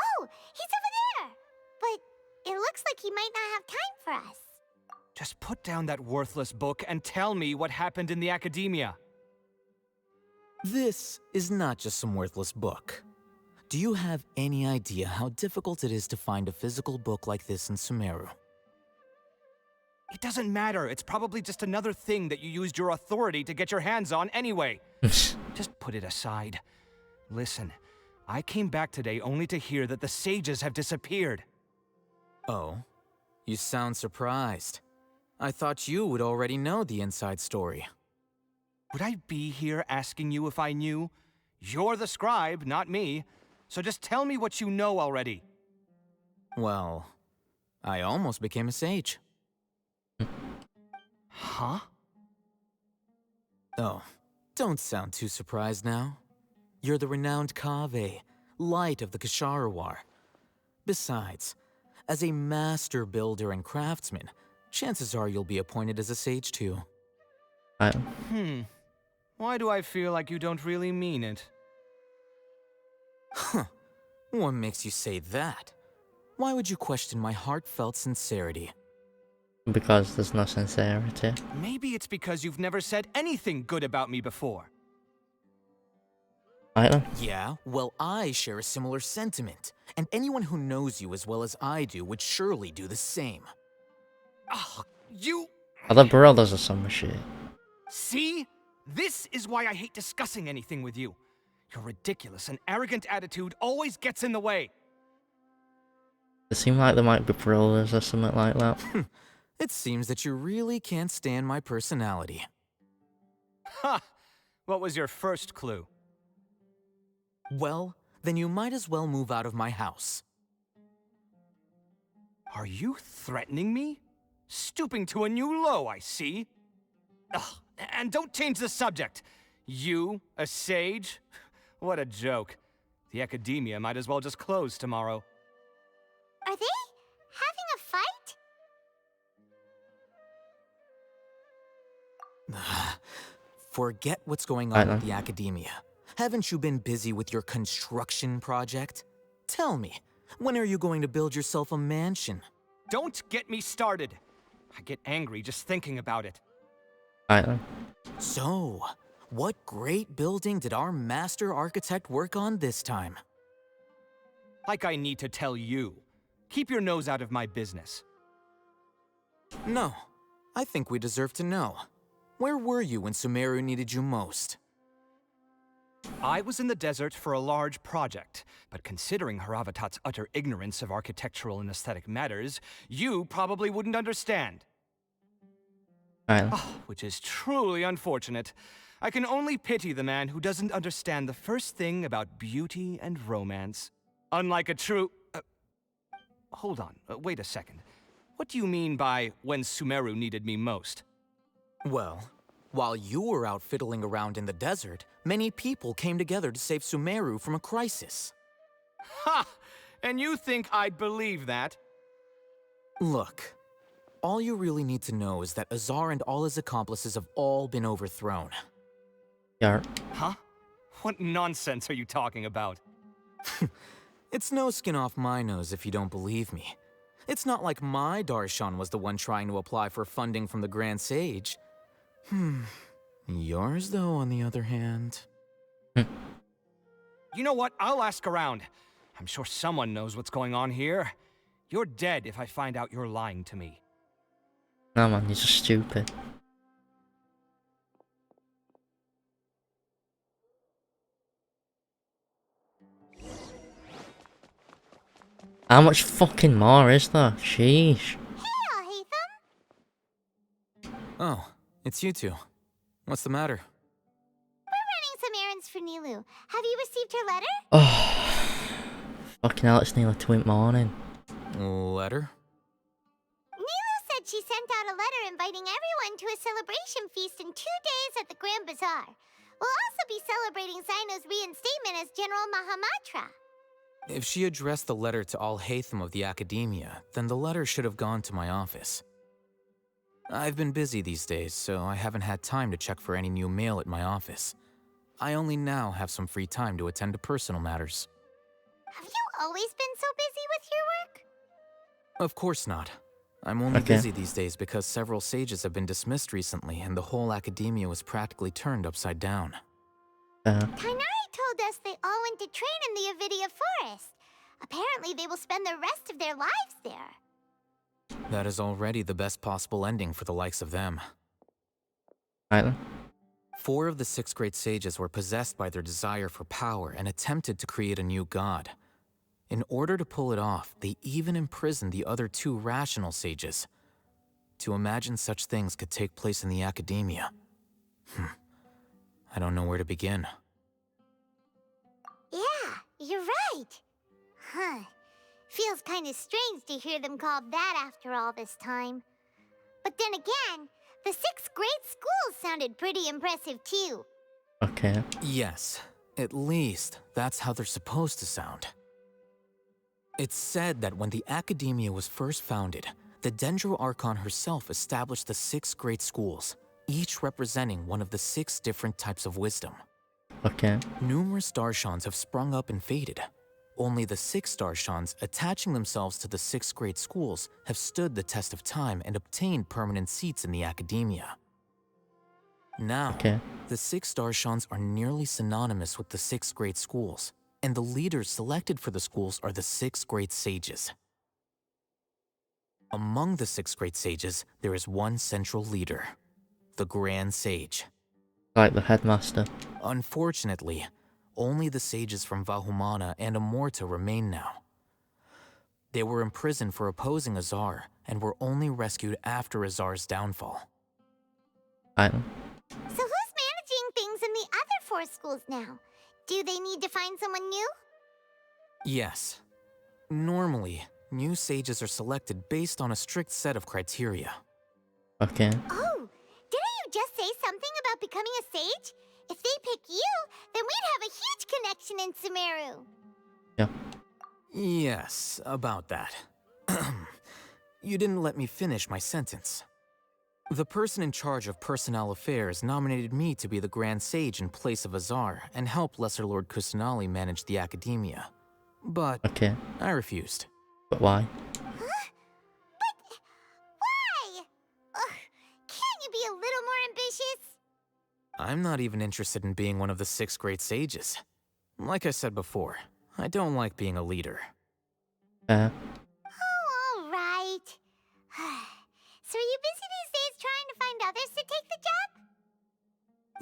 Oh, he's over there. But it looks like he might not have time for us. Just put down that worthless book and tell me what happened in the Academia. This is not just some worthless book. Do you have any idea how difficult it is to find a physical book like this in Sumeru? It doesn't matter. It's probably just another thing that you used your authority to get your hands on anyway. Just put it aside. Listen, I came back today only to hear that the sages have disappeared. Oh, you sound surprised. I thought you would already know the inside story. Would I be here asking you if I knew? You're the scribe, not me. So just tell me what you know already. Well, I almost became a sage. Huh? Oh, don't sound too surprised now. You're the renowned Kaveh, light of the Ksharawar. Besides, as a master builder and craftsman, chances are you'll be appointed as a sage too. Why do I feel like you don't really mean it? Huh. What makes you say that? Why would you question my heartfelt sincerity? Because there's no sincerity. Maybe it's because you've never said anything good about me before. Either. Yeah, well, I share a similar sentiment, and anyone who knows you as well as I do would surely do the same. Oh, you... Are the brothers or some shit? See? This is why I hate discussing anything with you. Your ridiculous and arrogant attitude always gets in the way. It seems like they might be brothers or something like that. It seems that you really can't stand my personality. Ha! What was your first clue? Well, then you might as well move out of my house. Are you threatening me? Stooping to a new low, I see. Ugh, and don't change the subject. You, a sage? What a joke. The academia might as well just close tomorrow. Are they having a fight? Forget what's going on with the academia. Haven't you been busy with your construction project? Tell me, when are you going to build yourself a mansion? Don't get me started. I get angry just thinking about it. Either. So, what great building did our master architect work on this time? Like I need to tell you. Keep your nose out of my business. No, I think we deserve to know. Where were you when Sumeru needed you most? I was in the desert for a large project, but considering Haravatat's utter ignorance of architectural and aesthetic matters, you probably wouldn't understand. Which is truly unfortunate. I can only pity the man who doesn't understand the first thing about beauty and romance. Unlike a true... hold on, wait a second. What do you mean by when Sumeru needed me most? Well, while you were out fiddling around in the desert, many people came together to save Sumeru from a crisis. Ha! And you think I'd believe that? Look, all you really need to know is that Azar and all his accomplices have all been overthrown. Yeah. Huh? What nonsense are you talking about? It's no skin off my nose if you don't believe me. It's not like my Darshan was the one trying to apply for funding from the Grand Sage. Yours, though, on the other hand... You know what? I'll ask around. I'm sure someone knows what's going on here. You're dead if I find out you're lying to me. No man, you're just stupid. How much fucking more is there? Sheesh. Oh, it's you two. What's the matter? We're running some errands for Nilu. Have you received her letter? Oh, fucking hell, it's nearly 2 in the morning. Letter? Nilu said she sent out a letter inviting everyone to a celebration feast in 2 days at the Grand Bazaar. We'll also be celebrating Sino's reinstatement as General Mahamatra. If she addressed the letter to all Hatham of the Academia, then the letter should have gone to my office. I've been busy these days, so I haven't had time to check for any new mail at my office. I only now have some free time to attend to personal matters. Have you always been so busy with your work? Of course not. I'm only busy these days because several sages have been dismissed recently and the whole Academia was practically turned upside down. Tainari told us they all went to train in the Avidia Forest. Apparently they will spend the rest of their lives there. That is already the best possible ending for the likes of them. Either. 4 of the 6 great sages were possessed by their desire for power and attempted to create a new god. In order to pull it off, they even imprisoned the other 2 rational sages. To imagine such things could take place in the Academia. I don't know where to begin. Yeah, you're right. Huh. Feels kind of strange to hear them called that after all this time. But then again, the 6 great schools sounded pretty impressive too. Okay. Yes, at least that's how they're supposed to sound. It's said that when the Academia was first founded, the Dendro Archon herself established the 6 great schools, each representing one of the 6 different types of wisdom. Okay. Numerous Darshans have sprung up and faded. Only the 6 Darshans attaching themselves to the 6th grade schools have stood the test of time and obtained permanent seats in the academia. Now, the 6 Darshans are nearly synonymous with the 6th grade schools, and the leaders selected for the schools are the 6th grade sages. Among the 6th grade sages, there is one central leader, the Grand Sage. Like the headmaster. Unfortunately, only the sages from Vahumana and Amorta remain now. They were imprisoned for opposing Azar and were only rescued after Azar's downfall. So who's managing things in the other 4 schools now? Do they need to find someone new? Yes. Normally, new sages are selected based on a strict set of criteria. Okay. Oh, didn't you just say something about becoming a sage? If they pick you, then we'd have a huge connection in Sumeru. Yeah. Yes, about that. You didn't let me finish my sentence. The person in charge of personnel affairs nominated me to be the Grand Sage in place of Azar and help Lesser Lord Kusanali manage the academia. But I refused. But why? Why? Ugh, can't you be a little more ambitious? I'm not even interested in being one of the 6th grade sages. Like I said before, I don't like being a leader. Oh, all right. So are you busy these days trying to find others to take the job?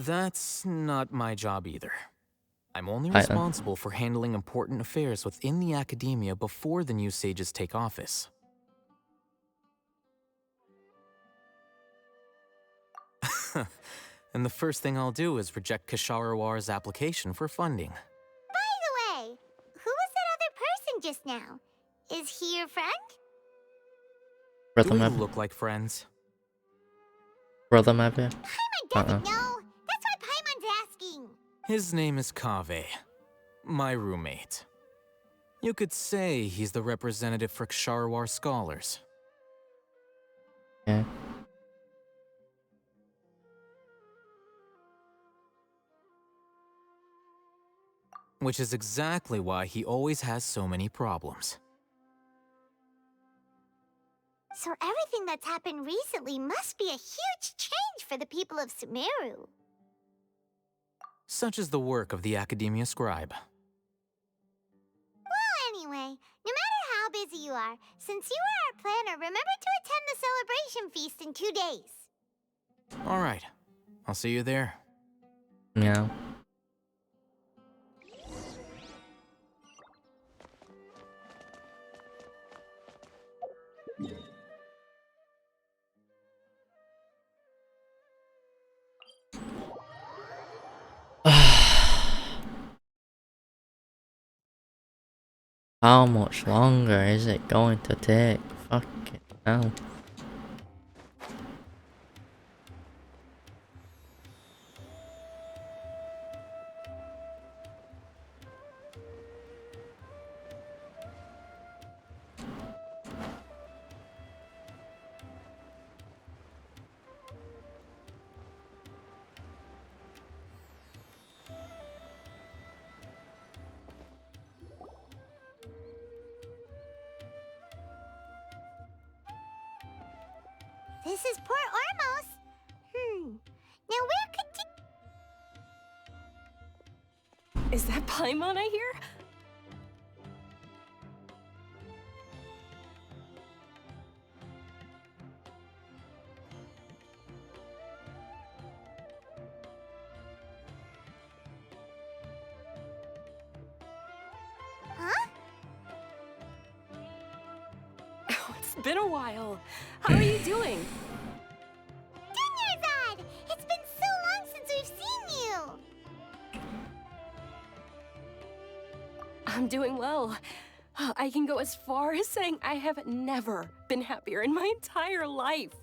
That's not my job either. I'm only responsible for handling important affairs within the academia before the new sages take office. And the first thing I'll do is reject Kasharawar's application for funding. By the way, who was that other person just now? Is he your friend? Do we look like friends? Brother maybe? Paimon doesn't know. That's why Paimon's asking. His name is Kaveh, my roommate. You could say he's the representative for Ksharawar scholars. Yeah. Which is exactly why he always has so many problems. So everything that's happened recently must be a huge change for the people of Sumeru. Such is the work of the Academia Scribe. Well, anyway, no matter how busy you are, since you are our planner, remember to attend the celebration feast in 2 days. All right, I'll see you there. Yeah. How much longer is it going to take? Fucking hell. This is Port Ormos. Now where could Is that Paimon I hear? Huh? Oh, it's been a while. How are you doing? Dinyarzad! It's been so long since we've seen you! I'm doing well. I can go as far as saying I have never been happier in my entire life.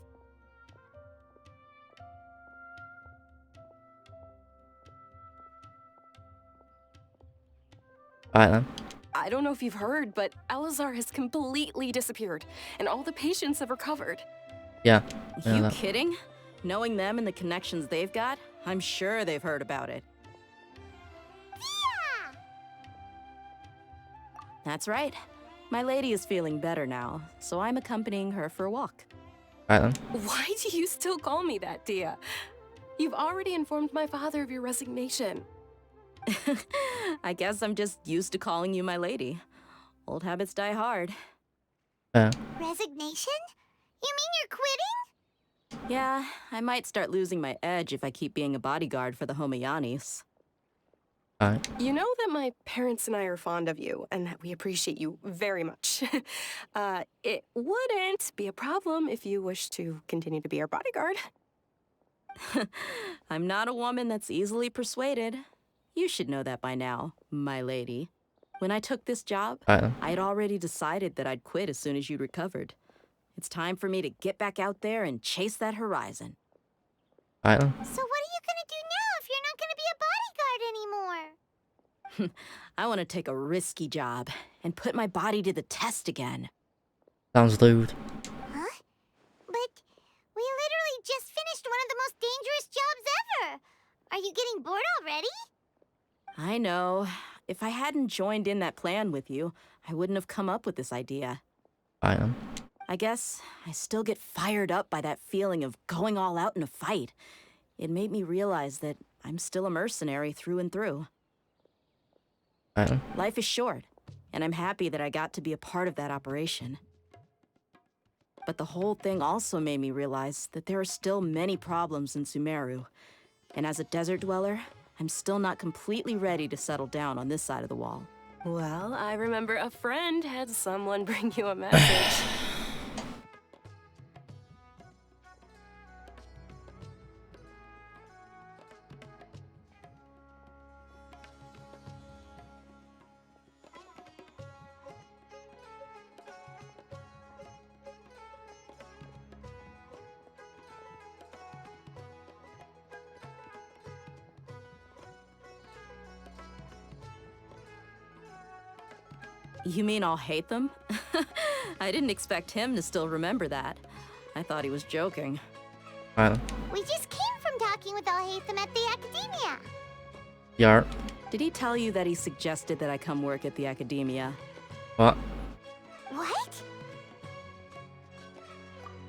Alright then. I don't know if you've heard, but Alazar has completely disappeared, and all the patients have recovered. Yeah. You kidding? Knowing them and the connections they've got, I'm sure they've heard about it. Yeah! That's right. My lady is feeling better now, so I'm accompanying her for a walk. Right then. Why do you still call me that, Dia? You've already informed my father of your resignation. I guess I'm just used to calling you my lady. Old habits die hard. Resignation? You mean you're quitting? Yeah, I might start losing my edge if I keep being a bodyguard for the Homayanis. You know that my parents and I are fond of you, and that we appreciate you very much. It wouldn't be a problem if you wish to continue to be our bodyguard. I'm not a woman that's easily persuaded. You should know that by now, my lady. When I took this job, I had already decided that I'd quit as soon as you'd recovered. It's time for me to get back out there and chase that horizon. So what are you gonna do now if you're not gonna be a bodyguard anymore? I want to take a risky job and put my body to the test again. Sounds lewd. Huh? But we literally just finished one of the most dangerous jobs ever. Are you getting bored already? I know. If I hadn't joined in that plan with you, I wouldn't have come up with this idea. I guess I still get fired up by that feeling of going all out in a fight. It made me realize that I'm still a mercenary through and through. Life is short, and I'm happy that I got to be a part of that operation. But the whole thing also made me realize that there are still many problems in Sumeru, and as a desert dweller, I'm still not completely ready to settle down on this side of the wall. Well, I remember a friend had someone bring you a message. You mean I'll hate them? I didn't expect him to still remember that. I thought he was joking. We just came from talking with Alhaitham at the Academia. Yarp. Did he tell you that he suggested that I come work at the Academia? What? What?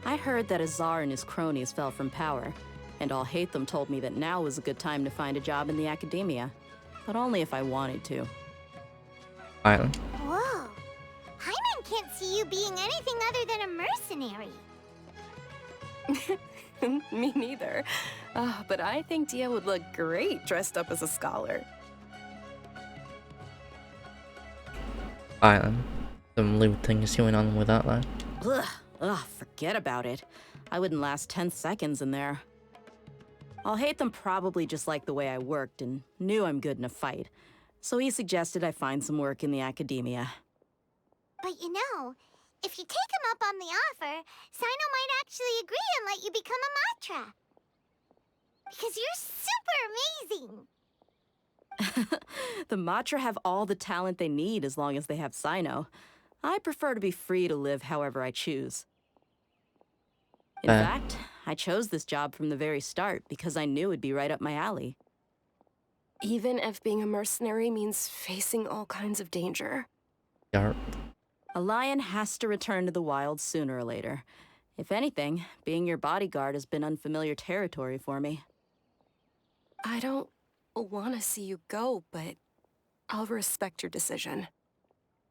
I heard that Azar and his cronies fell from power, and Alhaitham told me that now was a good time to find a job in the Academia, but only if I wanted to. Whoa. Hyman can't see you being anything other than a mercenary. Me neither. But I think Dia would look great dressed up as a scholar. Some lewd things going on with that though. Ugh, forget about it. I wouldn't last 10 seconds in there. Alhaitham probably just liked the way I worked and knew I'm good in a fight. So he suggested I find some work in the Academia. But you know, if you take him up on the offer, Sino might actually agree and let you become a Matra. Because you're super amazing. The Matra have all the talent they need as long as they have Sino. I prefer to be free to live however I choose. In fact, I chose this job from the very start because I knew it'd be right up my alley. Even if being a mercenary means facing all kinds of danger. Yarp. A lion has to return to the wild sooner or later. If anything, being your bodyguard has been unfamiliar territory for me. I don't want to see you go, but I'll respect your decision.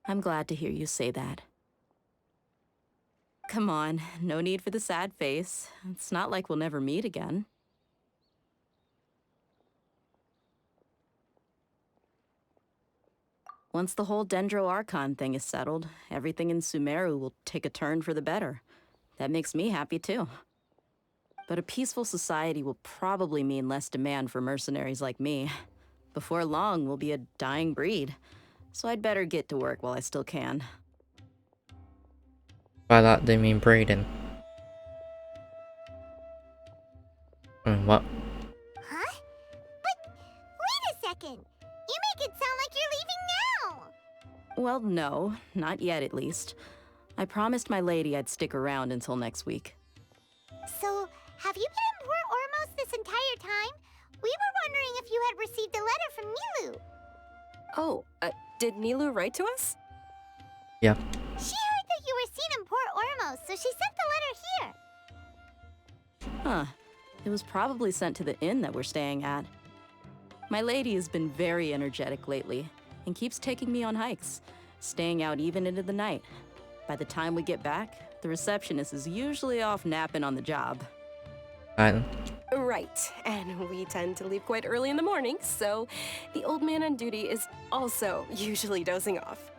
I'm glad to hear you say that. Come on, no need for the sad face. It's not like we'll never meet again. Once the whole Dendro Archon thing is settled, everything in Sumeru will take a turn for the better. That makes me happy too. But a peaceful society will probably mean less demand for mercenaries like me. Before long, we'll be a dying breed. So I'd better get to work while I still can. By that they mean breeding. I mean, what? Huh? But wait a second. You make it sound like you're leaving now. Well, no, not yet at least. I promised my lady I'd stick around until next week. So, Have you been in Port Ormos this entire time? We were wondering if you had received a letter from Nilu. Oh, did Nilu write to us? Yeah. She heard that you were seen in Port Ormos, so she sent the letter here. Huh. It was probably sent to the inn that we're staying at. My lady has been very energetic lately and keeps taking me on hikes, staying out even into the night. By the time we get back, the receptionist is usually off napping on the job. Right, and we tend to leave quite early in the morning, so the old man on duty is also usually dozing off.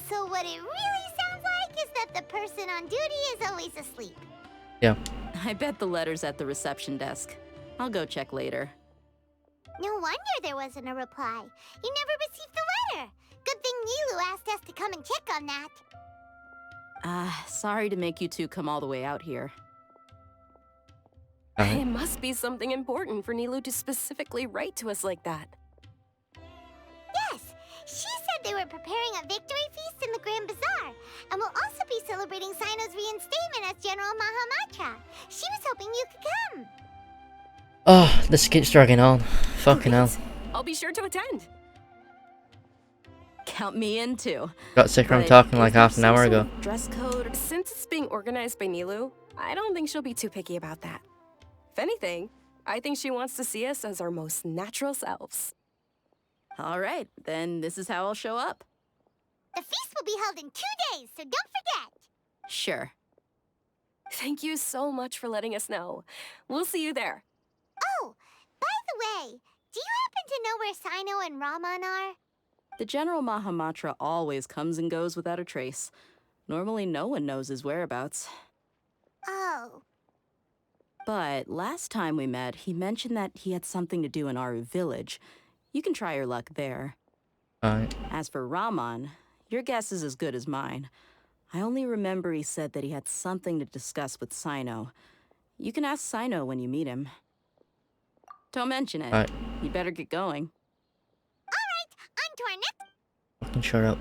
So what it really sounds like is that the person on duty is always asleep. Yeah. I bet the letter's at the reception desk. I'll go check later. No wonder there wasn't a reply. You never received the letter. Good thing Nilu asked us to come and check on that. Sorry to make you two come all the way out here. It must be something important for Nilu to specifically write to us like that. Yes, she said they were preparing a victory feast in the Grand Bazaar, and will also be celebrating Sino's reinstatement as General Mahamatra. She was hoping you could come. Oh, this keeps dragging on. Fucking hell. I'll be sure to attend. Count me in too. Got sick from talking like half an hour ago. Dress code. Since it's being organized by Nilu, I don't think she'll be too picky about that. If anything, I think she wants to see us as our most natural selves. All right, then this is how I'll show up. The feast will be held in 2 days, so don't forget. Sure. Thank you so much for letting us know. We'll see you there. Oh, by the way, do you happen to know where Sino and Raman are? The General Mahamatra always comes and goes without a trace. Normally no one knows his whereabouts. Oh. But last time we met, he mentioned that he had something to do in Aru village. You can try your luck there. As for Raman, your guess is as good as mine. I only remember he said that he had something to discuss with Sino. You can ask Sino when you meet him. Don't mention it. You better get going. Alright, on to our next... Fucking shut up.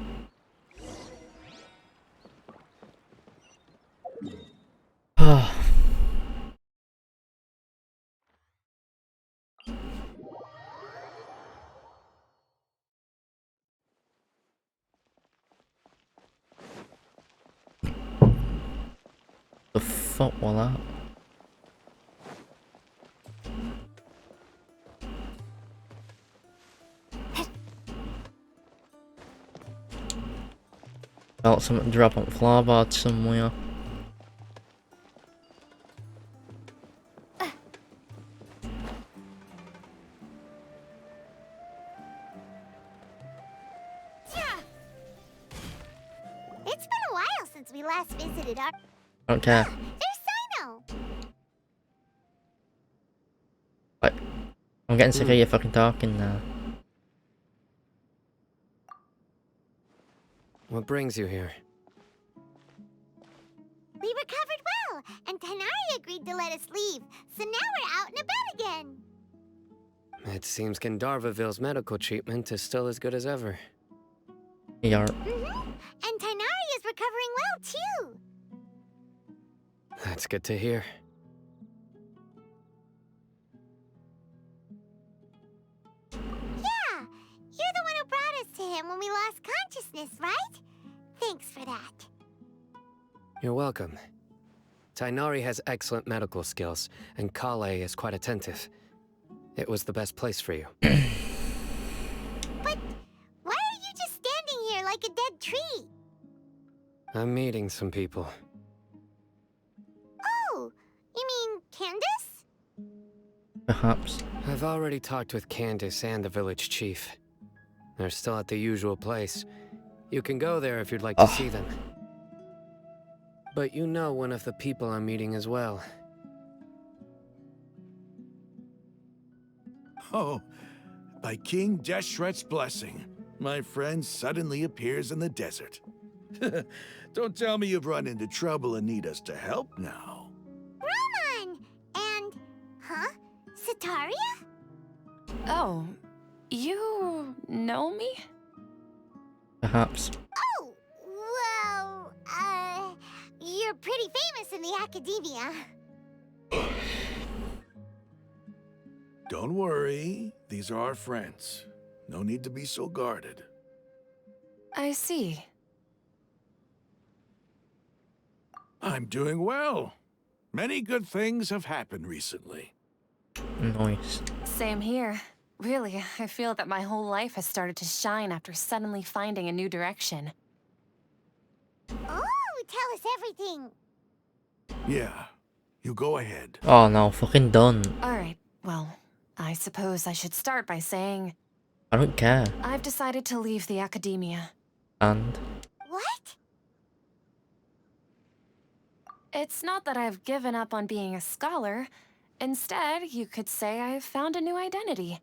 The fuck was that? Felt something drop on floorboard somewhere. It's been a while since we last visited our... Don't care. There's Sino! What? I'm getting sick of you fucking talking now. What brings you here? We recovered well, and Tainari agreed to let us leave, so now we're out and about again. It seems Gandharvaville's medical treatment is still as good as ever. Yeah. And Tainari is recovering well, too. That's good to hear. Yeah, you're the one who brought us to him when we lost consciousness, right? Thanks for that. You're welcome. Tainari has excellent medical skills, and Kale is quite attentive. It was the best place for you. But why are you just standing here like a dead tree? I'm meeting some people. Oh, you mean Candace? Perhaps. I've already talked with Candace and the village chief. They're still at the usual place. You can go there if you'd like to see them. But you know one of the people I'm meeting as well. Oh, by King Deshret's blessing, my friend suddenly appears in the desert. Don't tell me you've run into trouble and need us to help now. Raman! And... huh? Sataria? Oh, you know me? Perhaps. Oh, well, you're pretty famous in the academia. Don't worry, these are our friends. No need to be so guarded. I see. I'm doing well. Many good things have happened recently. Nice. Same here. Really, I feel that my whole life has started to shine after suddenly finding a new direction. Oh, tell us everything. Yeah, you go ahead. Oh no, fucking done. Alright, well, I suppose I should start by saying I don't care. I've decided to leave the academia. And? What? It's not that I've given up on being a scholar. Instead, you could say I've found a new identity.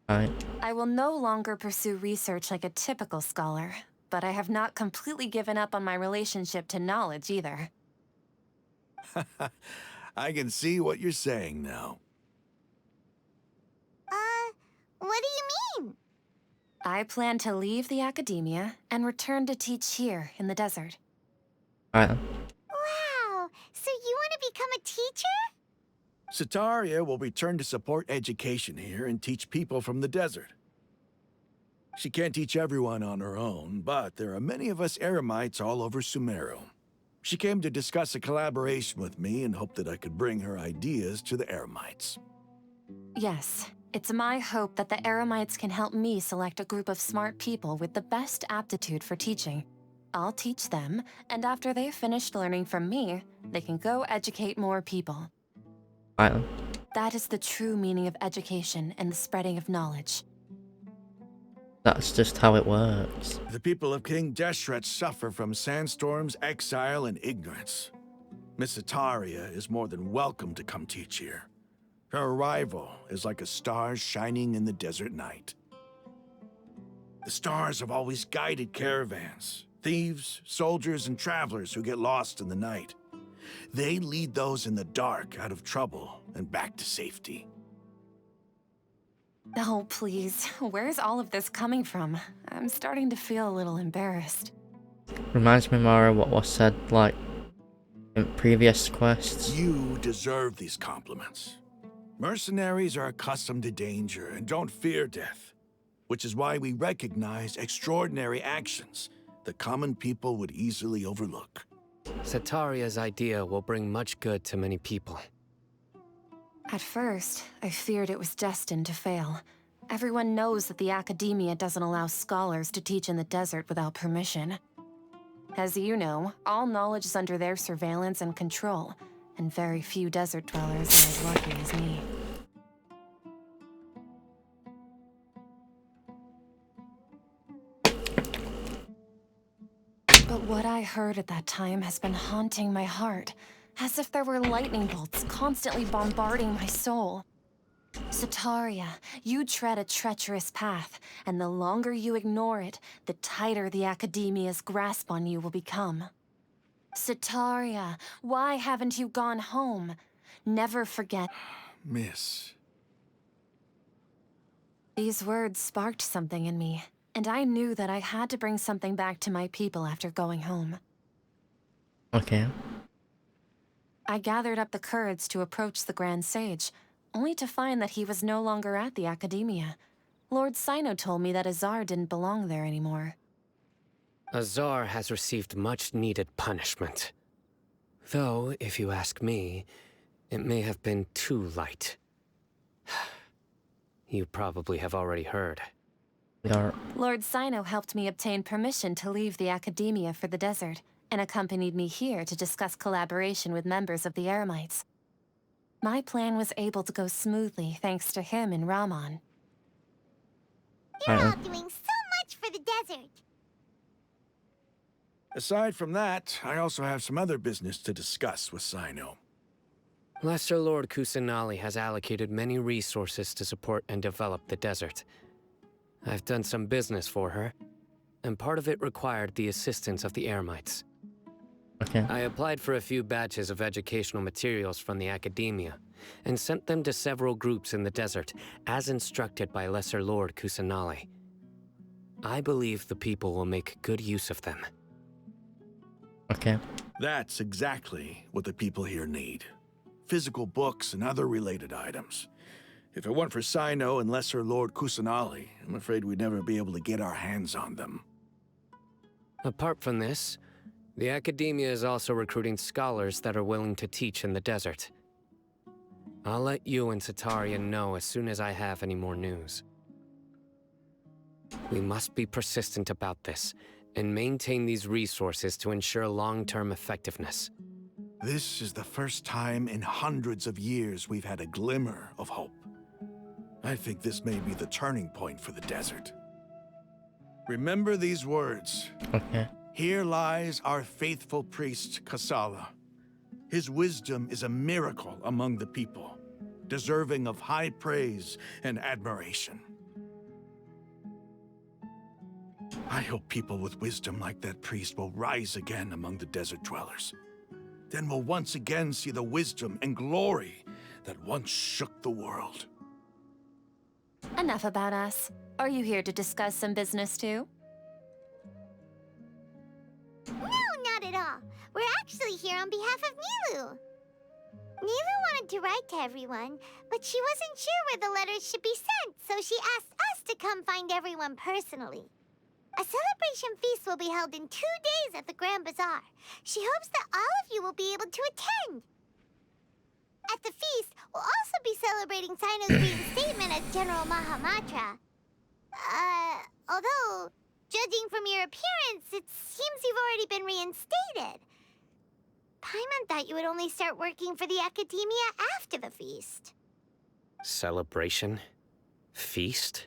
Right. I will no longer pursue research like a typical scholar, but I have not completely given up on my relationship to knowledge either. I can see what you're saying now. What do you mean? I plan to leave the academia and return to teach here in the desert. Right then. Wow, so you want to become a teacher? Sataria will return to support education here and teach people from the desert. She can't teach everyone on her own, but there are many of us Eremites all over Sumeru. She came to discuss a collaboration with me and hoped that I could bring her ideas to the Eremites. Yes, it's my hope that the Eremites can help me select a group of smart people with the best aptitude for teaching. I'll teach them, and after they've finished learning from me, they can go educate more people. Right then. That is the true meaning of education and the spreading of knowledge. That's just how it works. The people of King Deshret suffer from sandstorms, exile, and ignorance. Miss Sataria is more than welcome to come teach here. Her arrival is like a star shining in the desert night. The stars have always guided caravans, thieves, soldiers, and travelers who get lost in the night. They lead those in the dark out of trouble and back to safety. Oh, please. Where's all of this coming from? I'm starting to feel a little embarrassed. Reminds me more of what was said, like, in previous quests. You deserve these compliments. Mercenaries are accustomed to danger and don't fear death, which is why we recognize extraordinary actions that common people would easily overlook. Sataria's idea will bring much good to many people. At first, I feared it was destined to fail. Everyone knows that the academia doesn't allow scholars to teach in the desert without permission. As you know, all knowledge is under their surveillance and control, and very few desert dwellers are as lucky as me. But what I heard at that time has been haunting my heart, as if there were lightning bolts constantly bombarding my soul. Sataria, you tread a treacherous path, and the longer you ignore it, the tighter the academia's grasp on you will become. Sataria, why haven't you gone home? Never forget. Miss. These words sparked something in me, and I knew that I had to bring something back to my people after going home. Okay. I gathered up the courage to approach the Grand Sage, only to find that he was no longer at the academia. Lord Sino told me that Azar didn't belong there anymore. Azar has received much-needed punishment. Though, if you ask me, it may have been too light. You probably have already heard. Lord Sino helped me obtain permission to leave the academia for the desert, and accompanied me here to discuss collaboration with members of the Eremites. My plan was able to go smoothly thanks to him and Rahman. You're all doing so much for the desert. Aside from that, I also have some other business to discuss with Sino. Lesser Lord Kusanali has allocated many resources to support and develop the desert. I've done some business for her, and part of it required the assistance of the Eremites. Okay. I applied for a few batches of educational materials from the academia, and sent them to several groups in the desert, as instructed by Lesser Lord Kusanali. I believe the people will make good use of them. Okay. That's exactly what the people here need. Physical books and other related items. If it weren't for Sino and Lesser Lord Kusanali, I'm afraid we'd never be able to get our hands on them. Apart from this, the Academia is also recruiting scholars that are willing to teach in the desert. I'll let you and Sataria know as soon as I have any more news. We must be persistent about this, and maintain these resources to ensure long-term effectiveness. This is the first time in hundreds of years we've had a glimmer of hope. I think this may be the turning point for the desert. Remember these words. Okay. Here lies our faithful priest, Kasala. His wisdom is a miracle among the people, deserving of high praise and admiration. I hope people with wisdom like that priest will rise again among the desert dwellers. Then we'll once again see the wisdom and glory that once shook the world. Enough about us. Are you here to discuss some business too? No, not at all. We're actually here on behalf of Nilu. Nilu wanted to write to everyone, but she wasn't sure where the letters should be sent, so she asked us to come find everyone personally. A celebration feast will be held in 2 days at the Grand Bazaar. She hopes that all of you will be able to attend. At the feast, we'll also be celebrating Sino's reinstatement as General Mahamatra. Although, judging from your appearance, it seems you've already been reinstated. Paimon thought you would only start working for the Academia after the feast. Celebration? Feast?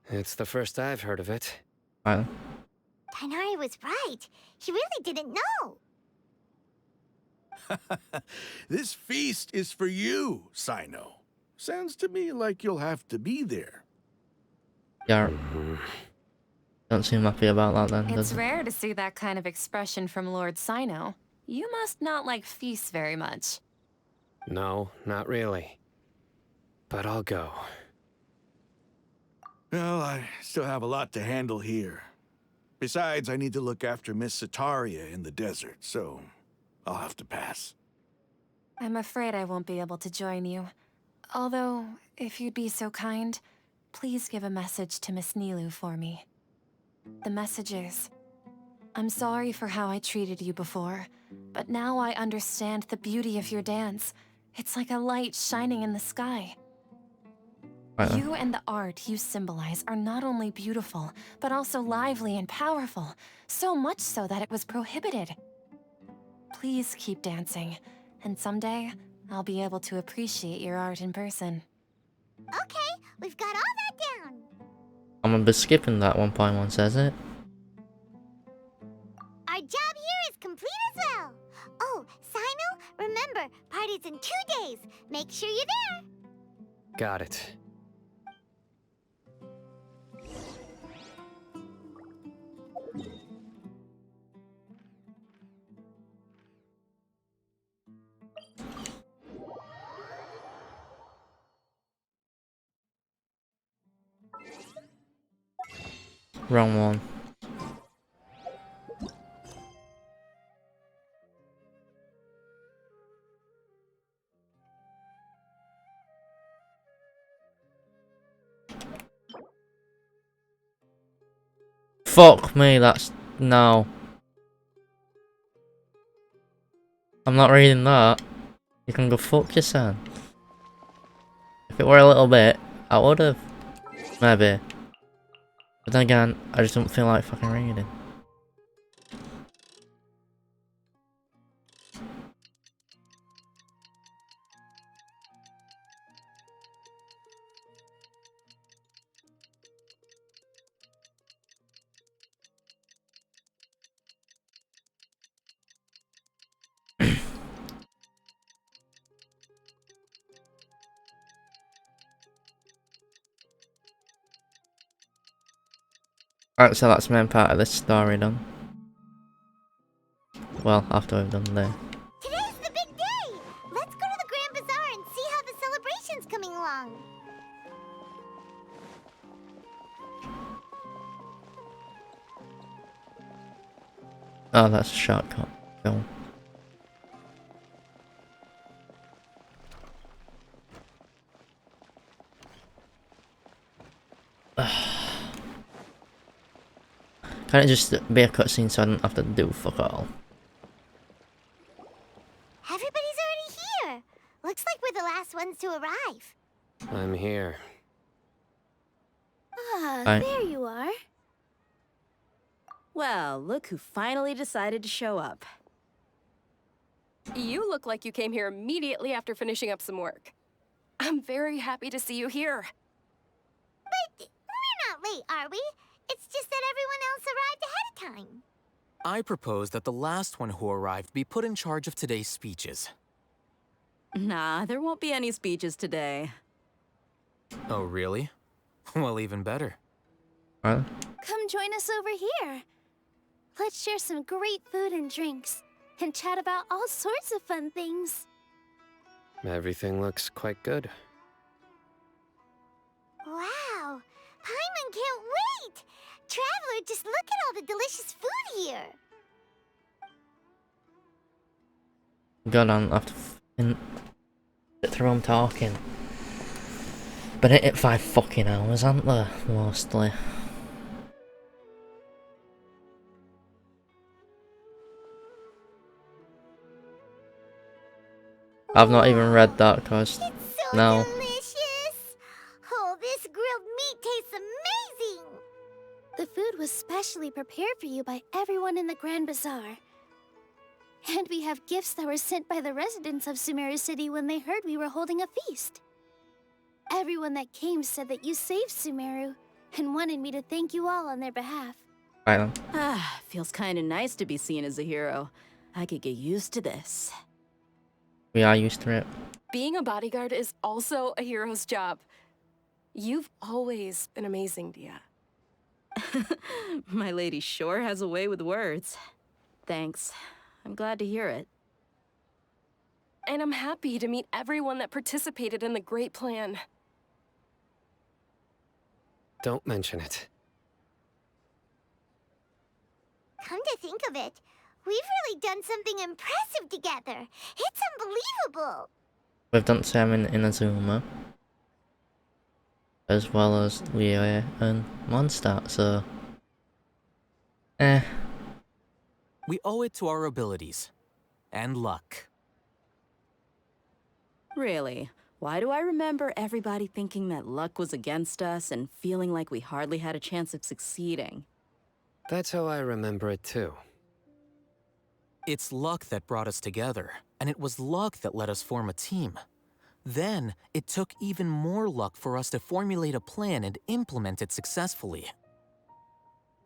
It's the first I've heard of it. Tainari was right. He really didn't know. This feast is for you, Sino. Sounds to me like you'll have to be there. Yeah. Don't seem happy about that then, does It's it? rare to see that kind of expression from Lord Sino. You must not like feasts very much. No, not really. But I'll go. Well, I still have a lot to handle here. Besides, I need to look after Miss Sataria in the desert, so I'll have to pass. I'm afraid I won't be able to join you. Although, if you'd be so kind, please give a message to Miss Nilu for me. The message is, I'm sorry for how I treated you before, but now I understand the beauty of your dance. It's like a light shining in the sky. You and the art you symbolize are not only beautiful, but also lively and powerful, so much so that it was prohibited. Please keep dancing, and someday, I'll be able to appreciate your art in person. Okay, we've got all that down. I'm gonna be skipping that 1.1 says it. Our job here is complete as well. Oh, Sino, remember, party's in 2 days. Make sure you're there. Got it. Wrong one. Fuck me, that's... no. I'm not reading that. You can go fuck yourself. If it were a little bit, I would've. Maybe. But then again, I just don't feel like fucking reading. Alright, so that's the main part of this story done. Well, after we've done this. Today's the big day. Let's go to the Grand Bazaar and see how the celebration's coming along. Oh, that's a shortcut. Go. Can't it just be a cutscene so I don't have to do fuck all? Everybody's already here. Looks like we're the last ones to arrive. I'm here. Ah, Right. there you are. Well, look who finally decided to show up. You look like you came here immediately after finishing up some work. I'm very happy to see you here. But we're not late, are we? It's just that everyone else arrived ahead of time. I propose that the last one who arrived be put in charge of today's speeches. Nah, there won't be any speeches today. Oh, really? Well, even better. Right. Come join us over here. Let's share some great food and drinks, and chat about all sorts of fun things. Everything looks quite good. Wow, Paimon can't wait! Traveler, just look at all the delicious food here. God, I don't have to sit through them talking. Been at it 5 fucking hours, haven't they? Mostly. I've not even read that, cause no. Delicious! Oh, this grilled meat tastes amazing! The food was specially prepared for you by everyone in the Grand Bazaar. And we have gifts that were sent by the residents of Sumeru City when they heard we were holding a feast. Everyone that came said that you saved Sumeru, and wanted me to thank you all on their behalf. Right then. Ah, feels kind of nice to be seen as a hero. I could get used to this. We are used to it. Being a bodyguard is also a hero's job. You've always been amazing, Dia. My lady sure has a way with words. Thanks. I'm glad to hear it. And I'm happy to meet everyone that participated in the great plan. Don't mention it. Come to think of it, we've really done something impressive together. It's unbelievable. We've done some in Inazuma, as well as Leo and Mondstadt, so... We owe it to our abilities. And luck. Really? Why do I remember everybody thinking that luck was against us and feeling like we hardly had a chance of succeeding? That's how I remember it too. It's luck that brought us together, and it was luck that let us form a team. Then, it took even more luck for us to formulate a plan and implement it successfully.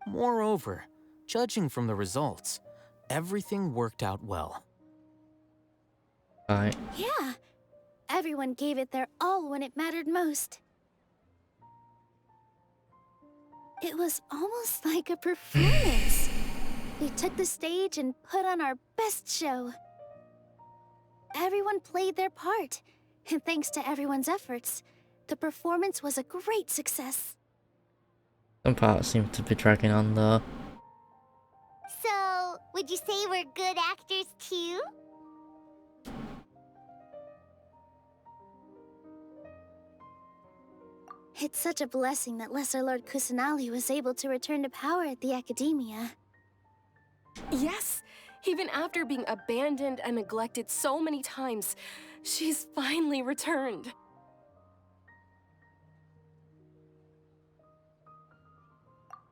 Moreover, judging from the results, everything worked out well. Right. Yeah, everyone gave it their all when it mattered most. It was almost like a performance. We took the stage and put on our best show. Everyone played their part, and thanks to everyone's efforts, the performance was a great success. Some parts seem to be dragging on though. So, would you say we're good actors too? It's such a blessing that Lesser Lord Kusanali was able to return to power at the Academia. Yes! Even after being abandoned and neglected so many times, she's finally returned.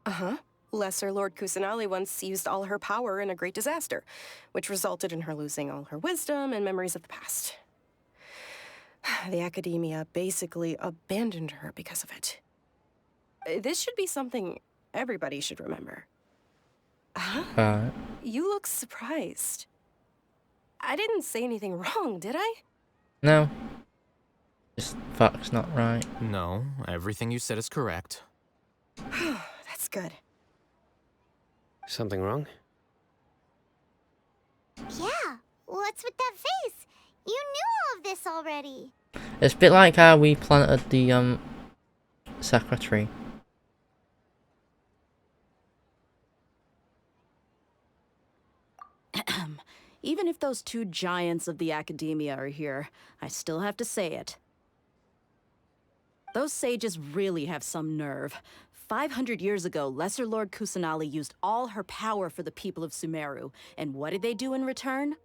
Uh-huh. Lesser Lord Kusanali once used all her power in a great disaster, which resulted in her losing all her wisdom and memories of the past. The Academia basically abandoned her because of it. This should be something everybody should remember. Huh? You look surprised. I didn't say anything wrong, did I? No. Just facts not right. No, everything you said is correct. That's good. Something wrong? Yeah, what's with that face? You knew all of this already. It's a bit like how we planted the secretary. Even if those two giants of the Academia are here, I still have to say it. Those sages really have some nerve. 500 years ago, Lesser Lord Kusanali used all her power for the people of Sumeru. And what did they do in return?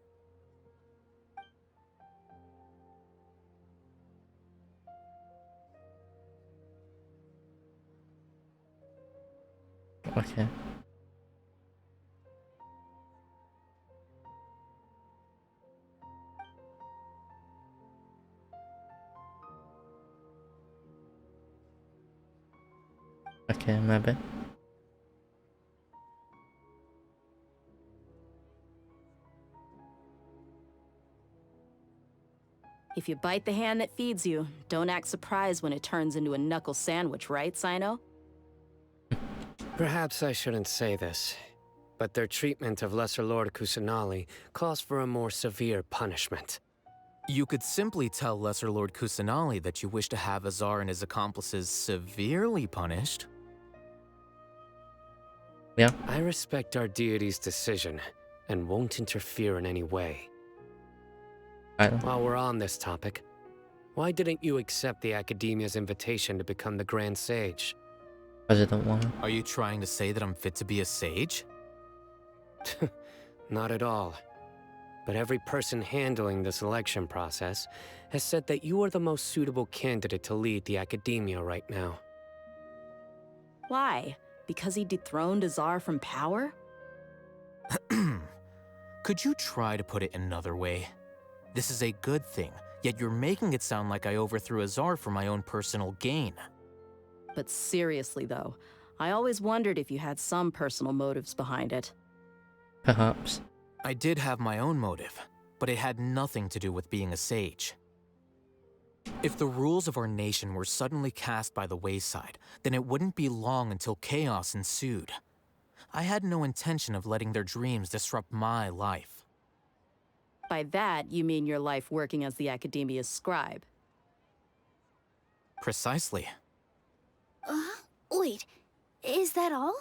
Okay. Okay, maybe. If you bite the hand that feeds you, don't act surprised when it turns into a knuckle sandwich, right, Sino? Perhaps I shouldn't say this, but their treatment of Lesser Lord Kusanali calls for a more severe punishment. You could simply tell Lesser Lord Kusanali that you wish to have Azar and his accomplices severely punished. Yeah. I respect our deity's decision and won't interfere in any way. While we're on this topic, why didn't you accept the Academia's invitation to become the Grand Sage? Because I don't want to. Are you trying to say that I'm fit to be a sage? Not at all. But every person handling the selection process has said that you are the most suitable candidate to lead the Academia right now. Why? Because he dethroned Azar from power? Could you try to put it another way? This is a good thing, yet you're making it sound like I overthrew Azar for my own personal gain. But seriously, though, I always wondered if you had some personal motives behind it. Perhaps. I did have my own motive, but it had nothing to do with being a sage. If the rules of our nation were suddenly cast by the wayside, then it wouldn't be long until chaos ensued. I had no intention of letting their dreams disrupt my life. By that, you mean your life working as the Academia's scribe. Precisely. Wait, is that all?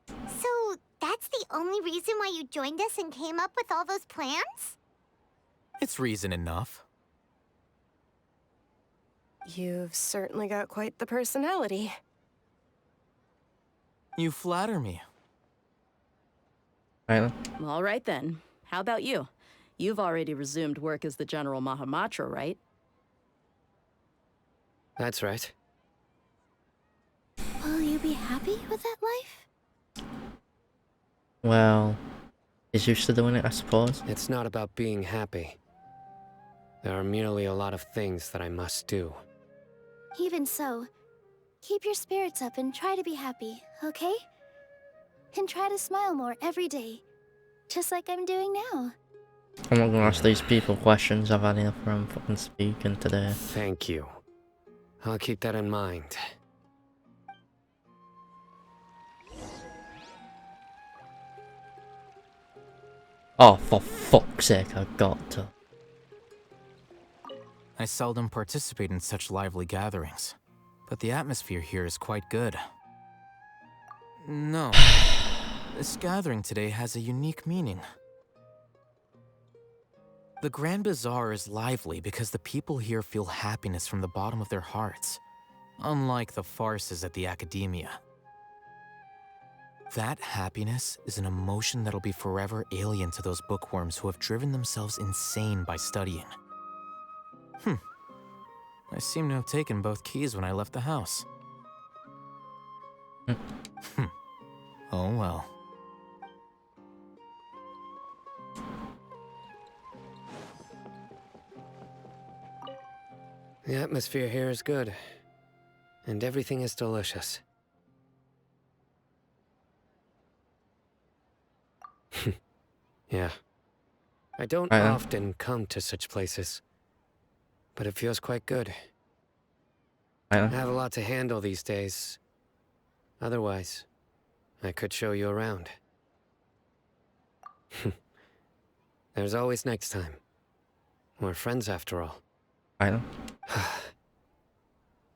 So, that's the only reason why you joined us and came up with all those plans? It's reason enough. You've certainly got quite the personality. You flatter me. All right then. How about you? You've already resumed work as the General Mahamatra, right? That's right. Will you be happy with that life? Well, he's used to doing it, I suppose. It's not about being happy. There are merely a lot of things that I must do. Even so, keep your spirits up and try to be happy, okay? And try to smile more every day, just like I'm doing now. I'm not gonna ask these people questions. I've had enough from fucking speaking today. Thank you. I'll keep that in mind. Oh, for fuck's sake, I've got to. I seldom participate in such lively gatherings, but the atmosphere here is quite good. No, this gathering today has a unique meaning. The Grand Bazaar is lively because the people here feel happiness from the bottom of their hearts, unlike the farces at the Academia. That happiness is an emotion that'll be forever alien to those bookworms who have driven themselves insane by studying. I seem to have taken both keys when I left the house. Oh well. The atmosphere here is good, and everything is delicious. Yeah. I don't often come to such places, but it feels quite good. I have a lot to handle these days. Otherwise, I could show you around. There's always next time. We're friends after all. I know.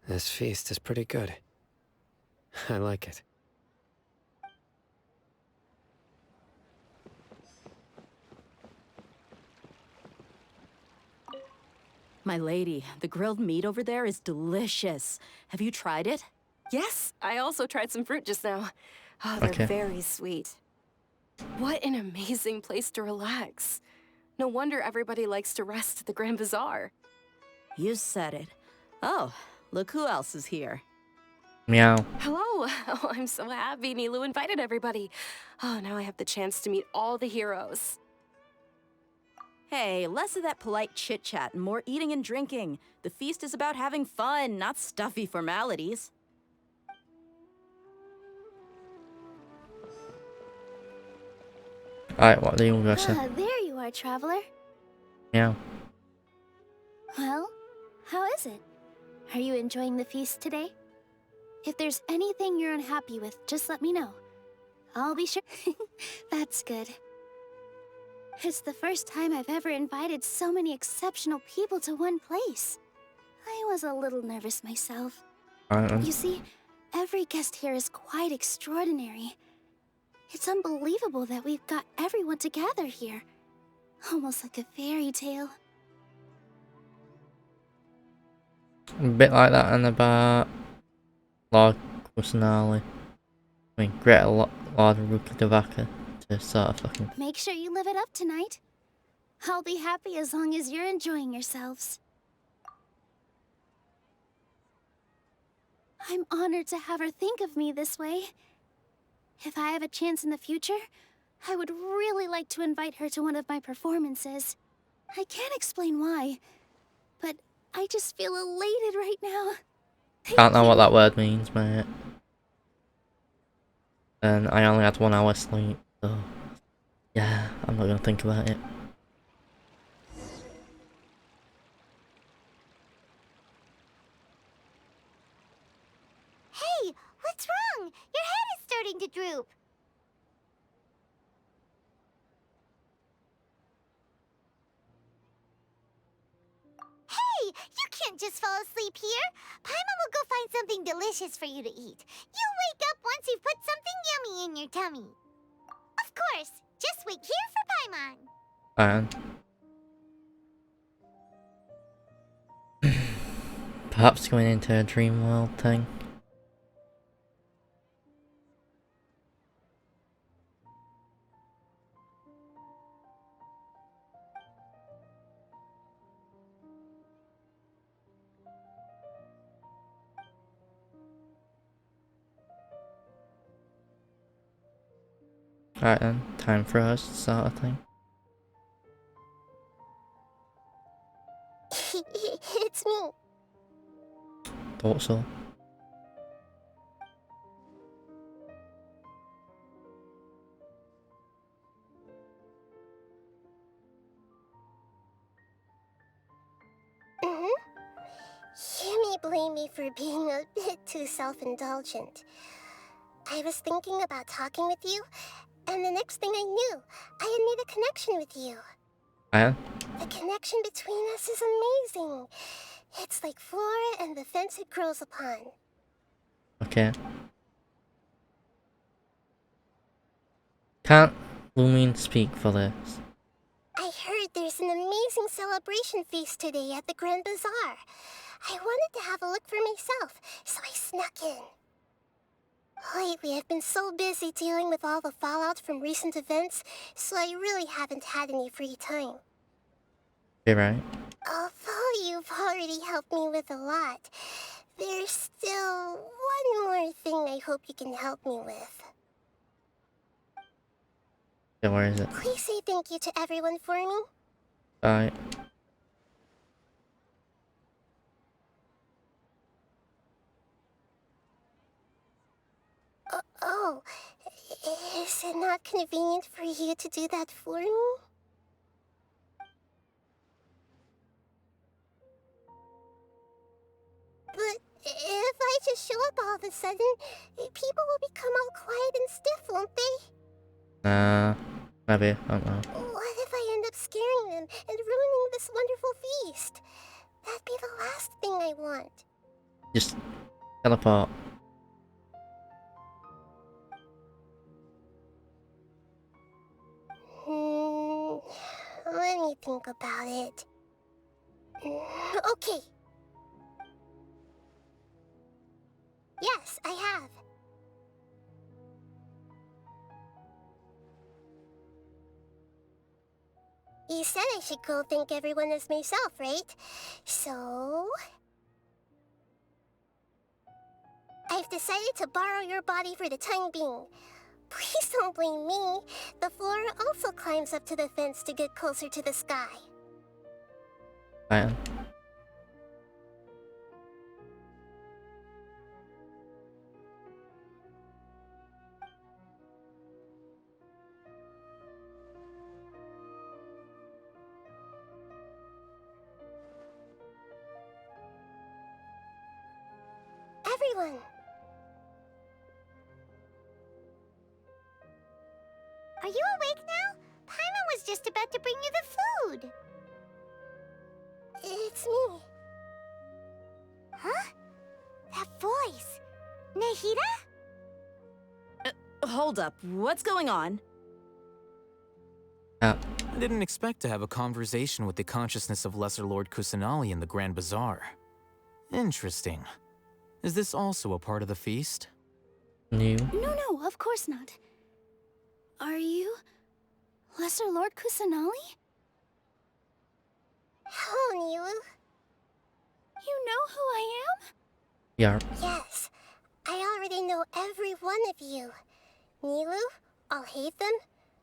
This feast is pretty good. I like it. My lady, the grilled meat over there is delicious. Have you tried it? Yes, I also tried some fruit just now. Oh, they're Okay. very sweet. What an amazing place to relax. No wonder everybody likes to rest at the Grand Bazaar. You said it. Oh, look who else is here. Meow. Hello. Oh, I'm so happy Nilu invited everybody. Oh, now I have the chance to meet all the heroes. Hey, less of that polite chit-chat and more eating and drinking. The feast is about having fun, not stuffy formalities. Alright, what do you guys say? Ah, there you are, traveler. Meow. Well, how is it? Are you enjoying the feast today? If there's anything you're unhappy with, just let me know. I'll be sure. That's good. It's the first time I've ever invited so many exceptional people to one place. I was a little nervous myself. You see, every guest here is quite extraordinary. It's unbelievable that we've got everyone together here. Almost like a fairy tale. A bit like that and about Lord Kusanali. I mean, Great Lord Rukadavaka to sort of fucking. Make sure you live it up tonight. I'll be happy as long as you're enjoying yourselves. I'm honored to have her think of me this way. If I have a chance in the future, I would really like to invite her to one of my performances. I can't explain why, but I just feel elated right now. Can't know what that word means, mate. And I only had 1 hour sleep, so yeah, I'm not gonna think about it. Hey, what's wrong? Your head is starting to droop. Hey, you can't just fall asleep here. Paimon will go find something delicious for you to eat. You'll wake up once you've put something yummy in your tummy. Of course, just wait here for Paimon. Perhaps going into a dream world thing. Alright then, time for us, sort of thing. It's me. Thought so. You may blame me for being a bit too self-indulgent. I was thinking about talking with you, and the next thing I knew, I had made a connection with you. The connection between us is amazing. It's like flora and the fence it grows upon. Okay. Can't Lumin speak for this? I heard there's an amazing celebration feast today at the Grand Bazaar. I wanted to have a look for myself, so I snuck in. Lately, I've been so busy dealing with all the fallout from recent events, so I really haven't had any free time. You're right. Although you've already helped me with a lot, there's still one more thing I hope you can help me with. Yeah, where is it? Please say thank you to everyone for me. Alright. Oh, is it not convenient for you to do that for me? But if I just show up all of a sudden, people will become all quiet and stiff, won't they? Maybe, I don't know. What if I end up scaring them and ruining this wonderful feast? That'd be the last thing I want. Just teleport. Let me think about it. Okay. Yes, I have. You said I should go thank everyone as myself, right? So... I've decided to borrow your body for the time being. Please don't blame me. The flora also climbs up to the fence to get closer to the sky. Right. Everyone! Are you awake now? Paimon was just about to bring you the food. It's me. Huh? That voice. Nahida? Hold up. What's going on? I didn't expect to have a conversation with the consciousness of Lesser Lord Kusanali in the Grand Bazaar. Interesting. Is this also a part of the feast? No. No, of course not. Are you Lesser Lord Kusanali? Hello, Nilu. You know who I am? Yeah. Yes, I already know every one of you. Nilu, Alhaitham,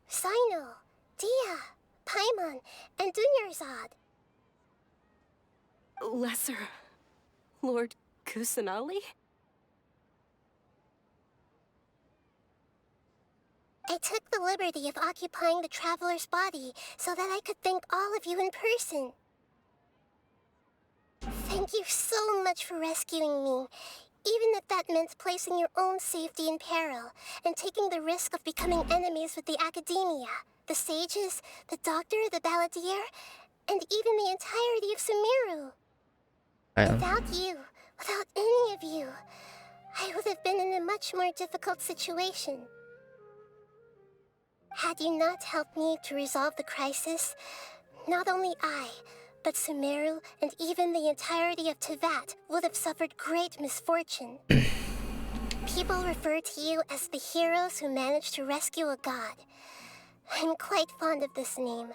Sino, Dia, Paimon, and Dunyarzad. Lesser Lord Kusanali? I took the liberty of occupying the traveler's body so that I could thank all of you in person. Thank you so much for rescuing me, even if that meant placing your own safety in peril and taking the risk of becoming enemies with the Academia, the sages, the doctor, the balladeer, and even the entirety of Sumeru. Without you, without any of you, I would have been in a much more difficult situation. Had you not helped me to resolve the crisis, not only I, but Sumeru and even the entirety of Tevat would have suffered great misfortune. People refer to you as the heroes who managed to rescue a god. I'm quite fond of this name.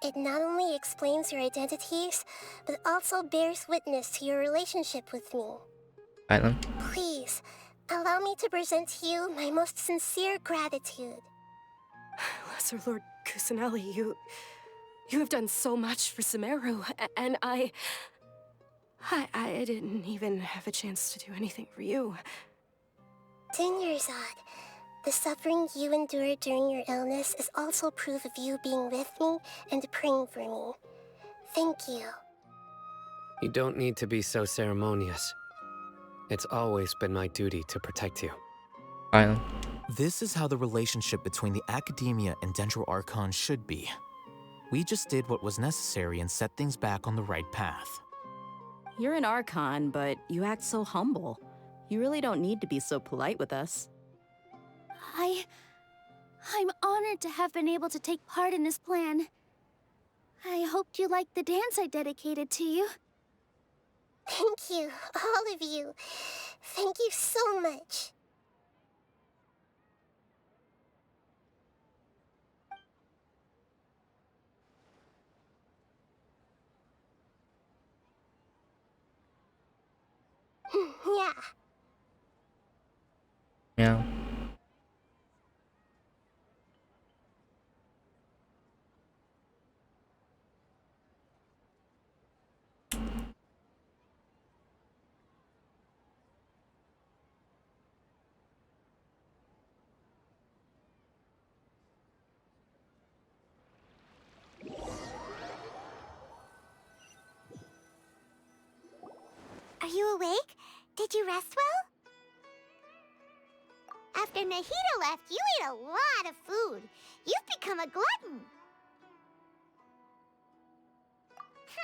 It not only explains your identities, but also bears witness to your relationship with me. Right then. Please, allow me to present to you my most sincere gratitude. Lesser Lord Kusanali, you have done so much for Sumeru, and I didn't even have a chance to do anything for you. Dunyarzad, the suffering you endured during your illness is also proof of you being with me and praying for me. Thank you. You don't need to be so ceremonious. It's always been my duty to protect you. Right then. This is how the relationship between the Academia and Dendro Archon should be. We just did what was necessary and set things back on the right path. You're an Archon, but you act so humble. You really don't need to be so polite with us. I'm honored to have been able to take part in this plan. I hoped you liked the dance I dedicated to you. Thank you, all of you. Thank you so much. Yeah. Yeah. Are you awake? Did you rest well? After Nahida left, you ate a lot of food. You've become a glutton.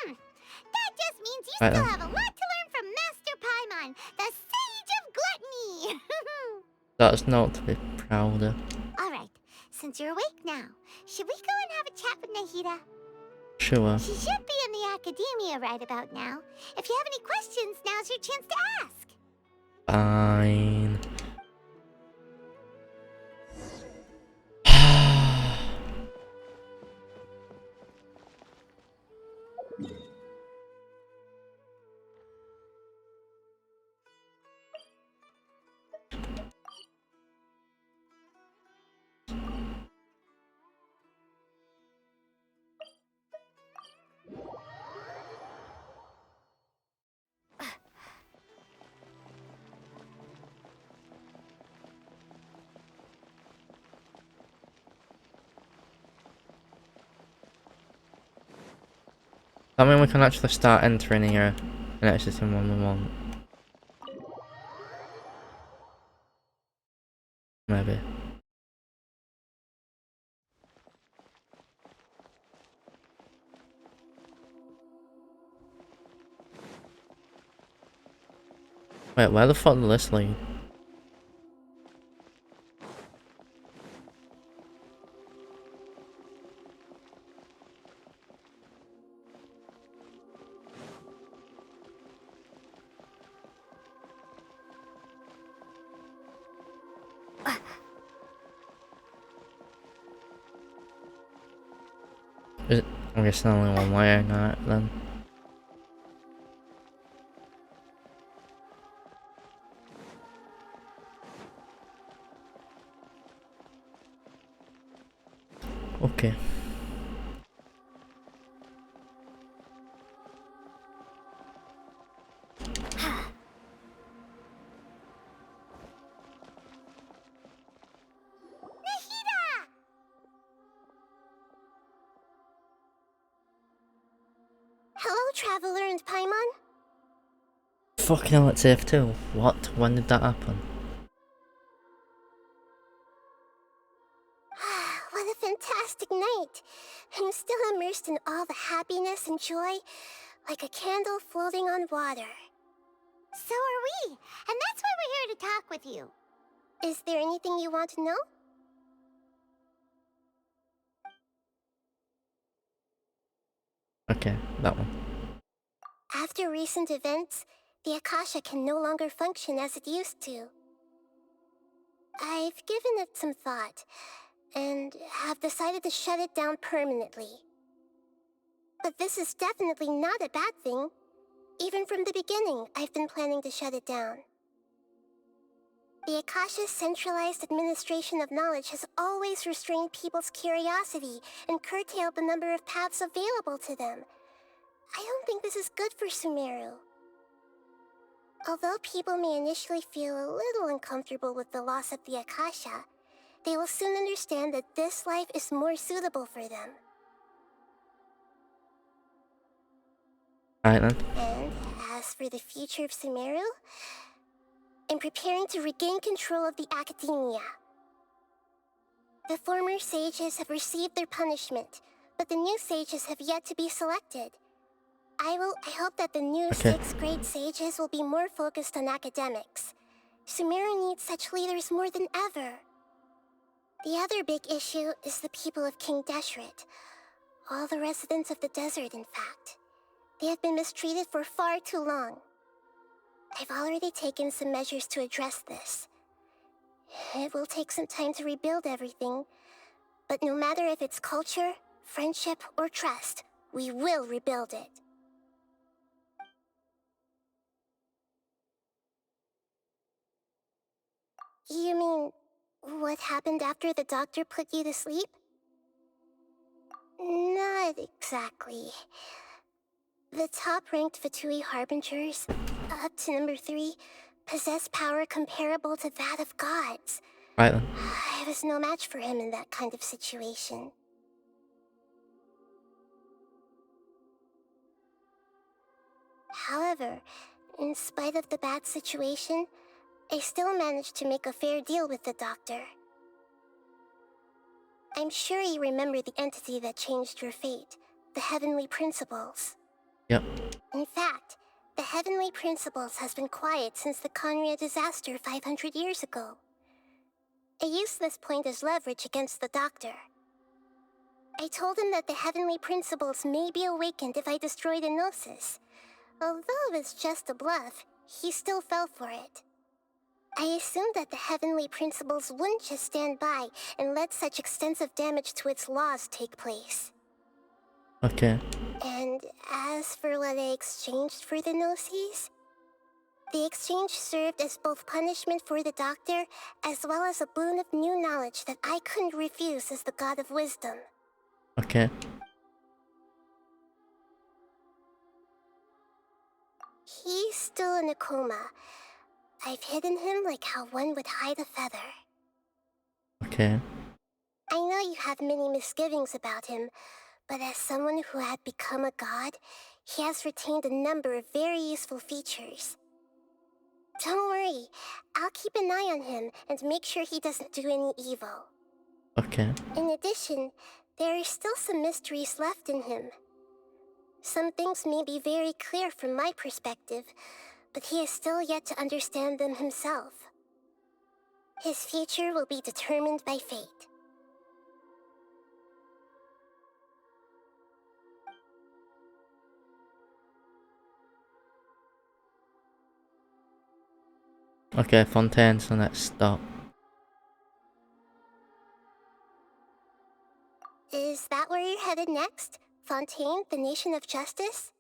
That just means you still have a lot to learn from Master Paimon, the Sage of Gluttony. That's not to be proud of. Alright, since you're awake now, should we go and have a chat with Nahida? Sure. She should be in the Academia right about now. If you have any questions, now's your chance to ask. Fine. I mean, we can actually start entering here and exiting when we want. Maybe. Wait, where the fuck did this lead? Is it, I guess there's only one way in that then. Okay. Hello, Traveler and Paimon. Fucking hell, it's F2. What? When did that happen? What a fantastic night. I'm still immersed in all the happiness and joy, like a candle floating on water. So are we, and that's why we're here to talk with you. Is there anything you want to know? Okay, that one. After recent events, the Akasha can no longer function as it used to. I've given it some thought, and have decided to shut it down permanently. But this is definitely not a bad thing. Even from the beginning, I've been planning to shut it down. The Akasha's centralized administration of knowledge has always restrained people's curiosity and curtailed the number of paths available to them. I don't think this is good for Sumeru. Although people may initially feel a little uncomfortable with the loss of the Akasha, they will soon understand that this life is more suitable for them. Alright then. And as for the future of Sumeru, I'm preparing to regain control of the academia. The former sages have received their punishment, but the new sages have yet to be selected. I hope that the new 6th grade sages will be more focused on academics. Sumeru needs such leaders more than ever. The other big issue is the people of King Deshret. All the residents of the desert, in fact. They have been mistreated for far too long. I've already taken some measures to address this. It will take some time to rebuild everything, but no matter if it's culture, friendship, or trust, we will rebuild it. You mean, what happened after the doctor put you to sleep? Not exactly. The top-ranked Fatui Harbingers, up to number 3, possess power comparable to that of gods. Right then. I was no match for him in that kind of situation. However, in spite of the bad situation, I still managed to make a fair deal with the doctor. I'm sure you remember the entity that changed your fate, the Heavenly Principles. Yep. In fact, the Heavenly Principles has been quiet since the Conria disaster 500 years ago. I used this point as leverage against the doctor. I told him that the Heavenly Principles may be awakened if I destroy the Gnosis. Although it's just a bluff, he still fell for it. I assumed that the heavenly principles wouldn't just stand by and let such extensive damage to its laws take place. Okay. And as for what I exchanged for the Gnosis, the exchange served as both punishment for the doctor, as well as a boon of new knowledge that I couldn't refuse as the god of wisdom. Okay. He's still in a coma. I've hidden him like how one would hide a feather. Okay. I know you have many misgivings about him, but as someone who had become a god, he has retained a number of very useful features. Don't worry, I'll keep an eye on him and make sure he doesn't do any evil. Okay. In addition, there are still some mysteries left in him. Some things may be very clear from my perspective, but he is still yet to understand them himself. His future will be determined by fate. Okay, Fontaine's the next stop. Is that where you're headed next? Fontaine, the nation of justice?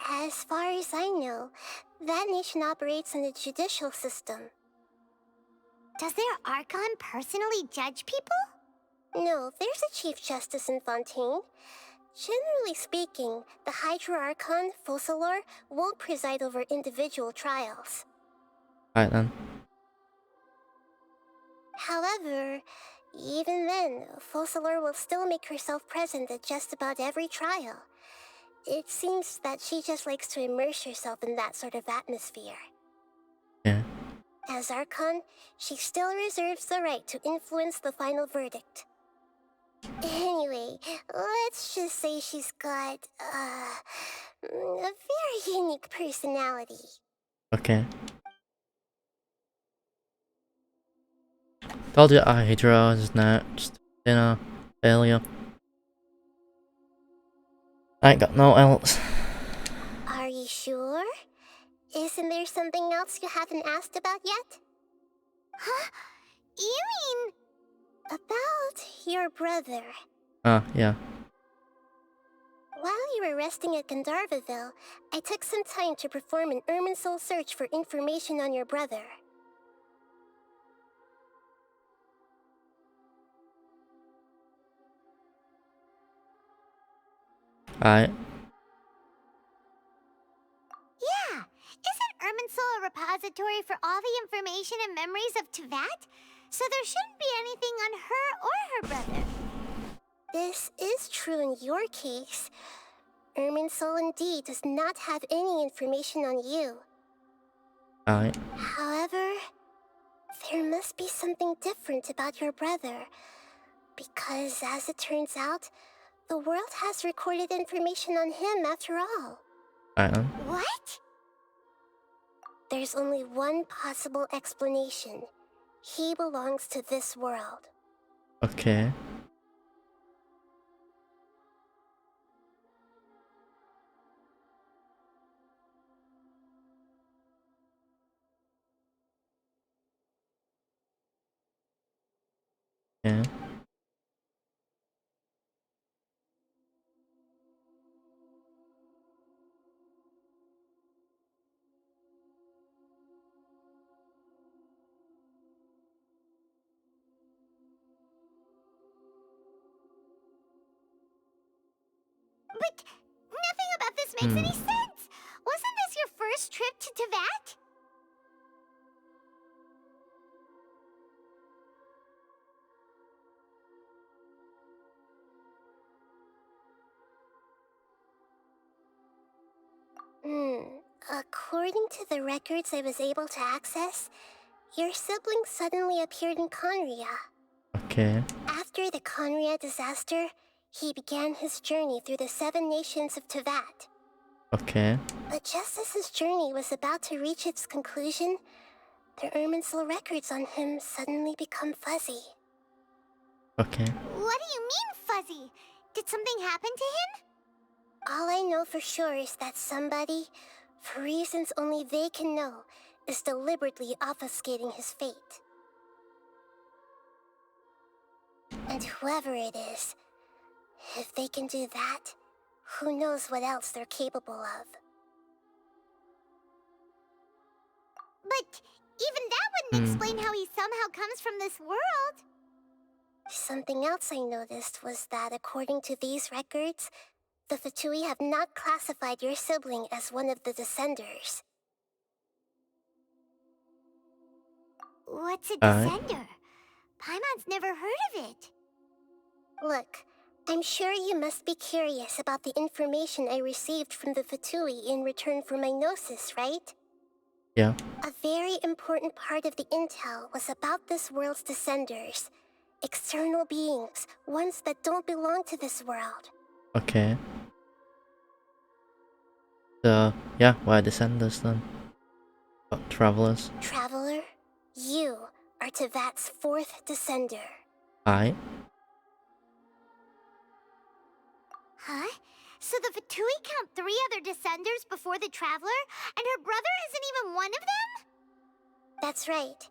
As far as I know, that nation operates in a judicial system. Does their Archon personally judge people? No, there's a Chief Justice in Fontaine. Generally speaking, the Hydra Archon, Focalor, won't preside over individual trials. Right then. However, even then, Focalor will still make herself present at just about every trial. It seems that she just likes to immerse herself in that sort of atmosphere. Yeah. As Archon, she still reserves the right to influence the final verdict. Anyway, let's just say she's got, a very unique personality. Okay. Told you Hydra is next. Dinner. Failure. I ain't got no else. Are you sure? Isn't there something else you haven't asked about yet? Huh? You mean... About your brother. Yeah. While you were resting at Gandharvaville, I took some time to perform an Irminsul search for information on your brother. Alright. Yeah! Isn't Irminsul a repository for all the information and memories of Teyvat? So there shouldn't be anything on her or her brother. This is true in your case. Irminsul indeed does not have any information on you. Alright. However, there must be something different about your brother. Because as it turns out, the world has recorded information on him after all. Alright then. What? There's only one possible explanation. He belongs to this world. Okay. Yeah. But nothing about this makes any sense! Wasn't this your first trip to Teyvat? According to the records I was able to access, your sibling suddenly appeared in Conria. Okay. After the Conria disaster, he began his journey through the 7 nations of Teyvat. Okay. But just as his journey was about to reach its conclusion, the Irminsul records on him suddenly become fuzzy. Okay. What do you mean, fuzzy? Did something happen to him? All I know for sure is that somebody, for reasons only they can know, is deliberately obfuscating his fate. And whoever it is, if they can do that, who knows what else they're capable of. But even that wouldn't explain how he somehow comes from this world. Something else I noticed was that according to these records, the Fatui have not classified your sibling as one of the Descenders. What's a Alright. Descender? Paimon's never heard of it. Look, I'm sure you must be curious about the information I received from the Fatui in return for my gnosis, right? Yeah. A very important part of the intel was about this world's Descenders. External beings, ones that don't belong to this world. Okay. So, yeah, why Descenders then? What, Travelers? Traveler, you are Tevat's fourth Descender. Alright. Huh? So the Fatui count 3 other Descenders before the Traveler, and her brother isn't even one of them? That's right.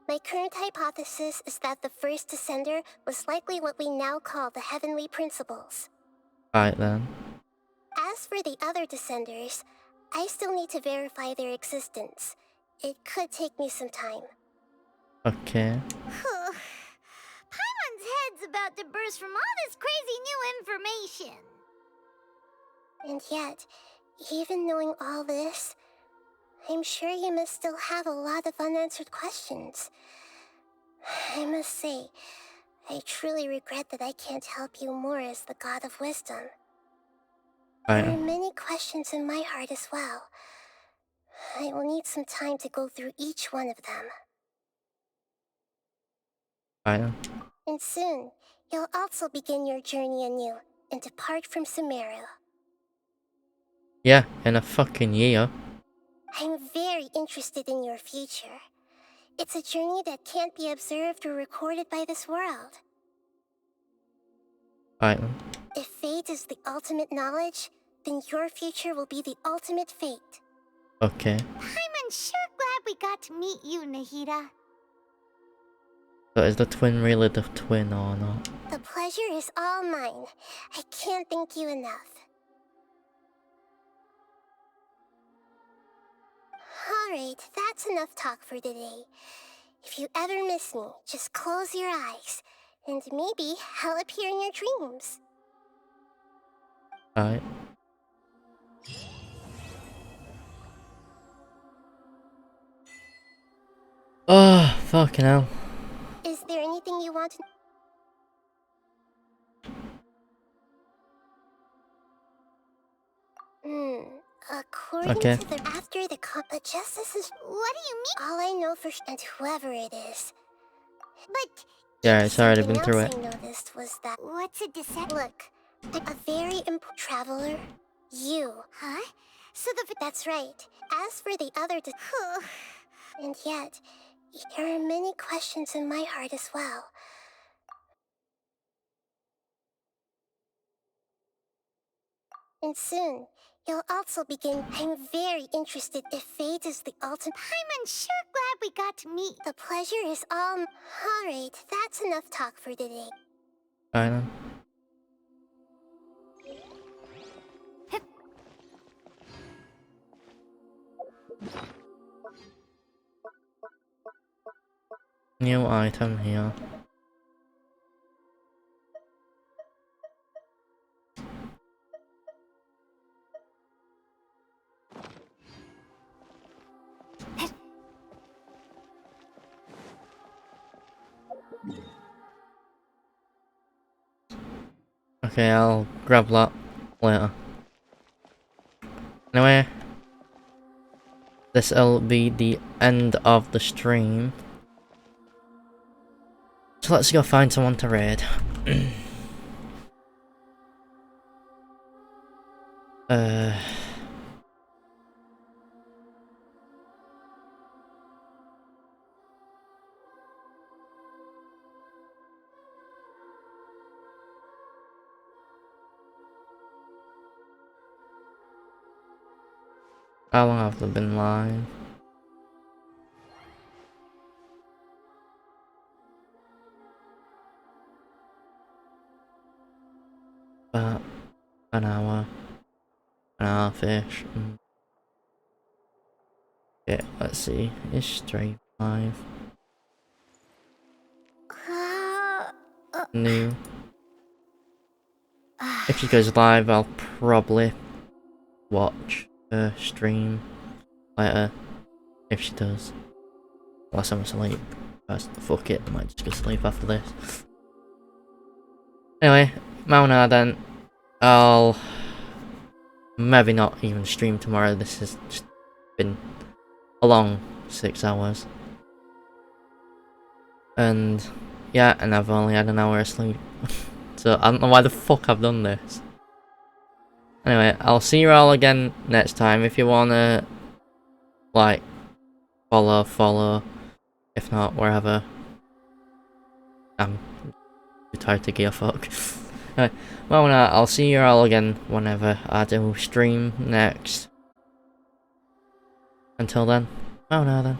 My current hypothesis is that the first Descender was likely what we now call the Heavenly Principles. Alright then. As for the other Descenders, I still need to verify their existence. It could take me some time. Okay. Paimon's head's about to burst from all this crazy new information. And yet, even knowing all this, I'm sure you must still have a lot of unanswered questions. I must say, I truly regret that I can't help you more as the God of Wisdom. There are many questions in my heart as well. I will need some time to go through each one of them. Alright. And soon, you'll also begin your journey anew and depart from Sumeru. Yeah, in a fucking year. I'm very interested in your future. It's a journey that can't be observed or recorded by this world. Alright then. If fate is the ultimate knowledge, then your future will be the ultimate fate. Okay. Paimon's sure glad we got to meet you, Nahida. So is the twin really the twin or not? The pleasure is all mine. I can't thank you enough. Alright, that's enough talk for today. If you ever miss me, just close your eyes, and maybe I'll appear in your dreams. Alright. Oh, fucking hell. Is there anything you want to... According Okay. to the... After the justice is... What do you mean? All I know for... And whoever it is. But... Yeah, it's already been through it. Something else I noticed was that... What's a descent? Look, a very important traveler. You. Huh? So the... That's right. As for the other... And yet, there are many questions in my heart as well. And soon, you'll also begin... I'm very interested if fate is the ultimate... Paimon's sure glad we got to meet. The pleasure is all... Alright, that's enough talk for today. Alright then. New item here. Okay, I'll grab that later. Anyway, this'll be the end of the stream. So let's go find someone to raid. How long have they been live? about an hour, an half-ish. Yeah, let's see. Is stream live? New. If she goes live, I'll probably watch her stream later. If she does. Unless I'm asleep. Fuck it, I might just go sleep after this. Anyway, Mauna then. I'll maybe not even stream tomorrow. This has just been a long 6 hours. And yeah, and I've only had an hour of sleep. So I don't know why the fuck I've done this. Anyway, I'll see you all again next time. If you wanna, like, follow. If not, wherever. I'm too tired to give a fuck. Anyway, well, I'll see you all again whenever I do stream next. Until then, well, now then.